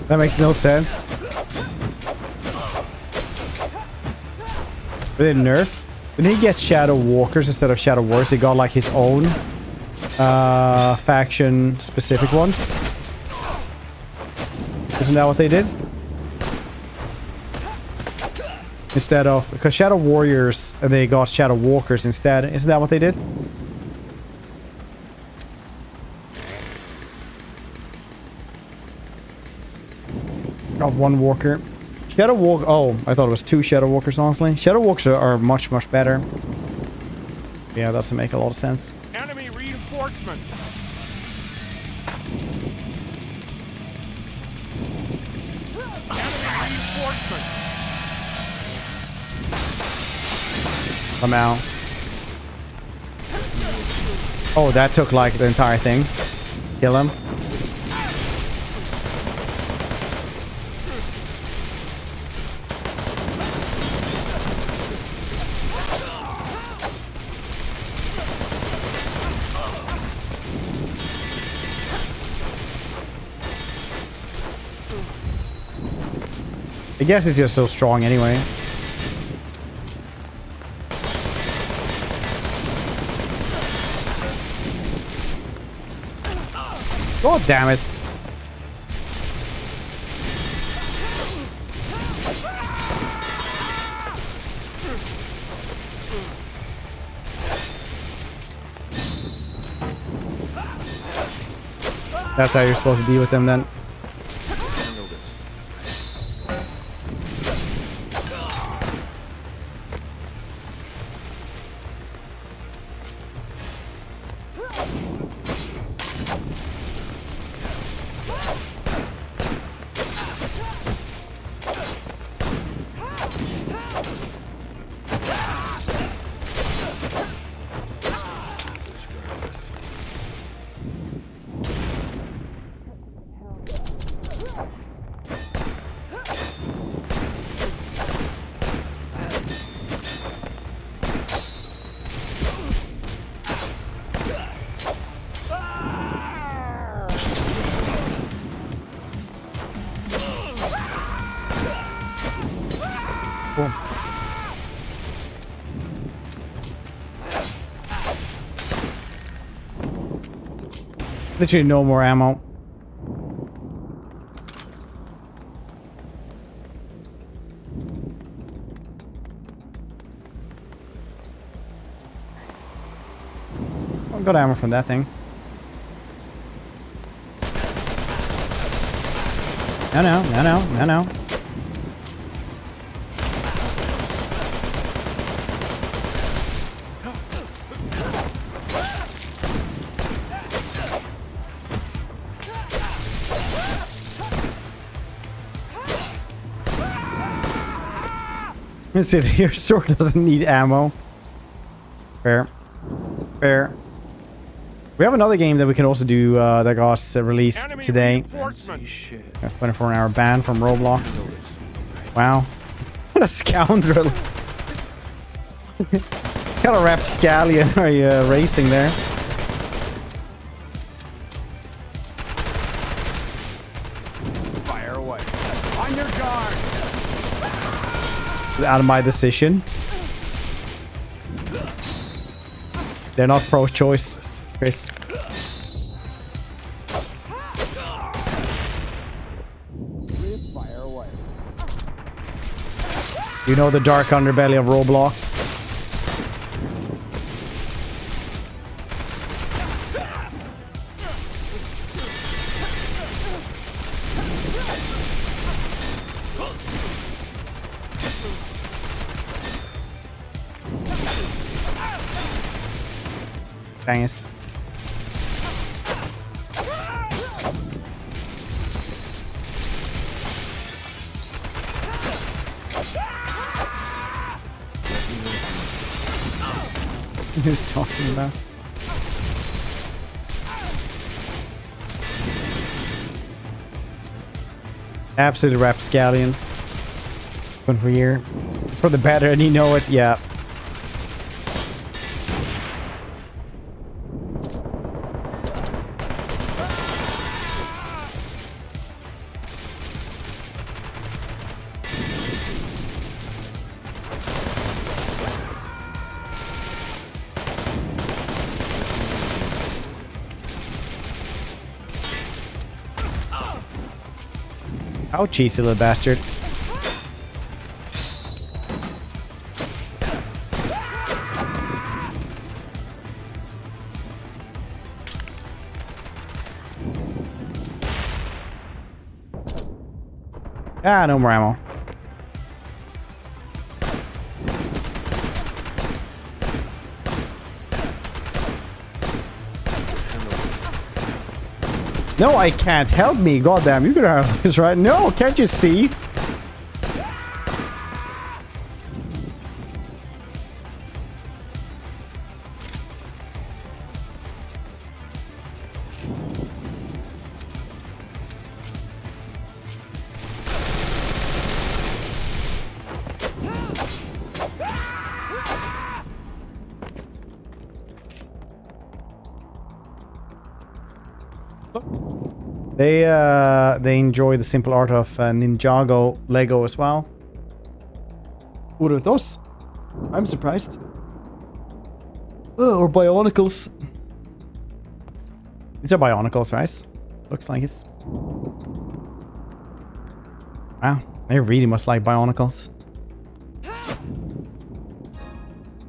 That makes no sense. But they nerfed. When he gets Shadow Walkers instead of Shadow Wars, he got like his own faction specific ones. Isn't that what they did? Instead of, because Shadow Warriors, they got Shadow Walkers instead. Isn't that what they did? Got one walker. Shadow Walk. Oh, I thought it was two Shadow Walkers, honestly. Shadow Walkers are much, much better. Yeah, that doesn't make a lot of sense. Enemy reinforcements. Enemy reinforcements. I'm out. Oh, that took like the entire thing. Kill him. I guess it's just so strong anyway. God damn it. That's how you're supposed to deal with them then. Literally no more ammo. I got ammo from that thing. No. Sit here, sword doesn't need ammo. Fair. Fair. We have another game that we can also do that got released today. 24-hour ban from Roblox. Wow. What a scoundrel. What kind of rapscallion are you racing there? Fire away. On your guard. Out of my decision. They're not pro-choice, Chris. Fire away. You know the dark underbelly of Roblox. Thanks. Who's talking about us? Absolute rapscallion. One for year. It's for the better, and you know it. Yeah. Oh, cheesy little bastard. Ah, no more ammo. No, I can't. Help me. Goddamn, you could have this, right? No, can't you see? They enjoy the simple art of Ninjago Lego as well. What are those? I'm surprised. Or Bionicles. These are Bionicles, right? Looks like it's. Wow, they really must like Bionicles.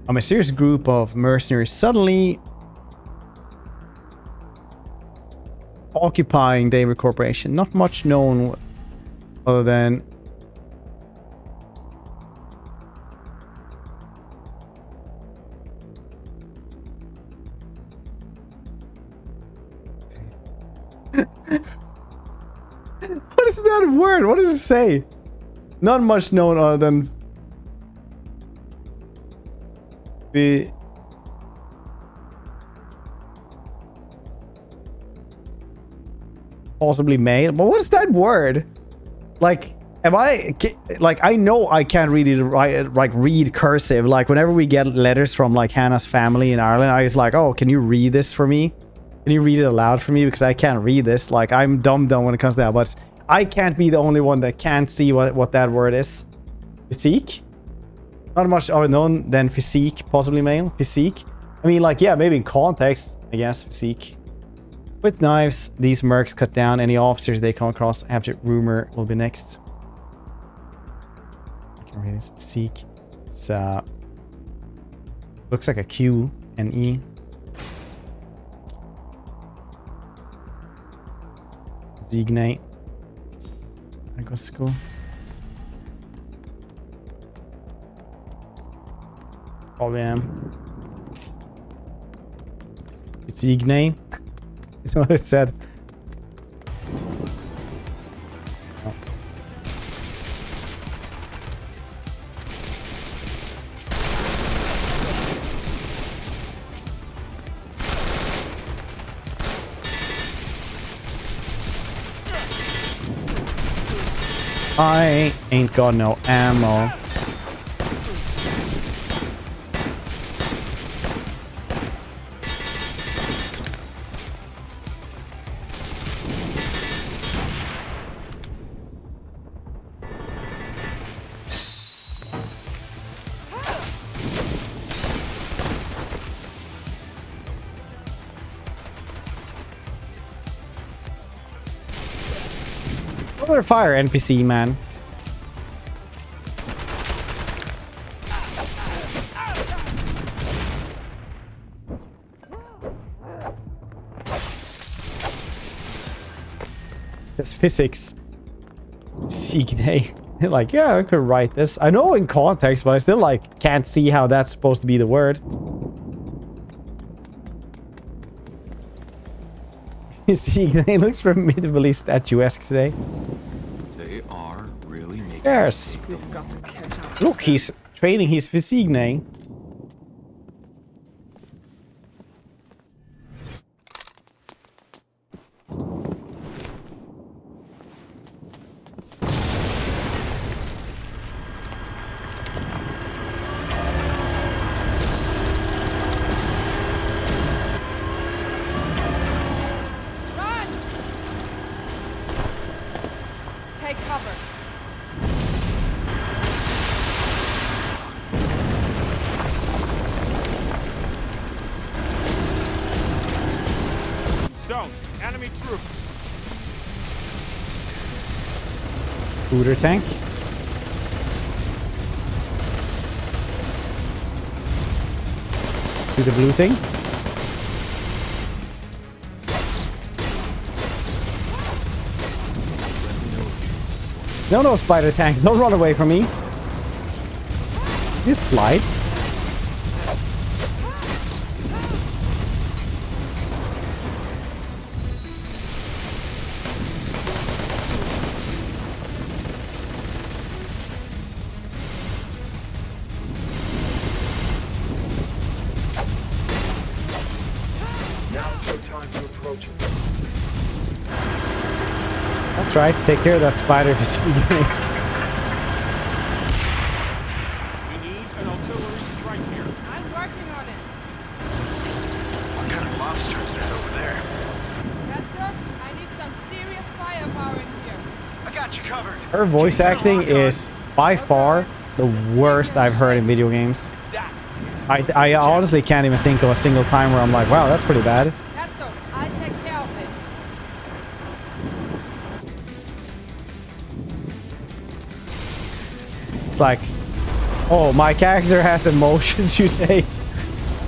A mysterious group of mercenaries suddenly occupying David Corporation. Not much known other than what is that word? What does it say? Not much known other than be possibly made. But what is that word? Like, am I like, I know I can't really read cursive. Like, whenever we get letters from like Hannah's family in Ireland, I was like, oh, can you read this for me? Can you read it aloud for me? Because I can't read this. Like, I'm dumb when it comes to that. But I can't be the only one that can't see what that word is. Physique? Not much other known than physique, possibly male. Physique. I mean, like, yeah, maybe in context, I guess, physique. With knives, these mercs cut down any officers they come across. After rumor will be next. I can read his physique. It's looks like a Q and E. Zignate. I go to school. Probably am. Zignate. Is what it said. Oh. I ain't got no ammo. Another fire NPC, man. This physics. Signe. Like, yeah, I could write this. I know in context, but I still like can't see how that's supposed to be the word. Signe looks formidably statuesque today. They are really making Yes. Look, he's training his physique. Take cover. Stone, enemy troops. Scooter tank. Do the blue thing. No, no, spider tank. Don't run away from me. You slide. Now's no time to approach it. I'll try to take care of that spider if you see me. We need an artillery strike here. I'm working on it. What kind of monster is that over there? Katsu, I need some serious firepower in here. I got you covered. Her voice acting is by far the worst I've heard in video games. I honestly can't even think of a single time where I'm like, wow, that's pretty bad. Katsu, I'll take care of it. It's like, oh, my character has emotions, you say?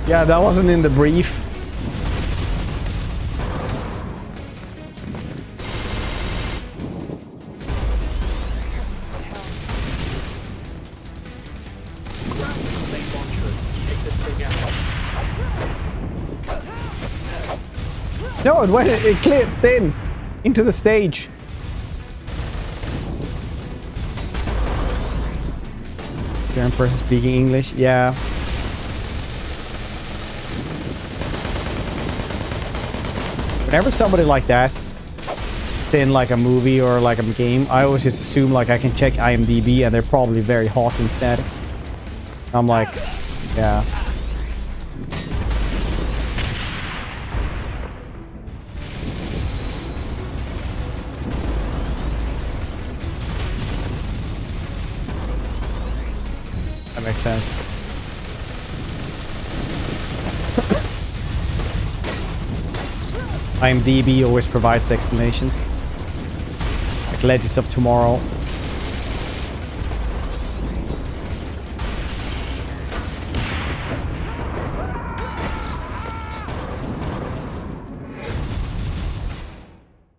Yeah, that wasn't in the brief. No, it clipped in into the stage. German person speaking English, yeah. Whenever somebody like that's in like a movie or like a game, I always just assume like I can check IMDb and they're probably very hot instead. I'm like, yeah. That makes sense. IMDb always provides the explanations. Like Legends of Tomorrow.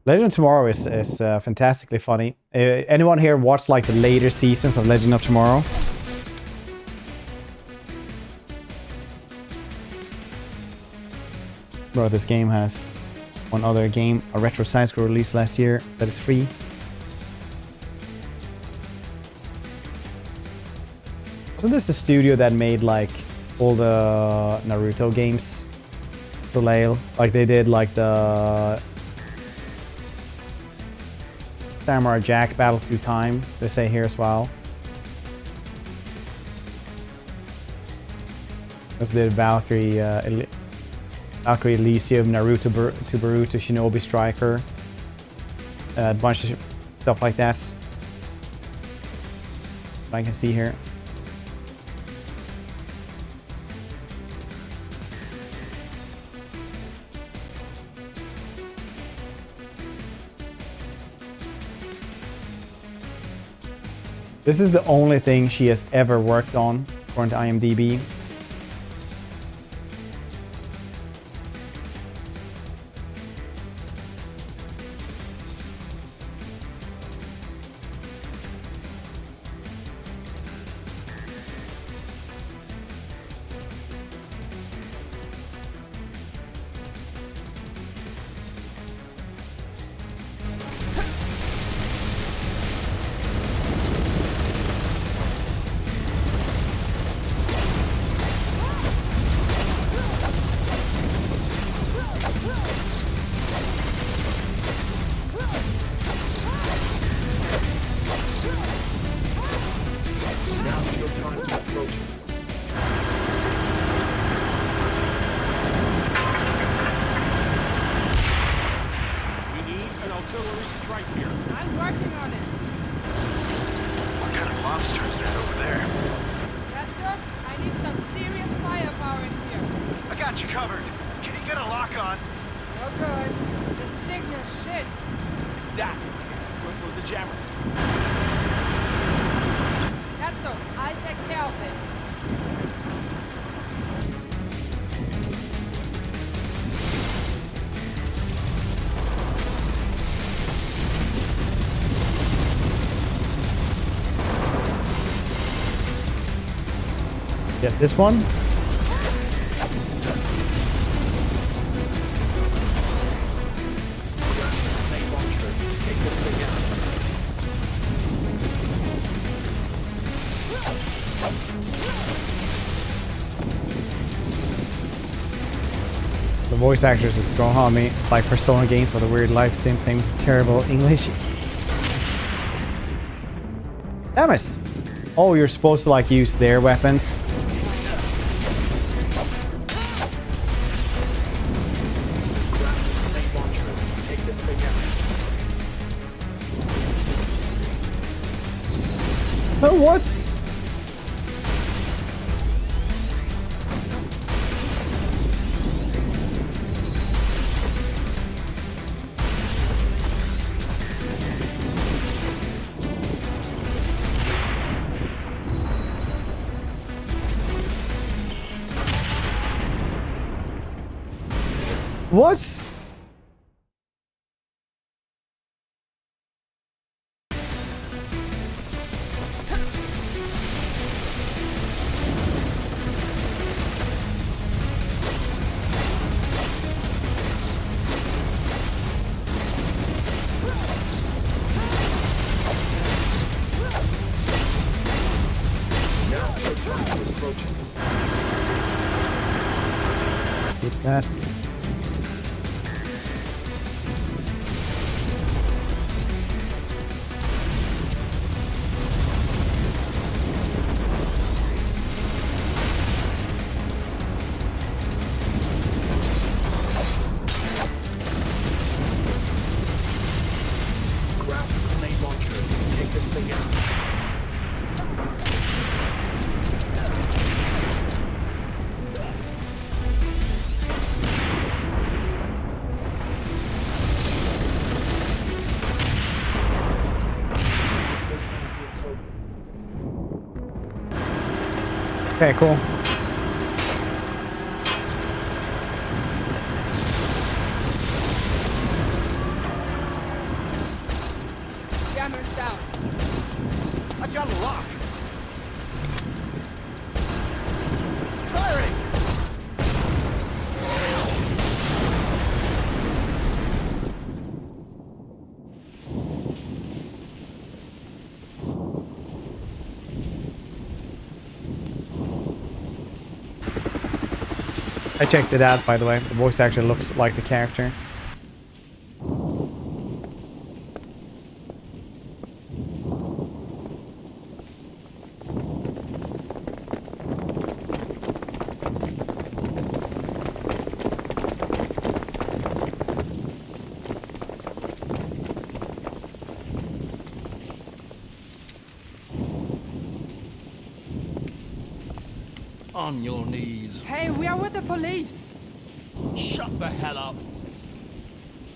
Legend of Tomorrow is fantastically funny. Anyone here watched like the later seasons of Legend of Tomorrow? Bro, this game has one other game, a retro side-scroll released last year that is free. Wasn't this the studio that made like all the Naruto games? Soleil, like they did like the Samurai Jack Battle Through Time, they say here as well. Also did Valkyrie Elysium, Naruto to Boruto, Shinobi Striker, a bunch of stuff like that. I can see here. This is the only thing she has ever worked on, according to IMDb. Get this one. The voice actors is going on me. It's like Persona games or the weird life sim things, terrible English. Damn it! Oh, you're supposed to like use their weapons. Oh, what? What? Skip this. Okay, cool. Jammer's down. I got a lock. Firing! I checked it out, by the way. The voice actually looks like the character. On your knees. Hey, we are with the police. Shut the hell up.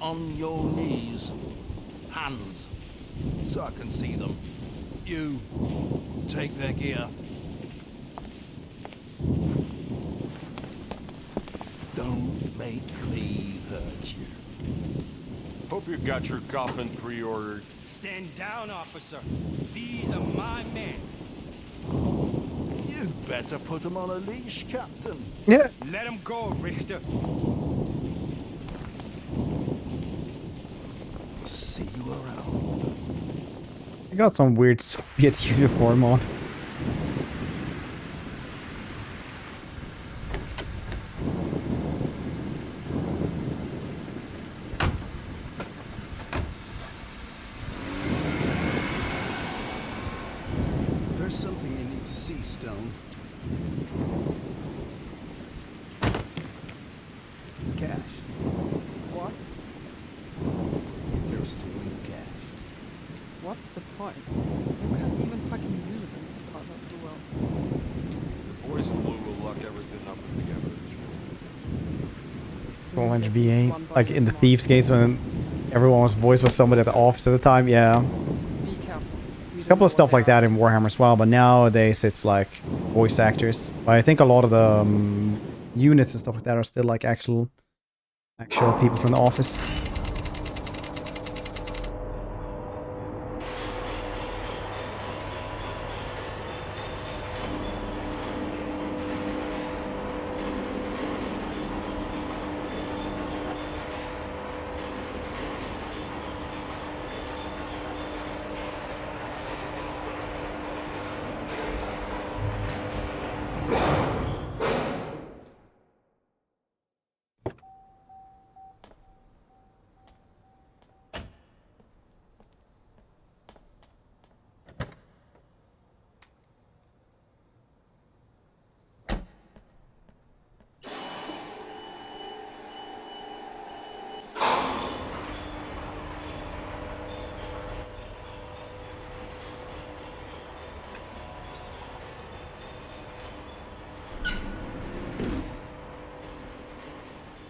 On your knees. Hands. So I can see them. You. Take their gear. Don't make me hurt you. Hope you got your coffin pre-ordered. Stand down, officer. These are my men. You better put them on a leash, Captain. Yeah. Let them go, Richter. See you around. I got some weird Soviet uniform on. There's something you need to see, Stone. Cash. What? You're stealing cash. What's the point? You can't even fucking use it in this part of the world. The boys in blue will lock everything up in the evidence room. 400 V8. Like in the Thieves case when everyone's voice was somebody at the office at the time, yeah. Be careful. There's a couple of stuff like that in Warhammer as well, but nowadays it's like voice actors. But I think a lot of the units and stuff like that are still like actual people from the office.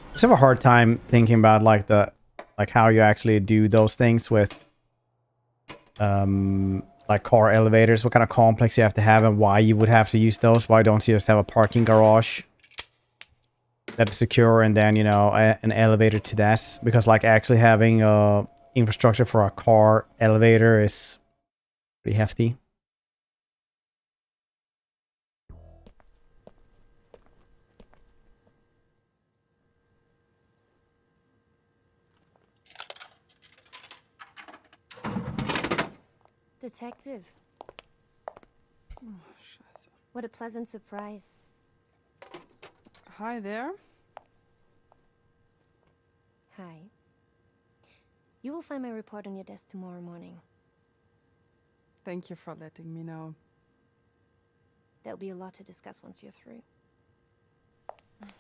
I just have a hard time thinking about like how you actually do those things with like car elevators, what kind of complex you have to have and why you would have to use those. Why don't you just have a parking garage that is secure and then, you know, an elevator to that? Because like actually having infrastructure for a car elevator is pretty hefty. Detective. What a pleasant surprise. Hi there. Hi. You will find my report on your desk tomorrow morning. Thank you for letting me know. There'll be a lot to discuss once you're through.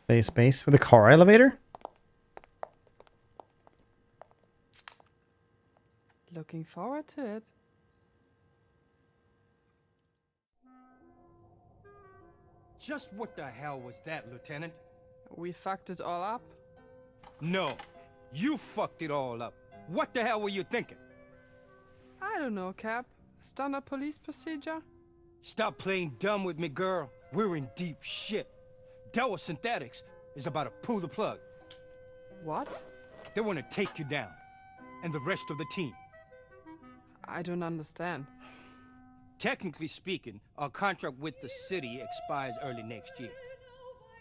Stay space with a car elevator? Looking forward to it. Just what the hell was that, Lieutenant? We fucked it all up. No, you fucked it all up. What the hell were you thinking? I don't know, Cap. Standard police procedure? Stop playing dumb with me, girl. we're in deep shit. Dower Synthetics is about to pull the plug. What? They want to take you down, and the rest of the team. I don't understand. Technically speaking, our contract with the city expires early next year.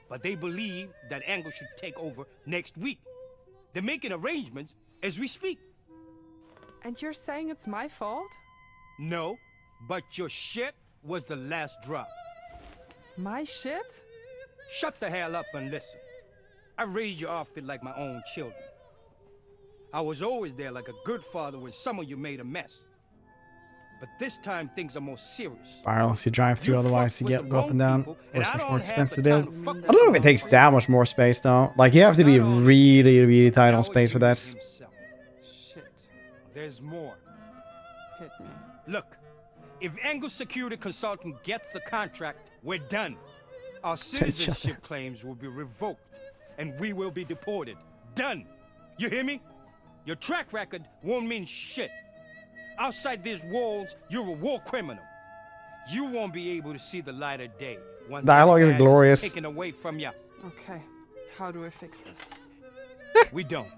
But they believe that Angle should take over next week. They're making arrangements as we speak. And you're saying it's my fault? No, but your shit was the last drop. My shit? Shut the hell up and listen. I raised your outfit like my own children. I was always there like a good father when some of you made a mess. But this time things are more serious. Spirals you drive through, otherwise you go up and down. Of course, much more expensive to build. I fuck don't know if it takes that much more space though. Like you have to be really, really tight on space for that. Shit. There's more. Hit me. Look, if Angle Security Consultant gets the contract, we're done. Our citizenship claims will be revoked, and we will be deported. Done. You hear me? Your track record won't mean shit. Outside these walls, you're a war criminal. You won't be able to see the light of day once Dialogue is glorious. taken away from you. Okay, how do we fix this? We don't.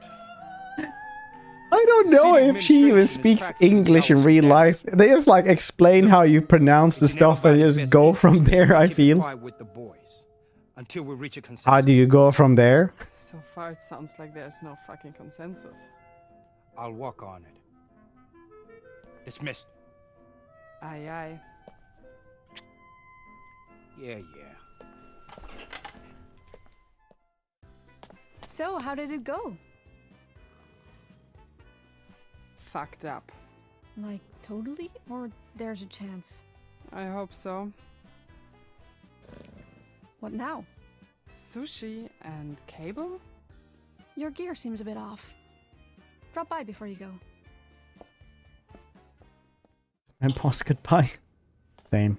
I don't know if she even speaks English in real life. They just like explain how you pronounce the stuff and just go from there, I feel. With the boys until we reach a consensus. How do you go from there? So far it sounds like there's no fucking consensus. I'll work on it. Dismissed. Aye, aye. Yeah. So, how did it go? Fucked up. Like, totally? Or there's a chance? I hope so. What now? Sushi and cable? Your gear seems a bit off. Drop by before you go. And boss goodbye. Same.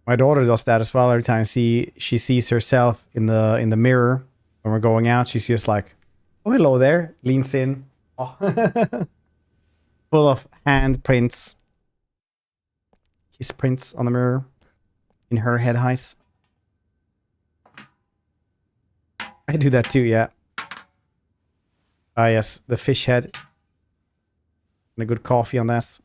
My daughter does that as well. Every time she sees herself in the mirror when we're going out, she's just like, "Oh, hello there." Leans in, oh. Full of handprints, kiss prints on the mirror in her head heights. I do that too, yeah. Ah, yes, the fish head. And a good coffee on that.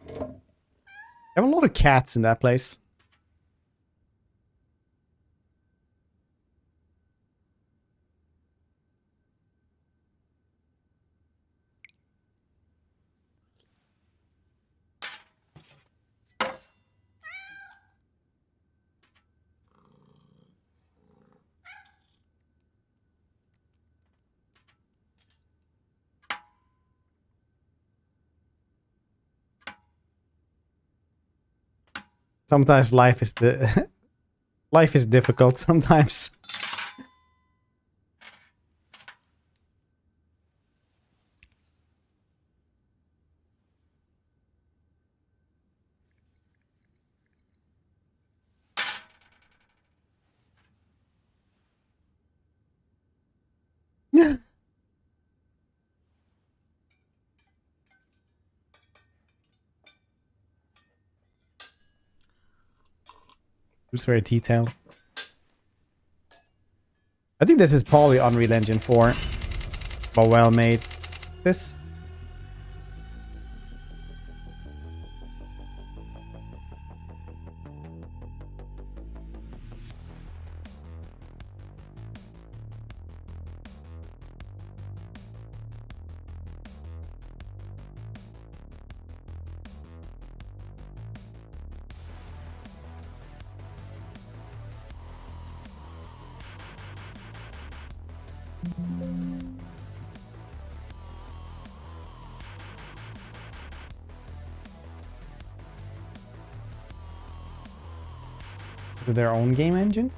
There have a lot of cats in that place. Sometimes life is life is difficult sometimes. Yeah. It's very detailed. I think this is probably Unreal Engine 4, but well made. This? Is it their own game engine?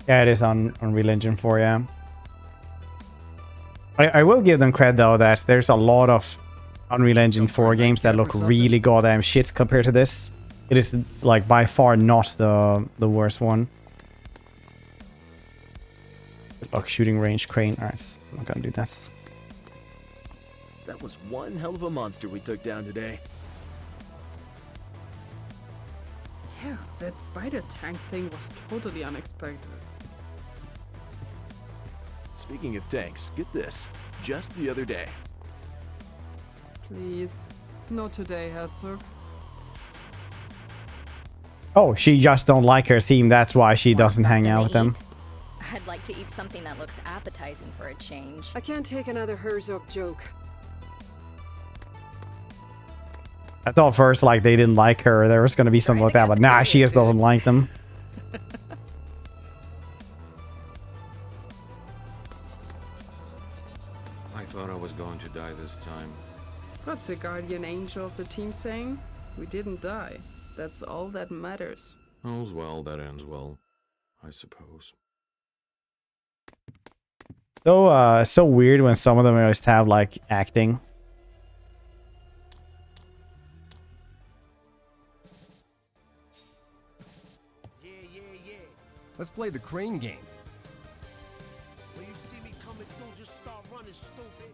Yeah, it is on Unreal Engine 4, yeah. I will give them credit though that there's a lot of Unreal Engine 4 games that look really goddamn shit compared to this. It is like by far not the worst one. Like shooting range crane. Alright, I'm not gonna do that. That was one hell of a monster we took down today. Yeah, that spider tank thing was totally unexpected. Speaking of tanks, get this. Just the other day. Please. Not today, Herzog. Oh, she just don't like her team. That's why she doesn't hang out with them. I'd like to eat something that looks appetizing for a change. I can't take another Herzog joke. I thought first like they didn't like her. There was gonna be something like that, but nah, she just doesn't like them. I thought I was going to die this time. What's the guardian angel of the team saying? We didn't die. That's all that matters. All's well that ends well, I suppose. So weird when some of them just have like acting. Let's play the crane game. When you see me coming through, just start running, stupid.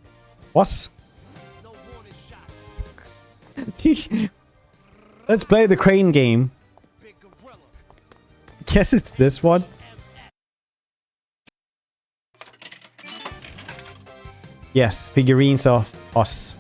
What? No warning shots. Let's play the crane game. Guess it's this one. Yes, figurines of us.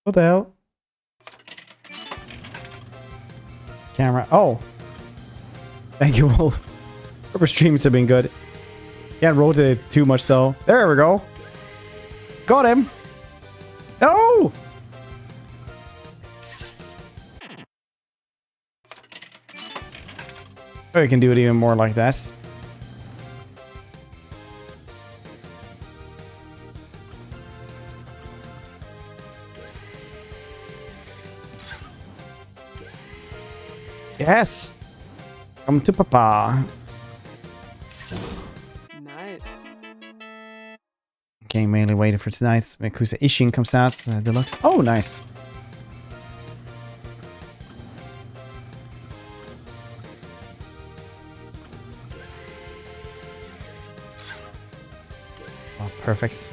What the hell? Camera. Oh. Thank you all. Rubber streams have been good. Can't rotate it too much though. There we go. Got him. Oh! Oh, you can do it even more like this. Yes! Come to Papa. Nice. Okay, mainly waiting for tonight. Yakuza Ishin comes out. Deluxe. Oh, nice. Oh, perfect.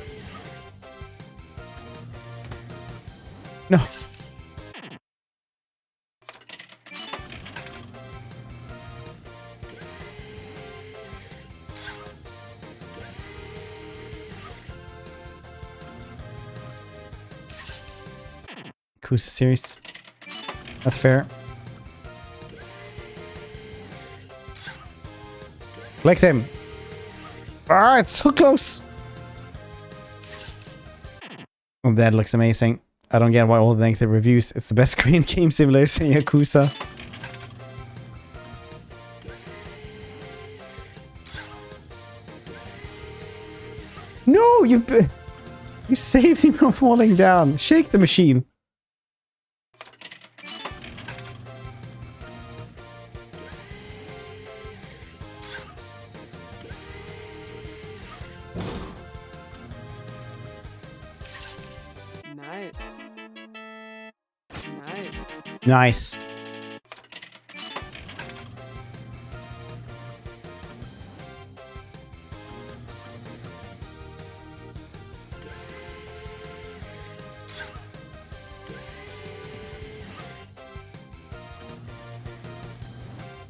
No. Yakuza series. That's fair. Collect him. Ah, it's so close. Oh, that looks amazing. I don't get why all the negative reviews. It's the best screen game simulator in Yakuza. No, you saved him from falling down. Shake the machine. Nice. Nice. Nice.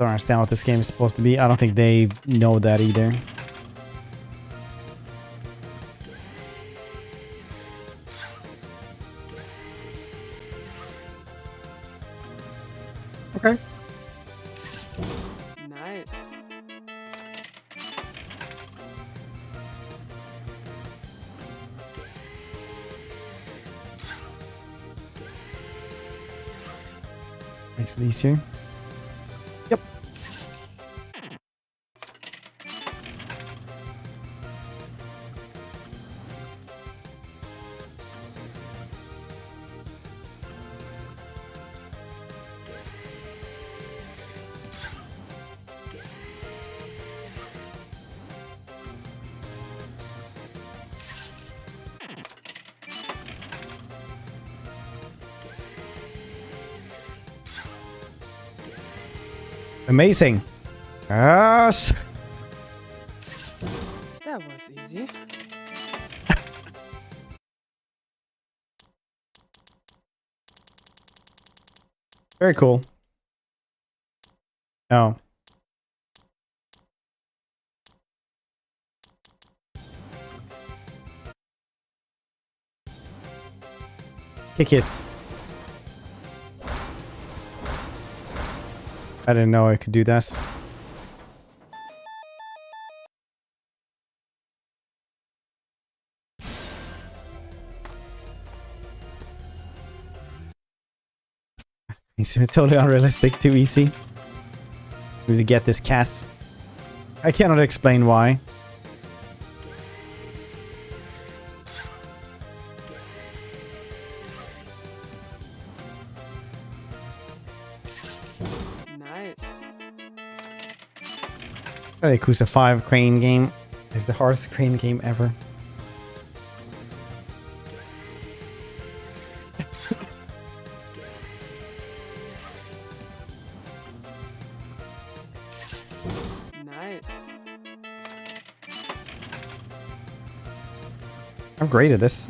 Don't understand what this game is supposed to be. I don't think they know that either. Okay. Nice. Makes it easier. Yep. Amazing. Yes. That was easy. Very cool. Oh. Kickis. I didn't know I could do this. It's totally unrealistic, too easy. Need to get this cast. I cannot explain why. Nice. The Yakuza 5 crane game is the hardest crane game ever. Nice. I'm great at this.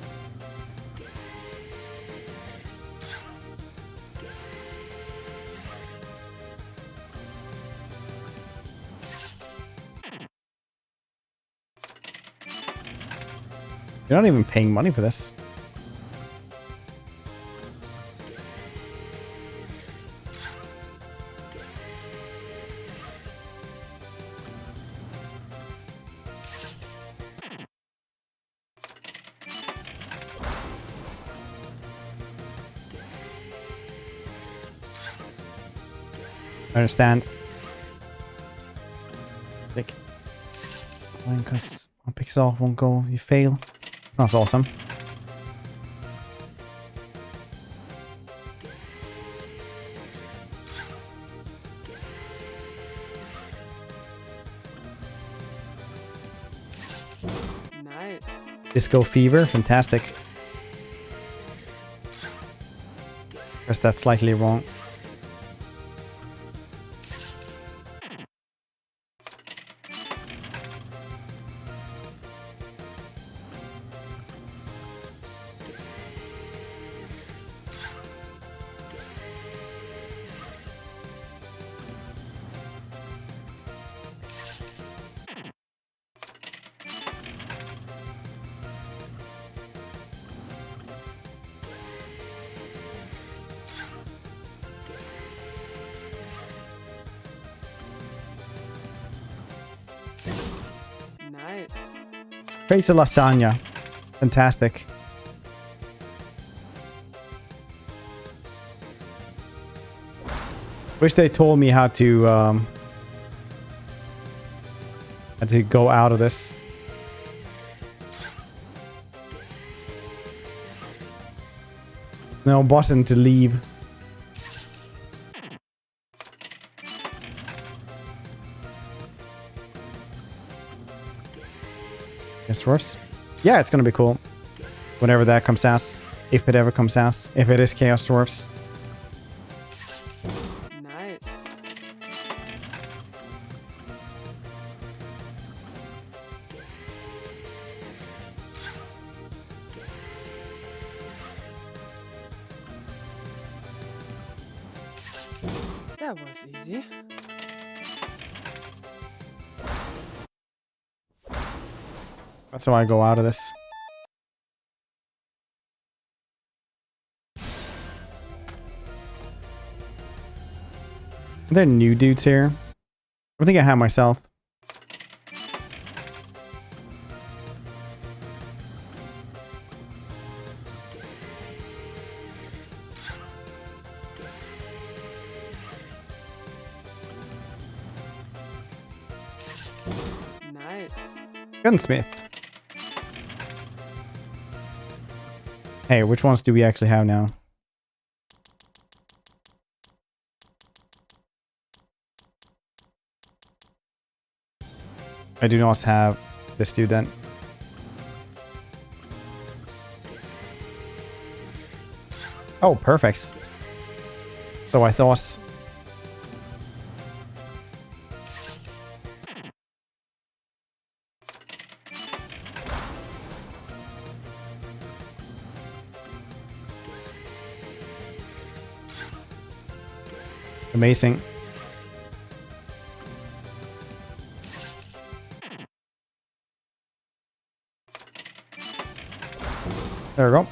You're not even paying money for this. I understand. Stick. Because one pixel won't go, you fail. That's awesome. Nice. Disco Fever, fantastic. Guess that's slightly wrong. Nice. Pizza lasagna. Fantastic. Wish they told me how to go out of this. No button to leave. Chaos Dwarfs? Yeah, it's gonna be cool. Whenever that comes out. If it ever comes out. If it is Chaos Dwarfs. Nice. That was easy. That's how I go out of this. Are there new dudes here? I think I have myself. Nice. Gunsmith. Hey, which ones do we actually have now? I do not have this dude then. Oh, perfect. So I thought... Amazing. There we go.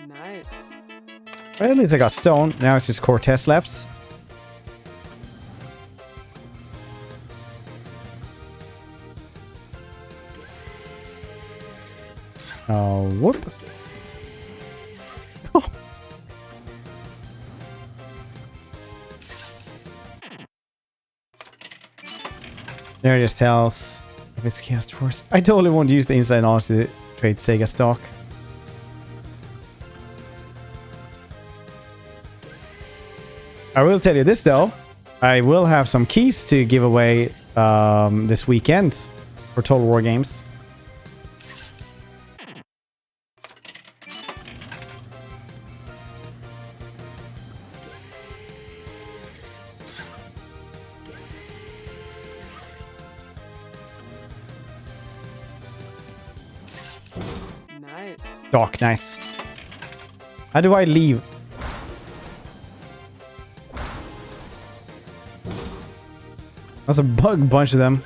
Nice. Well, at least I got stone. Now it's just Cortez left. Oh, whoop. Oh. There it just tells if it's Chaos Force. I totally want to use the inside knowledge to trade Sega stock. I will tell you this though. I will have some keys to give away this weekend for Total War games. Nice. Doc, nice. How do I leave? That's a bunch of them.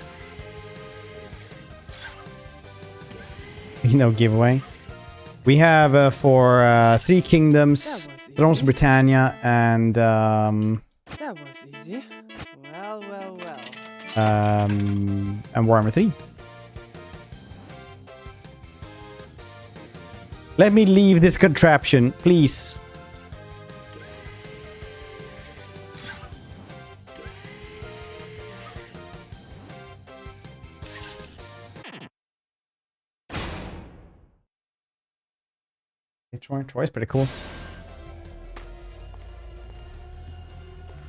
No giveaway. We have for Three Kingdoms, Thrones of Britannia, and That was easy. Well, well, well. and Warhammer 3. Let me leave this contraption, please. Troy's pretty cool.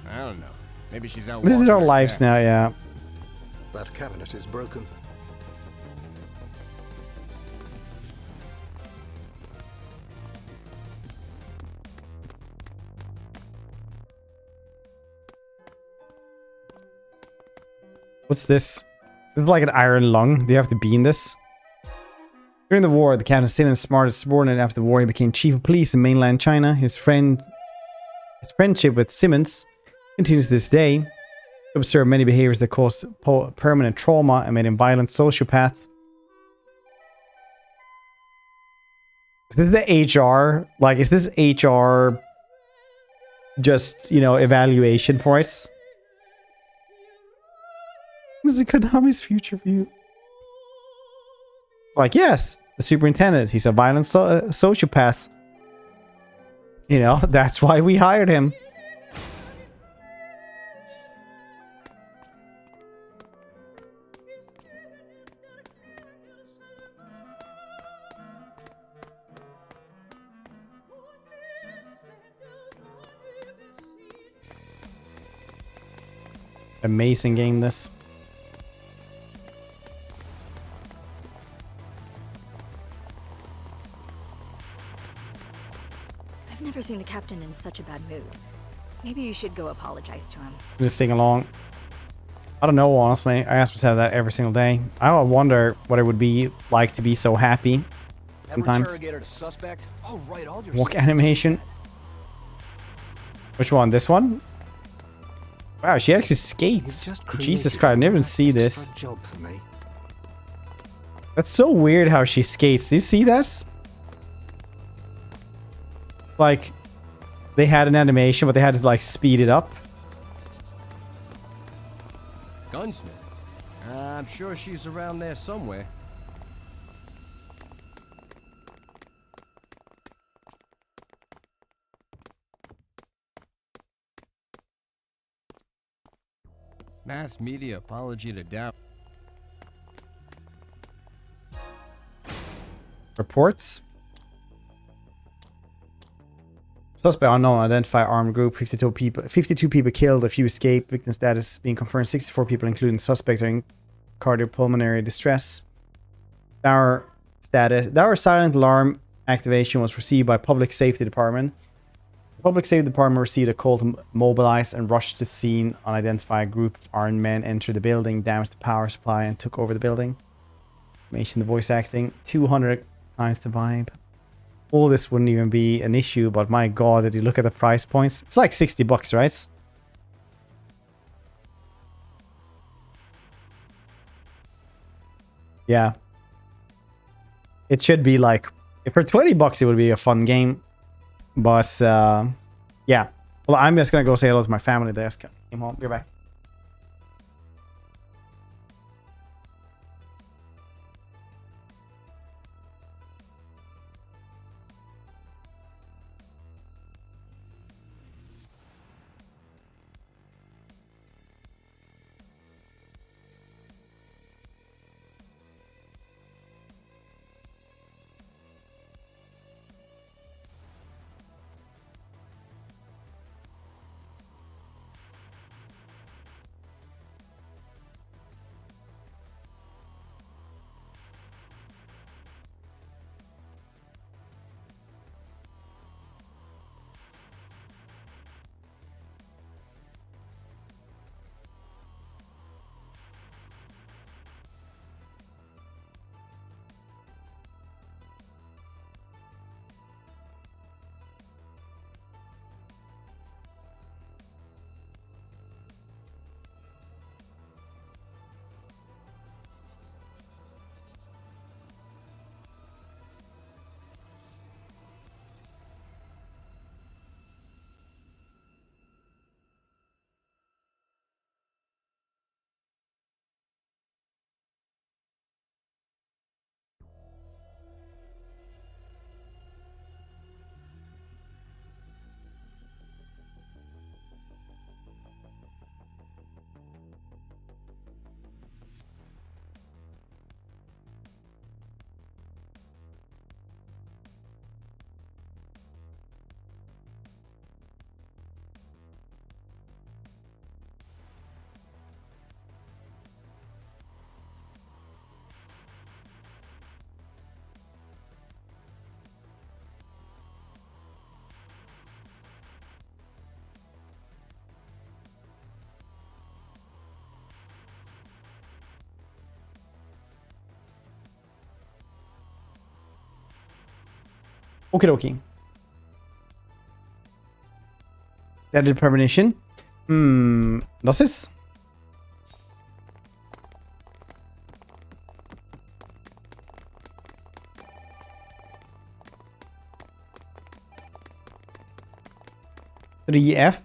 I don't know. Maybe she's out. This is our lives now, yeah. That cabinet is broken. What's this? This is like an iron lung. Do you have to be in this? During the war, the captain Simmons' smartest subordinate. After the war, he became chief of police in mainland China. His friendship with Simmons continues to this day. He observed many behaviors that caused permanent trauma and made him a violent sociopath. Is this the HR? Like, is this HR just, you know, evaluation for us? This is Konami's future view. Like, yes, the superintendent. He's a violent sociopath. You know, that's why we hired him. Amazing game, this. I've never seen a captain in such a bad mood. Maybe you should go apologize to him. Just sing along. I don't know, honestly. I ask myself that every single day. I wonder what it would be like to be so happy. sometimes. interrogated a suspect? I'll write all your Walk animation. Which one? This one? Wow, she actually skates. Jesus Christ, I never even see this. Job for me. That's so weird how she skates. Do you see this? Like, they had an animation, but they had to like speed it up. Gunsmith? I'm sure she's around there somewhere. Mass media apology to Dow. Reports. Suspect unknown, identified armed group, 52 people killed, a few escaped, victim status being confirmed, 64 people including suspects are in cardiopulmonary distress. Dower silent alarm activation was received by Public Safety Department. The Public Safety Department received a call to mobilize and rush to the scene. Unidentified group of armed men entered the building, damaged the power supply and took over the building. Information, the voice acting, 200 times the vibe. All this wouldn't even be an issue, but my god, did you look at the price points? It's like 60 bucks, right? Yeah. It should be like, if for 20 bucks it would be a fun game. But yeah. Well, I'm just gonna go say hello to my family. They just came home. Be back. Okie dokie. Added premonition. Was ist? F.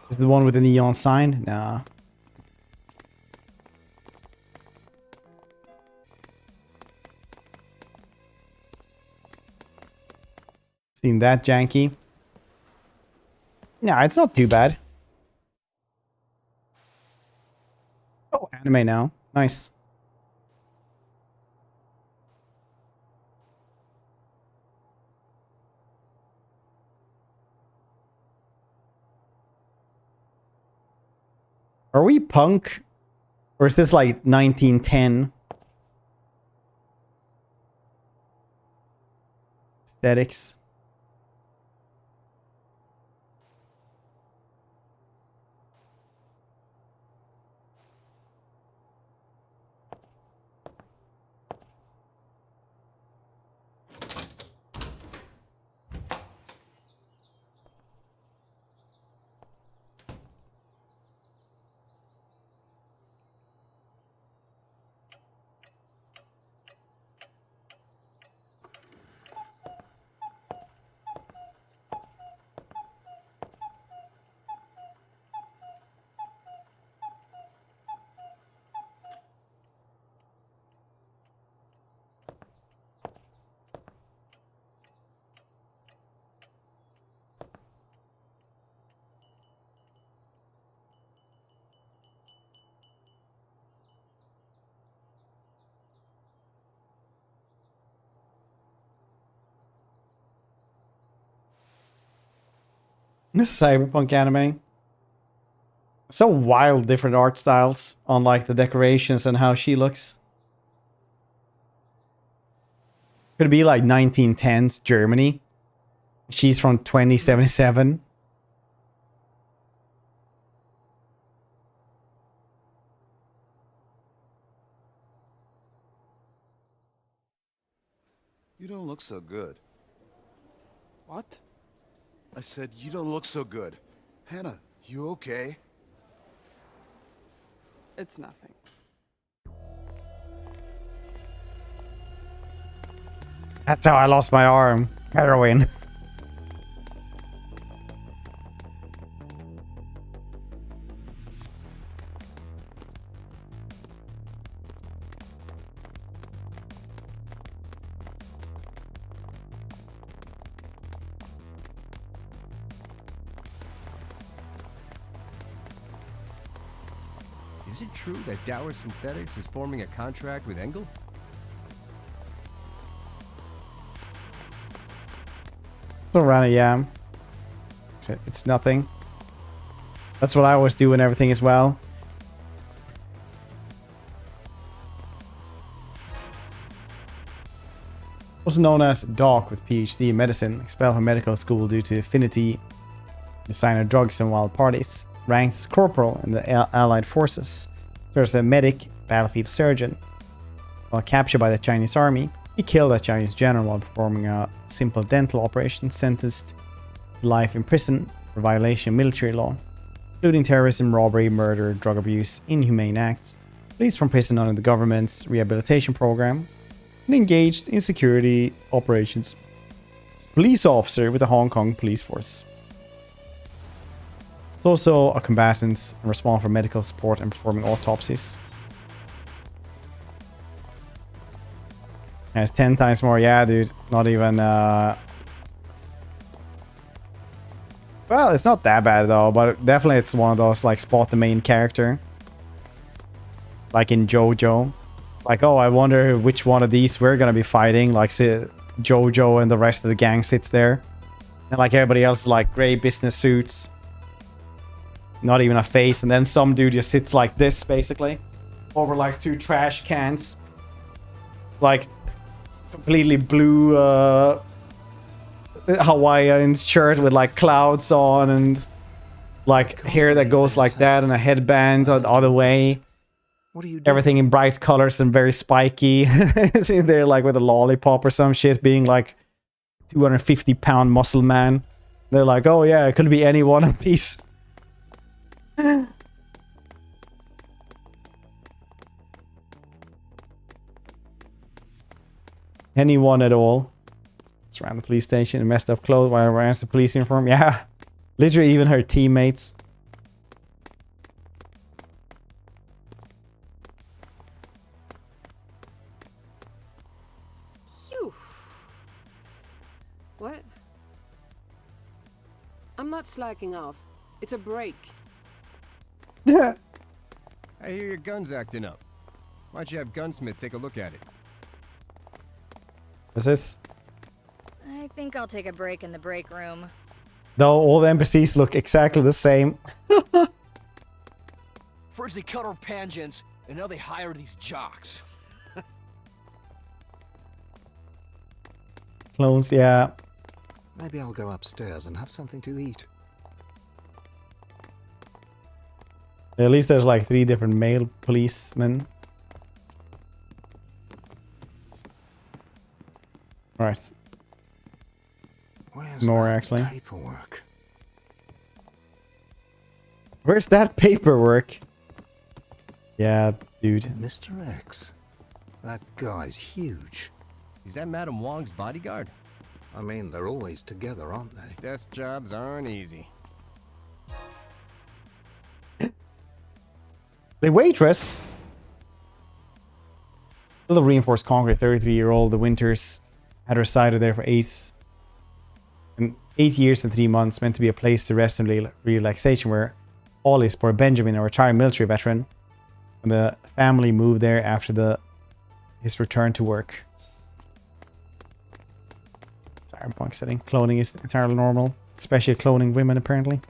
Is the one with the neon sign? Nah. Seen that janky? Nah, it's not too bad. Oh, anime now. Nice. Are we punk? Or is this like 1910? Aesthetics. This cyberpunk anime. So wild, different art styles on like the decorations and how she looks. Could be like 1910s Germany. She's from 2077. You don't look so good. What? I said, you don't look so good. Hannah, you okay? It's nothing. That's how I lost my arm. Heroin. Is it true that Dower Synthetics is forming a contract with Engel? So around it, yeah. It's nothing. That's what I always do and everything as well. Also known as Doc with PhD in medicine, expelled from medical school due to affinity designer drugs and wild parties. Ranks corporal in the Allied forces. Serves as a medic, battlefield surgeon. While captured by the Chinese army, he killed a Chinese general while performing a simple dental operation, sentenced to life in prison for violation of military law, including terrorism, robbery, murder, drug abuse, inhumane acts. Released from prison under the government's rehabilitation program and engaged in security operations as a police officer with the Hong Kong police force. He's also a combatant and responsible for medical support and performing autopsies. And it's 10 times more. Yeah, dude. Not even... Well, it's not that bad though, but definitely it's one of those like spot the main character. Like in JoJo. It's like, oh, I wonder which one of these we're gonna be fighting. Like JoJo and the rest of the gang sits there. And like everybody else is like gray business suits. Not even a face, and then some dude just sits like this, basically. Over like 2 trash cans. Like, completely blue Hawaiian shirt with like clouds on, and like hair that goes like that, and a headband the other way. What are you doing? Everything in bright colors and very spiky. Sitting there like with a lollipop or some shit, being like 250-pound muscle man. They're like, oh yeah, it could be any one of these. Anyone at all. It's around the police station in messed up clothes while wearing the police uniform. Yeah. Literally even her teammates. Phew. What? I'm not slacking off. It's a break. I hear your gun's acting up. Why don't you have Gunsmith take a look at it? What's this? I think I'll take a break in the break room. Though all the NPCs look exactly the same. First they cut our pangens, and now they hire these jocks. Clones, yeah. Maybe I'll go upstairs and have something to eat. At least there's like 3 different male policemen. Alright. Where's more that actually. paperwork? Where's that paperwork? Yeah, dude. Mr. X. That guy's huge. Is that Madam Wong's bodyguard? I mean, they're always together, aren't they? Desk jobs aren't easy. The waitress. Still a reinforced concrete 33-year-old. The Winters had resided there for 8 years and 3 months, meant to be a place to rest and relaxation where Ollie bore Benjamin, a retired military veteran. And the family moved there after his return to work. Cyberpunk setting. Clothing is entirely normal. Especially cloning women, apparently.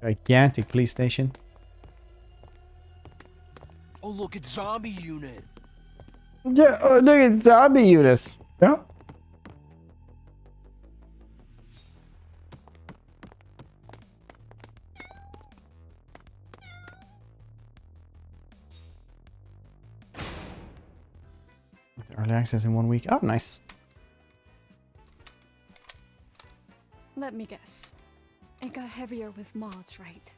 Gigantic police station. Oh, look, it's zombie unit. Yeah, oh, look at zombie units. Yeah. With early access in 1 week. Oh, nice. Let me guess. It got heavier with mods, right?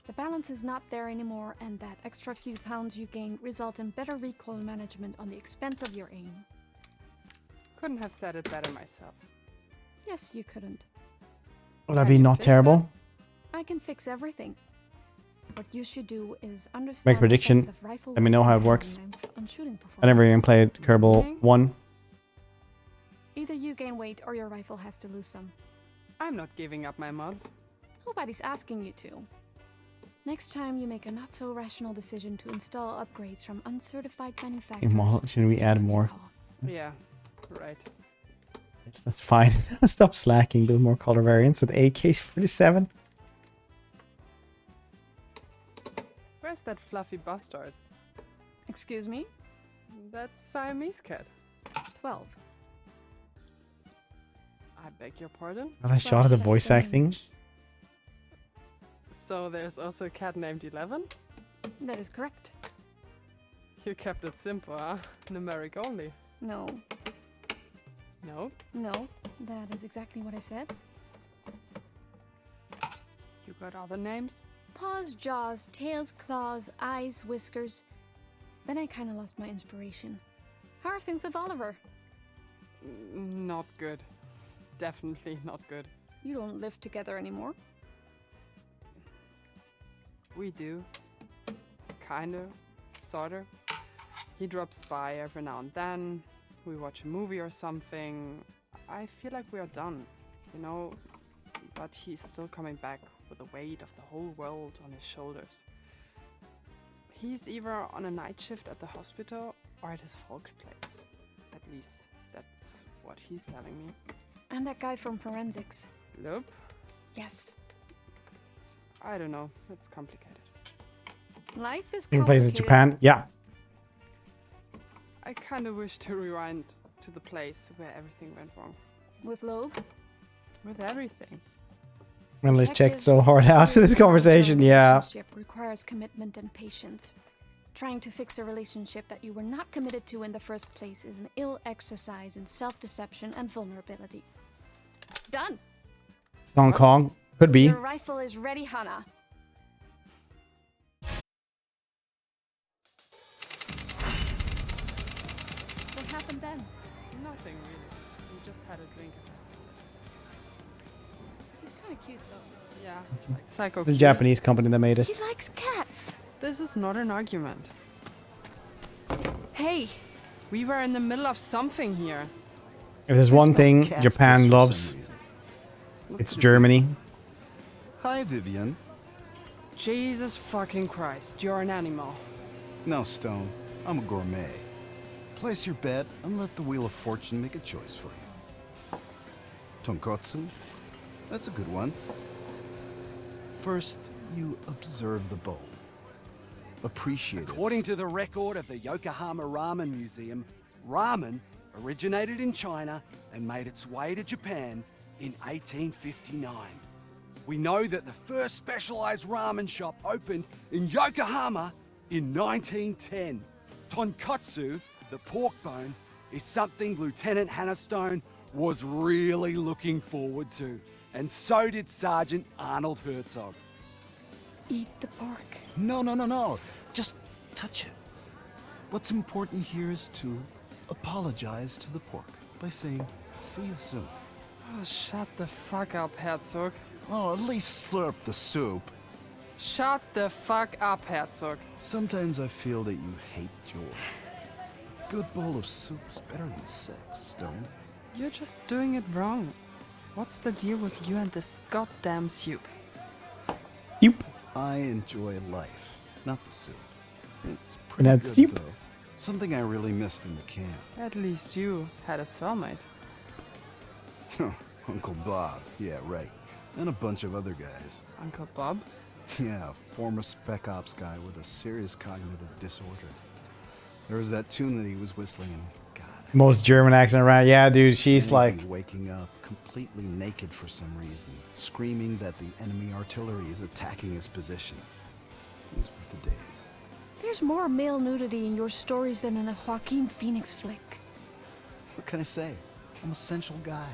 The balance is not there anymore, and that extra few pounds you gain result in better recoil management on the expense of your aim. Couldn't have said it better myself. Yes, you couldn't. Would that be not terrible? I can fix everything. What you should do is understand Make prediction. the effects of rifle Let me know how it weapon works. length on shooting I never performance. even played Kerbal 1. Either you gain weight or your rifle has to lose some. I'm not giving up my mods. Nobody's asking you to. Next time you make a not so rational decision to install upgrades from uncertified manufacturers. Should we add more? Yeah, right. Yes, that's fine. Stop slacking. Build more color variants with AK-47. Where's that fluffy bastard? Excuse me? That Siamese cat. 12. I beg your pardon? Got I shot at the voice acting. So there's also a cat named 11? That is correct. You kept it simple, huh? Numeric only. No. No? No, that is exactly what I said. You got other names? Paws, jaws, tails, claws, eyes, whiskers. Then I kinda lost my inspiration. How are things with Oliver? Not good. Definitely not good. You don't live together anymore. We do. Kinda. Sorta. He drops by every now and then. We watch a movie or something. I feel like we are done, you know? But he's still coming back with the weight of the whole world on his shoulders. He's either on a night shift at the hospital or at his folks' place. At least that's what he's telling me. And that guy from forensics. Loop? Yes. I don't know. It's complicated. Life is In places complicated. Japan. Yeah. I kind of wish to rewind to the place where everything went wrong. With Loeb? With everything. Well, let's check so hard after this conversation. Yeah. Relationship requires commitment and patience. Trying to fix a relationship that you were not committed to in the first place is an ill exercise in self-deception and vulnerability. Done. It's Hong Kong. Could be. Your rifle is ready, Hannah. What happened then? Nothing really. We just had a drink. He's kind of cute, though. Yeah, like psycho. It's a cute. Japanese company that made He us. likes cats. This is not an argument. Hey. We were in the middle of something here. If there's one thing Japan loves, it's Germany. Hi, Vivian. Jesus fucking Christ, you're an animal. No, Stone. I'm a gourmet. Place your bet and let the Wheel of Fortune make a choice for you. Tonkotsu? That's a good one. First, you observe the bone. Appreciate it. According to the record of the Yokohama Ramen Museum, ramen originated in China and made its way to Japan in 1859. We know that the first specialized ramen shop opened in Yokohama in 1910. Tonkotsu, the pork bone, is something Lieutenant Hannah Stone was really looking forward to, and so did Sergeant Arnold Herzog. Eat the pork. No. Just touch it. What's important here is to apologize to the pork by saying, see you soon. Oh, shut the fuck up, Herzog. Oh, at least slurp the soup. Shut the fuck up, Herzog. Sometimes I feel that you hate joy. Good bowl of soup is better than sex, Stone. You're just doing it wrong. What's the deal with you and this goddamn soup? Soup? I enjoy life, not the soup. It's And pretty that's good, soup. though. Something I really missed in the camp. At least you had a cellmate. Uncle Bob, yeah, right. And a bunch of other guys. Uncle Bob? Yeah, a former spec ops guy with a serious cognitive disorder. There was that tune that he was whistling, and Most German accent around. Yeah, dude, she's like... waking up completely naked for some reason, screaming that the enemy artillery is attacking his position. These were the days. There's more male nudity in your stories than in a Joaquin Phoenix flick. What can I say? I'm a sensual guy.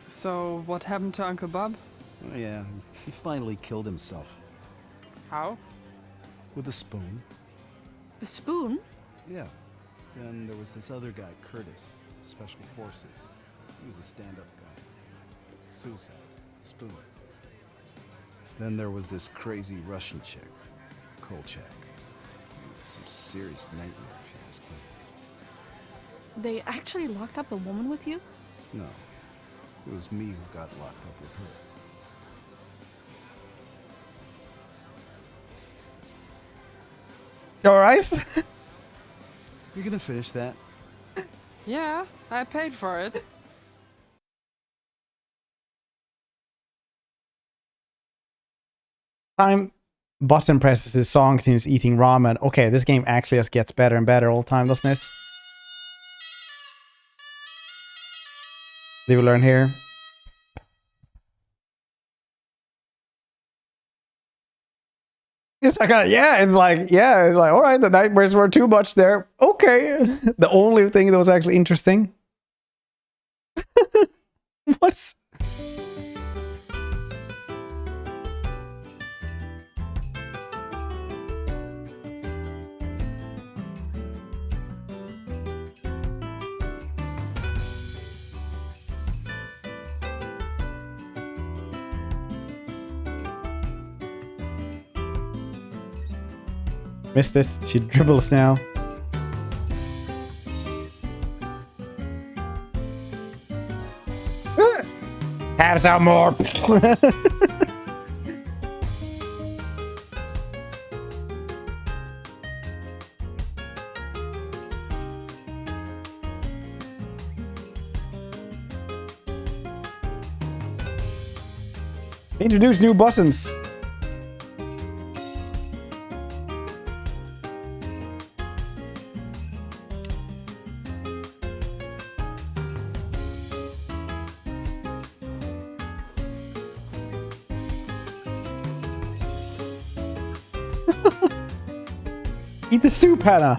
So, what happened to Uncle Bob? Oh yeah, he finally killed himself. How? With a spoon. A spoon? Yeah. Then there was this other guy, Curtis, Special Forces. He was a stand-up guy. Suicide. Spoon. Then there was this crazy Russian chick, Kolchak. Some serious nightmare, if you ask me. They actually locked up a woman with you? No. It was me who got locked up with her. Alright. You gonna finish that? Yeah, I paid for it. Time button presses his song continues eating ramen. Okay, this game actually just gets better and better all the time, doesn't it? Did we learn here? It's like, it's like, all right, the nightmares were too much there. Okay. The only thing that was actually interesting. What's... Missed this. She dribbles now. Have some more. Introduce new buttons. Eat the soup, Hannah.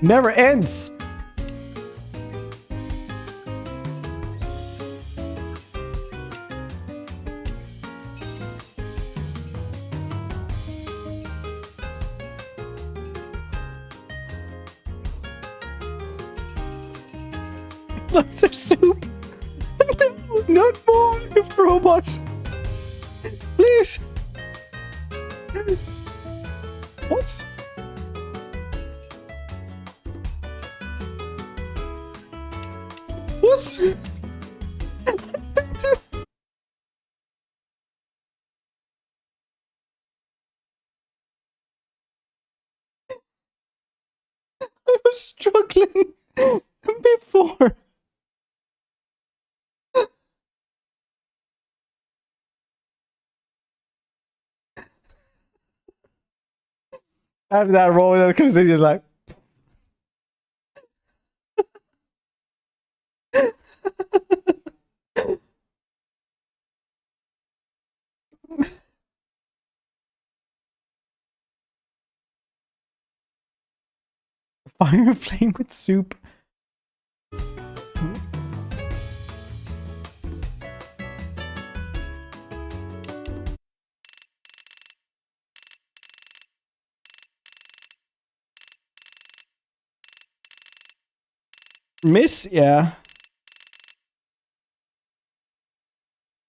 Never ends. Lots of soup. Not more, robots. Please. What? What? I was struggling before. After that roll that comes in, just like fire flame with soup. Miss, yeah.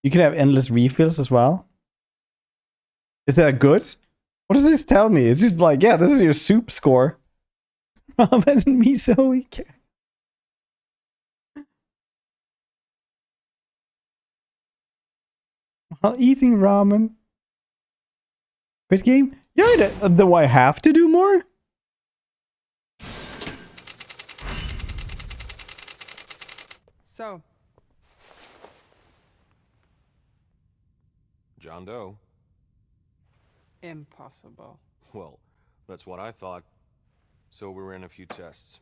You can have endless refills as well. Is that good? What does this tell me? It's just like, yeah, this is your soup score. Ramen and miso. While eating ramen. Quit game? Yeah, do I have to do more? So, John Doe. impossible. Well, that's what I thought. So we ran a few tests.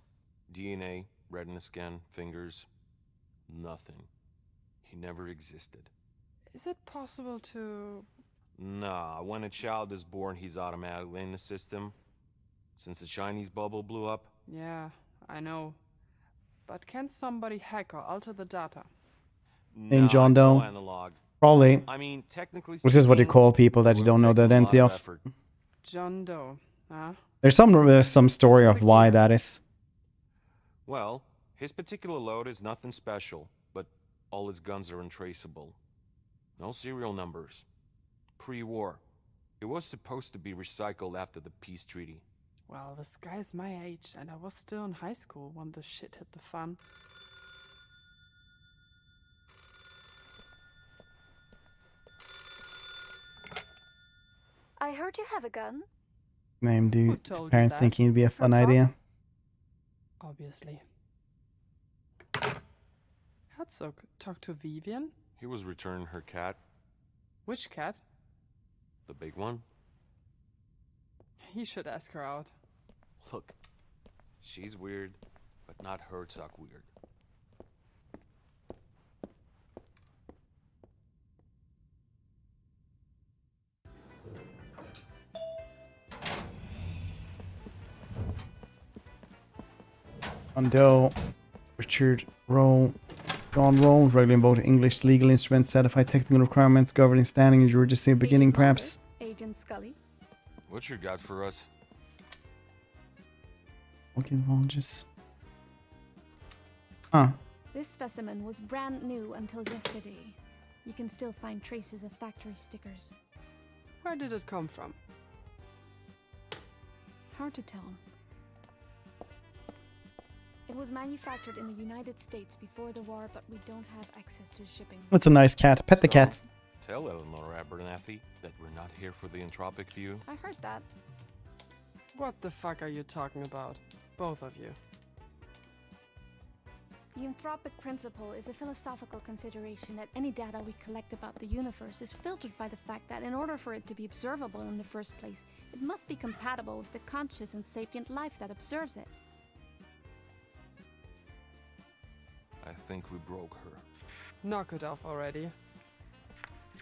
DNA, retina scan, fingers, nothing. He never existed. Is it possible to... Nah, when a child is born, he's automatically in the system. Since the Chinese bubble blew up. Yeah, I know. But can somebody hack or alter the data? Name John Doe. Analog. Probably. I mean, technically Which is what you call people that you don't know the identity of. John Doe, huh? There's some story of why that is. Well, his particular load is nothing special, but all his guns are untraceable. No serial numbers. Pre-war. It was supposed to be recycled after the peace treaty. Well, this guy's my age, and I was still in high school when the shit hit the fan. I heard you have a gun. Name dude. told you Parents that? thinking it'd be a fun Her father? idea. Obviously. Herzog, talk to Vivian? He was returning her cat. Which cat? The big one. He should ask her out. Look, she's weird, but not Herzog weird. John Doe, Richard Rowe, John Rowe, regularly both English legal instruments, satisfy technical requirements governing standing and jurisdiction beginning, perhaps. Agent Scully. What you got for us? Looking just. Huh. This specimen was brand new until yesterday. You can still find traces of factory stickers. Where did it come from? Hard to tell. It was manufactured in the United States before the war, but we don't have access to shipping. That's a nice cat. Pet the cat. Tell Eleanor Abernathy that we're not here for the entropic view. I heard that. What the fuck are you talking about? Both of you. The anthropic principle is a philosophical consideration that any data we collect about the universe is filtered by the fact that in order for it to be observable in the first place, it must be compatible with the conscious and sapient life that observes it. I think we broke her. Knock it off already.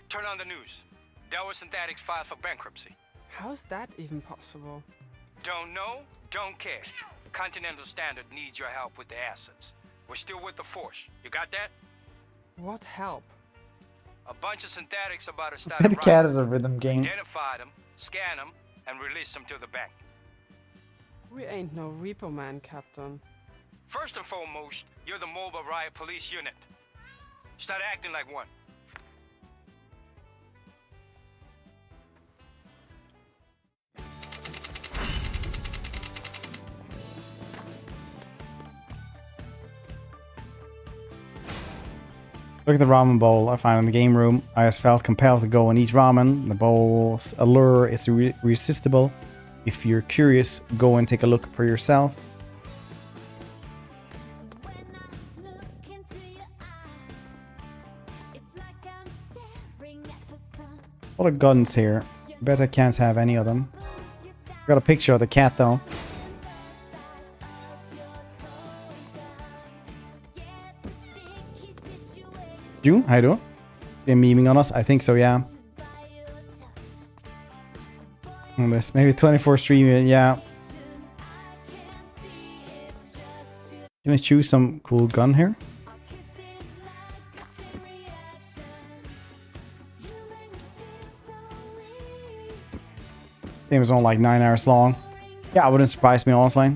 Turn on the news. Dower Synthetics filed for bankruptcy. How's that even possible? Don't know, don't care. Continental Standard needs your help with the assets. We're still with the force. You got that? What help? A bunch of synthetics about to start Pet the cat arriving. is a rhythm game. Identify them, scan them, and release them to the bank. We ain't no repo man, Captain. First and foremost, you're the mobile riot police unit. Start acting like one. Look at the ramen bowl I found in the game room. I just felt compelled to go and eat ramen. The bowl's allure is irresistible. If you're curious, go and take a look for yourself. A lot of guns here. Bet I can't have any of them. Got a picture of the cat though. June, how you doing? They're memeing on us? I think so, yeah. On this, maybe 24 stream, yeah. Can I choose some cool gun here? This game is only like 9 hours long. Yeah, it wouldn't surprise me, honestly.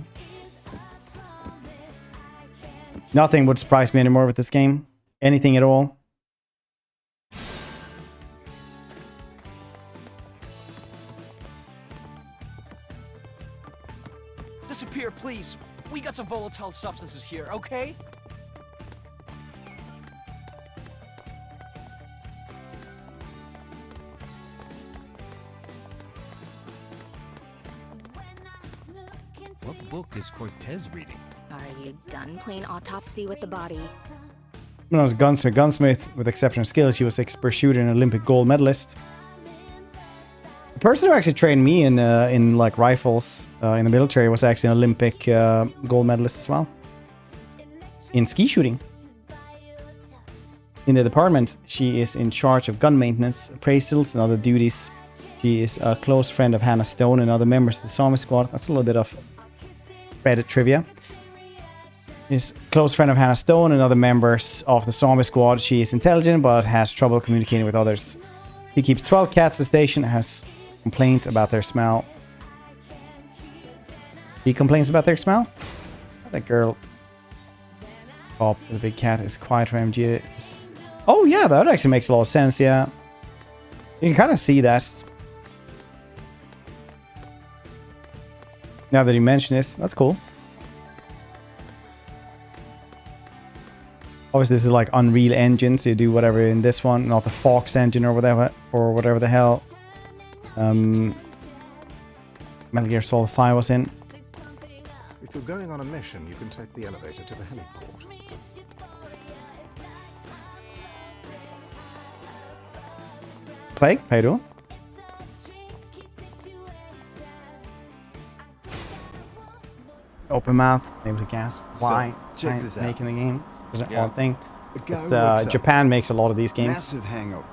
Nothing would surprise me anymore with this game. Anything at all. Disappear, please. We got some volatile substances here, okay? What book is Cortez reading? Are you done playing autopsy with the body? When I was gunsmith with exceptional skills, she was expert shooter and Olympic gold medalist. The person who actually trained me in like rifles in the military was actually an Olympic gold medalist as well. In ski shooting. In the department, she is in charge of gun maintenance, appraisals, and other duties. She is a close friend of Hannah Stone and other members of the Zombie Squad. That's a little bit of Reddit trivia. She's a close friend of Hannah Stone and other members of the Zombie Squad. She is intelligent but has trouble communicating with others. She keeps 12 cats at the station and has complaints about their smell. She complains about their smell? That girl. Bob, the big cat, is quiet for MG. Oh yeah, that actually makes a lot of sense, yeah. You can kind of see that. Now that you mention this, that's cool. Obviously, this is like Unreal Engine, so you do whatever in this one, not the Fox engine or whatever the hell. Metal Gear Solid 5 was in. If you're going on a mission, you can take the elevator to the heliport. Plague, how you doing? Open mouth, maybe the gas. Why? So, check this out. Making the game. It's an Yeah. odd thing. It's, Japan makes a lot of these games. Massive hangover.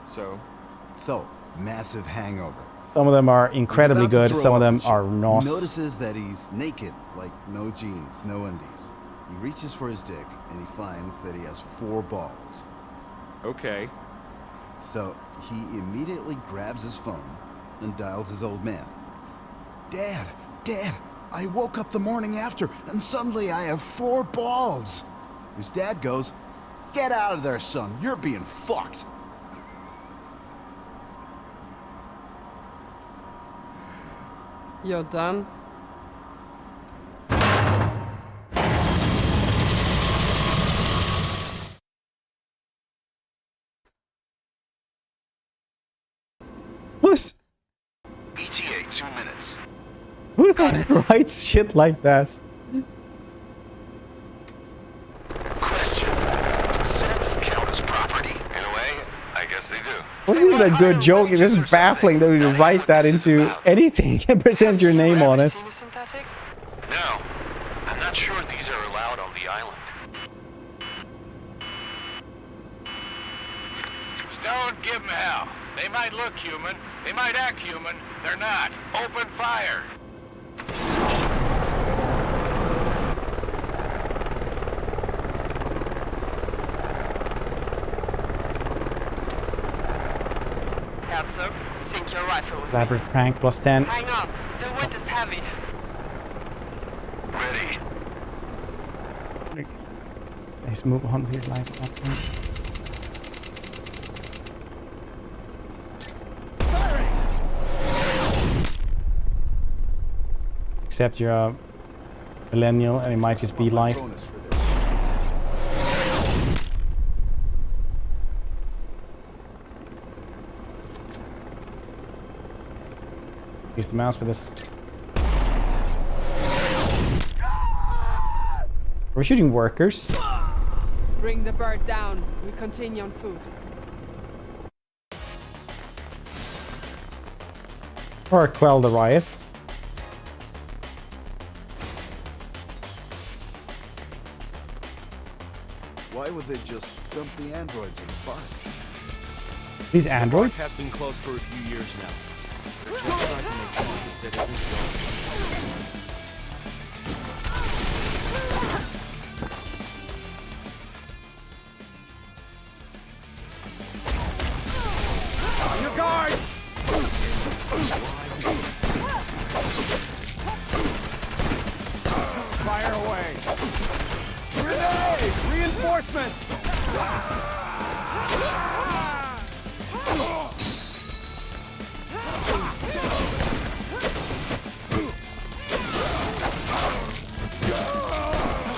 So, massive hangover. Some of them are incredibly He's about to good, throw some of up them and shit. are not. He notices that he's naked, like no jeans, no undies. He reaches for his dick, and he finds that he has 4 balls. Okay. So, he immediately grabs his phone and dials his old man. Dad, I woke up the morning after, and suddenly I have 4 balls. His dad goes, "Get out of there, son, you're being fucked." You're done? What? ETA 2 minutes. Who writes shit like that? Question. Do sets count as property? In a way, I guess they do. Wasn't even a good joke, it's just baffling that you write that into anything and present your name on it. No. I'm not sure these are allowed on the island. Don't give them hell. They might look human. They might act human. They're not. Open fire. Herzog, sink your rifle. Elaborate prank plus 10. Hang on. The wind is heavy. Ready. Let's move on here like that, please. Except you're a millennial and it might just be life. Use the mouse for this. We're shooting workers. Bring the bird down. We continue on foot. Or quell the riots. Why would they just dump the androids in the park? These The park androids? has been closed for a few years now. They're just trying to make sure the citizens don't. On your guard! Fire away! Grenade! Reinforcements!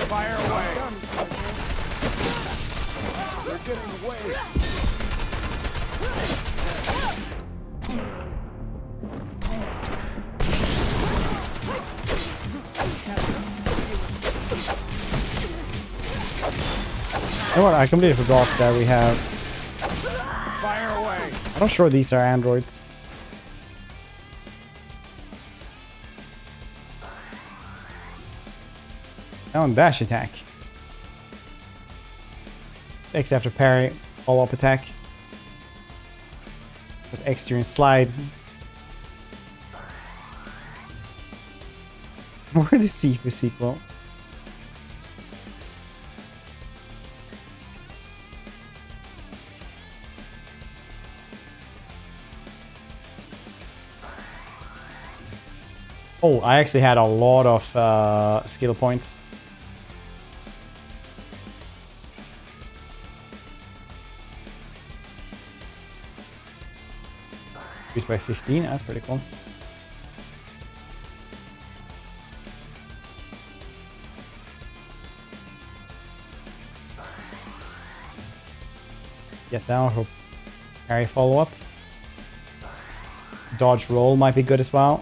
Fire away! They're getting away! You know what? I completely forgot that we have. Fire away! I'm not sure these are androids. Oh, and dash attack. X after parry, follow-up attack. There's X during slide. Where the SFO sequel? Oh, I actually had a lot of skill points. Increased by 15, that's pretty cool. Get down for parry follow-up. Dodge roll might be good as well.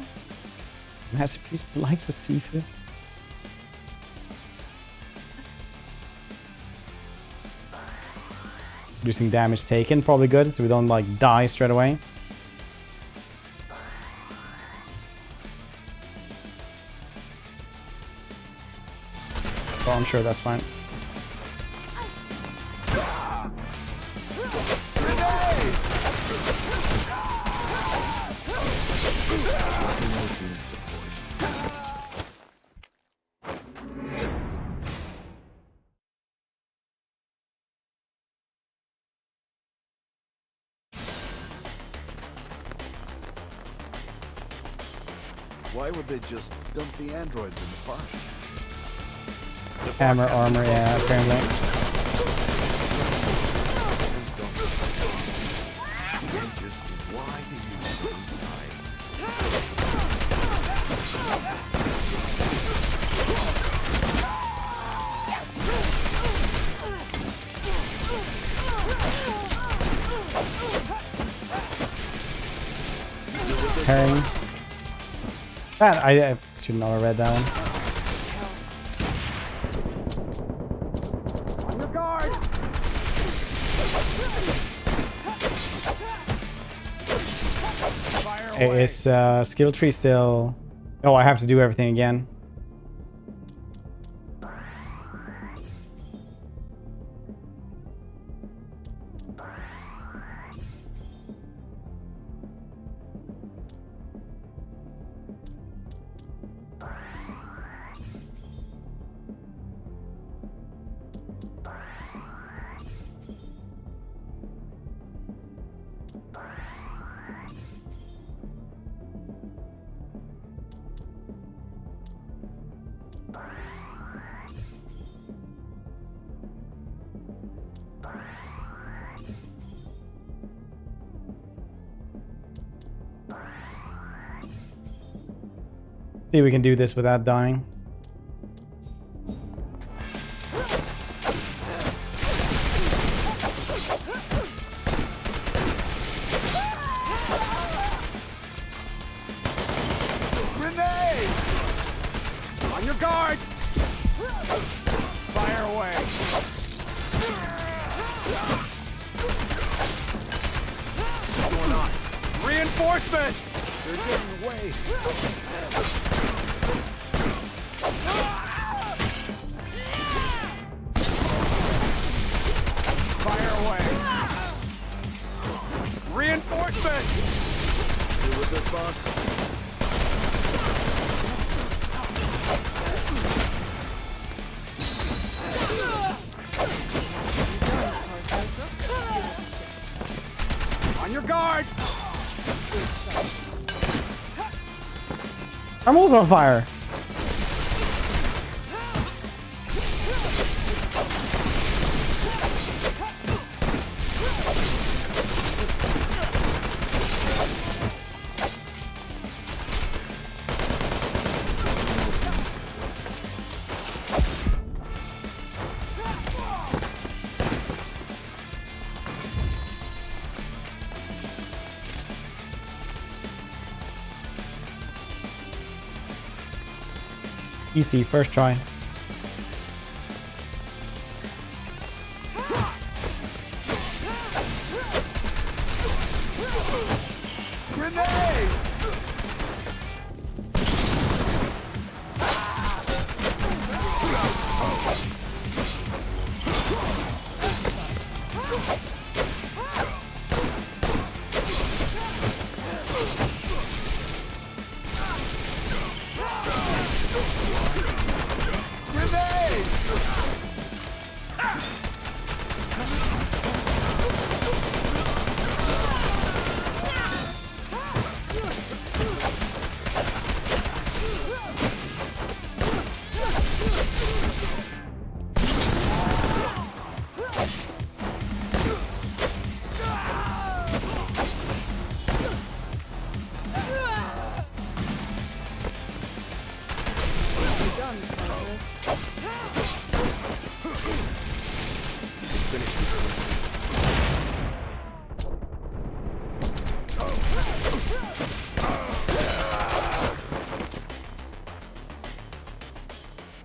Masterpiece likes a SFO. Reducing damage taken, probably good, so we don't like die straight away. So I'm sure that's fine. Why would they just dump the androids in the park? Hammer armor, yeah, apparently. Just why do you Herring. That I should not have read that one. On your guard! Is skill tree still? Oh, I have to do everything again. See if we can do this without dying. Grenade! On your guard! Fire away! What's going on? Reinforcements! They're getting away. Fire away! Reinforcements! You with this, boss? On your guard! I'm also on fire. Easy, first try. Grenade!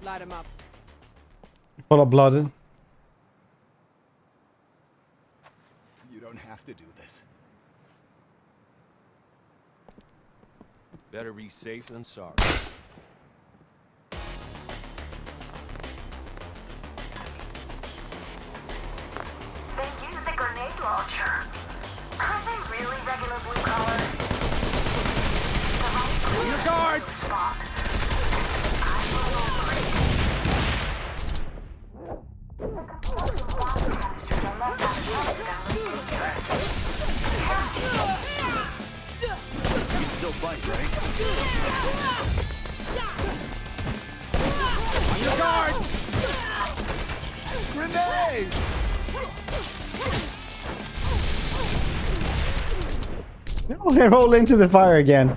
Light him up. Full of blood. You don't have to do this. Better be safe than sorry. They use the grenade launcher. Are they really regular blue collar? On your guard! You can still fight, right? On your guard! Grenade! No, they roll into the fire again.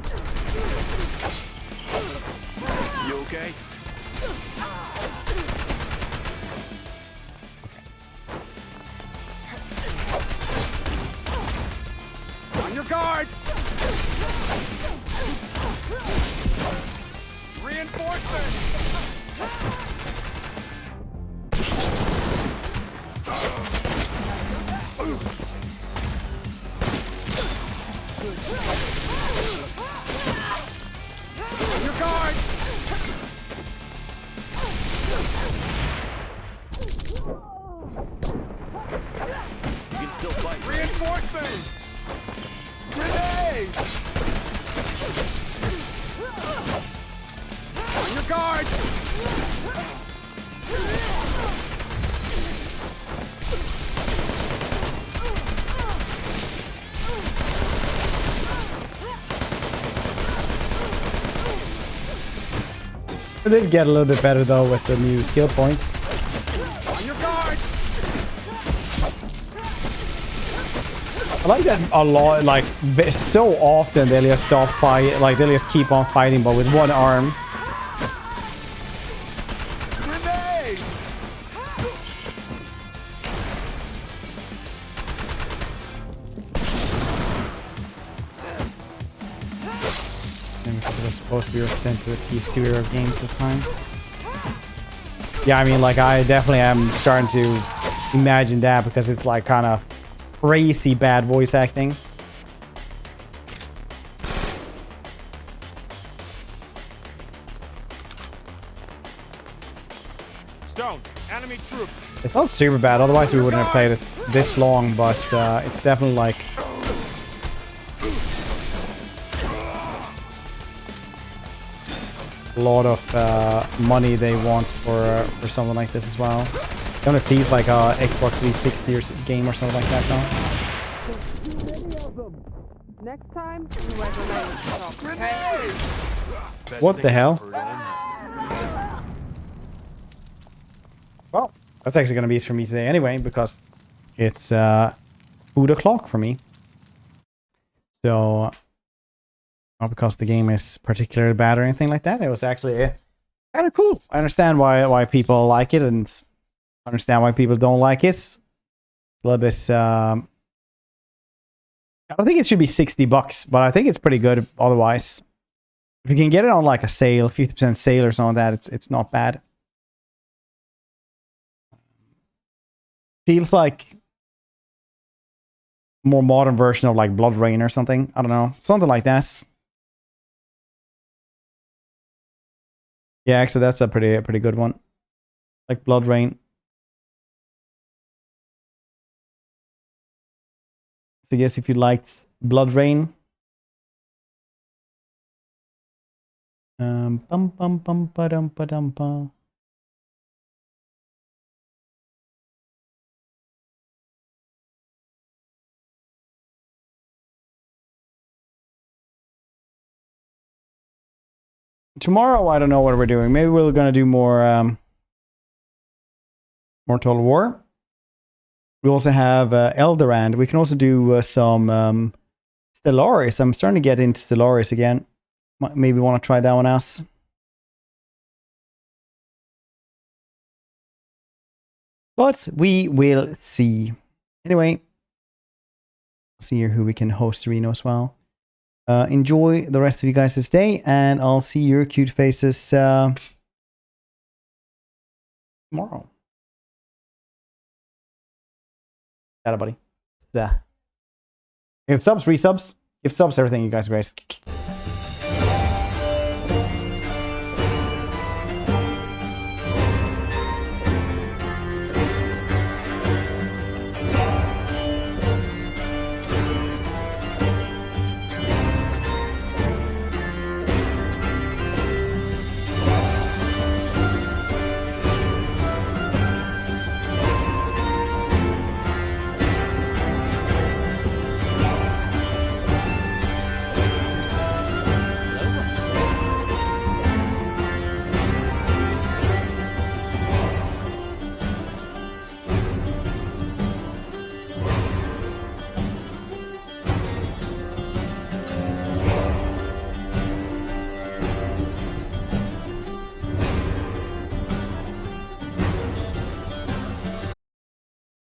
You okay? On your guard! Reinforcements! On your guard! You can still fight. Reinforcements! Grenades! On your guard! It did get a little bit better though with the new skill points. On your guard! I like that a lot. Like so often they'll just stop fight. Like they'll just keep on fighting, but with one arm. Grenade! And because it was supposed to be representative of these 2 era games at the time. Yeah, I mean, like I definitely am starting to imagine that because it's like kind of crazy bad voice acting. Stone, enemy troops. It's not super bad, otherwise we wouldn't have played it this long, but it's definitely like a lot of money they want for something like this as well. Don't it feels like a Xbox 360 or game or something like that now? Next time, you wear grenades. Okay? What the hell? Well, that's actually gonna be it for me today anyway, because it's food o'clock for me. So not because the game is particularly bad or anything like that. It was actually kind of cool. I understand why people like it, and understand why people don't like it. It's a little bit. I don't think it should be $60, but I think it's pretty good otherwise. If you can get it on like a sale, 50% sale or something like that, it's not bad. Feels like more modern version of like Blood Rain or something. I don't know. Something like that. Yeah, actually that's a pretty good one. Like Blood Rain. So I guess if you liked Blood Rain. Bum bum bum ba-dum ba-dum ba. Tomorrow, I don't know what we're doing. Maybe we're gonna do more more Total War. We also have Elderand. We can also do some Stellaris. I'm starting to get into Stellaris again. Maybe want to try that one out. But we will see. Anyway, see here who we can host Reno as well. Enjoy the rest of you guys' day, and I'll see your cute faces tomorrow. That buddy. Give subs, resubs, give subs, everything, you guys are great.